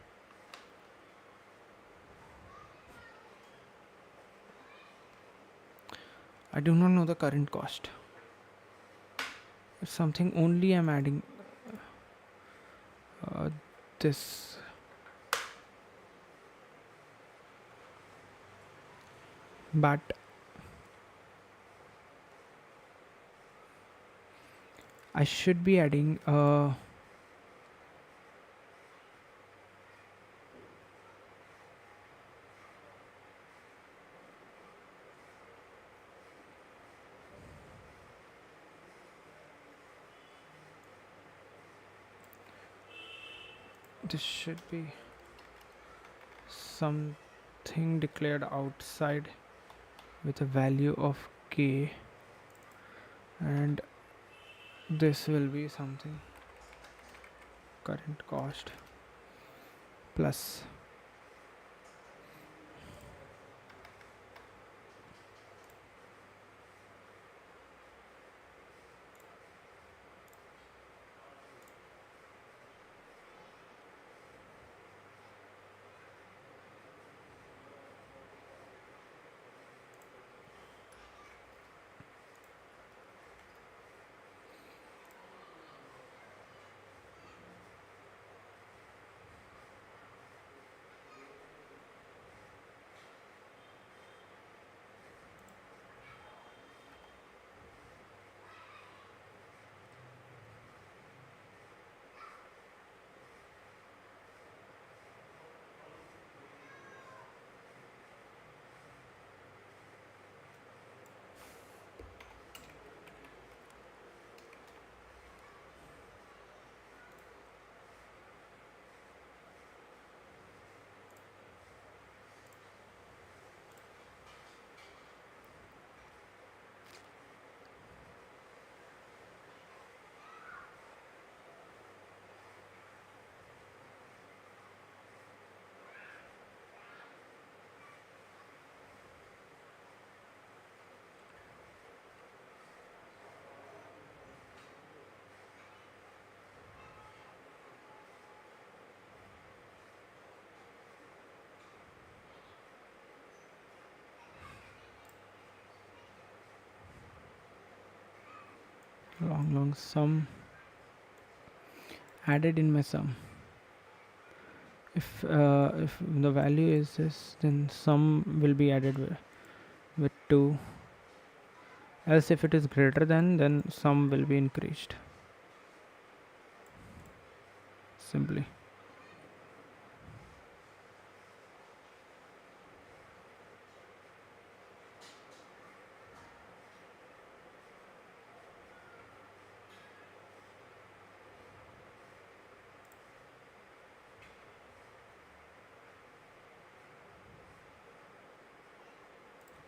I do not know the current cost. It's something only I'm adding this, but I should be adding this should be something declared outside with a value of k, and this will be something current cost plus long sum added in my sum. If the value is this, then sum will be added with 2, else if it is greater than, then sum will be increased simply.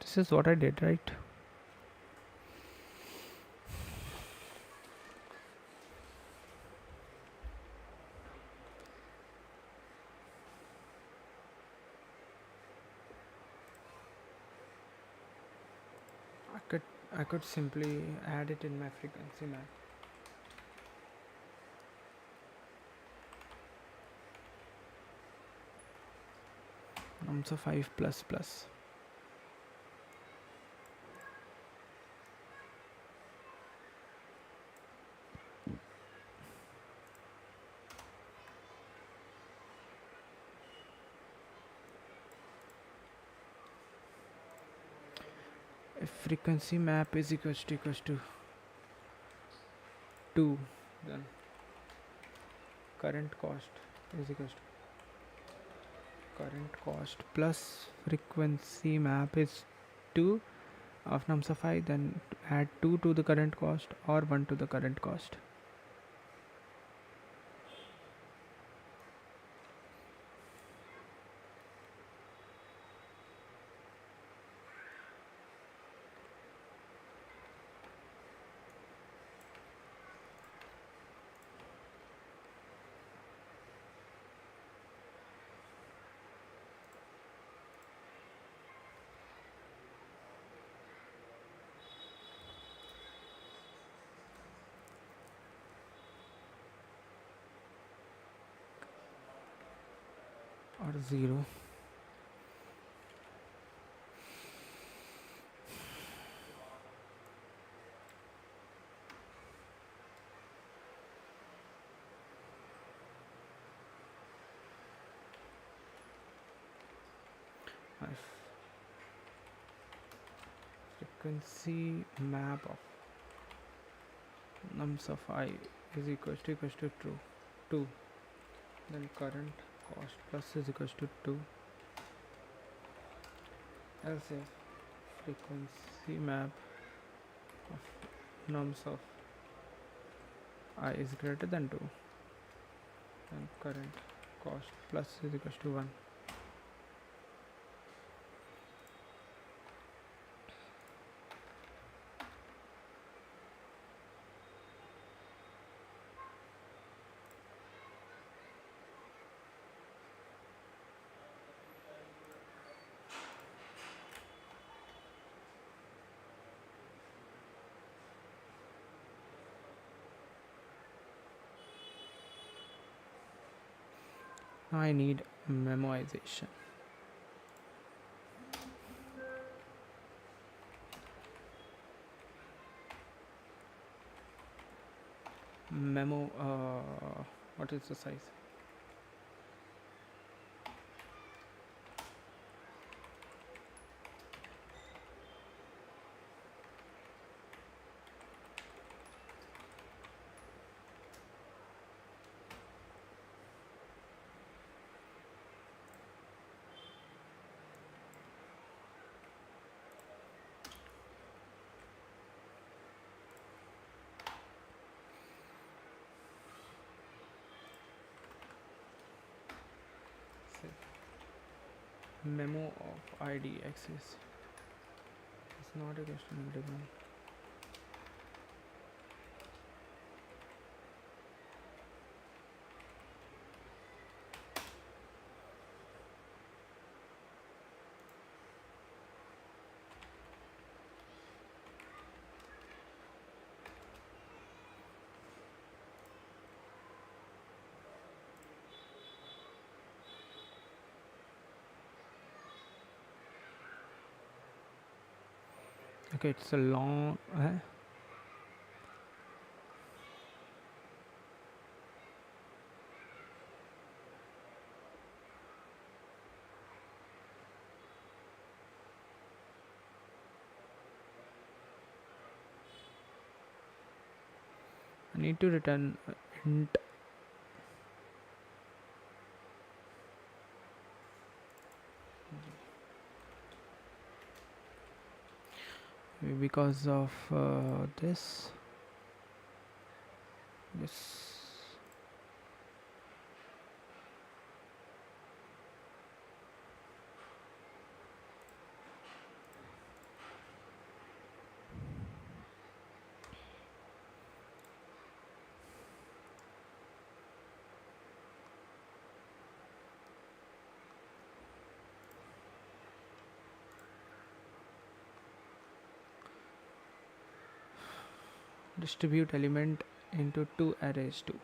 This is what I did, right? I could simply add it in my frequency map. So 5 plus plus. If frequency map is equals to 2, then current cost is equals to current cost plus frequency map is 2 of nums of I, then add 2 to the current cost or 1 to the current cost. Or 0. If frequency map of nums of I is equals to true 2, then current cost plus is equals to 2. Else if frequency map of nums of I is greater than 2, then current cost plus is equals to 1. I need memoization. Memo, what is the size? Memo of id access is not equal to -1. Okay, it's a long I need to return int because of this. distribute element into two arrays too.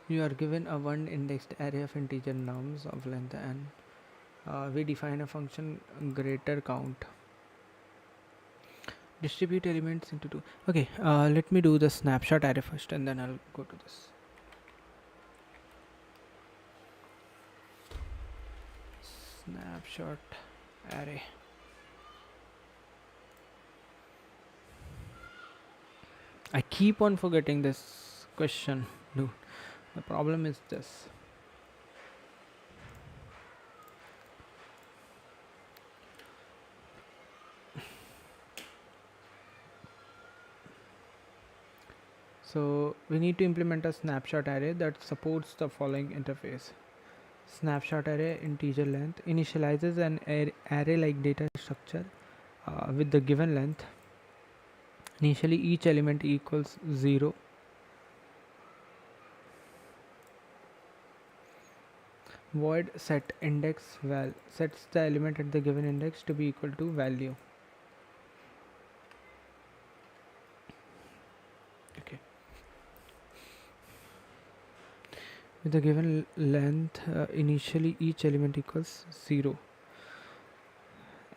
You are given a one indexed array of integer nums of length n. We define a function greater count. Distribute elements into two. Okay, let me do the snapshot array first and then I'll go to this. Snapshot array. I keep on forgetting this question, dude. The problem is this. So we need to implement a snapshot array that supports the following interface. Snapshot array integer length initializes an array like data structure with the given length. Initially each element equals 0. Void set index val sets the element at the given index to be equal to value. Okay. With the given length, initially each element equals 0.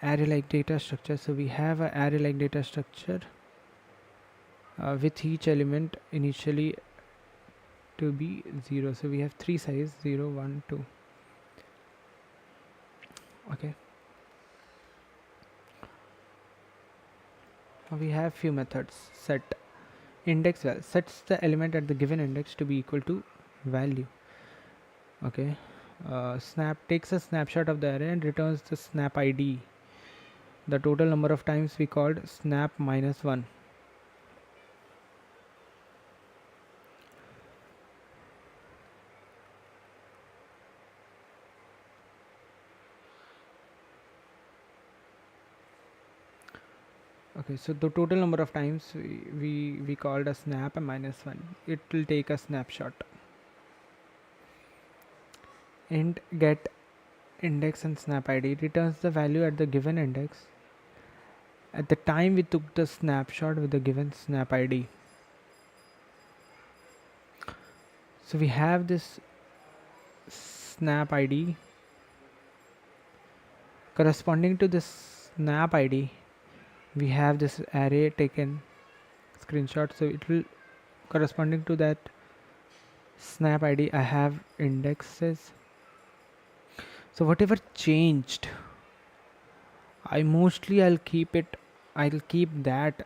Array like data structure. So we have an array like data structure with each element initially to be 0. So we have three size 0, 1, 2. Okay. Now we have few methods. Set index val sets the element at the given index to be equal to value. Okay. Snap takes a snapshot of the array and returns the snap ID. The total number of times we called snap minus 1. Okay, so the total number of times we called a snap minus 1. It will take a snapshot. Int get index and snap ID returns the value at the given index at the time we took the snapshot with the given snap ID. So we have this snap ID corresponding to this snap ID. We have this array taken screenshot, so it will corresponding to that snap ID. I have indexes. So whatever changed, I'll keep it. I'll keep that.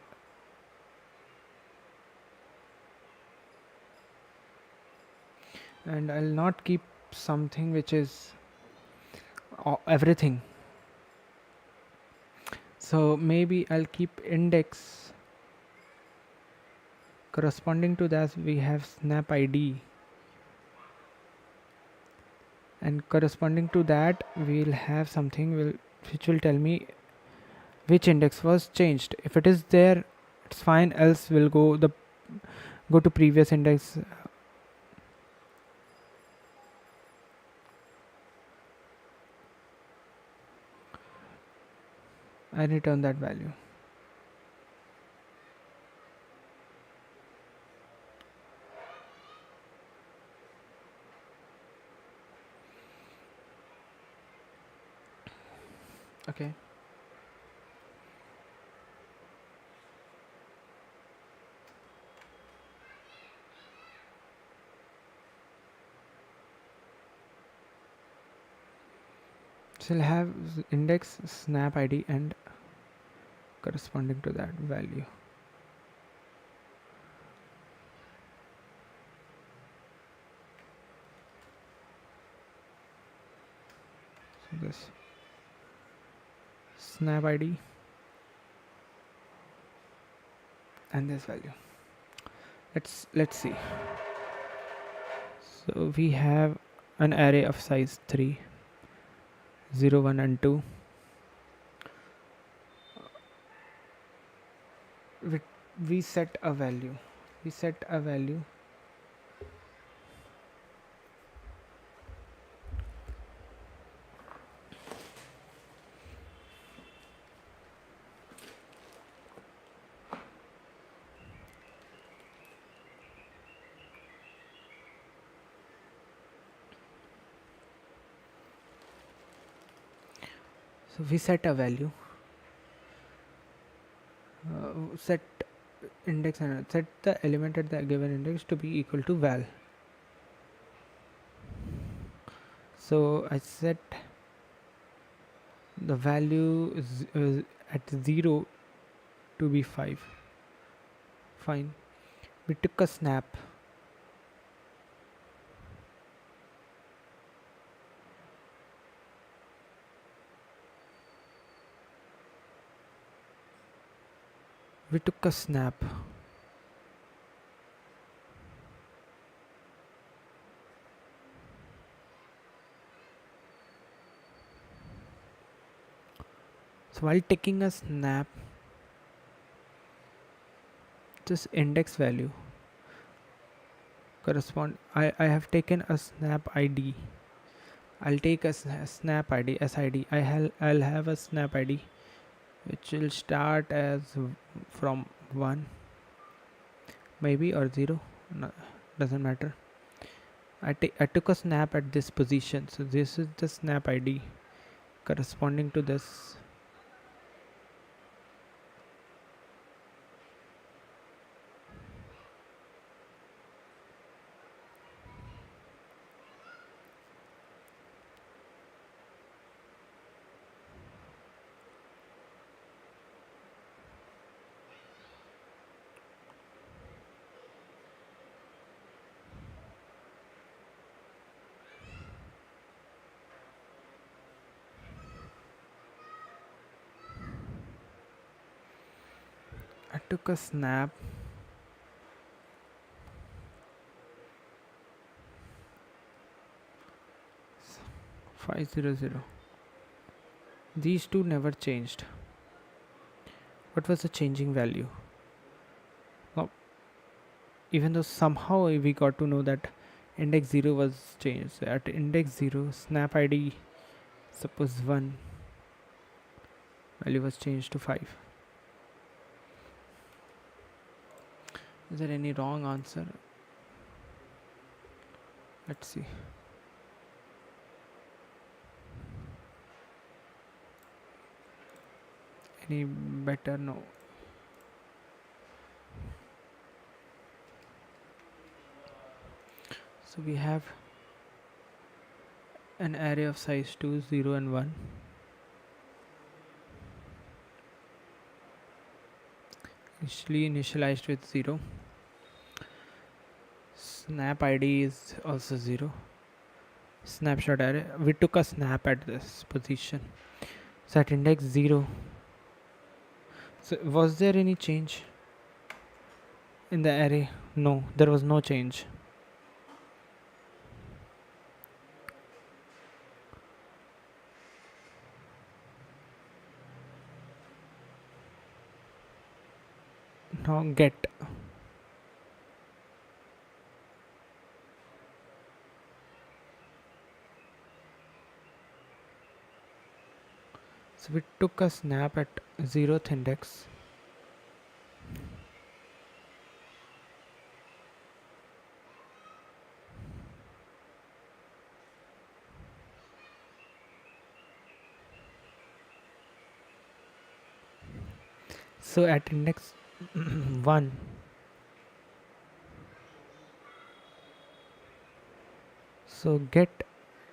And I'll not keep something which is everything. So maybe I'll keep index corresponding to that. We have snap ID, and corresponding to that we'll have something which will tell me which index was changed. If it is there, it's fine, else we'll go to previous index. And return that value. Okay. So we'll have index, snap ID, and corresponding to that value. this snap ID and this value. Let's see. So we have an array of size 3, 0, 1 and 2. we, we set a value. We set a value. So we set a value. Set index and set the element at the given index to be equal to val. So I set the value at 0 to be 5. Fine. We took a snap. We took a snap. So while taking a snap, this index value correspond. I have taken a snap ID. I'll take a snap ID SID. I'll have a snap ID which will start as from 1 maybe or 0, no, doesn't matter. I took a snap at this position, so this is the snap ID corresponding to this. I took a snap. S- 500. These two never changed. What was the changing value? Well, even though somehow we got to know that index 0 was changed. So at index 0, snap ID, suppose 1, value was changed to 5. Is there any wrong answer? Let's see. Any better? No. So we have an array of size 2, 0 and 1. Initialized with 0. Snap ID is also 0. Snapshot array. We took a snap at this position. So at index 0. So was there any change in the array? No, there was no change. Now get. So we took a snap at 0th index. So at index 1, so get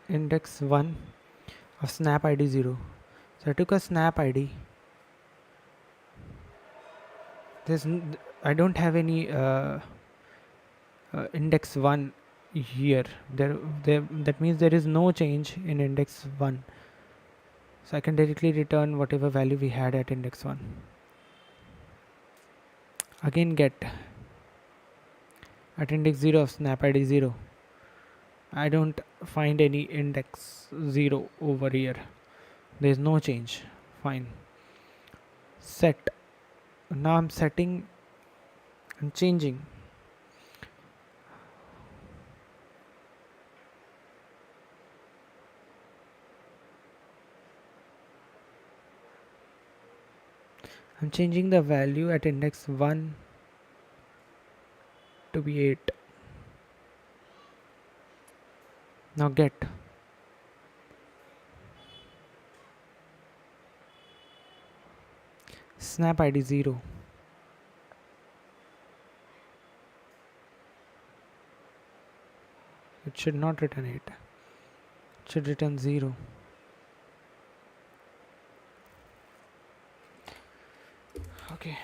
index 1 of snap ID 0. So I took a snap ID. I don't have any index 1 here. That means there is no change in index 1. So I can directly return whatever value we had at index 1. Again get at index 0 of snap id 0. I don't find any index 0 over here. There is no change. Fine. Set. Now I'm setting and changing. I'm changing the value at index 1 to be 8. Now get. Snap id 0. It should not return 8. It should return 0. Okay.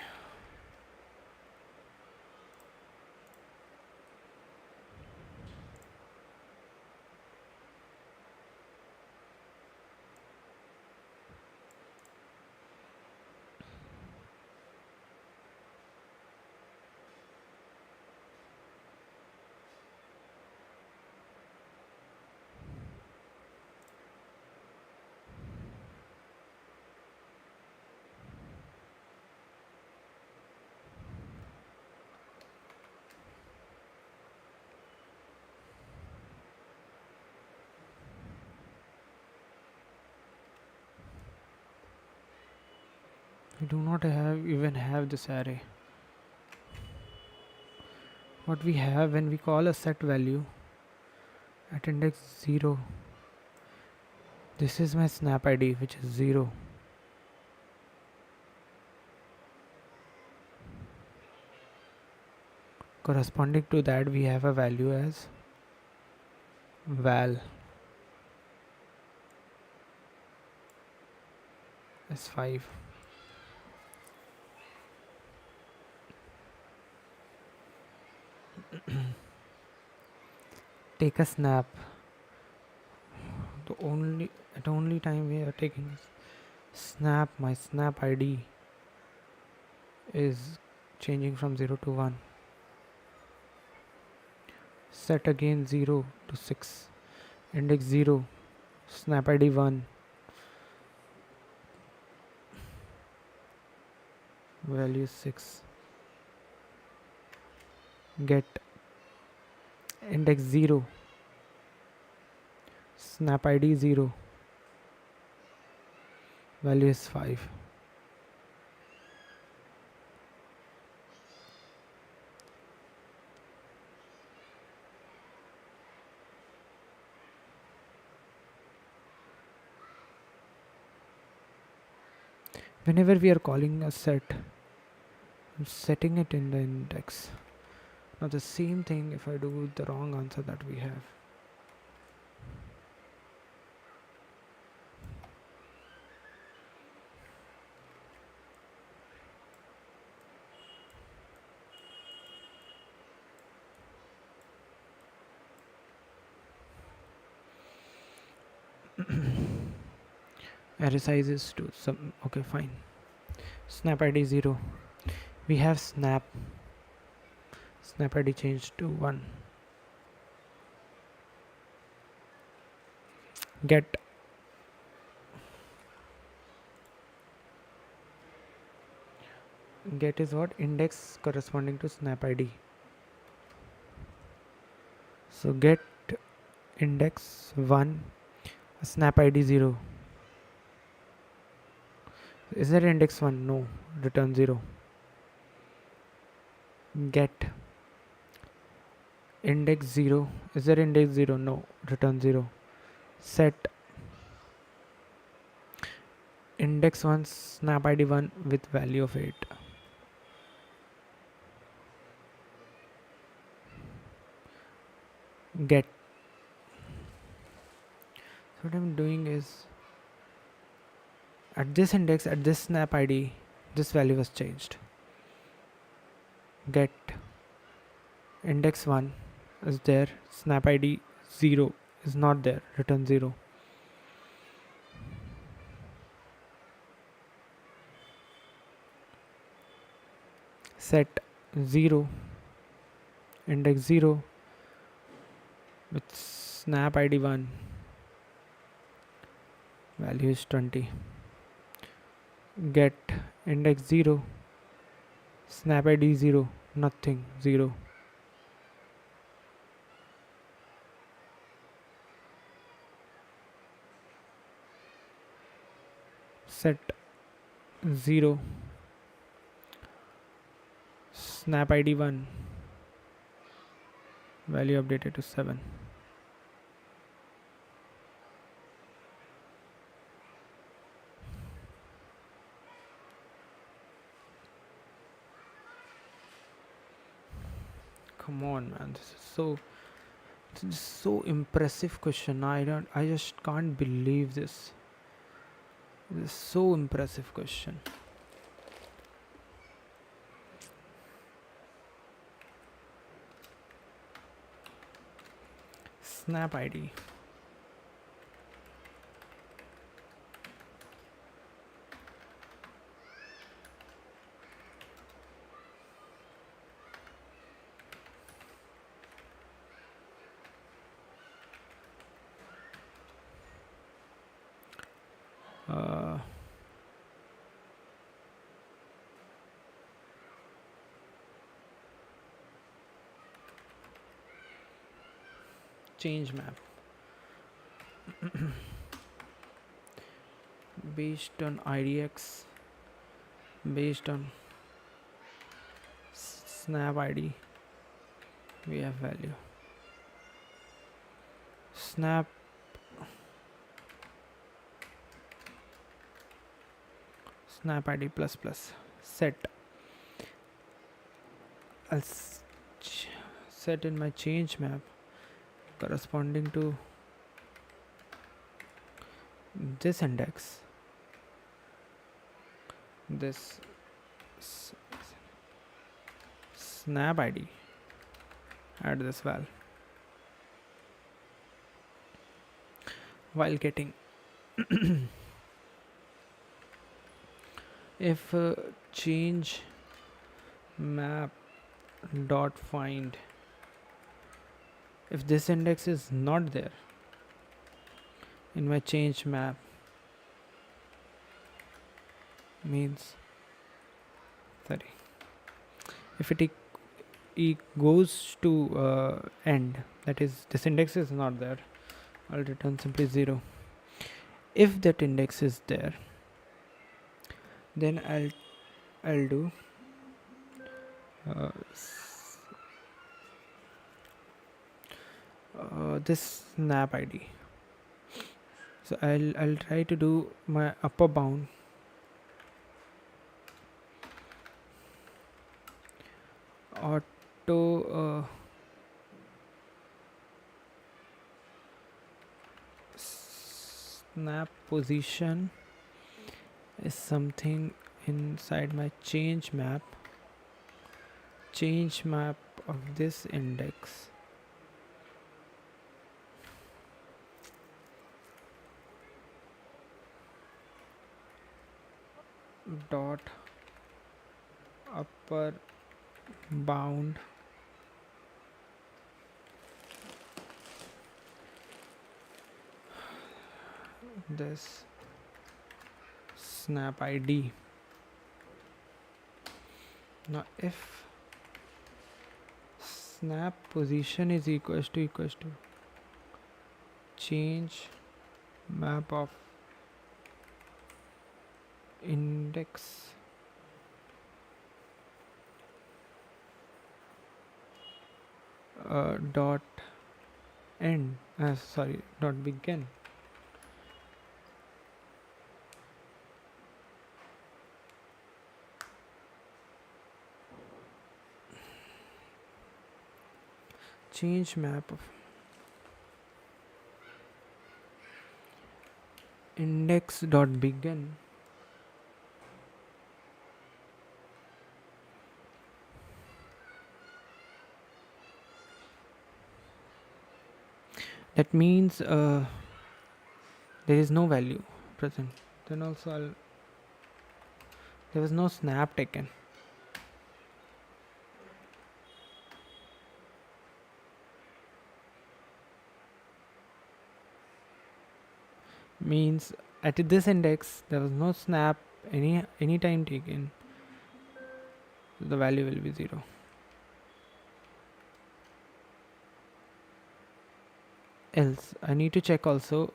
We do not even have this array. What we have when we call a set value at index 0, this is my snap id, which is 0. Corresponding to that, we have a value as val s5. Take a snap. The only time we are taking snap, my snap id is changing from 0 to 1. Set again 0 to 6. Index 0. Snap id 1. Value 6. Get index 0. Snap id 0. Value is 5. Whenever we are calling a set, I'm setting it in the index. Now the same thing if I do the wrong answer that we have. Array size is 2. Okay, fine. Snap id 0. We have snap. Snap id changed to 1. Get is what? Index corresponding to snap id. So get index 1, snap id 0. Is there index 1? No. Return 0. Get index 0. Is there index 0? No. Return 0. Set index 1, snap id 1 with value of 8. Get. So what I'm doing is at this index, at this snap id, this value was changed. Get index 1 is there, snap id 0 is not there, return 0. set 0 index 0 with snap id 1, value is 20. Get index 0, snap id 0, nothing, 0. Set 0, snap id 1, value updated to 7. Come on, man, this is so impressive question. I just can't believe this. This is so impressive question. Snap id. Change map based on idx, based on snap id, we have value. Snap id plus plus set. I'll set in my change map corresponding to this index, this snap id, add this val, while getting if change map dot find, if this index is not there in my change map, means sorry, if it goes to end, that is this index is not there, I'll return simply 0. If that index is there, then I'll do this snap id. So I'll try to do my upper bound auto snap position is something inside my change map of this index dot upper bound this snap id. Now if snap position is equals to change map of index dot end, dot begin, change map of index dot begin that means there is no value present, then also there was no snap taken. means at this index there was no snap any time taken, so the value will be 0. Else I need to check also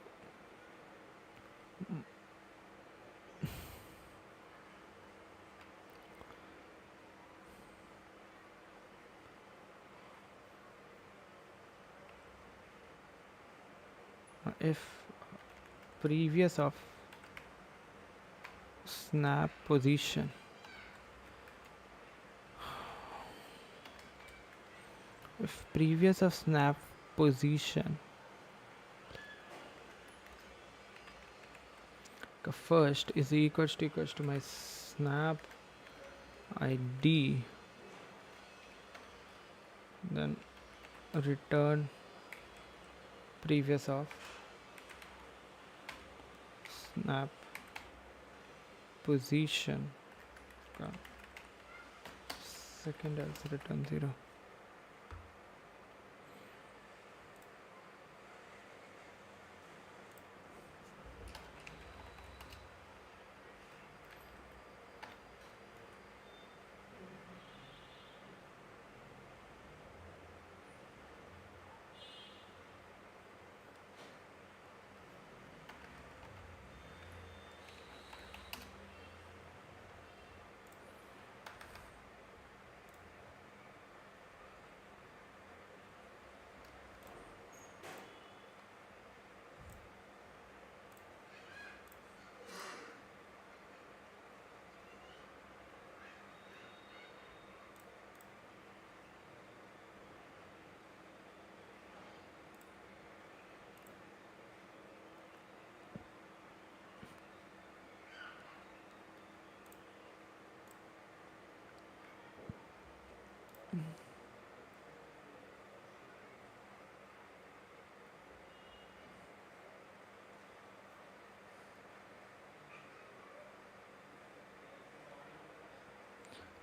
if previous of snap position, if previous of snap position first is equals to my snap id, then return previous of snap position, second else return 0.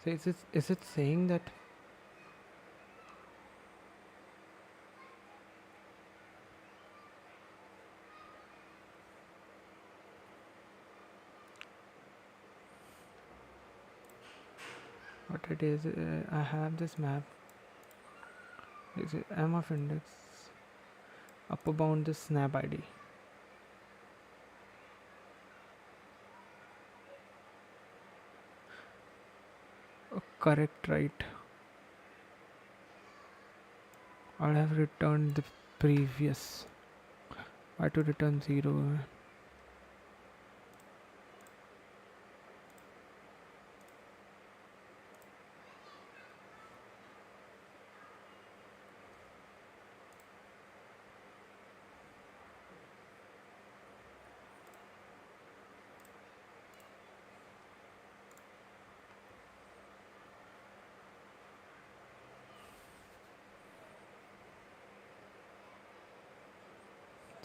So is it saying that what it is? I have this map. Is it M of index upper bound this snap ID? Correct, right? I have returned the previous. Why to return 0?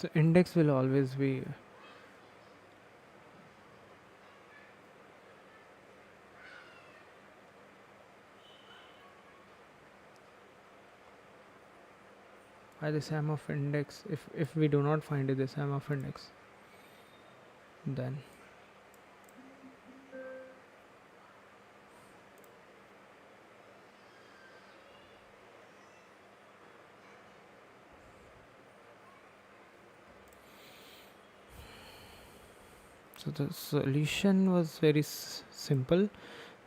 So index will always be by the sum of index. If we do not find it the sum of index, then so the solution was very simple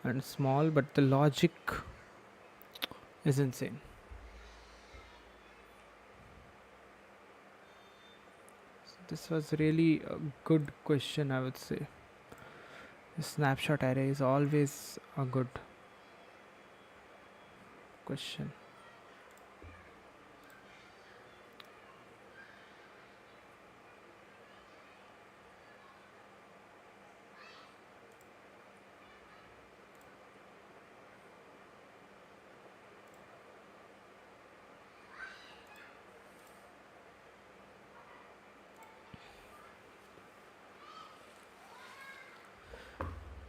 and small, but the logic is insane. So this was really a good question, I would say. The snapshot array is always a good question.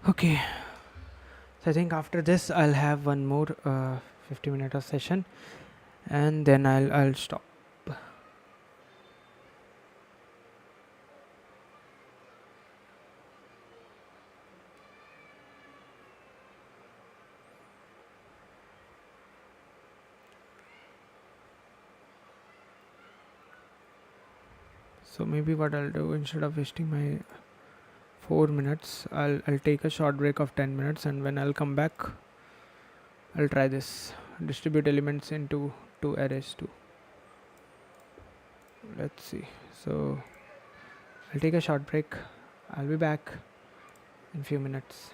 Okay, so I think after this I'll have one more 50 minute of session, and then I'll stop. So maybe what I'll do, instead of wasting my 4 minutes, I'll take a short break of 10 minutes, and when I'll come back, I'll try this distribute elements into two arrays too. Let's see. So I'll take a short break. I'll be back in few minutes.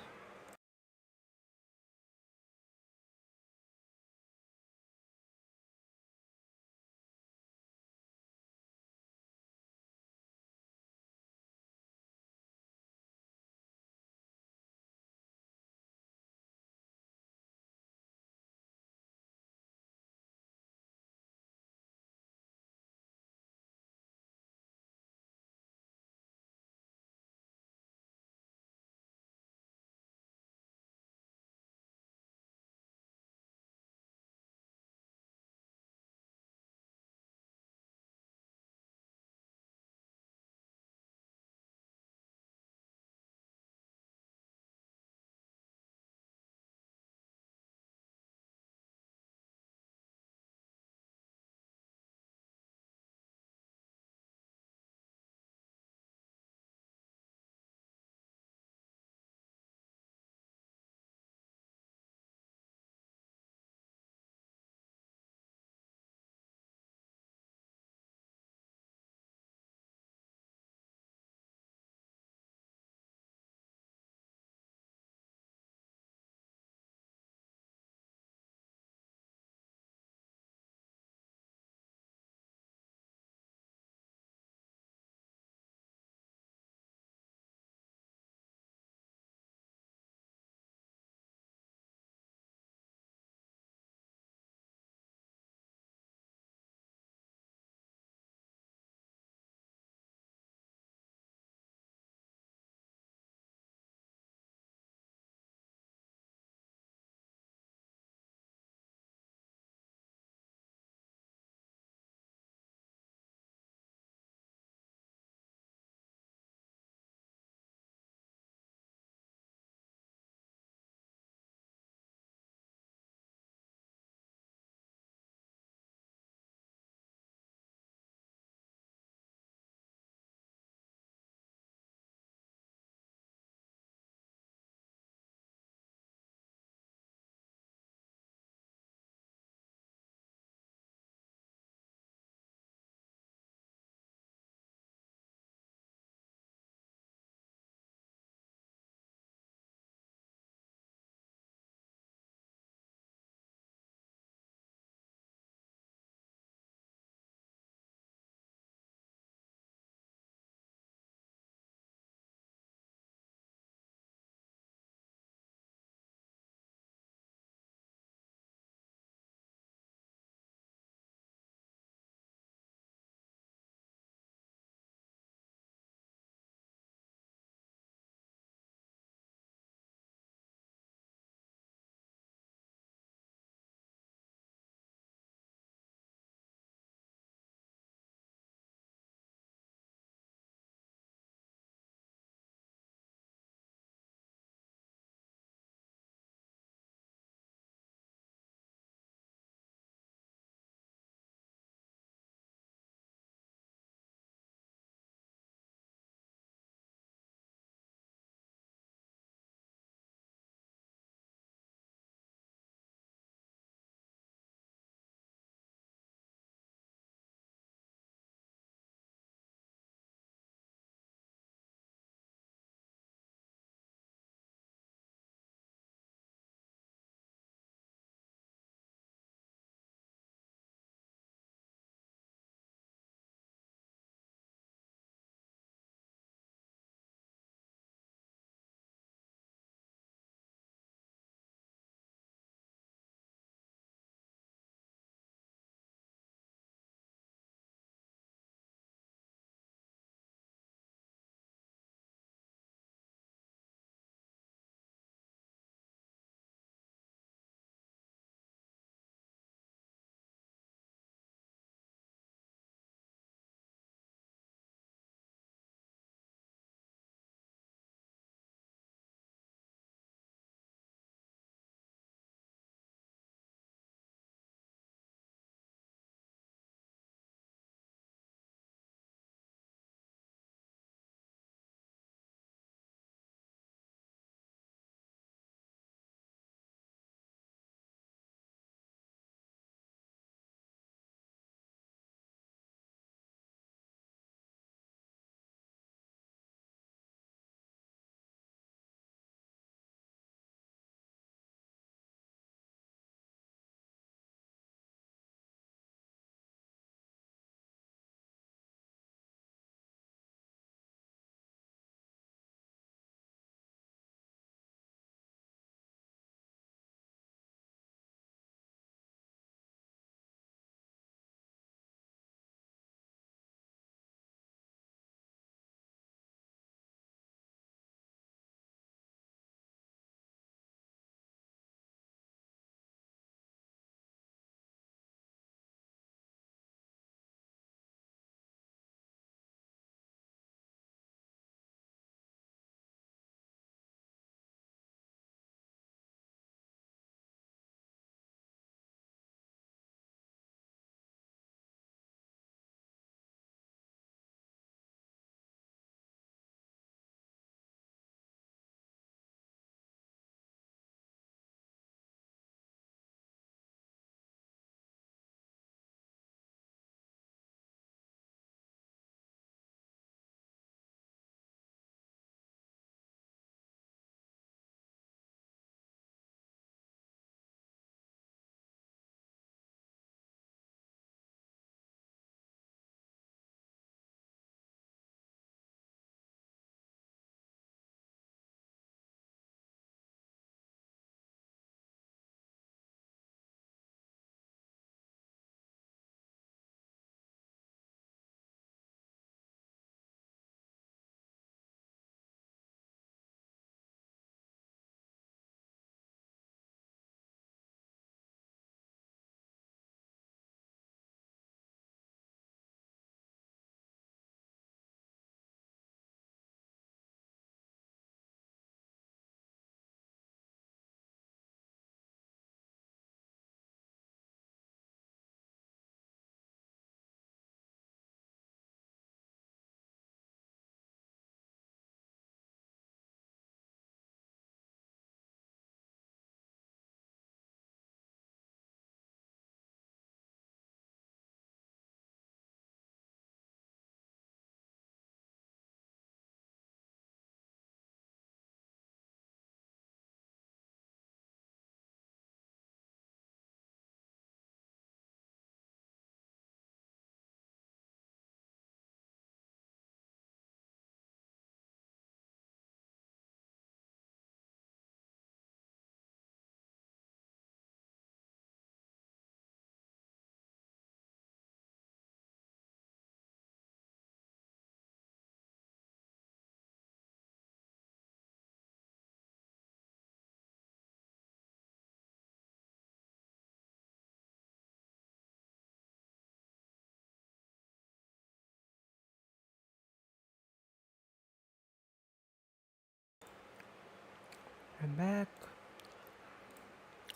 I'm back.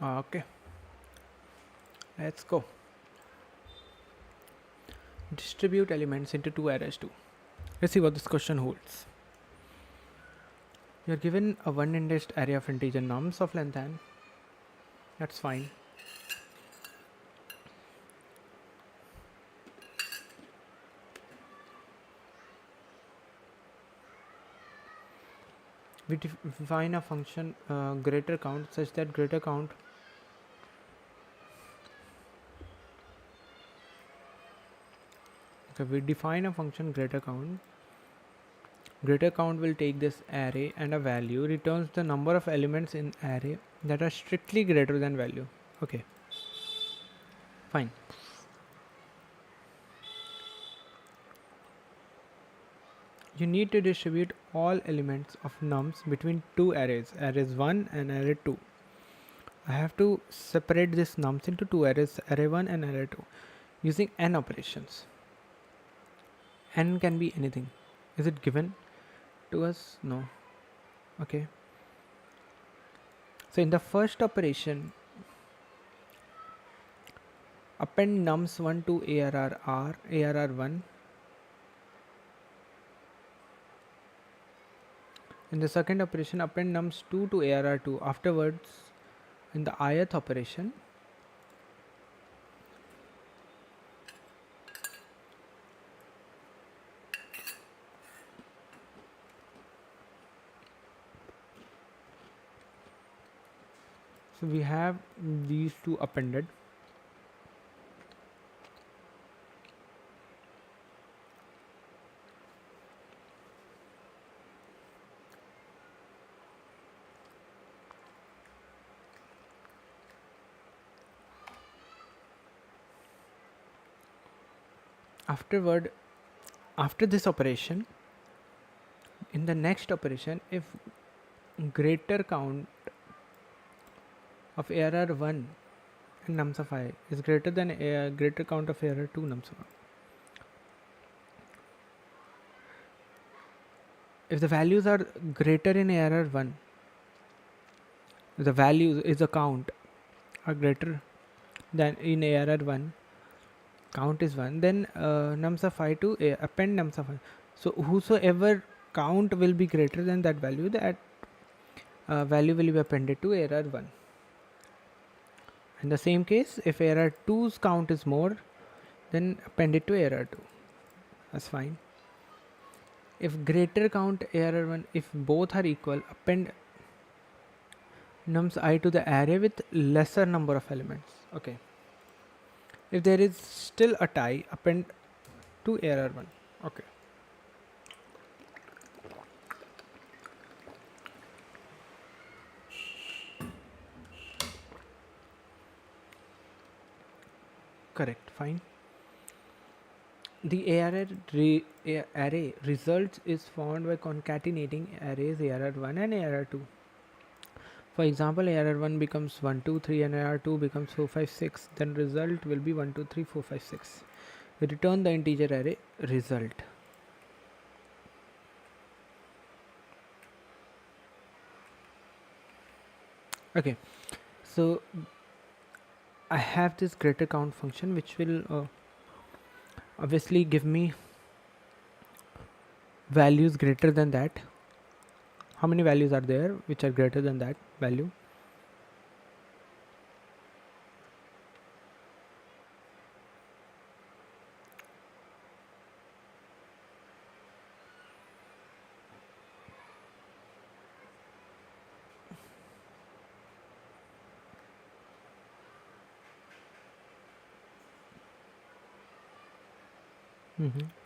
Okay, let's go. Distribute elements into two arrays too. Let's see what this question holds. You're given a one indexed array of integer nums of length n. That's fine. We define a function greater count such that greater count we define a function greater count. Greater count will take this array and a value returns the number of elements in array that are strictly greater than value. Okay, fine. You need to distribute all elements of nums between two arrays, arrays 1 and array 2. I have to separate this nums into two arrays, array 1 and array 2, using n operations. N can be anything. Is it given to us? No. Okay. So in the first operation, append nums 1 to arr 1. In the second operation, append nums 2 to arr 2. Afterwards, in the ith operation, so we have these two appended. After this operation, in the next operation, if greater count of arr1 and nums of I is greater than a greater count of arr2 nums of I, if the values are greater in arr1, the value is a count are greater than in arr1, count is 1, then nums of I to append nums of I. So whosoever count will be greater than that value, that value will be appended to arr1. In the same case, if arr2's count is more, then append it to arr2. That's fine. If greater count arr1, if both are equal, append nums I to the array with lesser number of elements. Okay. If there is still a tie, append to arr1. Okay. Correct. Fine. The array results is found by concatenating arrays arr1 and arr2. For example, arr1 becomes 1, 2, 3 and arr2 becomes 4, 5, 6. Then result will be 1, 2, 3, 4, 5, 6. We return the integer array result. Okay, so I have this greater count function which will obviously give me values greater than that. How many values are there which are greater than that value?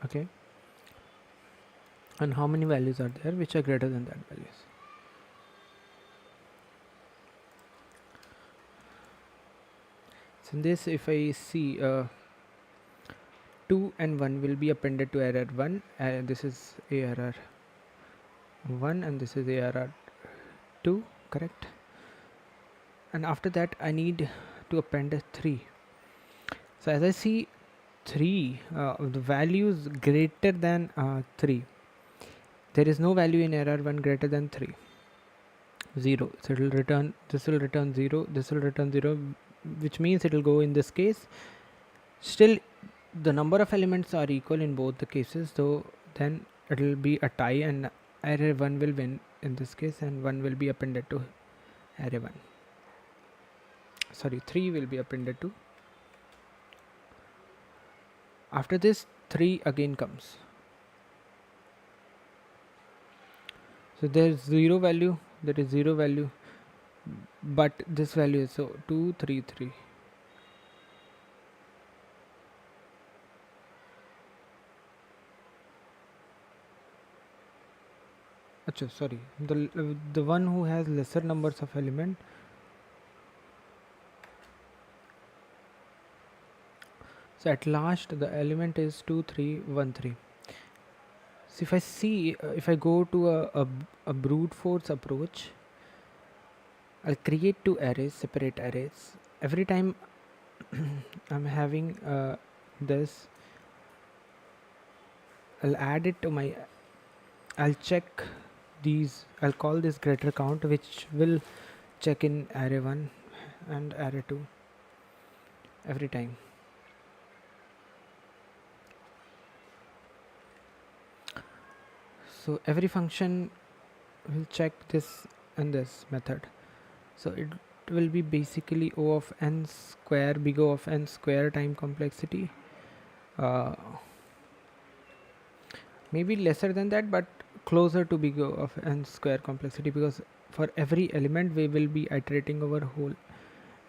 Okay. And how many values are there which are greater than that values? So in this, if I see 2 and 1 will be appended to arr1, this is arr1 and this is arr2, correct? And after that I need to append 3. So as I see 3, the values greater than 3, there is no value in arr1 greater than 3. 0, so it will return, this will return 0, this will return 0, which means it will go in this case. Still the number of elements are equal in both the cases, so then it will be a tie and array 1 will win in this case, and 1 will be appended to array 1, sorry, 3 will be appended to. After this 3 again comes, so there is 0 value, there is 0 value, but this value is, so 2 3 3. Achha, sorry, the one who has lesser numbers of element, so at last the element is 2 3 1 3. So if I see, if I go to a brute force approach, I'll create two arrays, separate arrays. Every time I'm having this, I'll add it to my, I'll check these, I'll call this greater count, which will check in array 1 and array 2 every time. So every function will check this and this method. So it will be basically O of n square, big O of n square time complexity. Maybe lesser than that, but closer to big O of n square complexity, because for every element we will be iterating over whole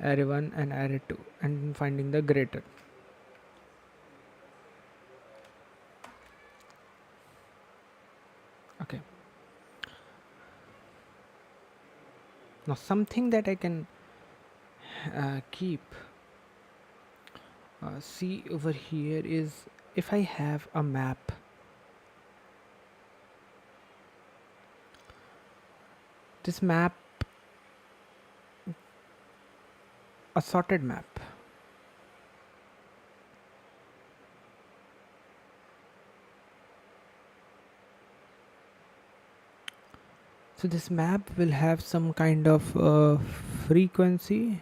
array 1 and array 2 and finding the greater. Okay. Now something that I can keep see over here is, if I have a map, this map, a sorted map, so this map will have some kind of frequency.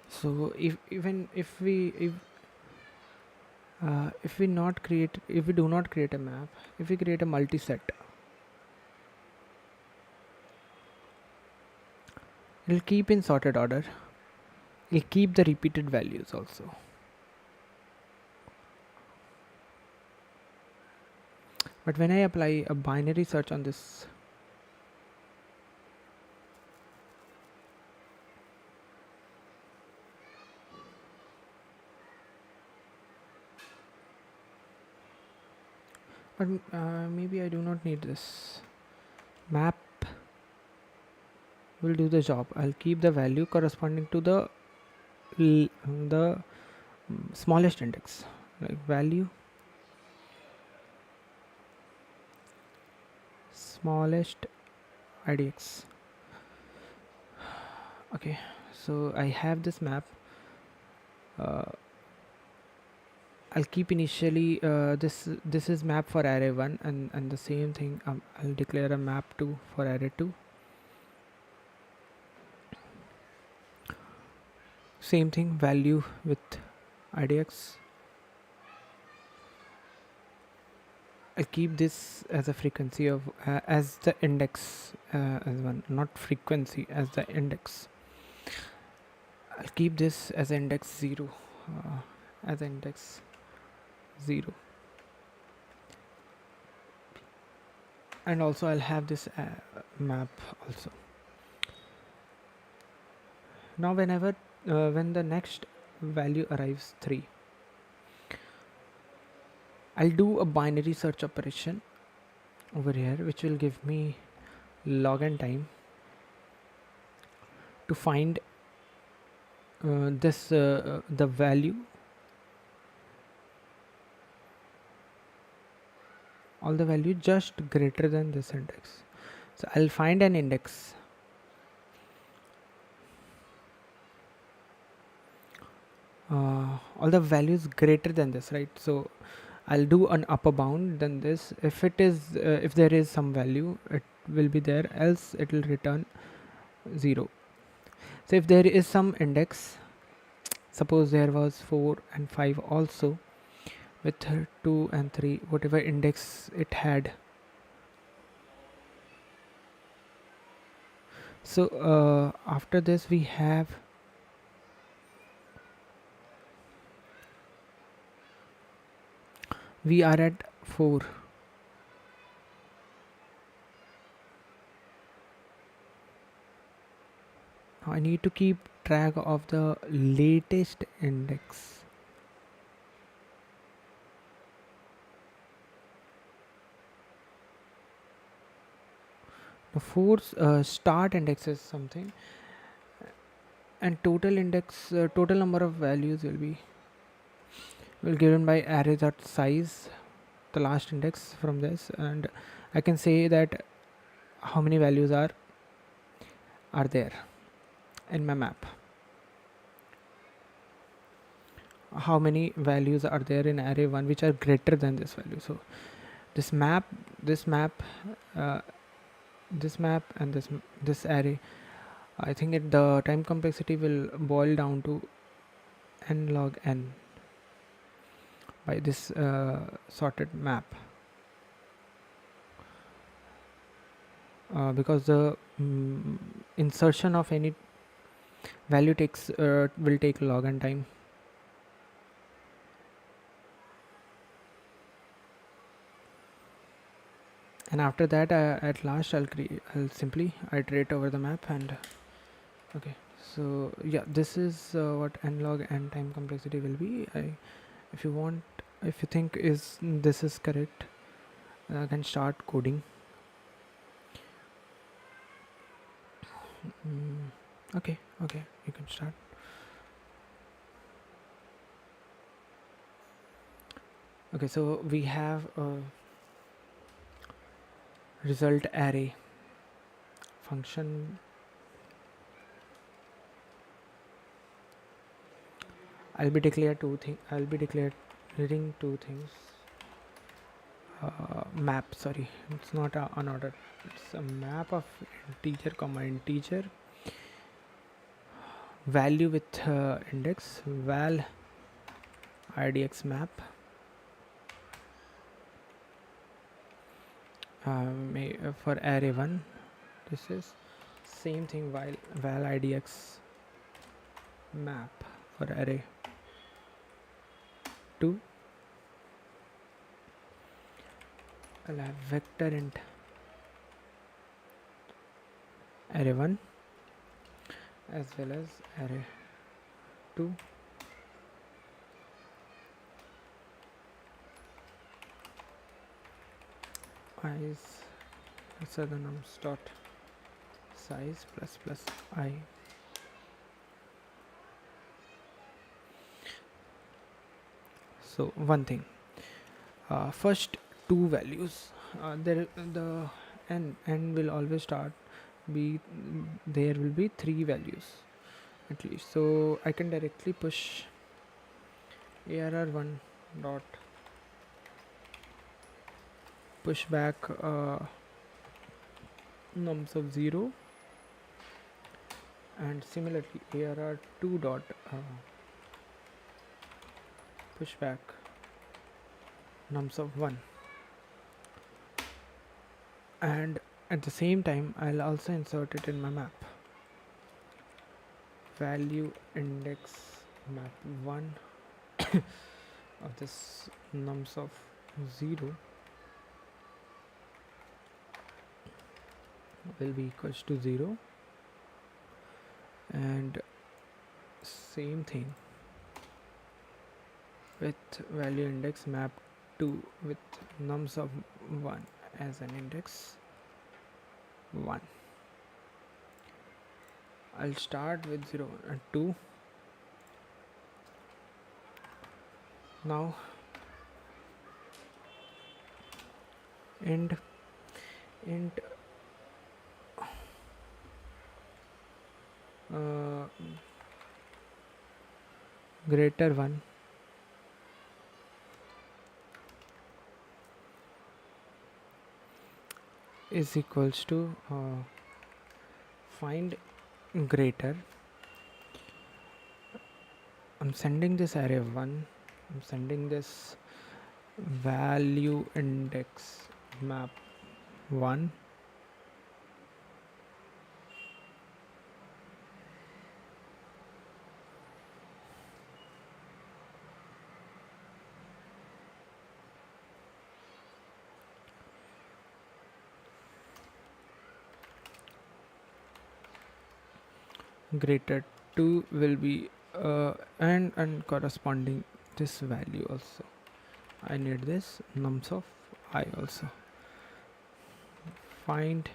So if we not create, if we do not create a map, if we create a multi-set, it'll keep in sorted order, it'll keep the repeated values also. But when I apply a binary search on this, but maybe I do not need this. Map will do the job. I'll keep the value corresponding to the smallest index, like value smallest idx. Okay, so I have this map. I'll keep initially this is map for array 1, and the same thing, I'll declare a map 2 for array 2. Same thing, value with idx. I'll keep this as a frequency of as the index as one, not frequency, as the index. I'll keep this as index 0, as index 0, and also I'll have this map also. Now whenever when the next value arrives 3, I'll do a binary search operation over here, which will give me log n time to find this the value, all the value just greater than this index. So I'll find an index. All the values greater than this, right? So I'll do an upper bound than this. If it is if there is some value, it will be there, else it will return 0. So if there is some index, suppose there was 4 and 5 also, with 2 and 3, whatever index it had. So after this we are at 4. I need to keep track of the latest index. The 4 start index is something, and total index, total number of values will given by array dot size, the last index from this, and I can say that how many values are there in my map. How many values are there in array 1 which are greater than this value. So this map, this map, uh, this map, and this array, I think the time complexity will boil down to n log n by this sorted map, because the insertion of any value takes will take log n time. And after that, at last I'll simply iterate over the map. And okay, so yeah, this is what n log n time complexity will be. If you want, if you think this is correct, I can start coding. Okay, you can start. Okay, so we have a result array function. I'll be declaring two things. Map, sorry, it's not an order, it's a map of integer comma integer value with index val idx map, for array 1. This is same thing, while val idx map for array 2. I'll have vector int array 1 as well as array 2. Is the nums dot size plus I. So one thing, first two values, the n will always there will be 3 values at least, so I can directly push arr1 dot push back nums of 0, and similarly arr2 dot push back nums of 1, and at the same time I'll also insert it in my map, value index map 1 of this nums of 0 will be equals to 0, and same thing with value index map 2 with nums of 1 as an index 1. I'll start with 0 and 2. Now int uh, greater 1 is equals to find greater. I'm sending this array 1. I'm sending this value index map 1. Greater 2 will be and corresponding this value also. I need this nums of I also. Find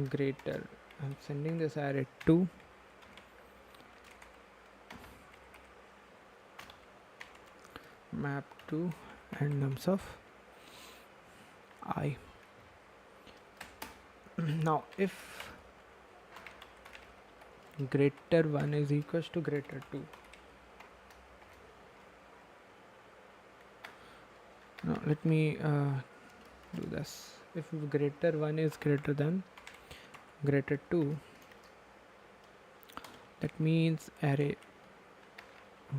greater. I'm sending this array 2. Map 2 and nums of I. Now if greater 1 is equals to greater 2. Now let me do this. If greater 1 is greater than greater 2, that means array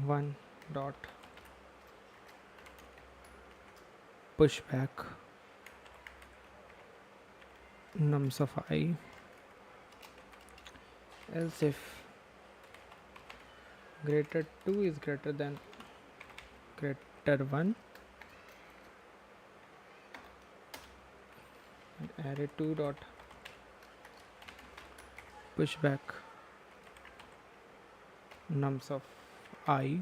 1 dot pushback nums of I. Else if greater 2 is greater than greater 1, and array 2 dot pushback nums of I.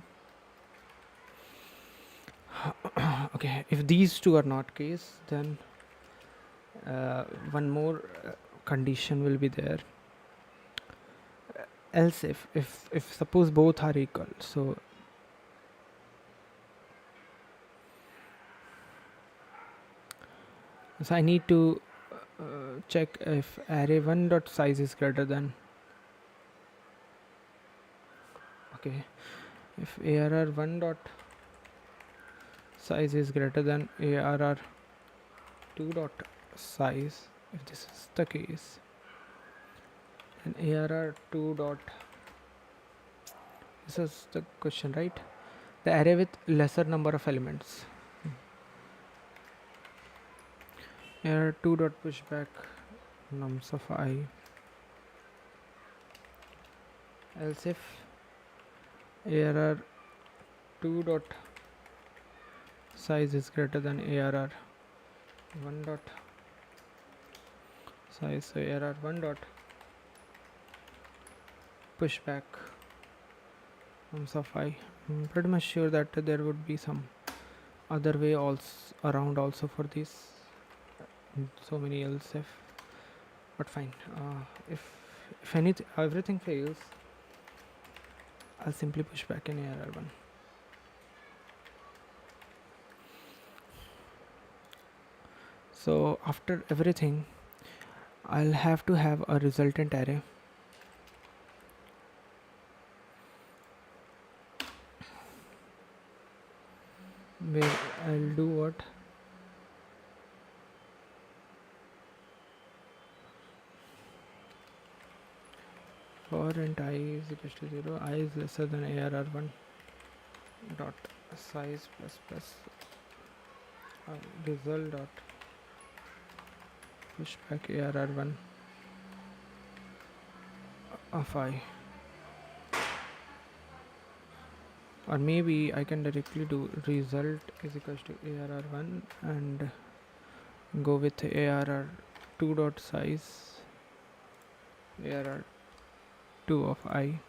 Okay, if these two are not case, then one more condition will be there. Else if suppose both are equal, so I need to check if array 1 dot size is greater than, okay, if arr 1 dot size is greater than arr 2 dot size, if this is the case, then arr 2 dot, this is the question, right? The array with lesser number of elements. Arr 2 dot pushback nums of I. Else if arr 2 dot size is greater than arr 1 dot size, so arr 1 dot pushback nums of I. I'm pretty much sure that there would be some other way also around also for this, so many else if, but fine. If anything, everything fails, I'll simply push back in arr 1. So after everything, I'll have to have a resultant array where I'll do what? For int I is equals to 0, I is lesser than arr1 dot size plus plus result dot pushback arr1 of I. Or maybe I can directly do result is equals to arr1 and go with arr2 dot size arr2 of I,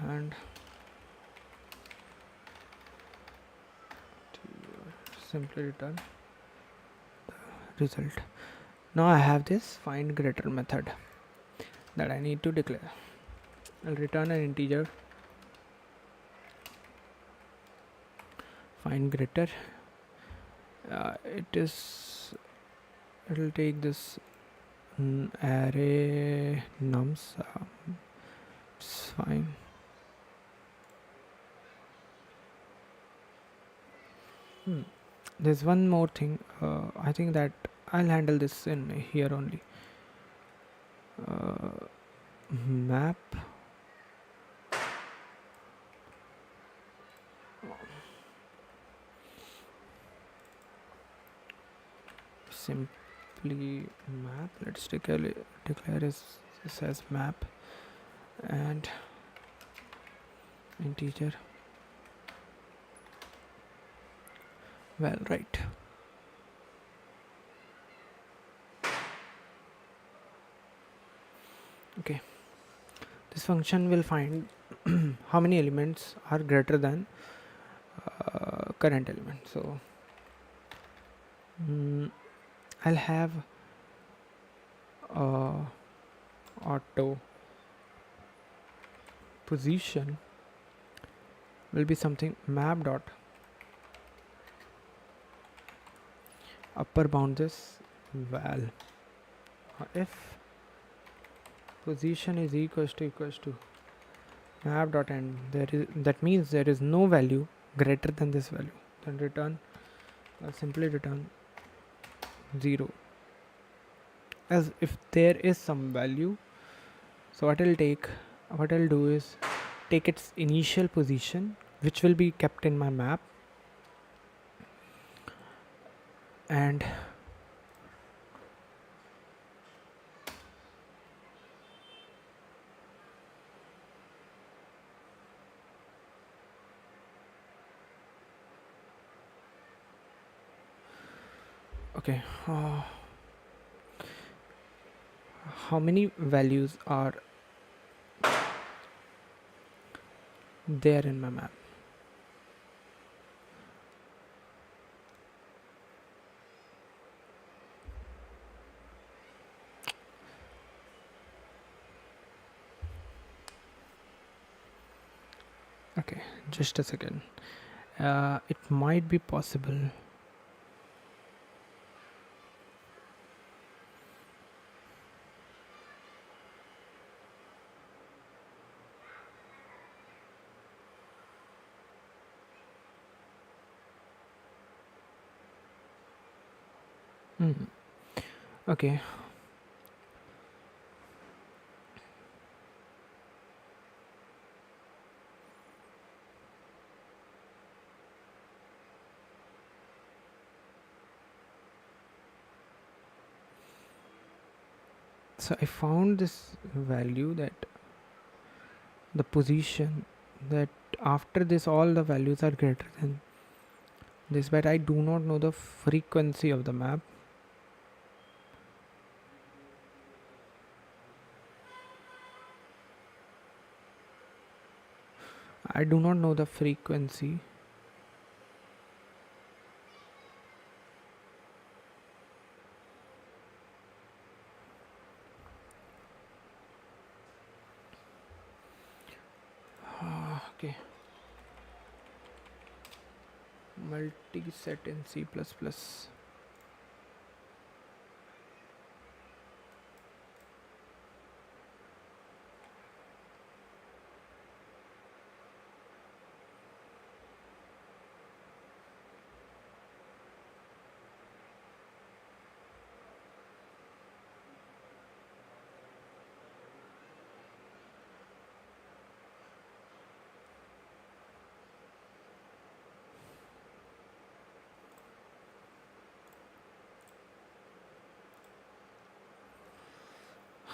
and simply return the result. Now I have this find greater method that I need to declare. I'll return an integer find greater. It'll take this Array nums, it's fine. There's one more thing. I think that I'll handle this in here only. Map simply map. Let's declare this as map and integer. Well, right. Okay. This function will find how many elements are greater than current element. So I'll have auto position will be something map dot upper bound this val if position is equals to map dot end, that means there is no value greater than this value, then return simply return 0 as if there is some value. So what I'll do is take its initial position, which will be kept in my map, and okay, how many values are there in my map? Okay, just a second. It might be possible. Okay. So I found this value that the position that after this all the values are greater than this, but I do not know the frequency of the map. I do not know the frequency. Okay. Multi-set in C++.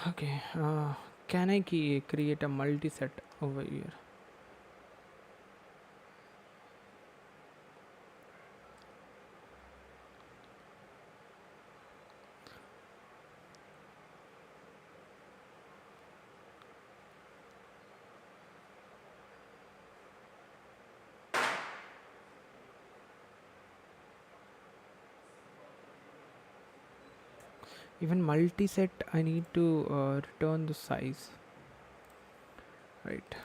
Okay, can I create a multi-set over here? Even multi-set, I need to return the size, right?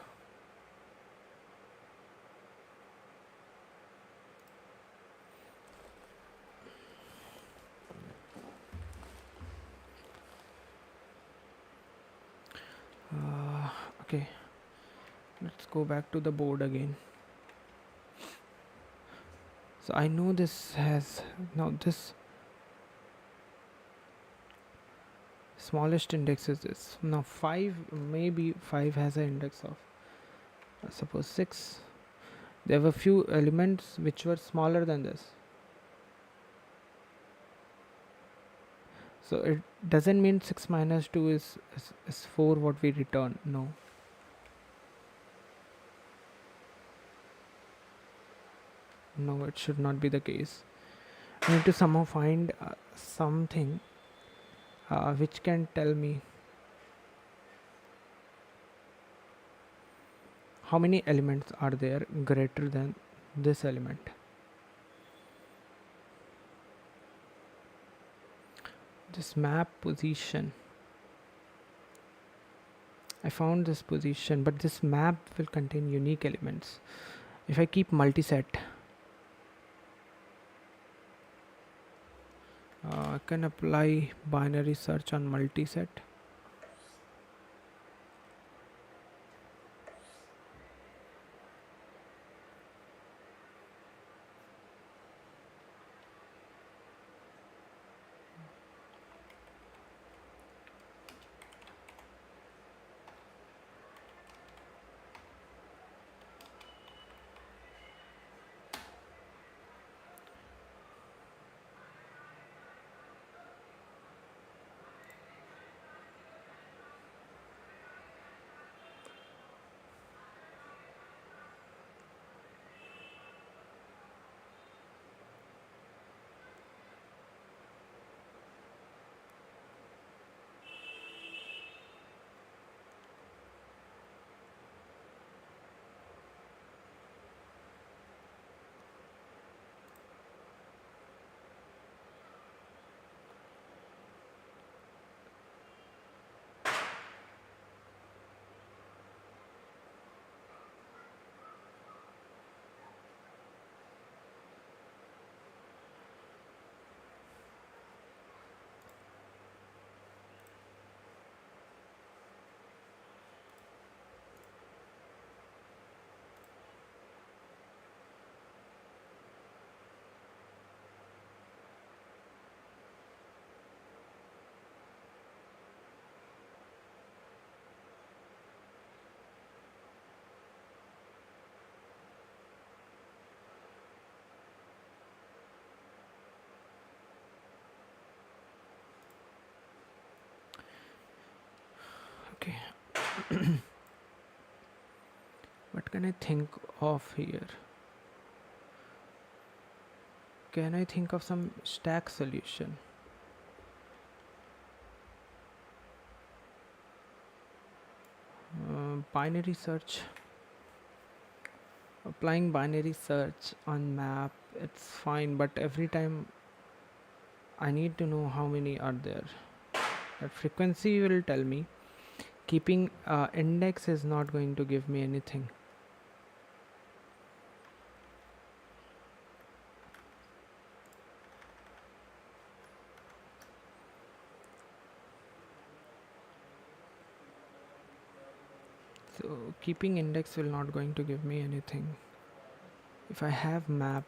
Okay, let's go back to the board again. So I know this has now this smallest index is this. Now 5, maybe 5 has an index of suppose 6. There were few elements which were smaller than this. So it doesn't mean 6 minus 2 is 4 what we return. No. No, it should not be the case. I need to somehow find something which can tell me how many elements are there greater than this element. This map position, I found this position, but this map will contain unique elements. If I keep multiset, I can apply binary search on multiset. Okay. What can I think of here? Can I think of some stack solution? Binary search. Applying binary search on map, it's fine, but every time I need to know how many are there. That frequency will tell me. Keeping index is not going to give me anything. So keeping index will not going to give me anything. If I have map,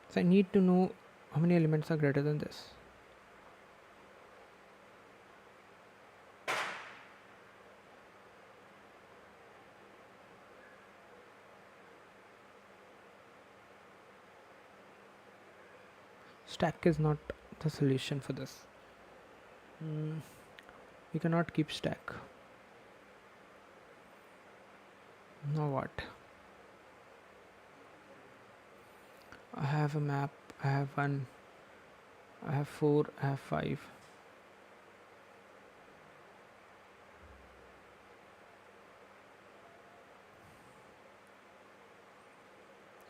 so I need to know how many elements are greater than this. Stack is not the solution for this. We cannot keep stack. Now what? I have a map, I have 1, I have 4, I have 5.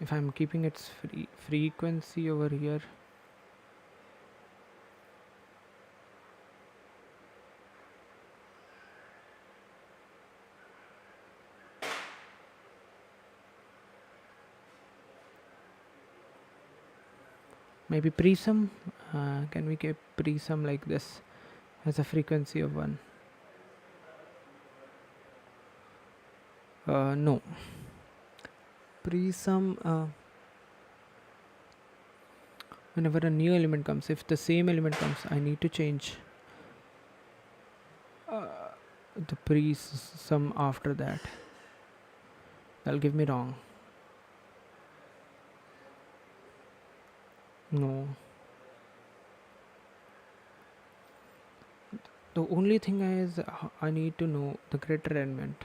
If I'm keeping its frequency over here, Maybe presum. Can we keep presum like this as a frequency of 1? No. Presum, whenever a new element comes, if the same element comes, I need to change the presum after that. That'll give me wrong. No. The only thing is I need to know the greater element.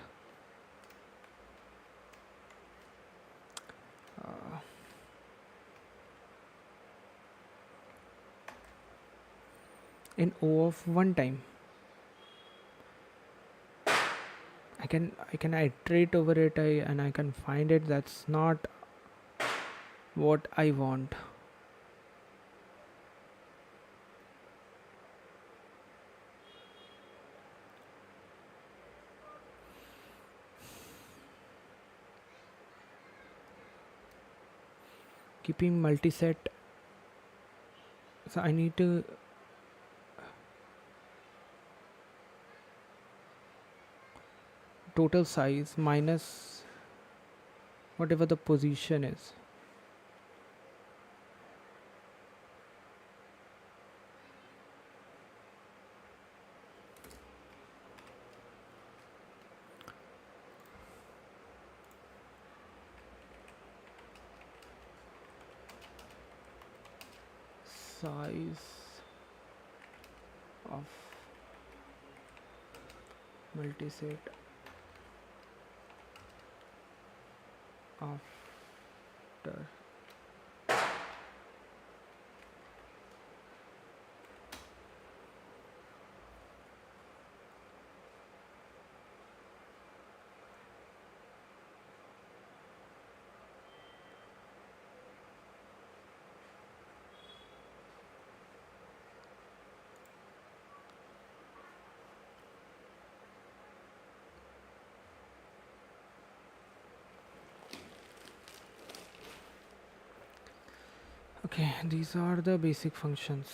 In O of one time, I can iterate over it, and I can find it. That's not what I want. Keeping multiset, so I need to total size minus whatever the position is. Size of multiset after Okay, these are the basic functions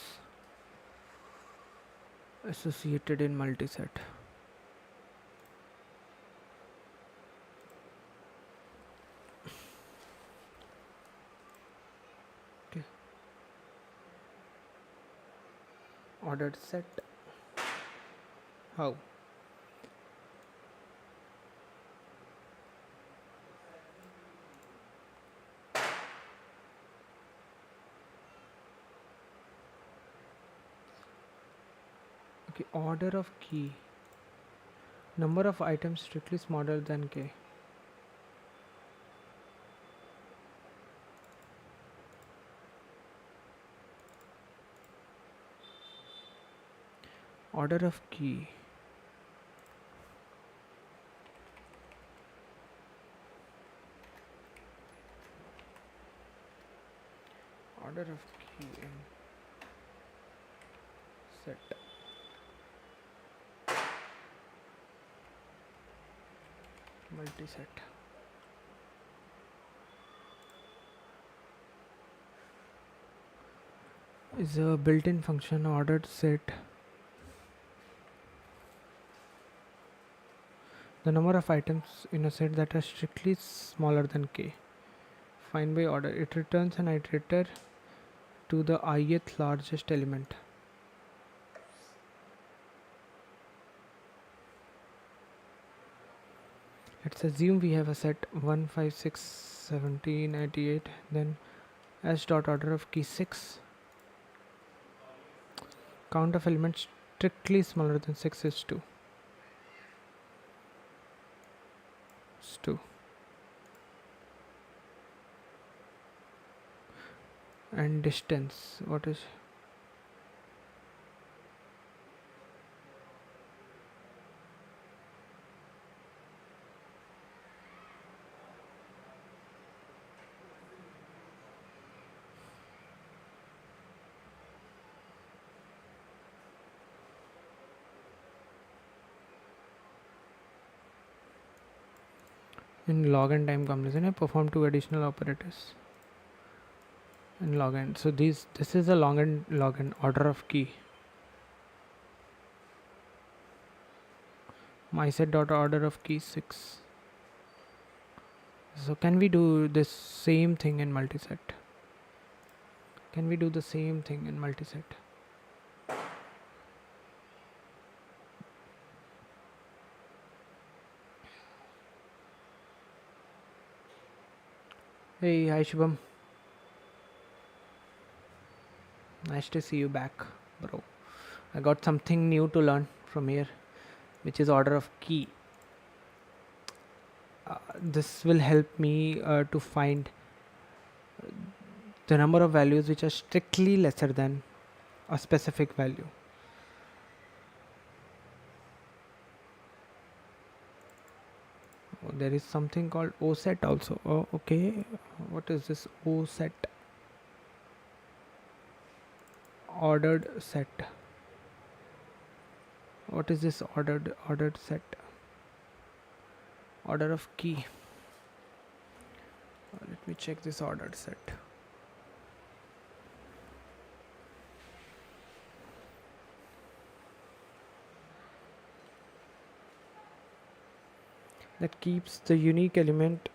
associated in multiset. Okay, ordered set. How? Okay, order of key. Number of items strictly smaller than k. Order of key. Order of key in set. Multiset. Is a built-in function ordered set. The number of items in a set that are strictly smaller than k. Find by order. It returns an iterator to the ith largest element. Let's assume we have a set 1, 5, 6, 17, 98. Then s dot order of key 6. Count of elements strictly smaller than 6 is 2. It's 2. And distance, what is? In log and time combination, I perform two additional operators. and login. So this is a login order of key. My set dot order of key 6. So can we do this same thing in multiset? Can we do the same thing in multiset? Hey, hi Shubham. Nice to see you back, bro. I got something new to learn from here, which is order of key. This will help me to find the number of values which are strictly lesser than a specific value. Oh, there is something called O set also. Oh, okay. What is this O set? Ordered set. What is this ordered set? Order of key. Let me check this ordered set. That keeps the unique element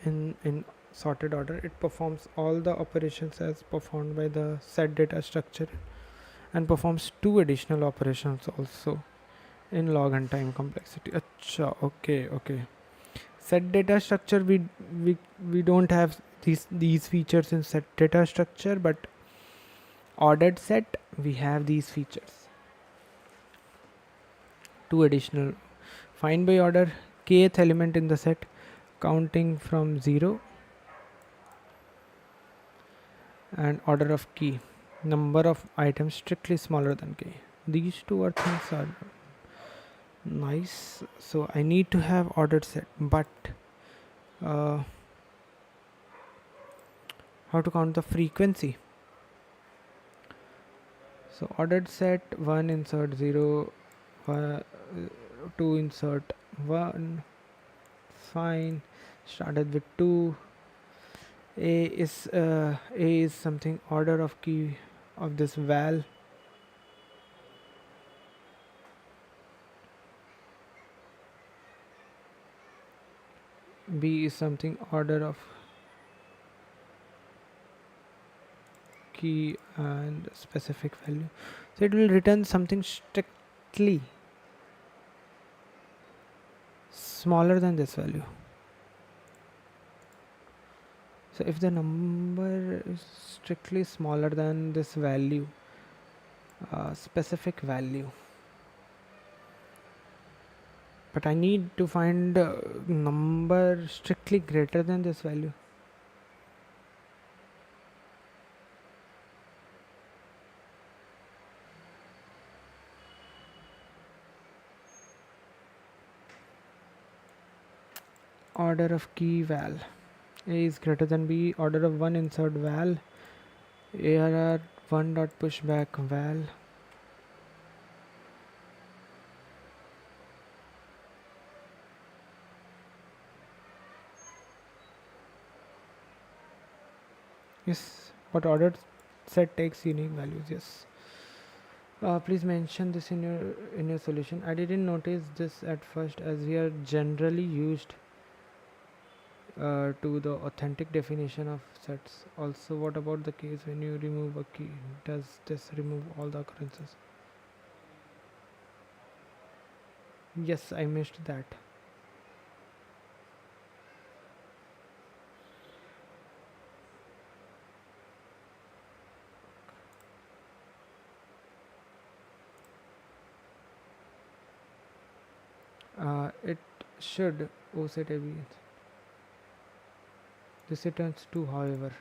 in sorted order. It performs all the operations as performed by the set data structure and performs two additional operations also in log and time complexity. Acha, okay. Set data structure, we don't have these features in set data structure, but ordered set we have these features. Two additional: find by order kth element in the set counting from 0, and order of key, number of items strictly smaller than k. These two things are nice. So I need to have ordered set, but how to count the frequency? So ordered set 1 insert 0, 2 insert 1, fine. Started with 2. A is something order of key of this val. B is something order of key and specific value. So it will return something strictly smaller than this value. So if the number is strictly smaller than this value, specific value, but I need to find number strictly greater than this value. Order of key val. A is greater than B. Order of 1 insert val. ARR 1 dot pushback val. Yes, but ordered set takes unique values. Yes. Please mention this in your solution. I didn't notice this at first, as we are generally used to the authentic definition of sets. Also, what about the case when you remove a key? Does this remove all the occurrences? Yes, I missed that. It should OSET AB. This returns 2, however.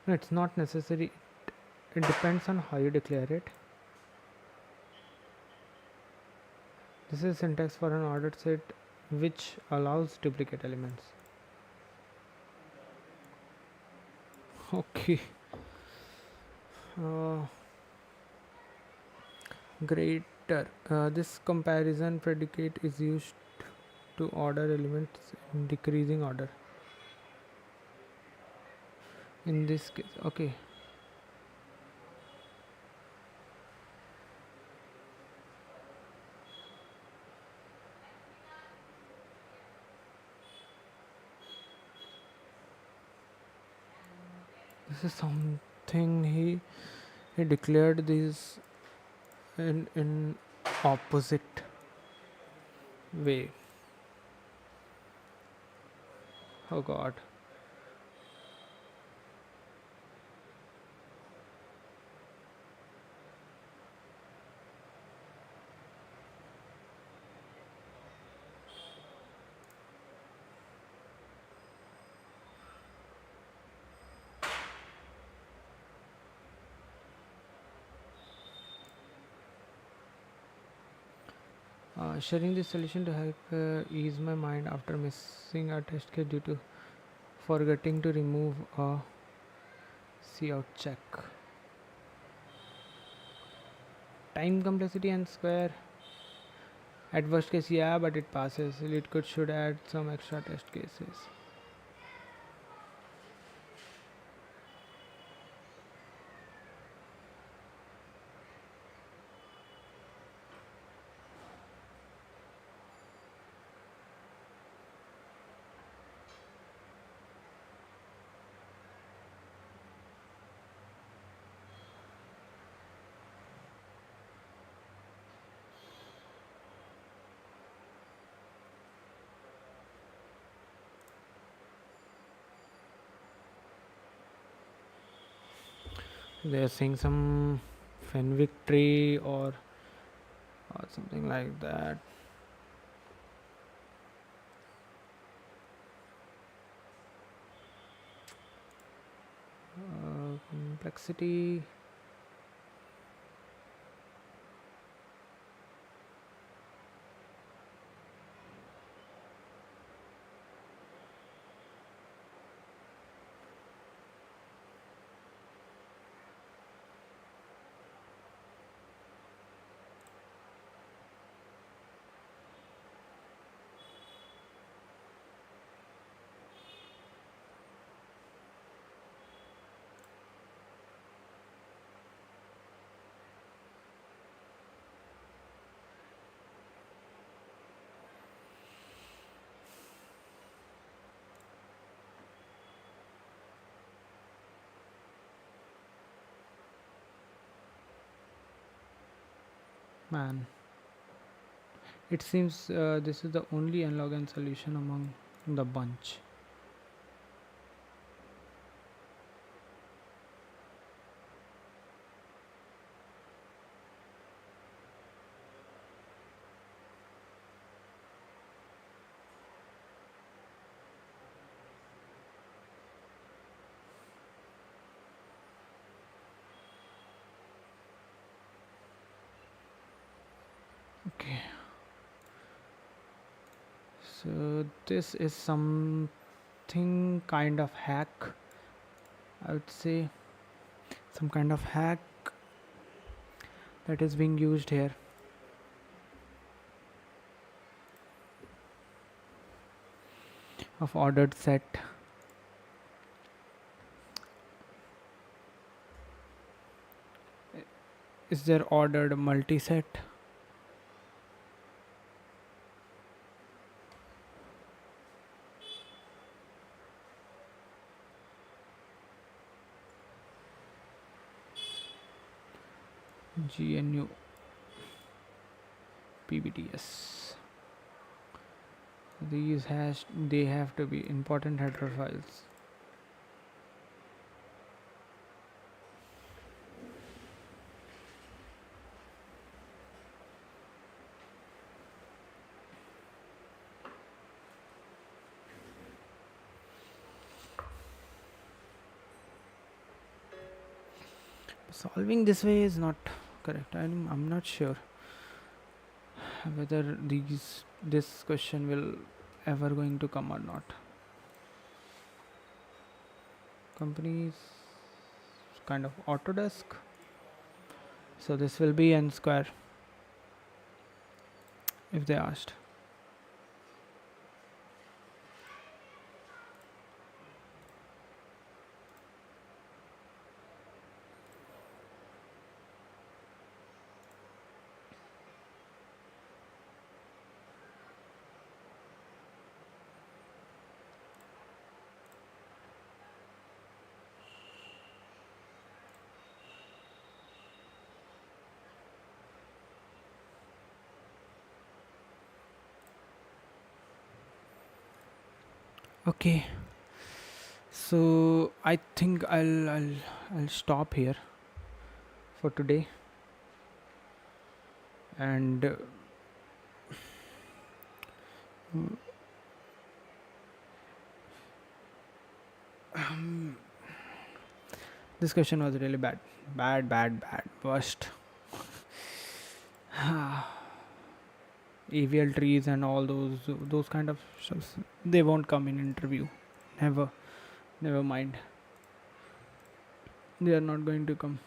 No, it's not necessary. It depends on how you declare it. This is syntax for an ordered set which allows duplicate elements. Okay. Great. This comparison predicate is used to order elements in decreasing order. In this case, okay. This is something he declared this in opposite way. Oh God. Sharing this solution to help ease my mind after missing a test case due to forgetting to remove a cout check. Time complexity and square. At worst case, yeah, but it passes. It could should add some extra test cases. They're saying some Fenwick tree or something like that. Complexity. Man, it seems this is the only n-log solution among the bunch. Okay, so this is something kind of hack, I would say, some kind of hack that is being used here. Of ordered set. Is there ordered multi-set? GNU PBTS. These hash they have to be important header files. Solving this way is not correct. I'm not sure whether this question will ever going to come or not. Companies kind of Autodesk. So this will be n square. if they asked. Okay, so I think I'll stop here for today, and this question was really bad, bad, worst. AVL trees and all those kind of stuff, they won't come in interview. Never mind. They are not going to come.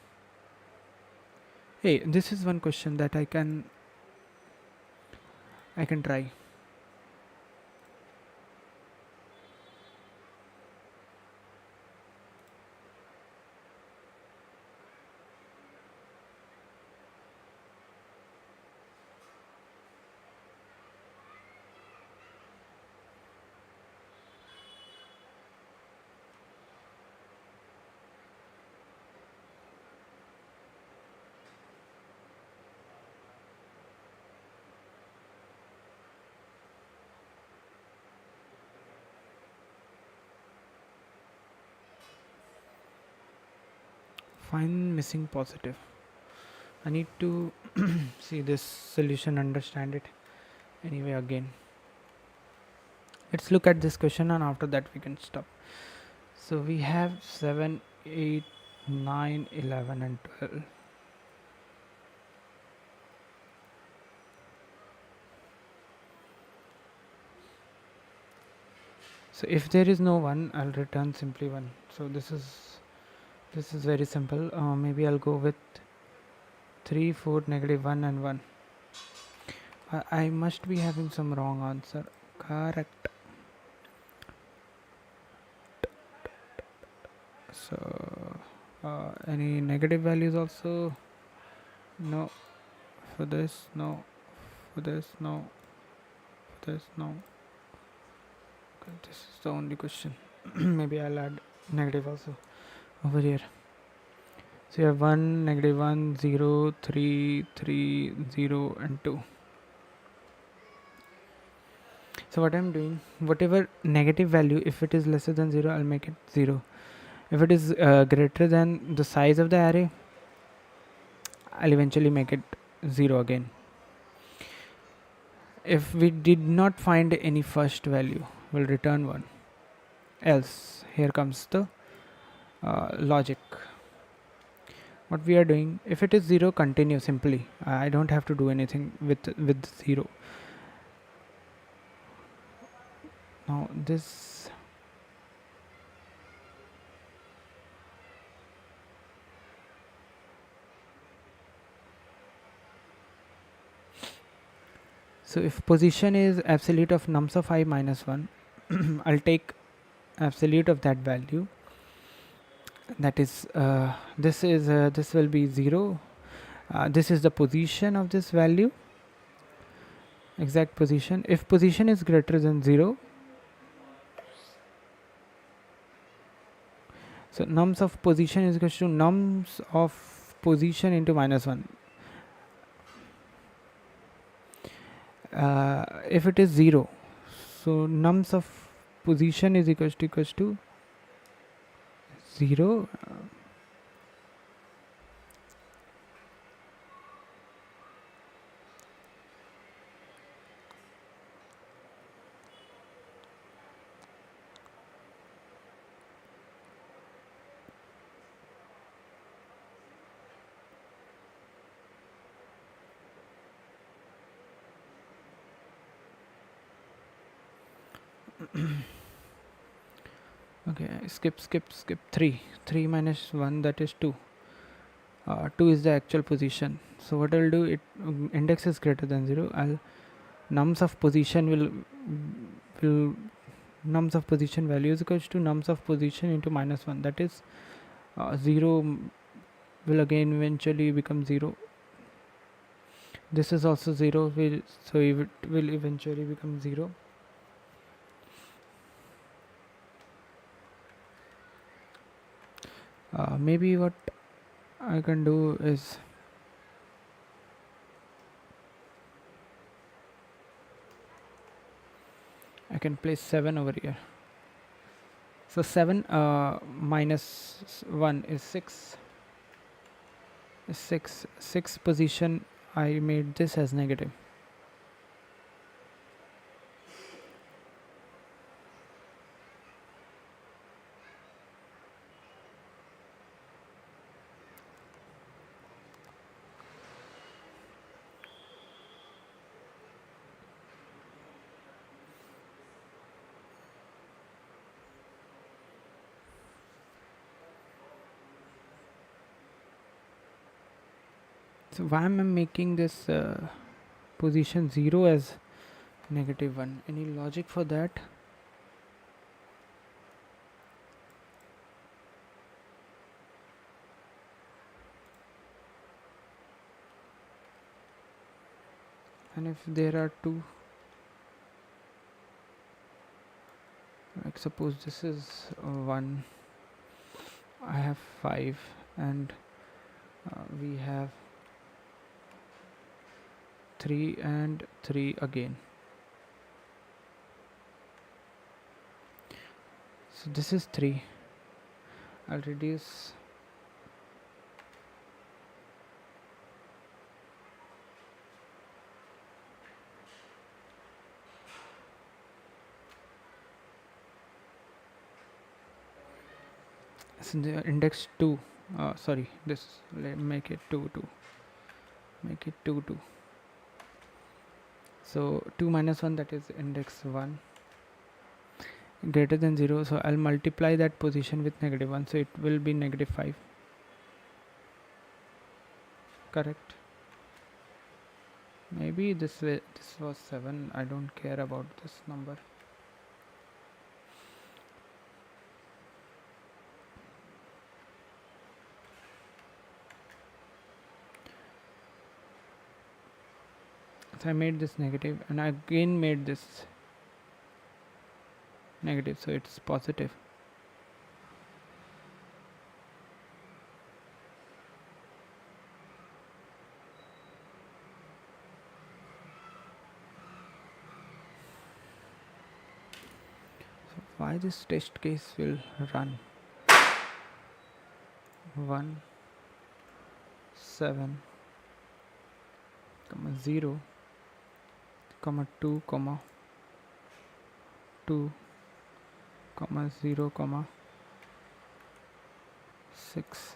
Hey, this is one question that I can try. Find missing positive. I need to see this solution, understand it. Anyway, again, let's look at this question, and after that we can stop. So we have 7, 8, 9, 11 and 12. So if there is no 1, I'll return simply 1. So this is very simple. Maybe I'll go with 3, 4, -1 and 1. I must be having some wrong answer. Correct. So any negative values also? No. For this, no. For this, no. For this, no. Okay, this is the only question. Maybe I'll add negative also over here. So you have 1, -1, 0, 3, 3, 0 and 2. So what I'm doing, whatever negative value, if it is lesser than 0, I'll make it 0. If it is greater than the size of the array, I'll eventually make it 0 again. If we did not find any first value, we'll return 1. Else, here comes the logic. What we are doing, if it is 0, continue simply. I don't have to do anything with 0. Now this, so if position is absolute of nums of I minus 1, I'll take absolute of that value. That is this will be 0. This is the position of this value, exact position. If position is greater than 0, so nums of position is equal to nums of position into -1. If it is 0, so nums of position is equals to 0. Okay, skip 3 minus 1, that is 2. 2 is the actual position. So what I'll do, it index is greater than 0, I'll nums of position will nums of position value is equals to nums of position into -1, that is 0 will again eventually become 0. This is also 0, so it will eventually become 0. Maybe what I can do is I can place 7 over here. So 7 minus 1 is 6. 6 position, I made this as negative. So why am I making this position 0 as -1? Any logic for that? And if there are two, like suppose this is 1, I have 5, and we have 3 and 3 again. So this is 3. I'll reduce so the index 2, sorry, this, let make it 2 2, make it 2 2. So 2 minus 1, that is index 1, greater than 0, so I'll multiply that position with -1, so it will be -5. Correct? Maybe this was 7. I don't care about this number. So I made this negative, and I again made this negative, so it's positive. So why this test case will run 1 7 0 2 2 0 6.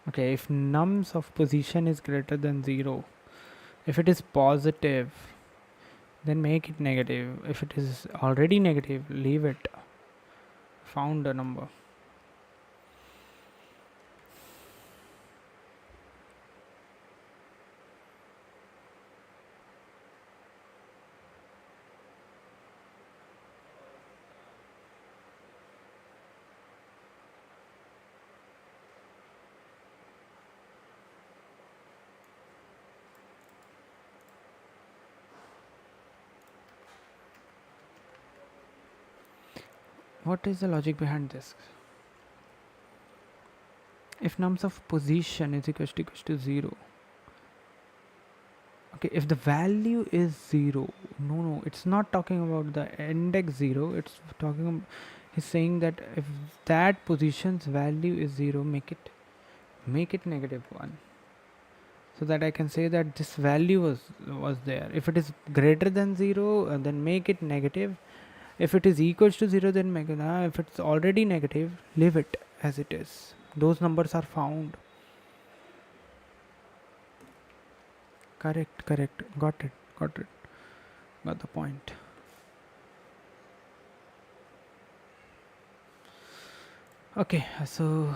Okay, if nums of position is greater than 0, if it is positive, then make it negative. If it is already negative, leave it. Found a number. What is the logic behind this? If nums of position is equals to 0, okay, if the value is 0, no, it's not talking about the index 0, it's talking, he's saying that if that position's value is 0, make it -1, so that I can say that this value was there. If it is greater than 0, then make it negative, If it is equals to 0, then if it's already negative, leave it as it is. Those numbers are found. Correct, correct. Got it, got it. Got the point. Okay, so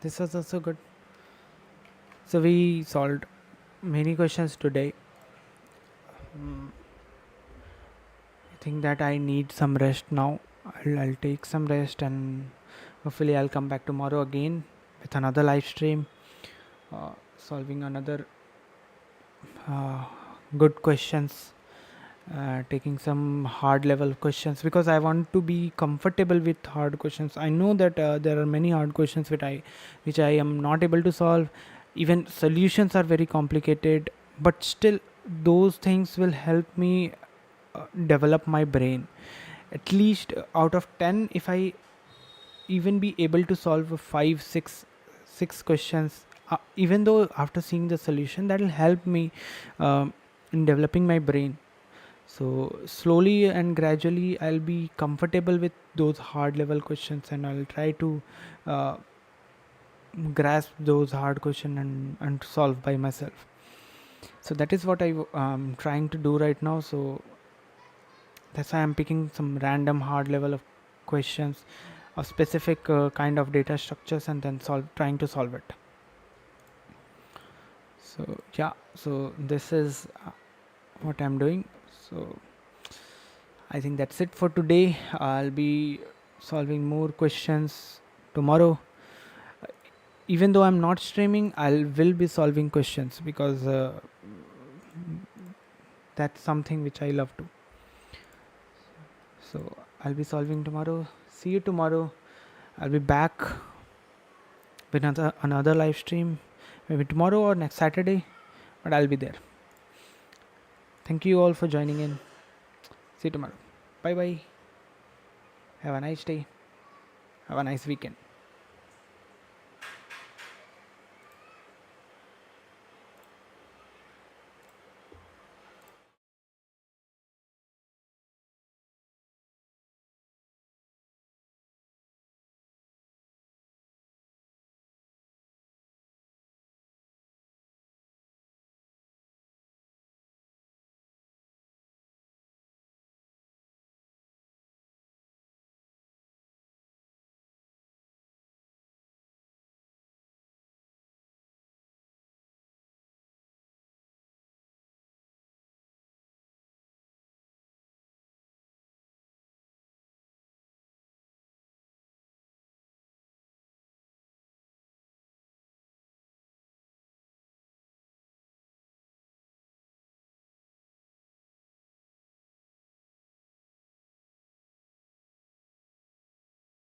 this was also good. So we solved many questions today. I think that I need some rest now. I'll take some rest, and hopefully I'll come back tomorrow again with another live stream, solving another uh, good questions, taking some hard level questions, because I want to be comfortable with hard questions. I know that there are many hard questions which I am not able to solve. Even solutions are very complicated, but still those things will help me develop my brain. At least out of 10, if I even be able to solve 5 6 questions, even though after seeing the solution, that will help me in developing my brain. So slowly and gradually I'll be comfortable with those hard level questions, and I'll try to uh, grasp those hard questions and solve by myself. So that is what I'm trying to do right now. So that's why I'm picking some random hard level of questions of specific kind of data structures, and then trying to solve it. So yeah, so this is what I'm doing. So I think that's it for today. I'll be solving more questions tomorrow. Even though I'm not streaming, I will be solving questions, because that's something which I love to. So I'll be solving tomorrow. See you tomorrow. I'll be back with another live stream, maybe tomorrow or next Saturday, but I'll be there. Thank you all for joining in. See you tomorrow. Bye bye. Have a nice day. Have a nice weekend.